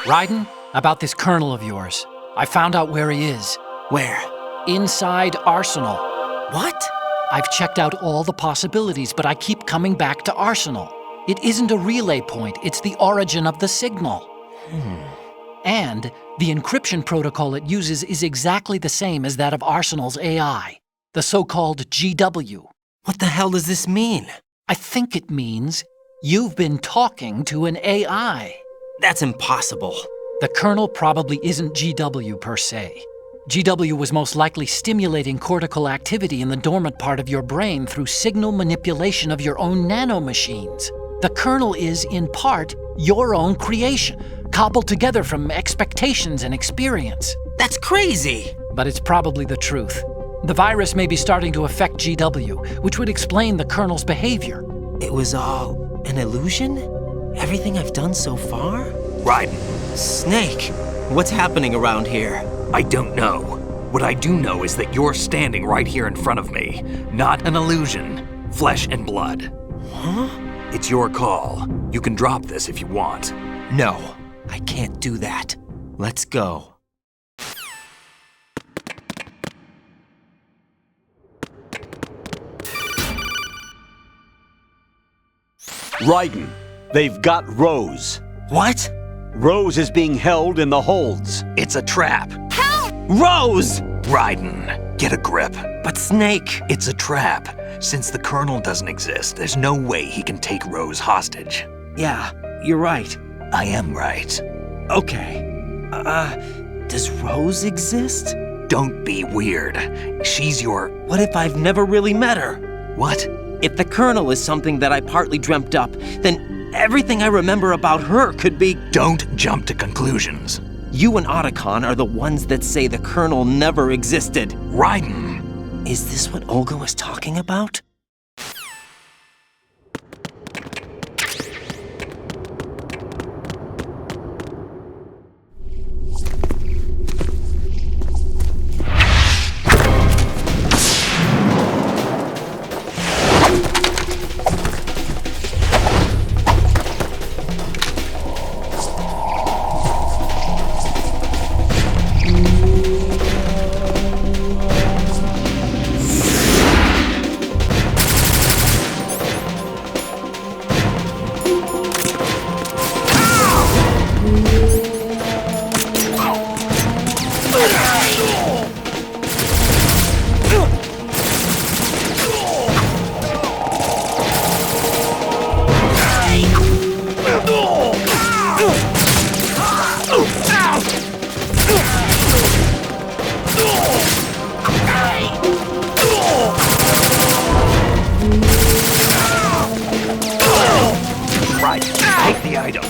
Raiden, about this colonel of yours. I found out where he is. Where? Inside Arsenal. What? I've checked out all the possibilities, but I keep coming back to Arsenal. It isn't a relay point, it's the origin of the signal. And the encryption protocol it uses is exactly the same as that of Arsenal's AI, the so-called GW. What the hell does this mean? I think it means you've been talking to an AI. That's impossible. The kernel probably isn't GW per se. GW was most likely stimulating cortical activity in the dormant part of your brain through signal manipulation of your own nanomachines. The kernel is, in part, your own creation, cobbled together from expectations and experience. That's crazy! But it's probably the truth. The virus may be starting to affect GW, which would explain the kernel's behavior. It was all an illusion? Everything I've done so far? Raiden. Snake, what's happening around here? I don't know. What I do know is that you're standing right here in front of me. Not an illusion. Flesh and blood. Huh? It's your call. You can drop this if you want. No, I can't do that. Let's go. Raiden, they've got Rose. What? Rose is being held in the holds. It's a trap. Help! Rose! Raiden, get a grip. But Snake... It's a trap. Since the Colonel doesn't exist, there's no way he can take Rose hostage. Yeah, you're right. I am right. Okay. Does Rose exist? Don't be weird. She's your... What if I've never really met her? What? If the Colonel is something that I partly dreamt up, then everything I remember about her could be... Don't jump to conclusions. You and Otacon are the ones that say the Colonel never existed. Raiden! Is this what Olga was talking about? Right, take the item.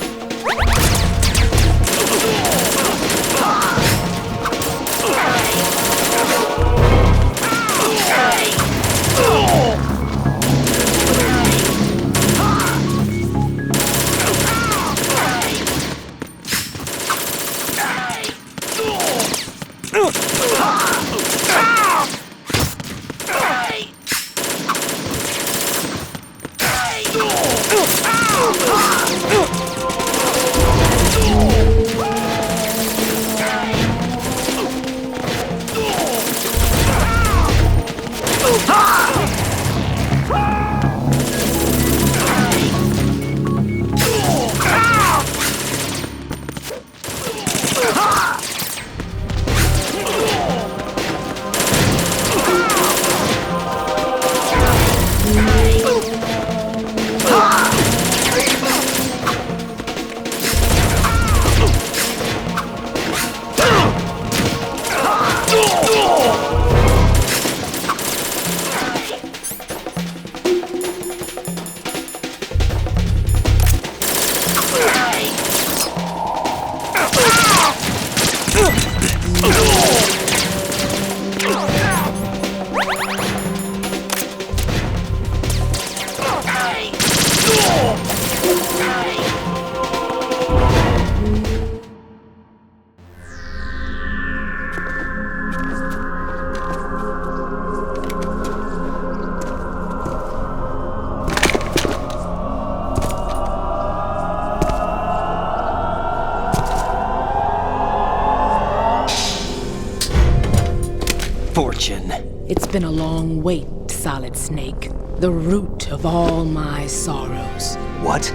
fortune. It's been a long wait, Solid Snake. The root of all my sorrows. What?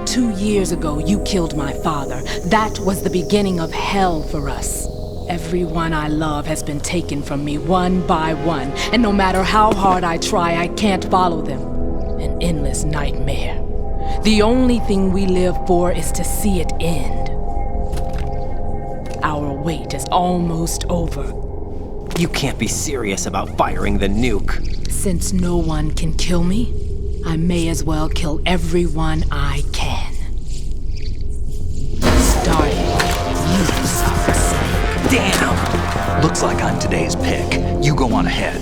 2 years ago, you killed my father. That was the beginning of hell for us. Everyone I love has been taken from me one by one, and no matter how hard I try, I can't follow them. An endless nightmare. The only thing we live for is to see it end. Our wait is almost over. You can't be serious about firing the nuke. Since no one can kill me, I may as well kill everyone I can. Starting with you, Solid Snake. Damn! Looks like I'm today's pick. You go on ahead.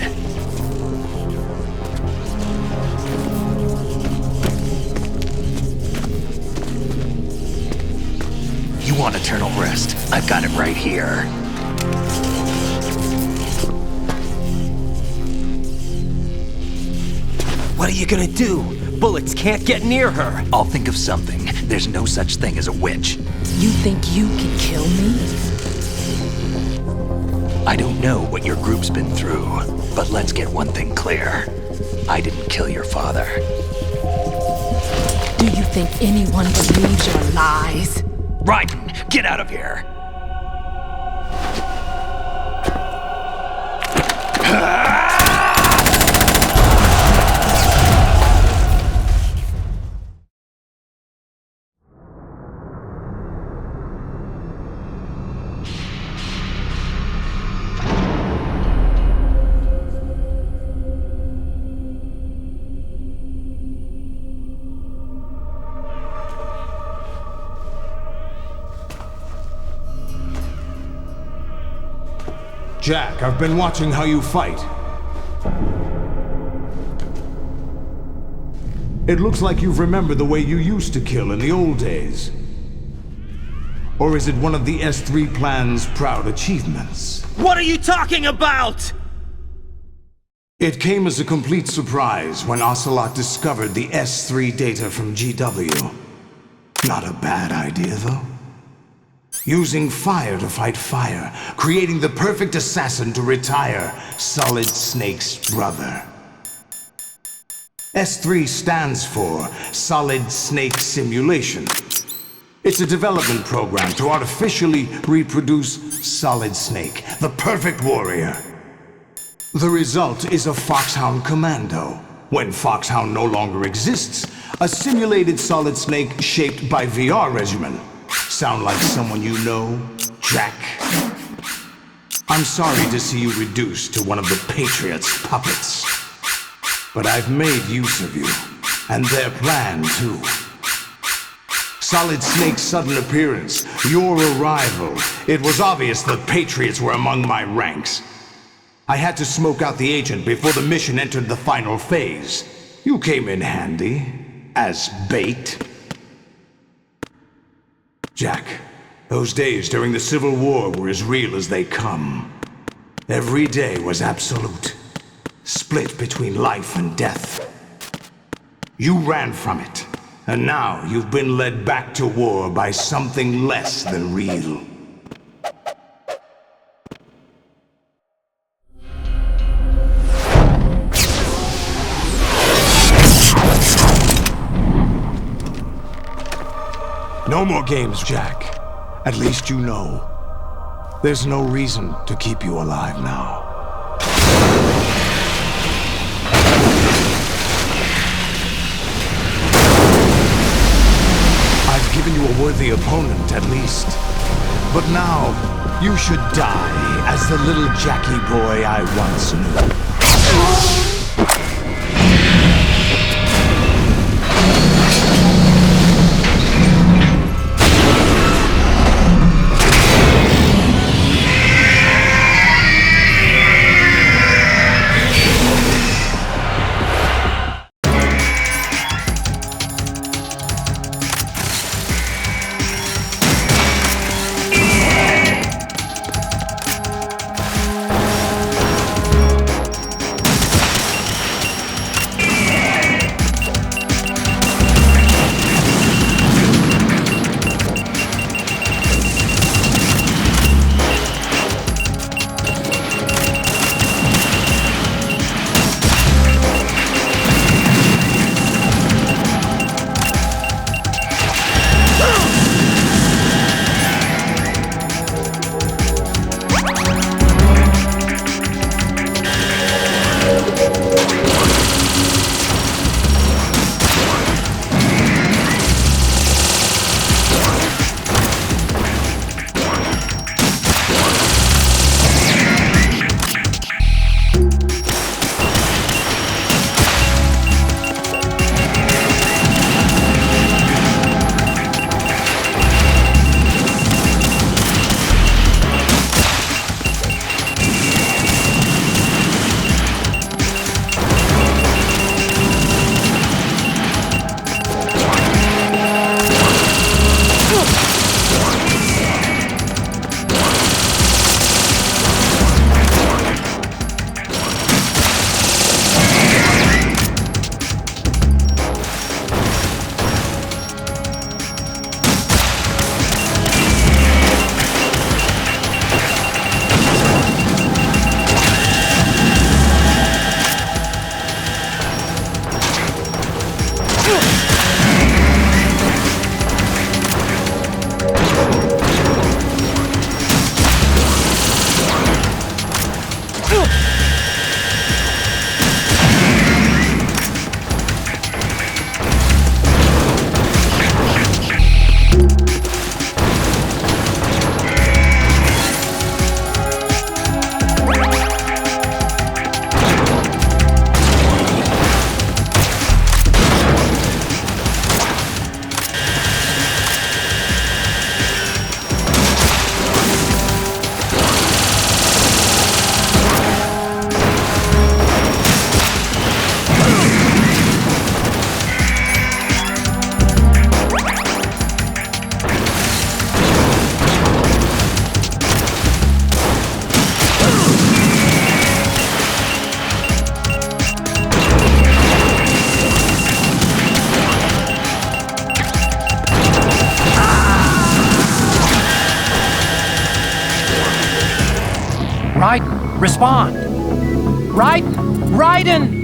You want eternal rest? I've got it right here. What are you gonna do? Bullets can't get near her. I'll think of something. There's no such thing as a witch. You think you can kill me? I don't know what your group's been through, but let's get one thing clear. I didn't kill your father. Do you think anyone believes your lies? Raiden, get out of here! Jack, I've been watching how you fight. It looks like you've remembered the way you used to kill in the old days. Or is it one of the S3 plan's proud achievements? What are you talking about? It came as a complete surprise when Ocelot discovered the S3 data from GW. Not a bad idea, though. Using fire to fight fire, creating the perfect assassin to retire Solid Snake's brother. S3 stands for Solid Snake Simulation. It's a development program to artificially reproduce Solid Snake, the perfect warrior. The result is a Foxhound Commando. When Foxhound no longer exists, a simulated Solid Snake shaped by VR regimen. Sound like someone you know, Jack? I'm sorry to see you reduced to one of the Patriots' puppets. But I've made use of you, and their plan too. Solid Snake's sudden appearance, your arrival, it was obvious the Patriots were among my ranks. I had to smoke out the agent before the mission entered the final phase. You came in handy, as bait. Jack, those days during the Civil War were as real as they come. Every day was absolute, split between life and death. You ran from it, and now you've been led back to war by something less than real. No more games, Jack. At least you know. There's no reason to keep you alive now. I've given you a worthy opponent, at least. But now, you should die as the little Jackie boy I once knew. Raiden, respond! Raiden! Raiden!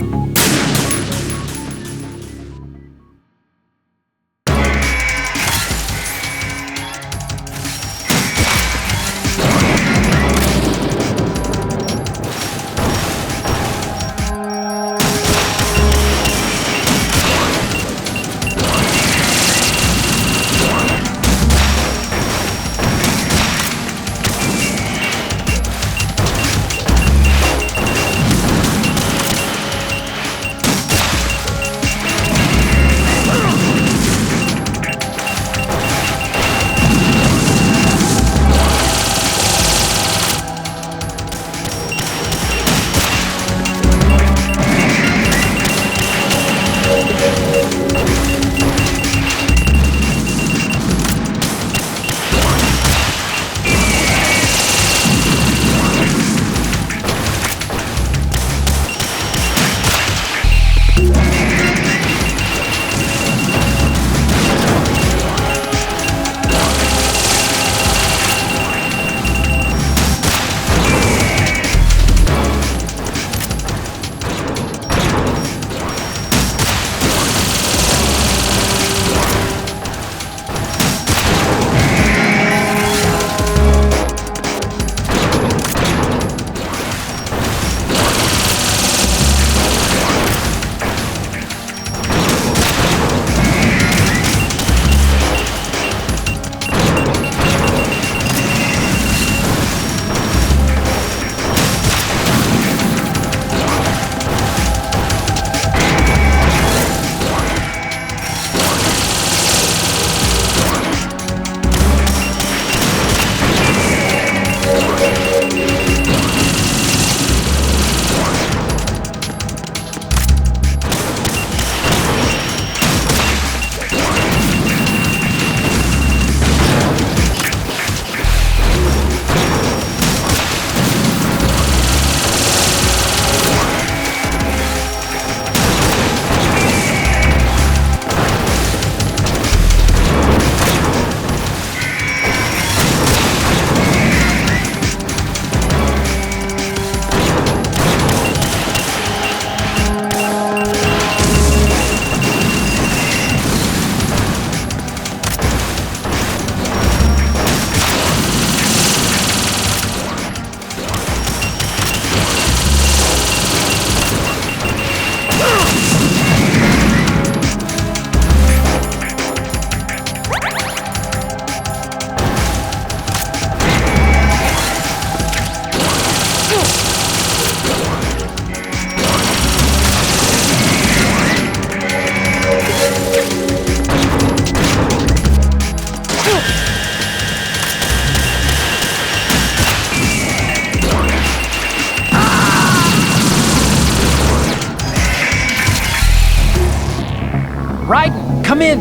Raiden, come in!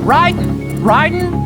Raiden! Raiden?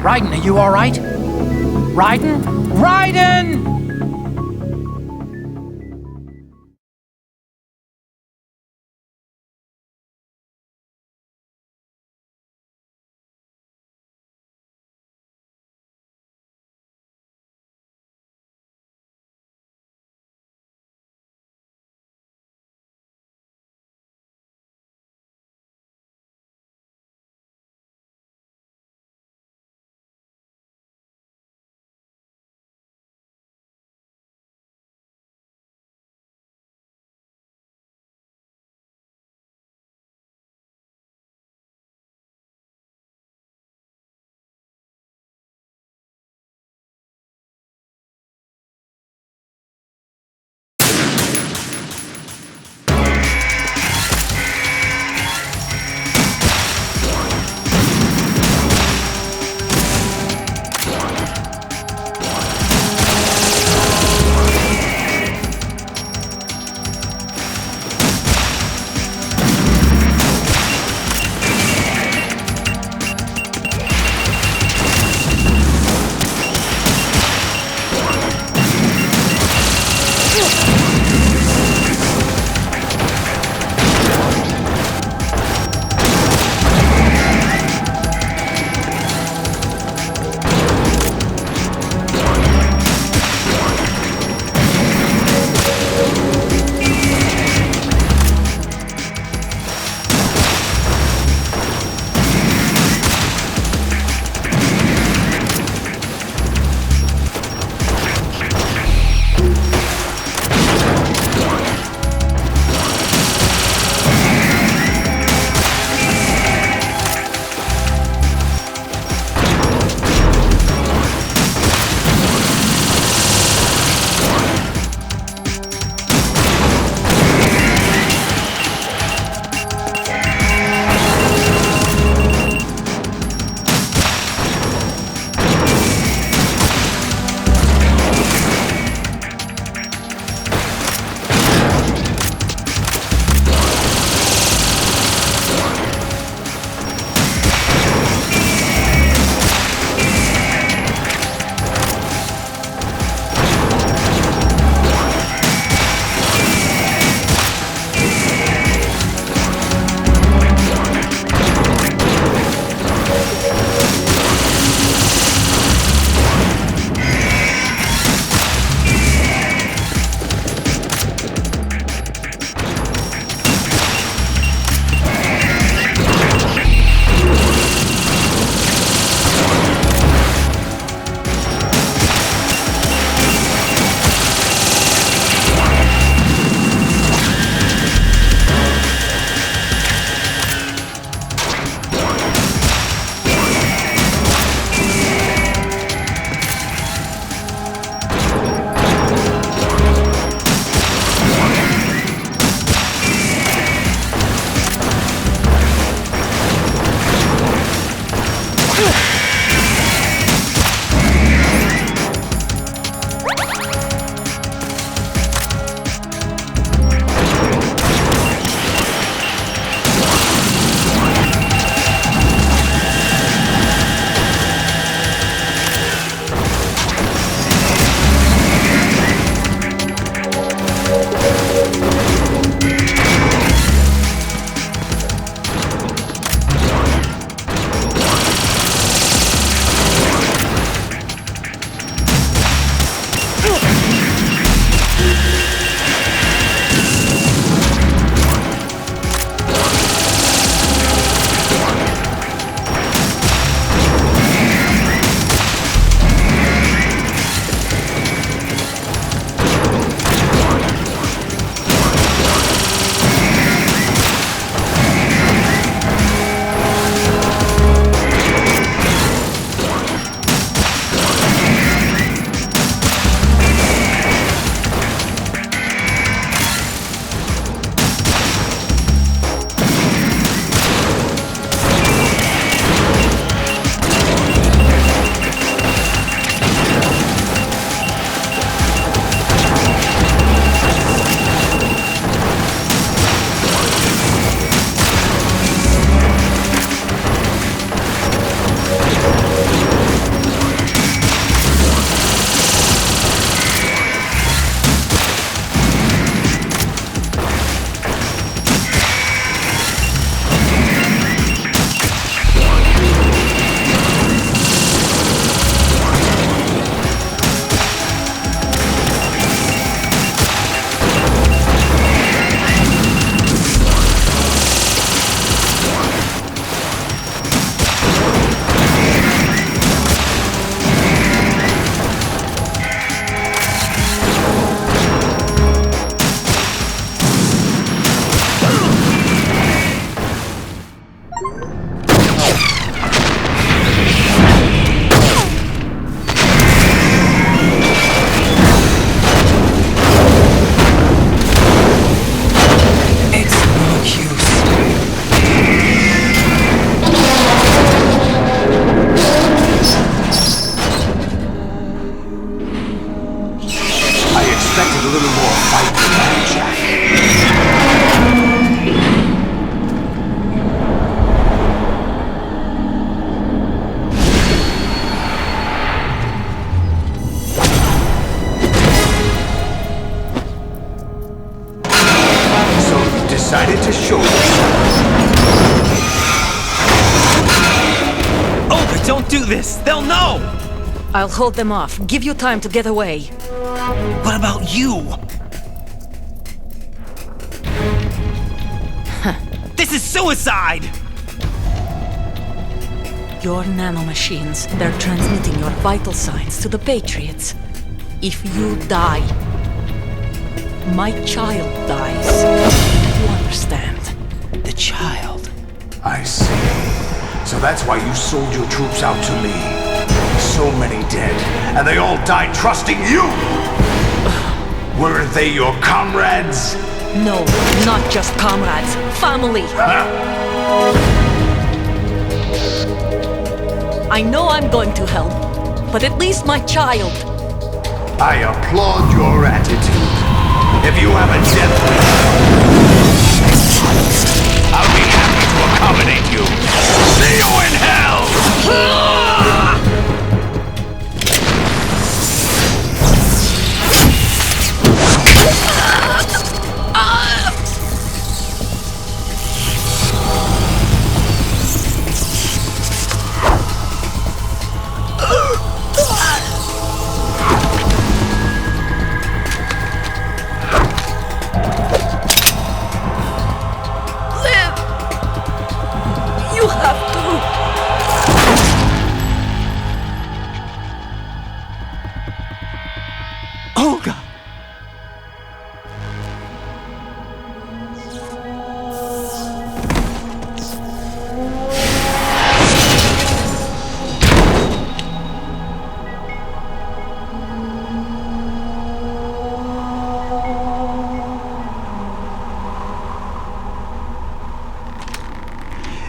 Raiden, are you all right? Raiden? Raiden! this! They'll know! I'll hold them off. Give you time to get away. What about you? This is suicide! Your nanomachines, they're transmitting your vital signs to the Patriots. If you die, my child dies. You understand? The child? I see. So that's why you sold your troops out to me. So many dead, and they all died trusting you! Weren't they your comrades? No, not just comrades. Family! I know I'm going to hell, but at least my child. I applaud your attitude. If you have a death wish, I'll be happy to accommodate you. See you in hell!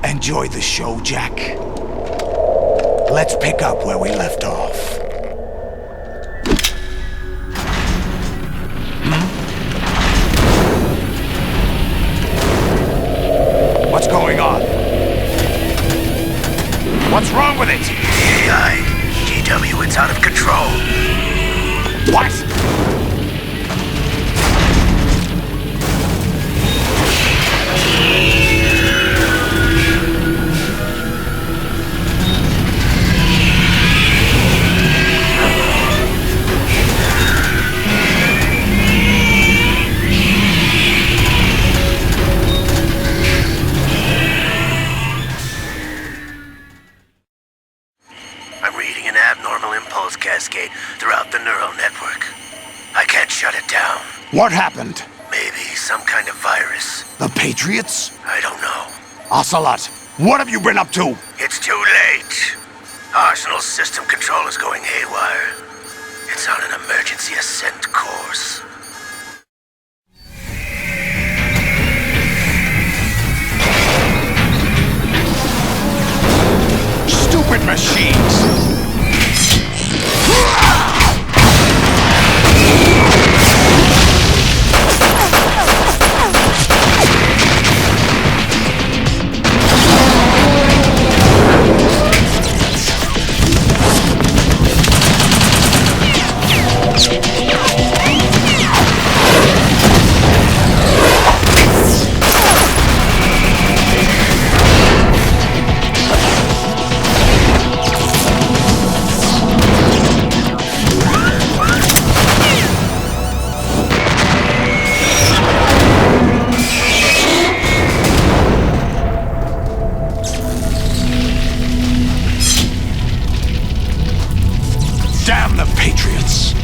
Enjoy the show, Jack. Let's pick up where we left off. What's going on? What's wrong with it? AI, GW, it's out of control. What? Cascade throughout the neural network. I can't shut it down. What happened? Maybe some kind of virus. The Patriots? I don't know. Ocelot, what have you been up to? It's too late. Arsenal's system control is going haywire. It's on an emergency ascent course. Stupid machines! Damn the Patriots!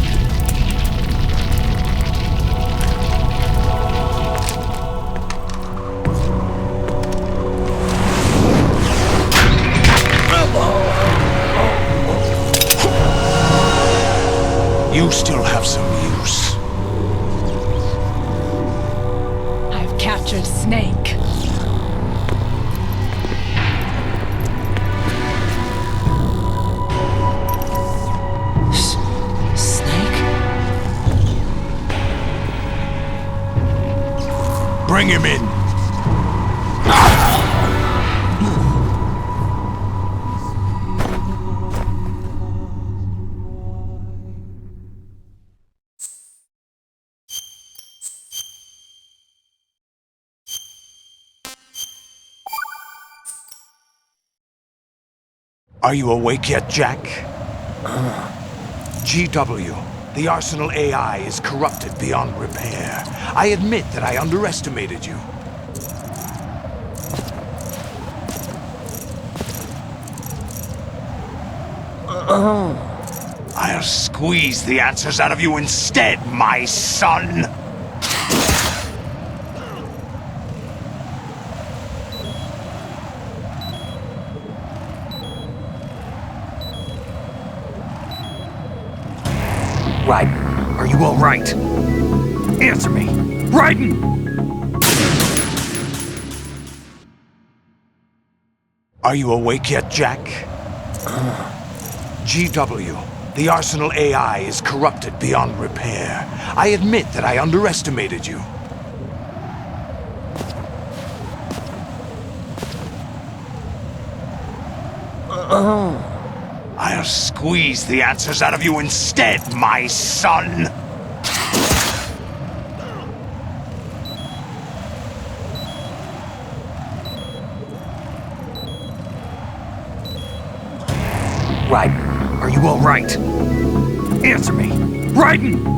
You still have some use. I've captured Snake. Bring him in. Are you awake yet, Jack? GW, the Arsenal AI is corrupted beyond repair. I admit that I underestimated you. I'll squeeze the answers out of you instead, my son! Raiden, are you all right? Answer me! Raiden! Are you awake yet, Jack? GW, the Arsenal AI is corrupted beyond repair. I admit that I underestimated you. I'll squeeze the answers out of you instead, my son! Raiden, are you all right? Answer me! Raiden!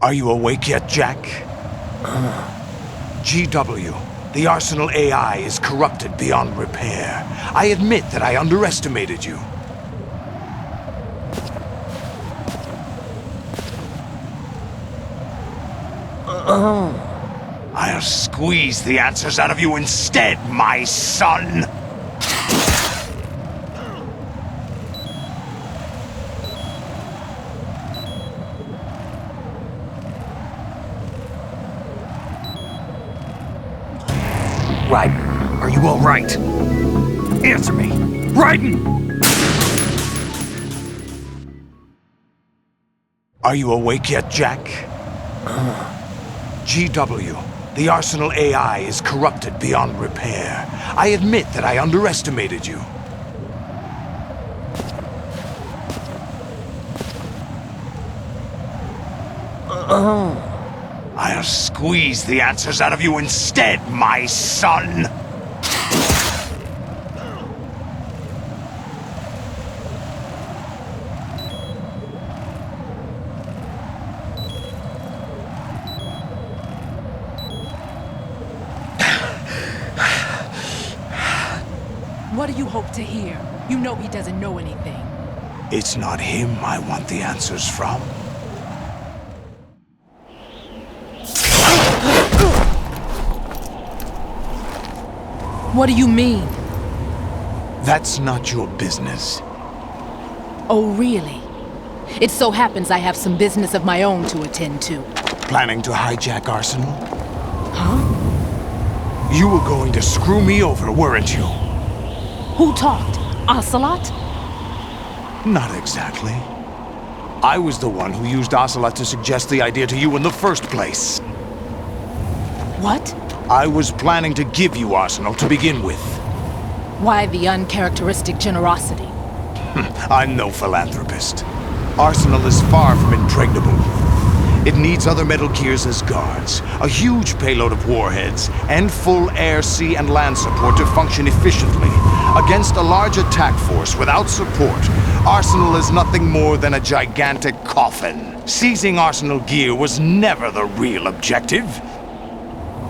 Are you awake yet, Jack? GW, the Arsenal AI is corrupted beyond repair. I admit that I underestimated you. I'll squeeze the answers out of you instead, my son! Raiden, are you all right? Answer me! Raiden! Are you awake yet, Jack? GW, the Arsenal AI is corrupted beyond repair. I admit that I underestimated you. I'll squeeze the answers out of you instead, my son! What do you hope to hear? You know he doesn't know anything. It's not him I want the answers from. What do you mean? That's not your business. Oh, really? It so happens I have some business of my own to attend to. Planning to hijack Arsenal? Huh? You were going to screw me over, weren't you? Who talked? Ocelot? Not exactly. I was the one who used Ocelot to suggest the idea to you in the first place. What? I was planning to give you Arsenal to begin with. Why the uncharacteristic generosity? I'm no philanthropist. Arsenal is far from impregnable. It needs other Metal Gears as guards, a huge payload of warheads, and full air, sea, and land support to function efficiently. Against a large attack force without support, Arsenal is nothing more than a gigantic coffin. Seizing Arsenal gear was never the real objective.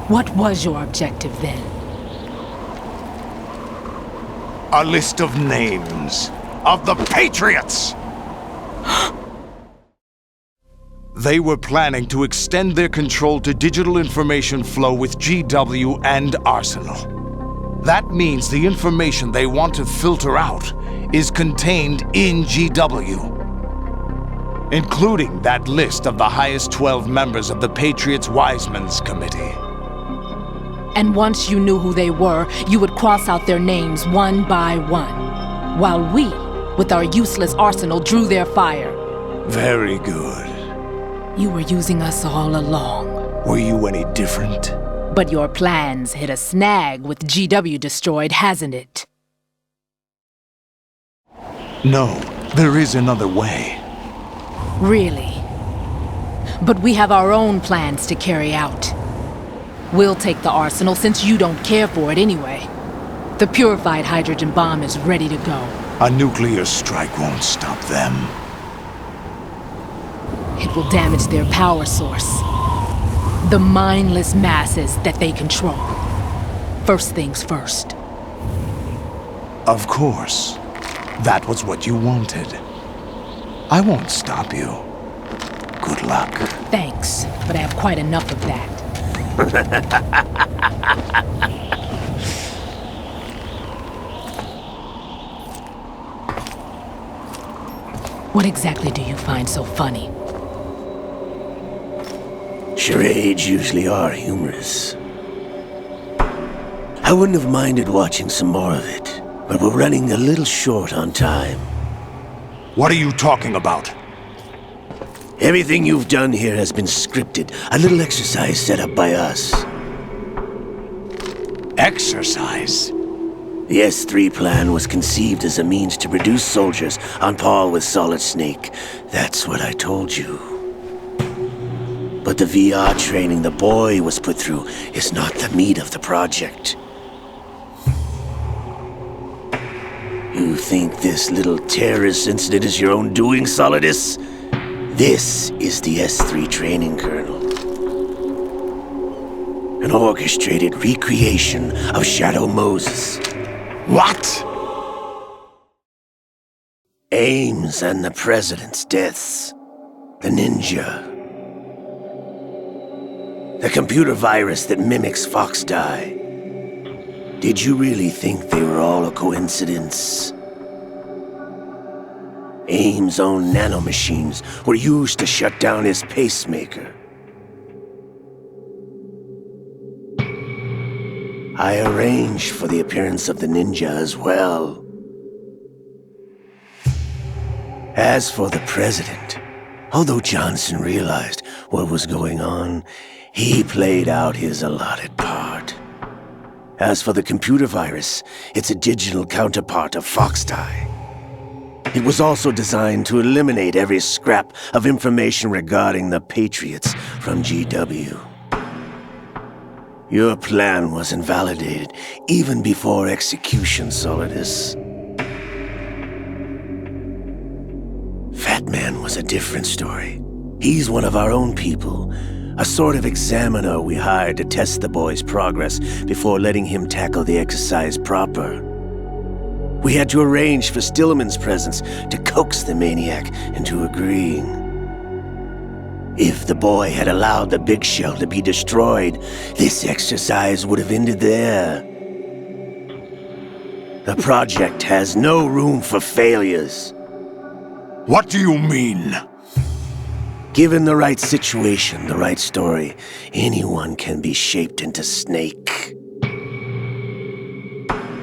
What was your objective then? A list of names of the Patriots! They were planning to extend their control to digital information flow with GW and Arsenal. That means the information they want to filter out is contained in GW, including that list of the highest 12 members of the Patriots Wiseman's Committee. And once you knew who they were, you would cross out their names one by one, while we, with our useless arsenal, drew their fire. Very good. You were using us all along. Were you any different? But your plans hit a snag with GW destroyed, hasn't it? No, there is another way. Really? But we have our own plans to carry out. We'll take the arsenal since you don't care for it anyway. The purified hydrogen bomb is ready to go. A nuclear strike won't stop them. It will damage their power source. The mindless masses that they control. First things first. Of course. That was what you wanted. I won't stop you. Good luck. Thanks, but I have quite enough of that. What exactly do you find so funny? Charades usually are humorous. I wouldn't have minded watching some more of it, but we're running a little short on time. What are you talking about? Everything you've done here has been scripted, a little exercise set up by us. Exercise? The S3 plan was conceived as a means to produce soldiers on par with Solid Snake. That's what I told you. But the VR training the boy was put through is not the meat of the project. You think this little terrorist incident is your own doing, Solidus? This is the S3 training kernel. An orchestrated recreation of Shadow Moses. What? Ames and the President's deaths. The ninja. The computer virus that mimics Foxdie. Did you really think they were all a coincidence? Ames' own nanomachines were used to shut down his pacemaker. I arranged for the appearance of the ninja as well. As for the President, although Johnson realized what was going on, he played out his allotted part. As for the computer virus, it's a digital counterpart of Foxdie. It was also designed to eliminate every scrap of information regarding the Patriots from GW. Your plan was invalidated even before execution, Solidus. Fat Man was a different story. He's one of our own people, a sort of examiner we hired to test the boy's progress before letting him tackle the exercise proper. We had to arrange for Stillman's presence to coax the maniac into agreeing. If the boy had allowed the big shell to be destroyed, this exercise would have ended there. The project has no room for failures. What do you mean? Given the right situation, the right story, anyone can be shaped into Snake.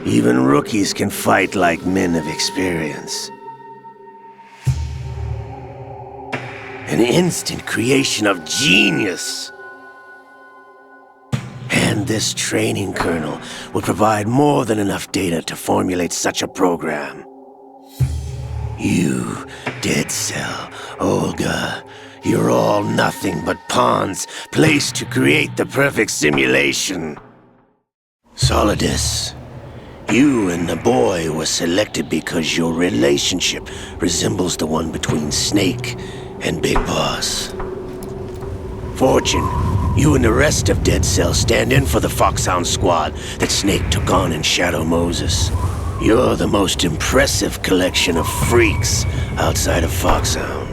Even rookies can fight like men of experience. An instant creation of genius. And this training kernel would provide more than enough data to formulate such a program. You, Dead Cell, Olga, you're all nothing but pawns placed to create the perfect simulation. Solidus, you and the boy were selected because your relationship resembles the one between Snake and Big Boss. Fortune, you and the rest of Dead Cell stand in for the Foxhound squad that Snake took on in Shadow Moses. You're the most impressive collection of freaks outside of Foxhound.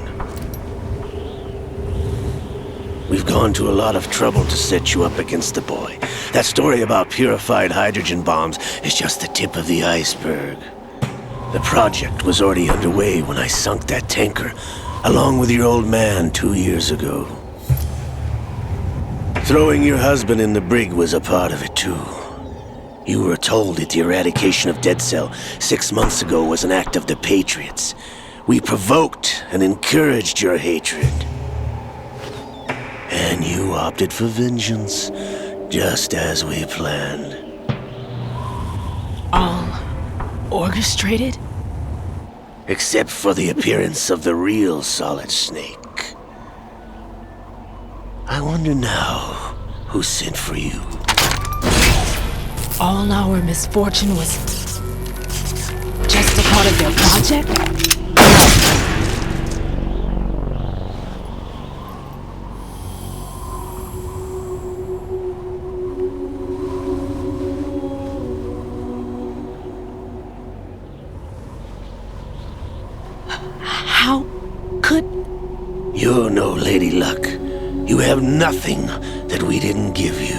We've gone to a lot of trouble to set you up against the boy. That story about purified hydrogen bombs is just the tip of the iceberg. The project was already underway when I sunk that tanker, along with your old man 2 years ago. Throwing your husband in the brig was a part of it too. You were told that the eradication of Dead Cell 6 months ago was an act of the Patriots. We provoked and encouraged your hatred. And you opted for vengeance, just as we planned. All orchestrated? Except for the appearance of the real Solid Snake. I wonder now who sent for you. All our misfortune was just a part of their project? How could... You're no Lady Luck. You have nothing that we didn't give you.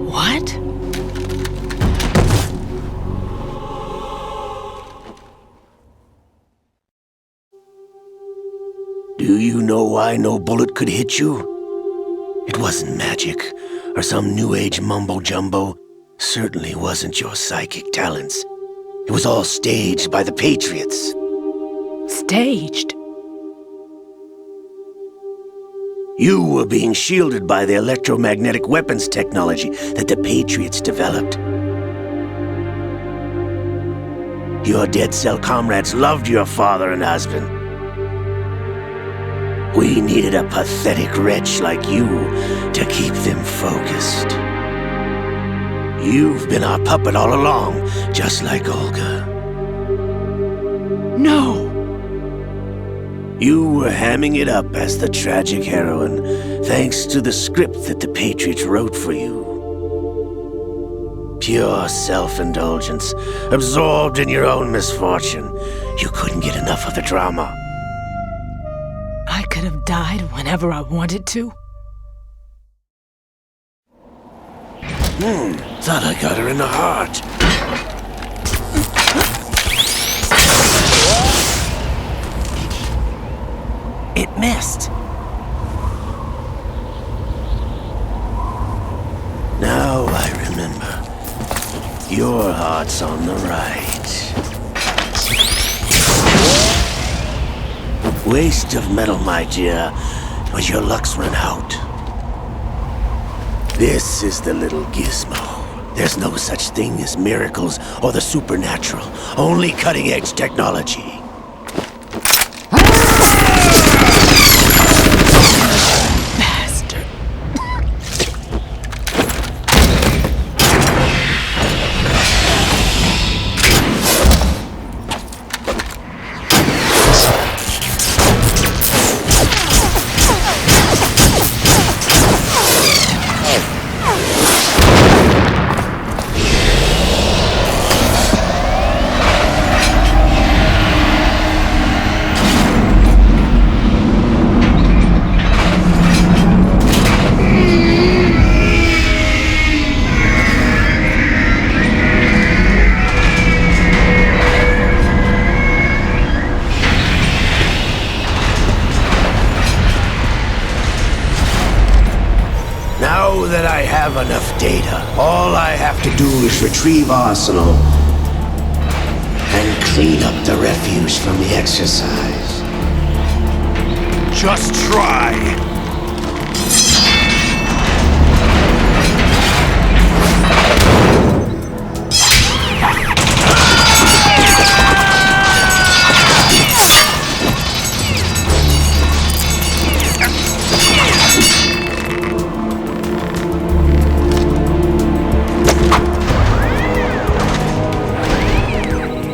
What? Do you know why no bullet could hit you? It wasn't magic, or some new age mumbo-jumbo. Certainly wasn't your psychic talents. It was all staged by the Patriots. Staged? You were being shielded by the electromagnetic weapons technology that the Patriots developed. Your Dead Cell comrades loved your father and husband. We needed a pathetic wretch like you to keep them focused. You've been our puppet all along, just like Olga. No! You were hamming it up as the tragic heroine, thanks to the script that the Patriots wrote for you. Pure self-indulgence, absorbed in your own misfortune. You couldn't get enough of the drama. I could have died whenever I wanted to. Thought I got her in the heart. It missed. Now I remember. Your heart's on the right. Waste of metal, my dear, but your luck's run out. This is the little gizmo. There's no such thing as miracles or the supernatural, only cutting-edge technology. Bastard. data. All I have to do is retrieve Arsenal and clean up the refuse from the exercise. Just try.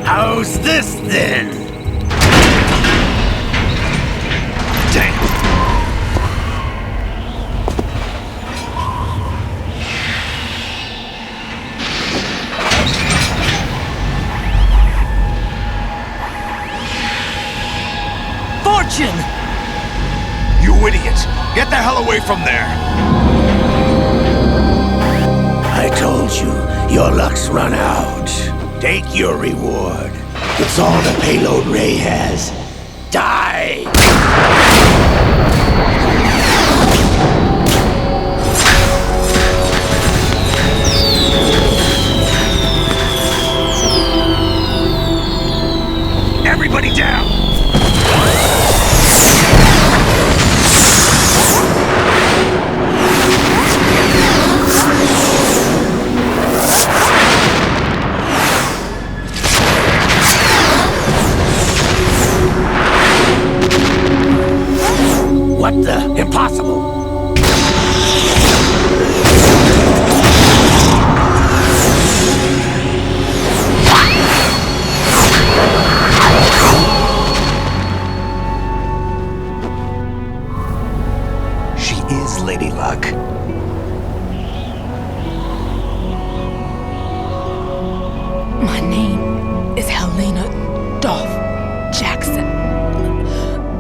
How's this then? Damn. Fortune! You idiot! Get the hell away from there! I told you, your luck's run out. Take your reward. It's all the payload Ray has. Die! Everybody down! What the? Impossible! She is Lady Luck. My name is Helena Dolph Jackson,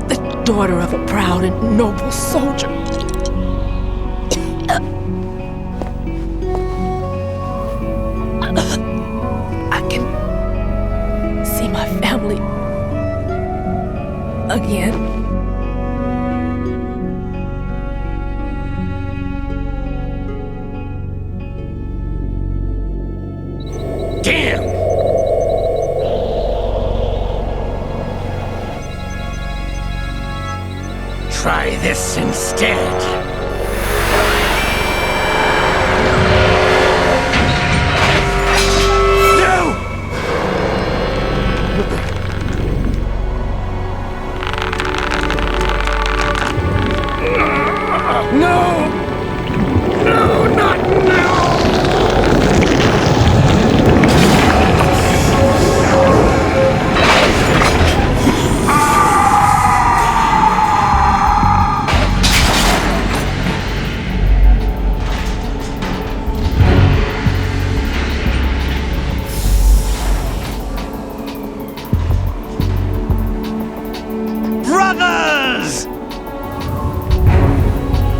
the daughter of a proud and noble soldier. I can see my family again. Damn! Try this instead. No! No, not now! Brothers!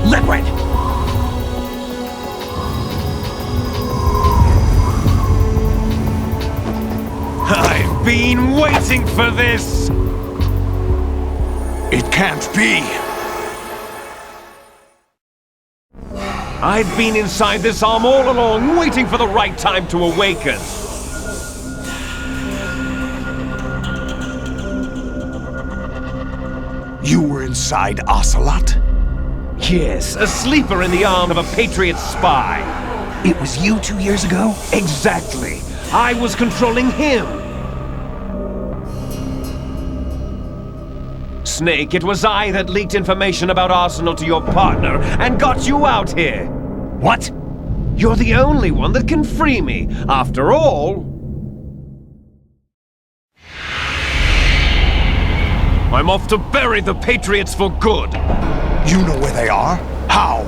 Liquid! I've been waiting for this! It can't be! I've been inside this arm all along, waiting for the right time to awaken. You were inside Ocelot? Yes, a sleeper in the arm of a Patriot spy. It was you 2 years ago? Exactly. I was controlling him. Snake, it was I that leaked information about Arsenal to your partner and got you out here. What? You're the only one that can free me. After all, I'm off to bury the Patriots for good. You know where they are? How?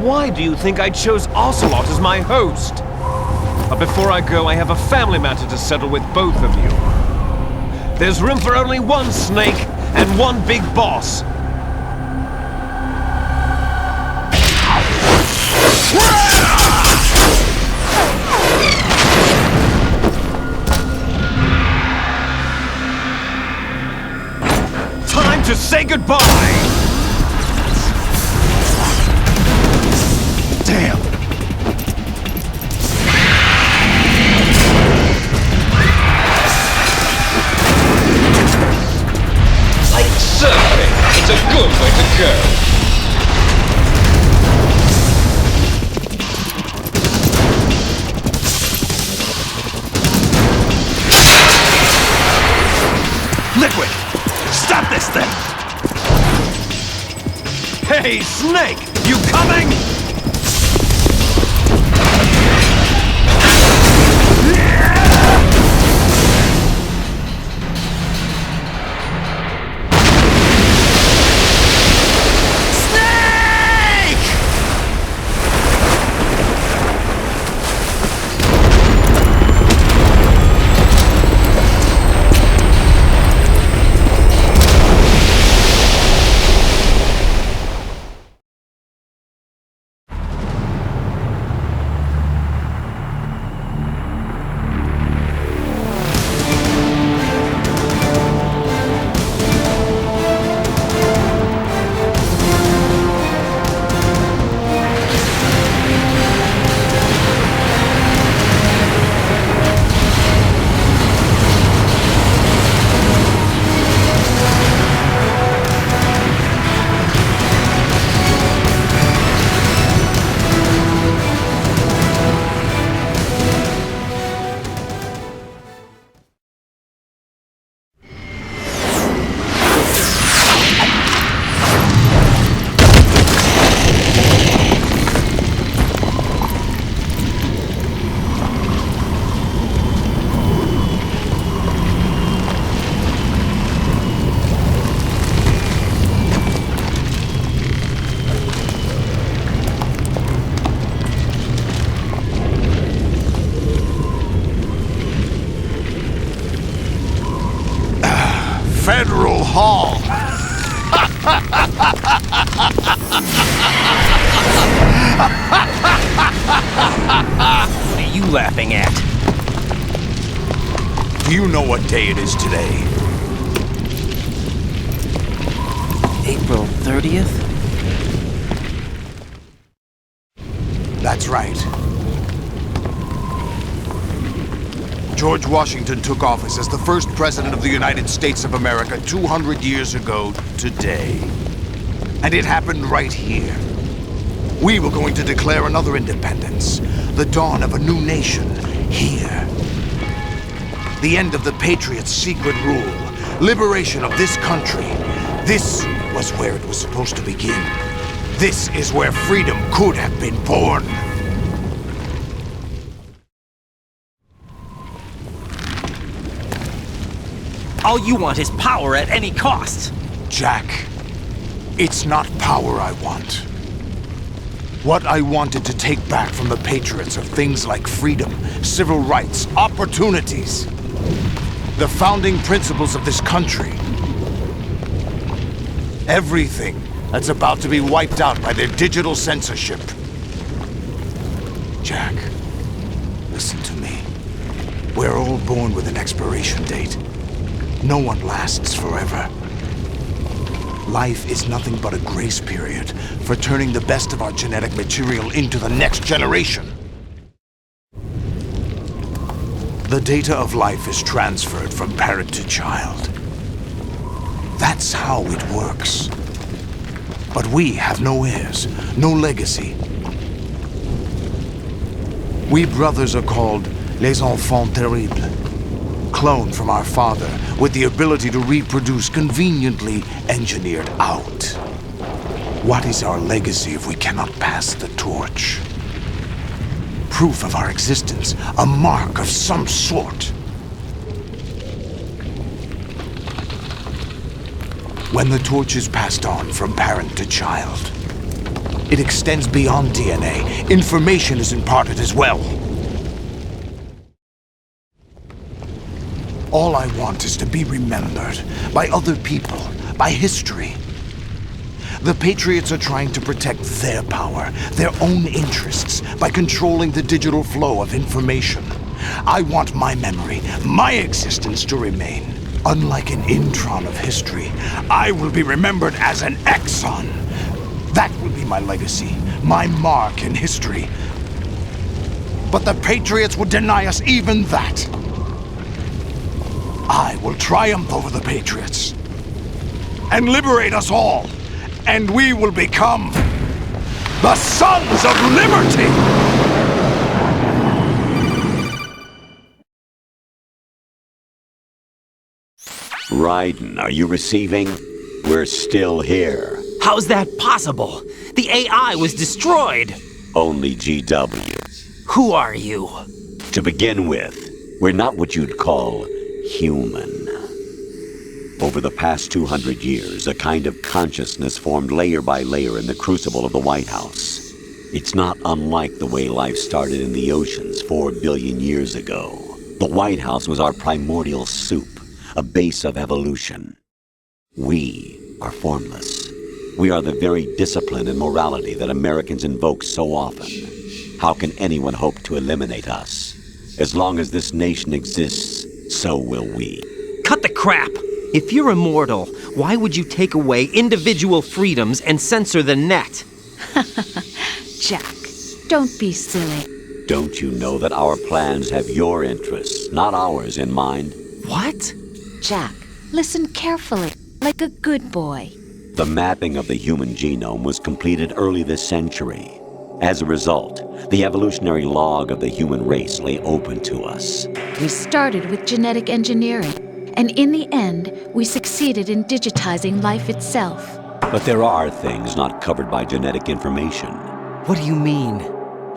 Why do you think I chose Ocelot as my host? But before I go, I have a family matter to settle with both of you. There's room for only one Snake and one big boss. Time to say goodbye! Damn! thing! Hey, Snake! You coming? Federal Hall. What are you laughing at? Do you know what day it is today? April 30th? That's right. George Washington took office as the first president of the United States of America 200 years ago today. And it happened right here. We were going to declare another independence, the dawn of a new nation, here. The end of the Patriots' secret rule, liberation of this country. This was where it was supposed to begin. This is where freedom could have been born. All you want is power at any cost. Jack, it's not power I want. What I wanted to take back from the Patriots are things like freedom, civil rights, opportunities. The founding principles of this country. Everything that's about to be wiped out by their digital censorship. Jack, listen to me. We're all born with an expiration date. No one lasts forever. Life is nothing but a grace period for turning the best of our genetic material into the next generation. The data of life is transferred from parent to child. That's how it works. But we have no heirs, no legacy. We brothers are called les enfants terribles. Cloned from our father, with the ability to reproduce conveniently engineered out. What is our legacy if we cannot pass the torch? Proof of our existence, a mark of some sort. When the torch is passed on from parent to child, it extends beyond DNA. Information is imparted as well. All I want is to be remembered by other people, by history. The Patriots are trying to protect their power, their own interests, by controlling the digital flow of information. I want my memory, my existence to remain. Unlike an intron of history, I will be remembered as an exon. That will be my legacy, my mark in history. But the Patriots would deny us even that. I will triumph over the Patriots and liberate us all, and we will become the Sons of Liberty! Raiden, are you receiving? We're still here. How's that possible? The AI was destroyed. Only GW. Who are you? To begin with, we're not what you'd call human. Over the past 200 years, a kind of consciousness formed layer by layer in the crucible of the White House. It's not unlike the way life started in the oceans 4 billion years ago. The White House was our primordial soup, a base of evolution. We are formless. We are the very discipline and morality that Americans invoke so often. How can anyone hope to eliminate us? As long as this nation exists, so will we. Cut the crap! If you're immortal, why would you take away individual freedoms and censor the net? Jack, don't be silly. Don't you know that our plans have your interests, not ours, in mind? What? Jack, listen carefully, like a good boy. The mapping of the human genome was completed early this century. As a result, the evolutionary log of the human race lay open to us. We started with genetic engineering, and in the end, we succeeded in digitizing life itself. But there are things not covered by genetic information. What do you mean?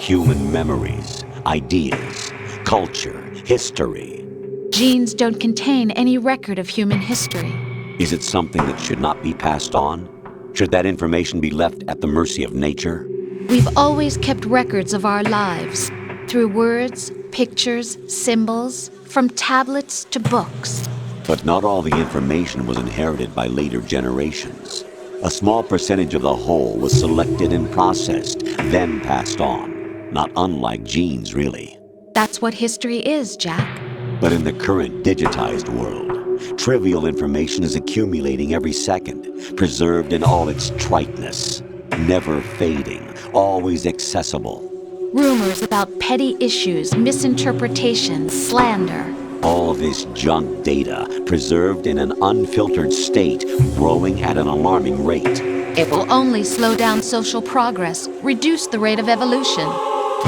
Human memories, ideas, culture, history. Genes don't contain any record of human history. Is it something that should not be passed on? Should that information be left at the mercy of nature? We've always kept records of our lives, through words, pictures, symbols, from tablets to books. But not all the information was inherited by later generations. A small percentage of the whole was selected and processed, then passed on. Not unlike genes, really. That's what history is, Jack. But in the current digitized world, trivial information is accumulating every second, preserved in all its triteness, never fading, always accessible. Rumors about petty issues, misinterpretations, slander. All this junk data, preserved in an unfiltered state, growing at an alarming rate. It will only slow down social progress, reduce the rate of evolution.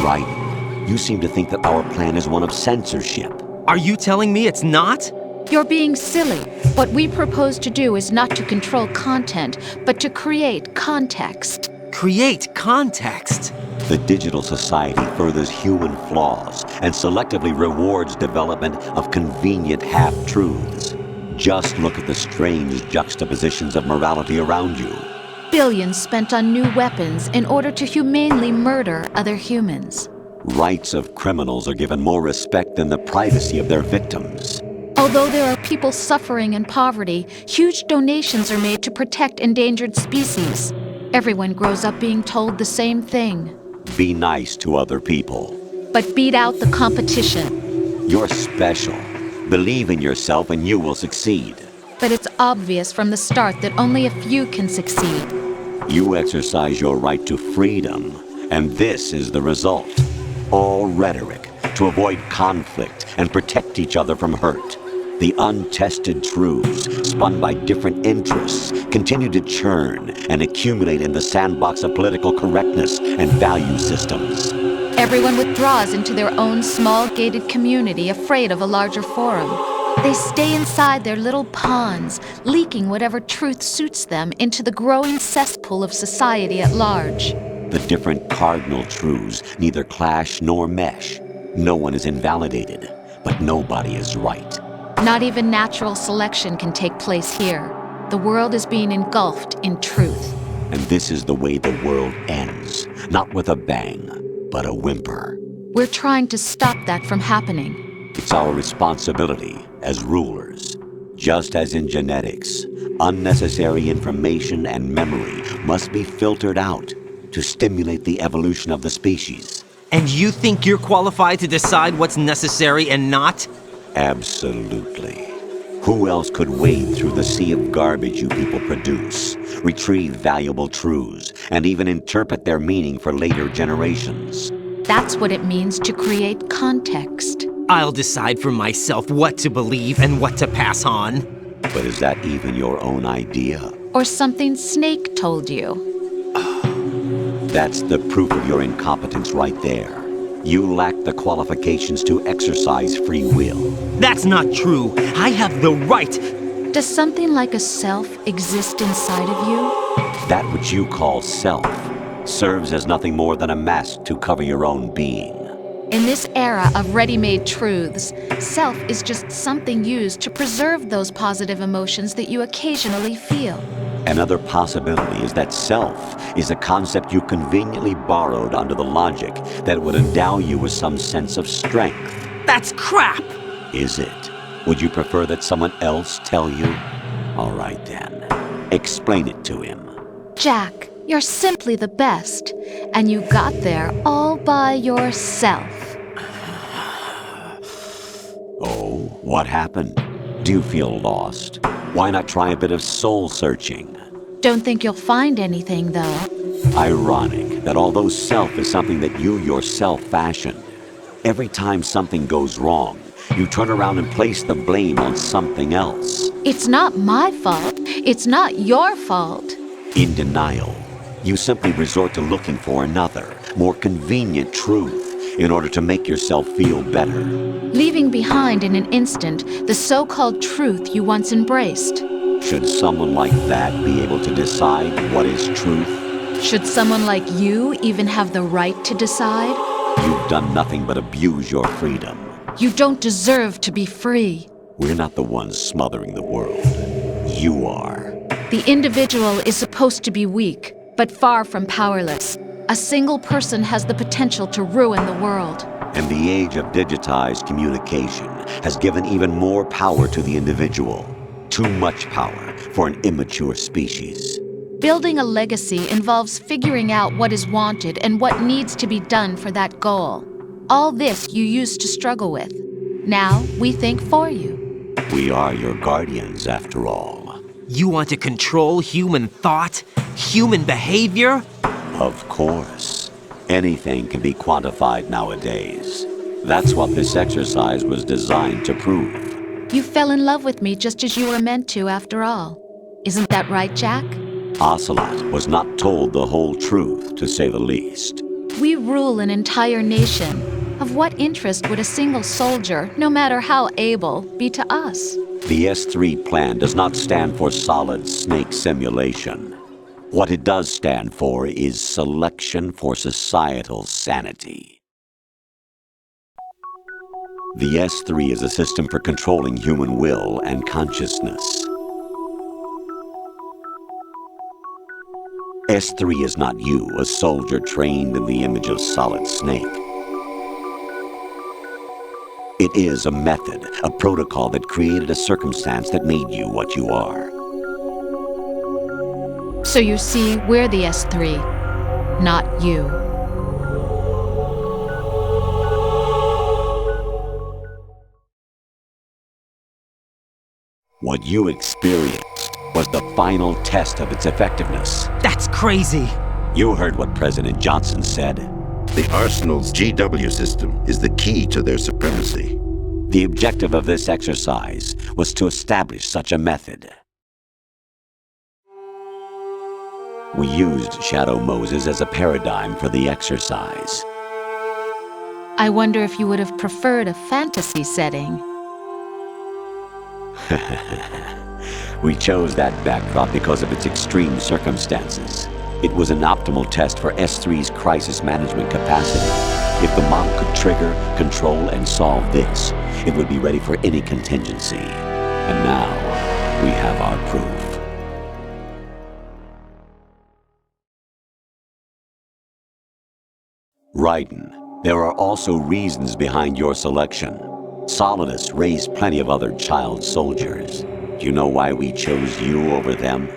Right. You seem to think that our plan is one of censorship. Are you telling me it's not? You're being silly. What we propose to do is not to control content, but to create context. Create context? The digital society furthers human flaws and selectively rewards development of convenient half-truths. Just look at the strange juxtapositions of morality around you. Billions spent on new weapons in order to humanely murder other humans. Rights of criminals are given more respect than the privacy of their victims. Although there are people suffering in poverty, huge donations are made to protect endangered species. Everyone grows up being told the same thing. Be nice to other people. But beat out the competition. You're special. Believe in yourself and you will succeed. But it's obvious from the start that only a few can succeed. You exercise your right to freedom, and this is the result. All rhetoric to avoid conflict and protect each other from hurt. The untested truths, spun by different interests, continue to churn and accumulate in the sandbox of political correctness and value systems. Everyone withdraws into their own small gated community, afraid of a larger forum. They stay inside their little ponds, leaking whatever truth suits them into the growing cesspool of society at large. The different cardinal truths neither clash nor mesh. No one is invalidated, but nobody is right. Not even natural selection can take place here. The world is being engulfed in truth. And this is the way the world ends. Not with a bang, but a whimper. We're trying to stop that from happening. It's our responsibility as rulers. Just as in genetics, unnecessary information and memory must be filtered out to stimulate the evolution of the species. And you think you're qualified to decide what's necessary and not? Absolutely. Who else could wade through the sea of garbage you people produce, retrieve valuable truths, and even interpret their meaning for later generations? That's what it means to create context. I'll decide for myself what to believe and what to pass on. But is that even your own idea? Or something Snake told you? That's the proof of your incompetence right there. You lack the qualifications to exercise free will. That's not true. I have the right. Does something like a self exist inside of you? That which you call self serves as nothing more than a mask to cover your own being. In this era of ready-made truths, self is just something used to preserve those positive emotions that you occasionally feel. Another possibility is that self is a concept you conveniently borrowed under the logic that would endow you with some sense of strength. That's crap! Is it? Would you prefer that someone else tell you? All right then. Explain it to him. Jack, you're simply the best, and you got there all by yourself. Oh, what happened? Do you feel lost? Why not try a bit of soul searching? Don't think you'll find anything, though. Ironic that although self is something that you yourself fashioned, every time something goes wrong, you turn around and place the blame on something else. It's not my fault. It's not your fault. In denial, you simply resort to looking for another, more convenient truth in order to make yourself feel better. Leaving behind in an instant the so-called truth you once embraced. Should someone like that be able to decide what is truth? Should someone like you even have the right to decide? You've done nothing but abuse your freedom. You don't deserve to be free. We're not the ones smothering the world. You are. The individual is supposed to be weak, but far from powerless. A single person has the potential to ruin the world. And the age of digitized communication has given even more power to the individual. Too much power for an immature species. Building a legacy involves figuring out what is wanted and what needs to be done for that goal. All this you used to struggle with. Now we think for you. We are your guardians, after all. You want to control human thought? Human behavior? Of course. Anything can be quantified nowadays. That's what this exercise was designed to prove. You fell in love with me just as you were meant to, after all. Isn't that right, Jack? Ocelot was not told the whole truth, to say the least. We rule an entire nation. Of what interest would a single soldier, no matter how able, be to us? The S3 plan does not stand for solid snake simulation. What it does stand for is selection for societal sanity. The S3 is a system for controlling human will and consciousness. S3 is not you, a soldier trained in the image of Solid Snake. It is a method, a protocol that created a circumstance that made you what you are. So you see, we're the S3, not you. What you experienced was the final test of its effectiveness. That's crazy. You heard what President Johnson said. The Arsenal's GW system is the key to their supremacy. The objective of this exercise was to establish such a method. We used Shadow Moses as a paradigm for the exercise. I wonder if you would have preferred a fantasy setting. We chose that backdrop because of its extreme circumstances. It was an optimal test for S3's crisis management capacity. If the model could trigger, control, and solve this, it would be ready for any contingency. And now, we have our proof. Raiden, there are also reasons behind your selection. Solidus raised plenty of other child soldiers. Do you know why we chose you over them?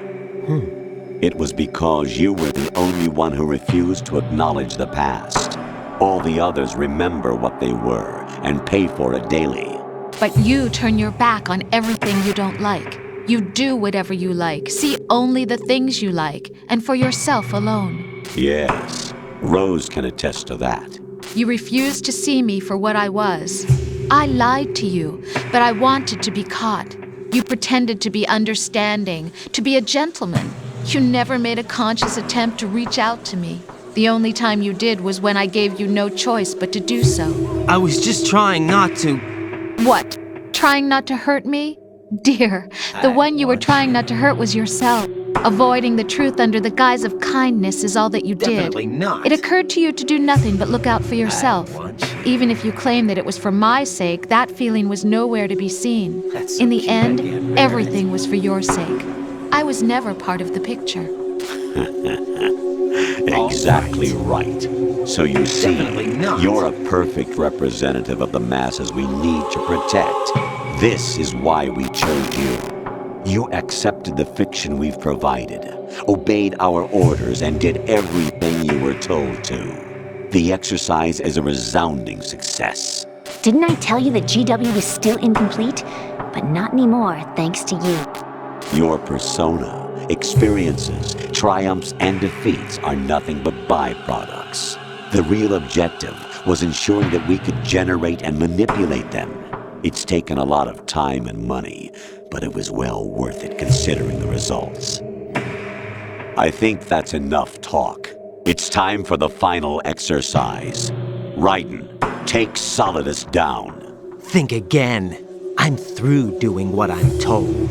It was because you were the only one who refused to acknowledge the past. All the others remember what they were and pay for it daily. But you turn your back on everything you don't like. You do whatever you like, see only the things you like, and for yourself alone. Yes, Rose can attest to that. You refused to see me for what I was. I lied to you, but I wanted to be caught. You pretended to be understanding, to be a gentleman. You never made a conscious attempt to reach out to me. The only time you did was when I gave you no choice but to do so. I was just trying not to... What? Trying not to hurt me? Dear, the one you were trying not to hurt was yourself. Avoiding the truth under the guise of kindness is all that you did. Definitely not. It occurred to you to do nothing but look out for yourself. Even if you claim that it was for my sake, that feeling was nowhere to be seen. In the end, everything was for your sake. I was never part of the picture. Exactly right. So you see, you're a perfect representative of the masses we need to protect. This is why we chose you. You accepted the fiction we've provided, obeyed our orders, and did everything you were told to. The exercise is a resounding success. Didn't I tell you that GW was still incomplete? But not anymore, thanks to you. Your persona, experiences, triumphs, and defeats are nothing but byproducts. The real objective was ensuring that we could generate and manipulate them. It's taken a lot of time and money, but it was well worth it considering the results. I think that's enough talk. It's time for the final exercise. Raiden, take Solidus down. Think again. I'm through doing what I'm told.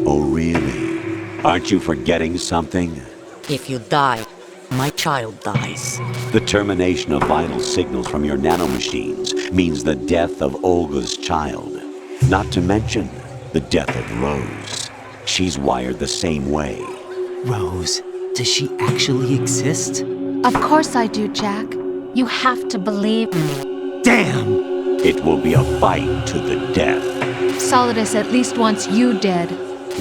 Oh, really? Aren't you forgetting something? If you die, my child dies. The termination of vital signals from your nanomachines means the death of Olga's child. Not to mention the death of Rose. She's wired the same way. Rose, does she actually exist? Of course I do, Jack. You have to believe me. Damn! It will be a fight to the death. Solidus at least wants you dead.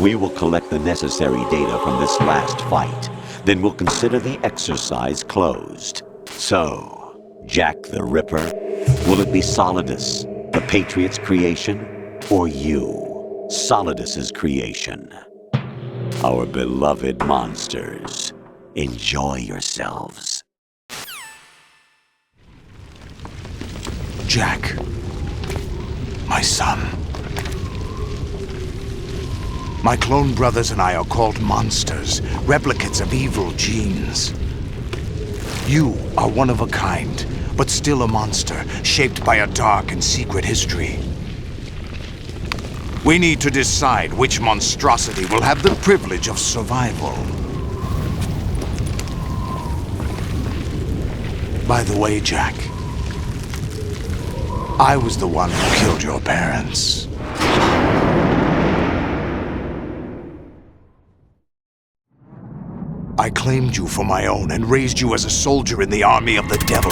We will collect the necessary data from this last fight. Then we'll consider the exercise closed. So, Jack the Ripper, will it be Solidus, the Patriot's creation, or you, Solidus's creation? Our beloved monsters, enjoy yourselves. Jack, my son. My clone brothers and I are called monsters, replicates of evil genes. You are one of a kind, but still a monster, shaped by a dark and secret history. We need to decide which monstrosity will have the privilege of survival. By the way, Jack, I was the one who killed your parents. I claimed you for my own and raised you as a soldier in the army of the devil.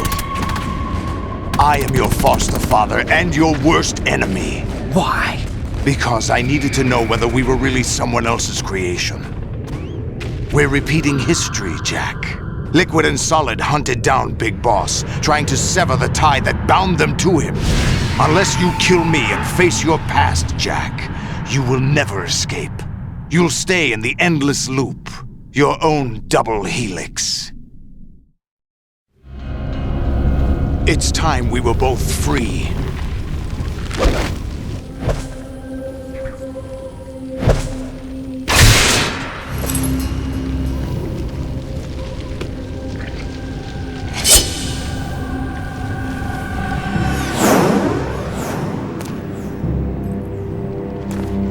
I am your foster father and your worst enemy. Why? Because I needed to know whether we were really someone else's creation. We're repeating history, Jack. Liquid and Solid hunted down Big Boss, trying to sever the tie that bound them to him. Unless you kill me and face your past, Jack, you will never escape. You'll stay in the endless loop. Your own double helix. It's time we were both free.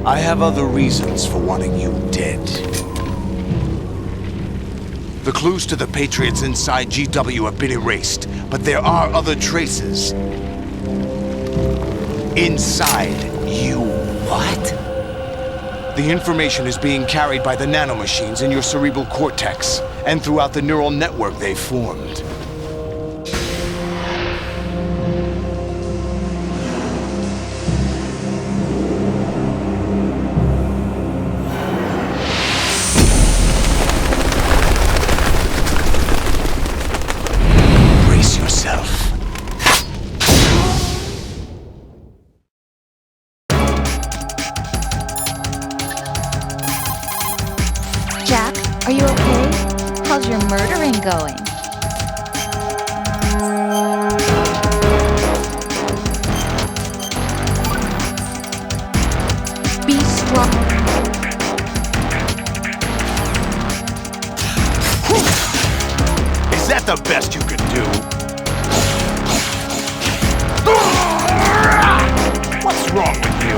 I have other reasons for wanting you dead. The clues to the Patriots inside GW have been erased, but there are other traces. Inside you. What? The information is being carried by the nanomachines in your cerebral cortex, and throughout the neural network they've formed. Jack, are you okay? How's your murdering going? Be strong. Is that the best you can do? What's wrong with you?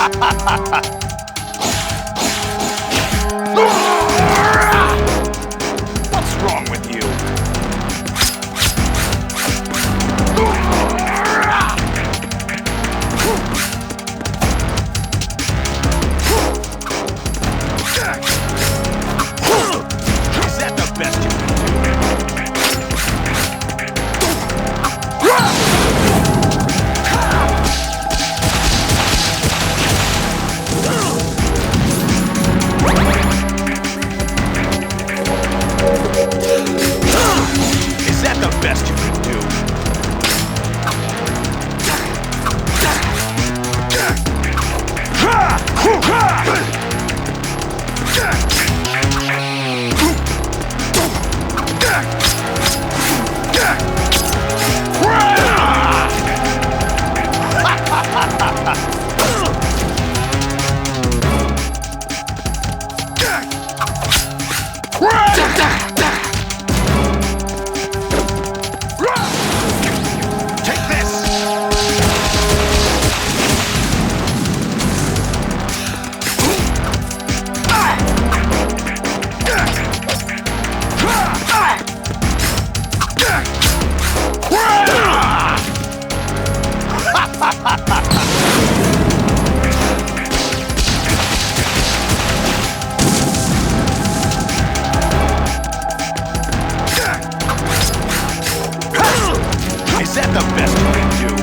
What's wrong with you? Is that the best you can Is that the best you can do? Take this! Is that the best you can do?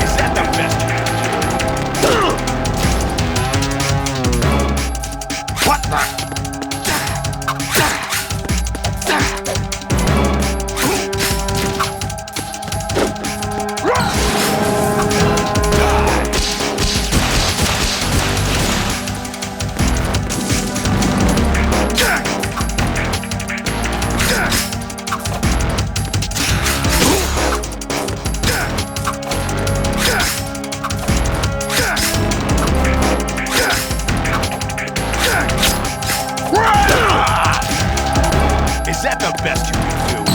Is that the best you can do? What the? Is that the best you can do?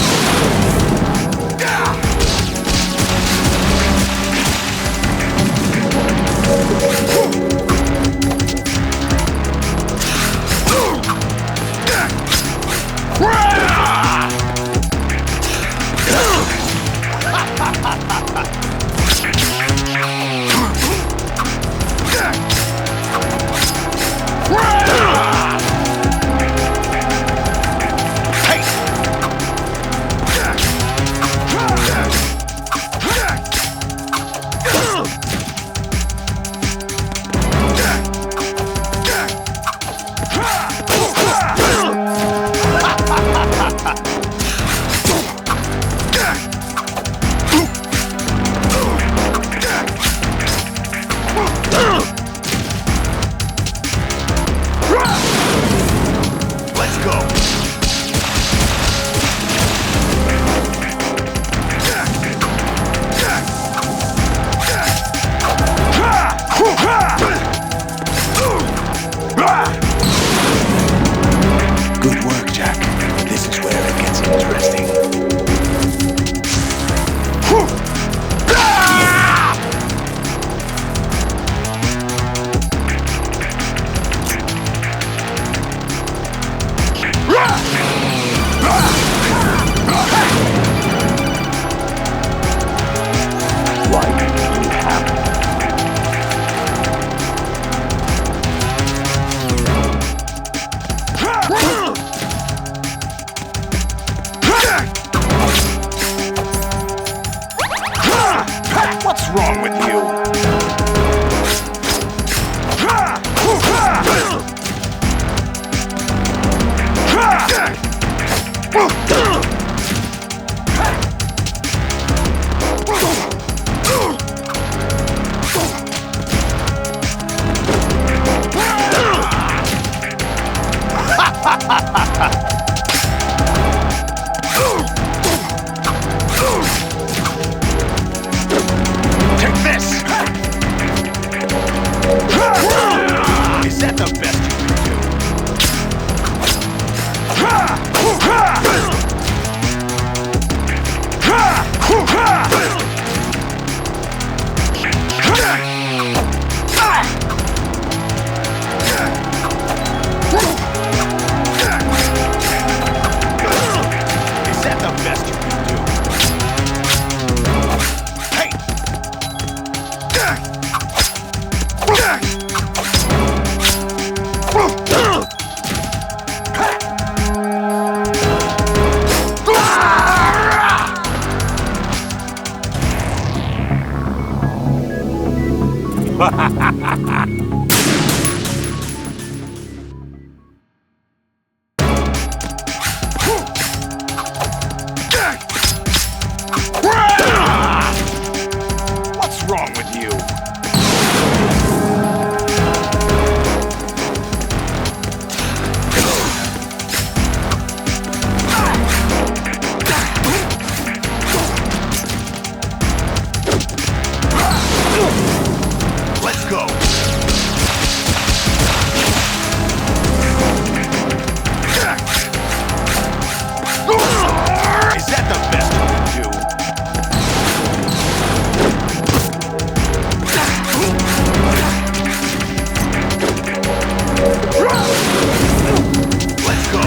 Let's go. Good work, Jack. This is where it gets interesting. What's wrong with you? What's wrong with you? Let's go. Is that the best you can do? Let's go.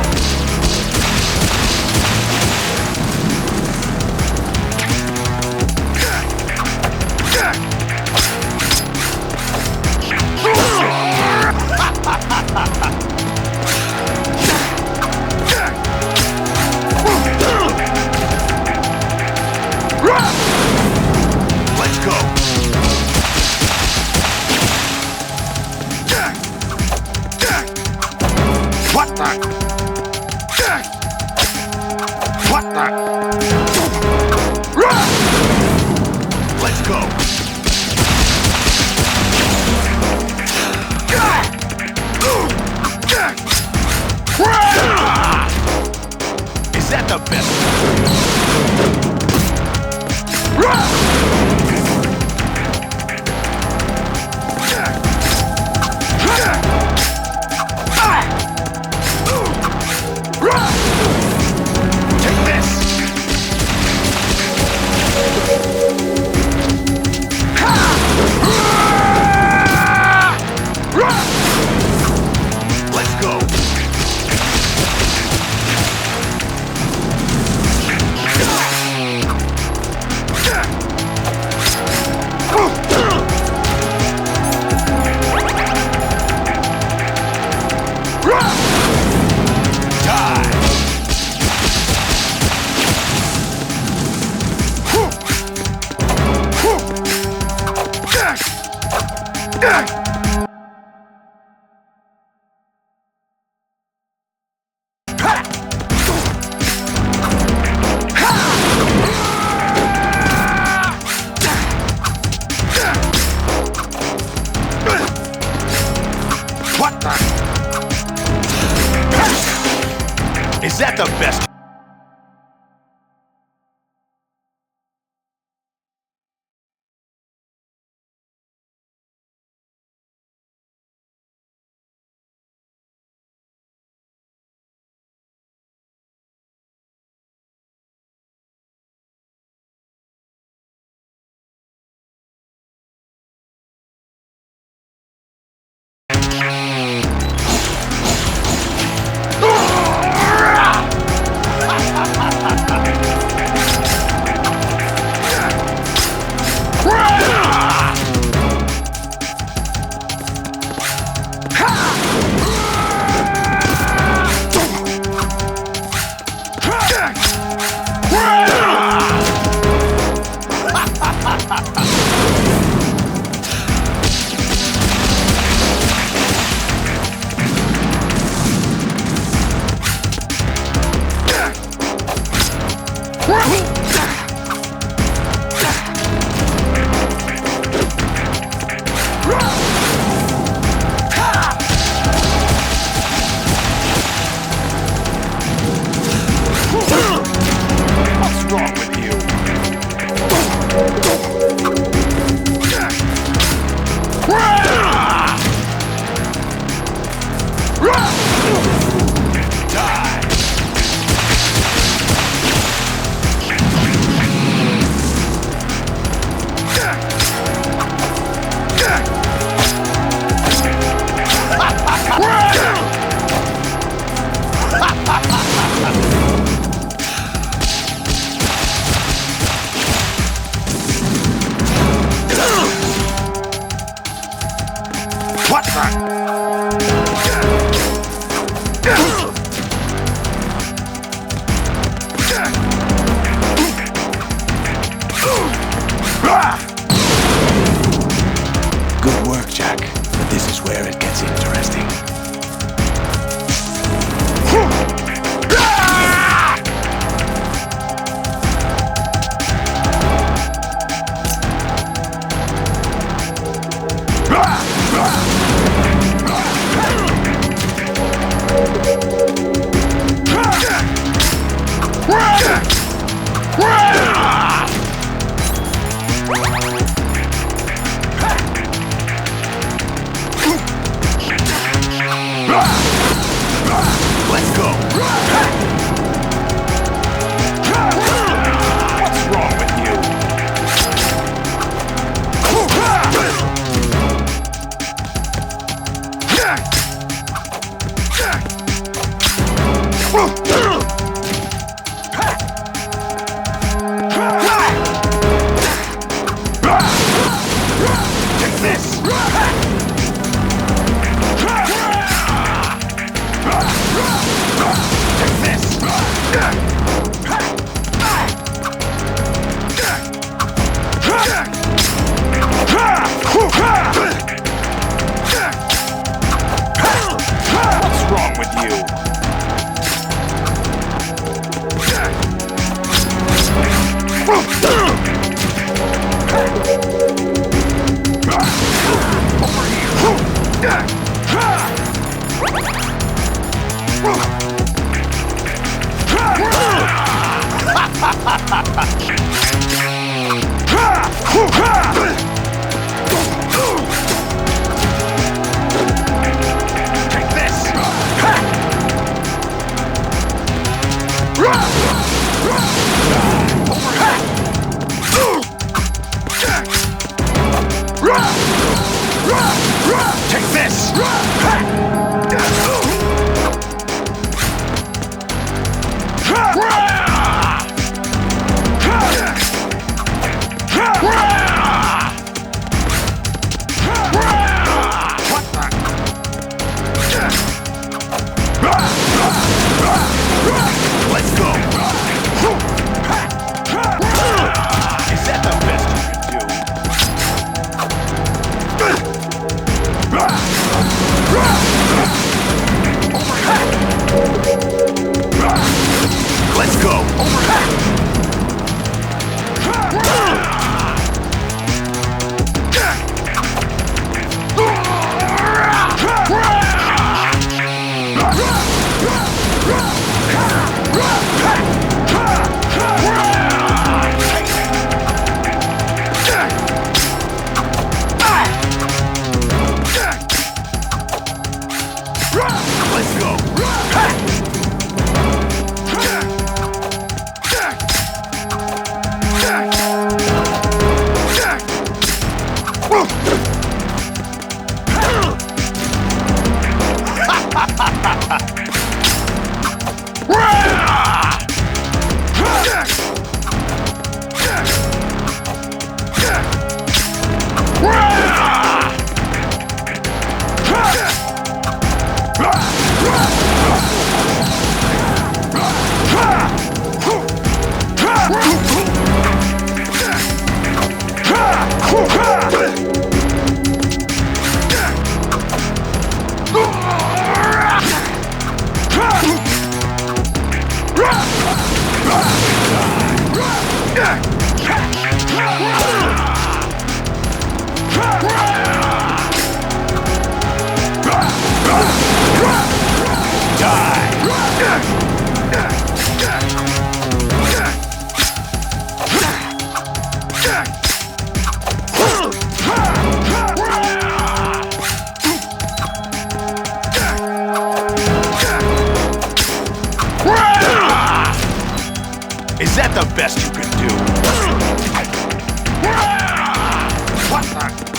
Let's go. What the? What the? Let's go. Is that the best? Take this! Let's go! What the? Is that the best? Take this! What's wrong with you? Take this! Take this! Let's go. Is that the best you can do? Let's go. Let's go. Is that the best you can do? What the?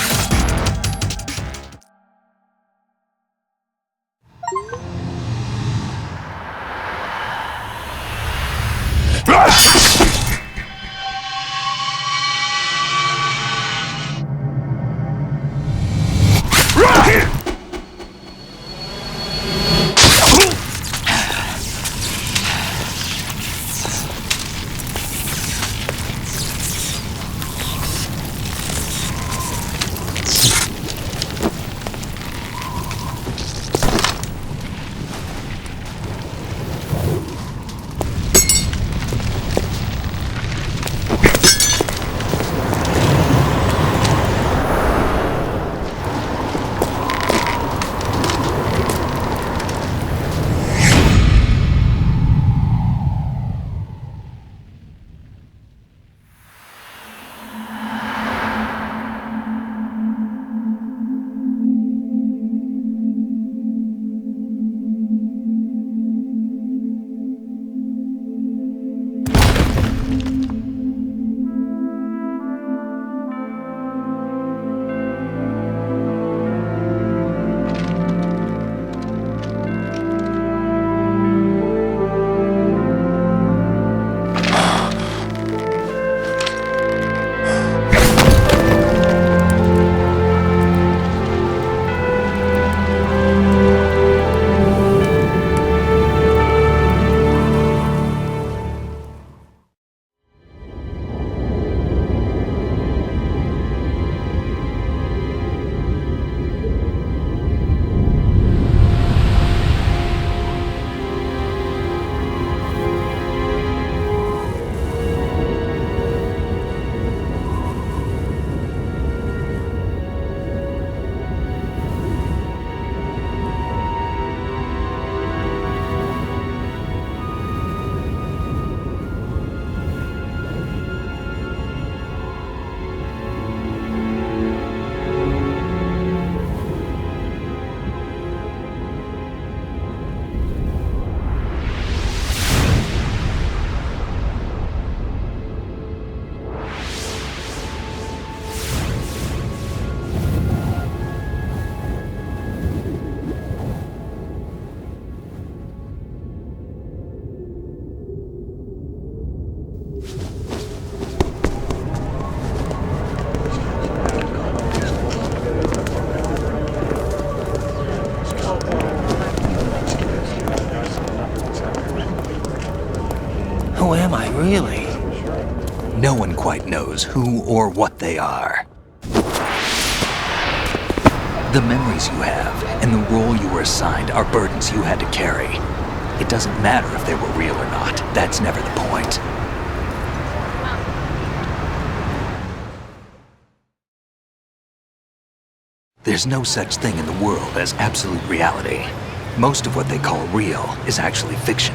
Who am I, really? No one quite knows who or what they are. The memories you have and the role you were assigned are burdens you had to carry. It doesn't matter if they were real or not. That's never the point. There's no such thing in the world as absolute reality. Most of what they call real is actually fiction.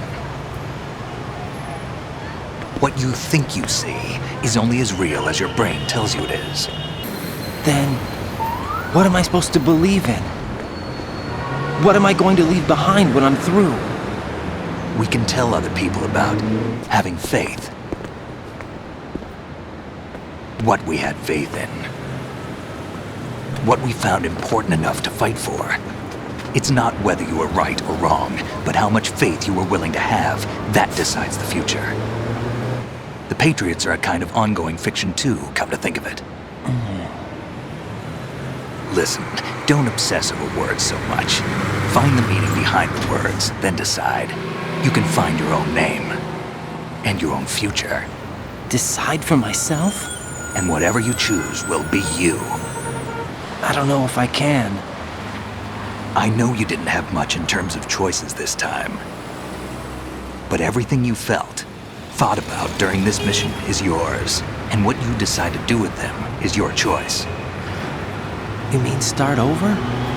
What you think you see is only as real as your brain tells you it is. Then, what am I supposed to believe in? What am I going to leave behind when I'm through? We can tell other people about having faith. What we had faith in. What we found important enough to fight for. It's not whether you were right or wrong, but how much faith you were willing to have. That decides the future. The Patriots are a kind of ongoing fiction too, come to think of it. Listen, don't obsess over words so much. Find the meaning behind the words, then decide. You can find your own name. And your own future. Decide for myself? And whatever you choose will be you. I don't know if I can. I know you didn't have much in terms of choices this time. But everything you felt, thought about during this mission is yours. And what you decide to do with them is your choice. You mean start over?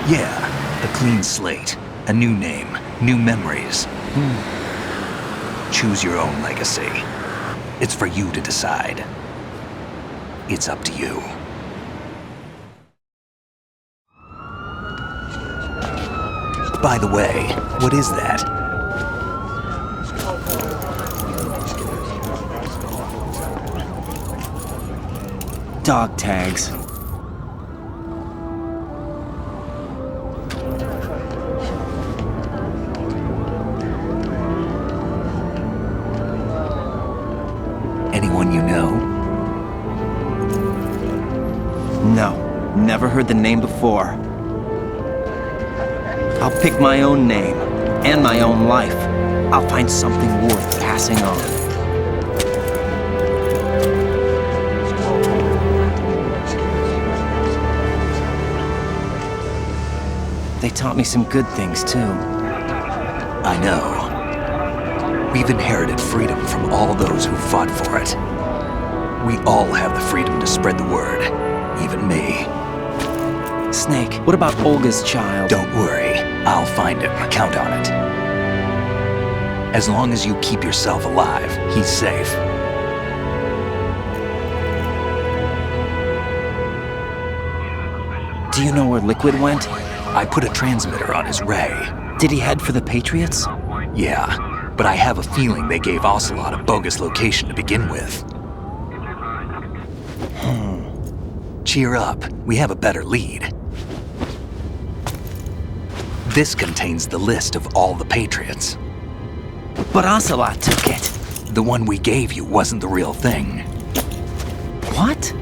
Yeah, a clean slate, a new name, new memories. Choose your own legacy. It's for you to decide. It's up to you. By the way, what is that? Dog tags. Anyone you know? No, never heard the name before. I'll pick my own name, and my own life. I'll find something worth passing on. They taught me some good things, too. I know. We've inherited freedom from all those who fought for it. We all have the freedom to spread the word, even me. Snake, what about Olga's child? Don't worry. I'll find him. Count on it. As long as you keep yourself alive, he's safe. Do you know where Liquid went? I put a transmitter on his ray. Did he head for the Patriots? Yeah, but I have a feeling they gave Ocelot a bogus location to begin with. Cheer up. We have a better lead. This contains the list of all the Patriots. But Ocelot took it. The one we gave you wasn't the real thing. What?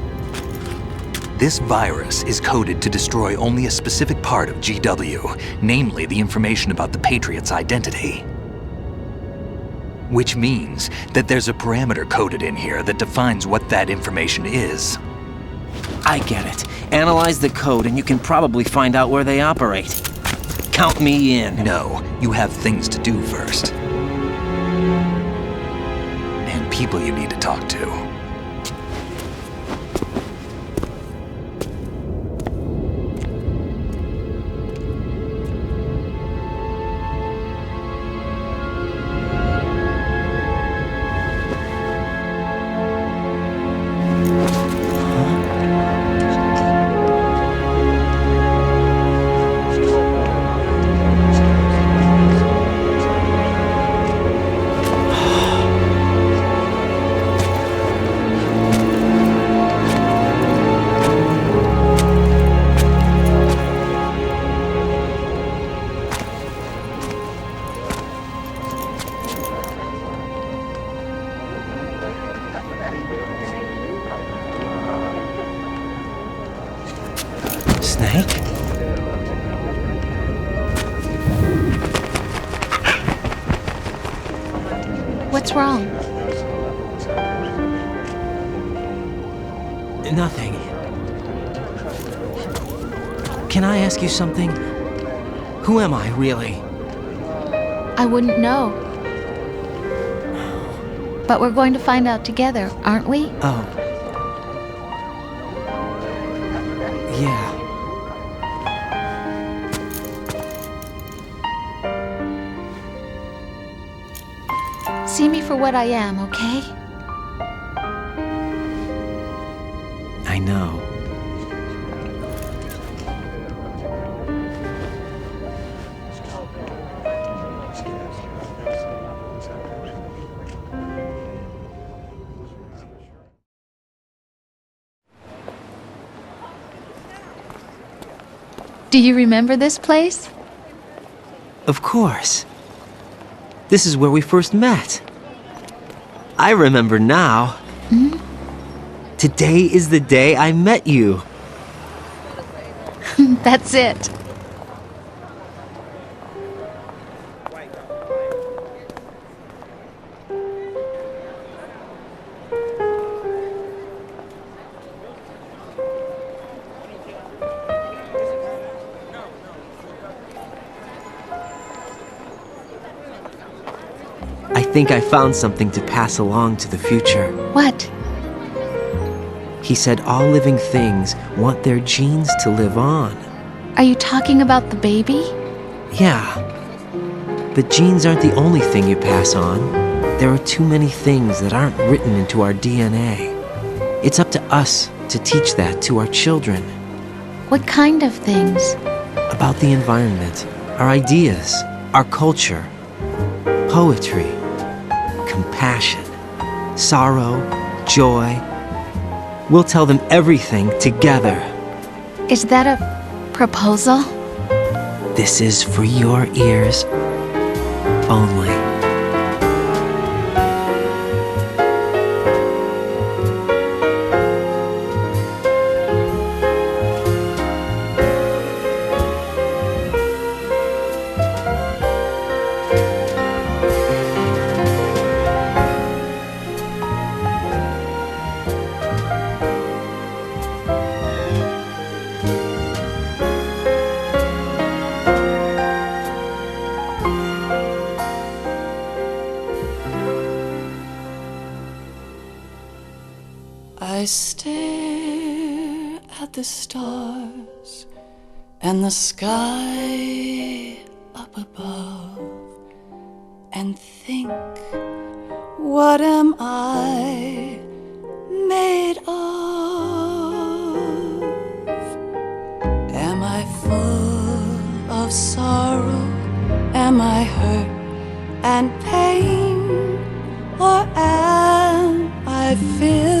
This virus is coded to destroy only a specific part of GW, namely the information about the Patriots' identity. Which means that there's a parameter coded in here that defines what that information is. I get it. Analyze the code and you can probably find out where they operate. Count me in. No, you have things to do first. And people you need to talk to. Snake? What's wrong? Nothing. Can I ask you something? Who am I, really? I wouldn't know. But we're going to find out together, aren't we? Oh. Yeah. See me for what I am, okay? I know. Do you remember this place? Of course. This is where we first met. I remember now. Hmm? Today is the day I met you. That's it. I think I found something to pass along to the future. What? He said all living things want their genes to live on. Are you talking about the baby? Yeah. But genes aren't the only thing you pass on. There are too many things that aren't written into our DNA. It's up to us to teach that to our children. What kind of things? About the environment, our ideas, our culture, poetry, compassion, sorrow, joy. We'll tell them everything together. Is that a proposal? This is for your ears only. I stare at the stars and the sky up above and think, what am I made of? Am I full of sorrow? Am I hurt and pain? Or am I filled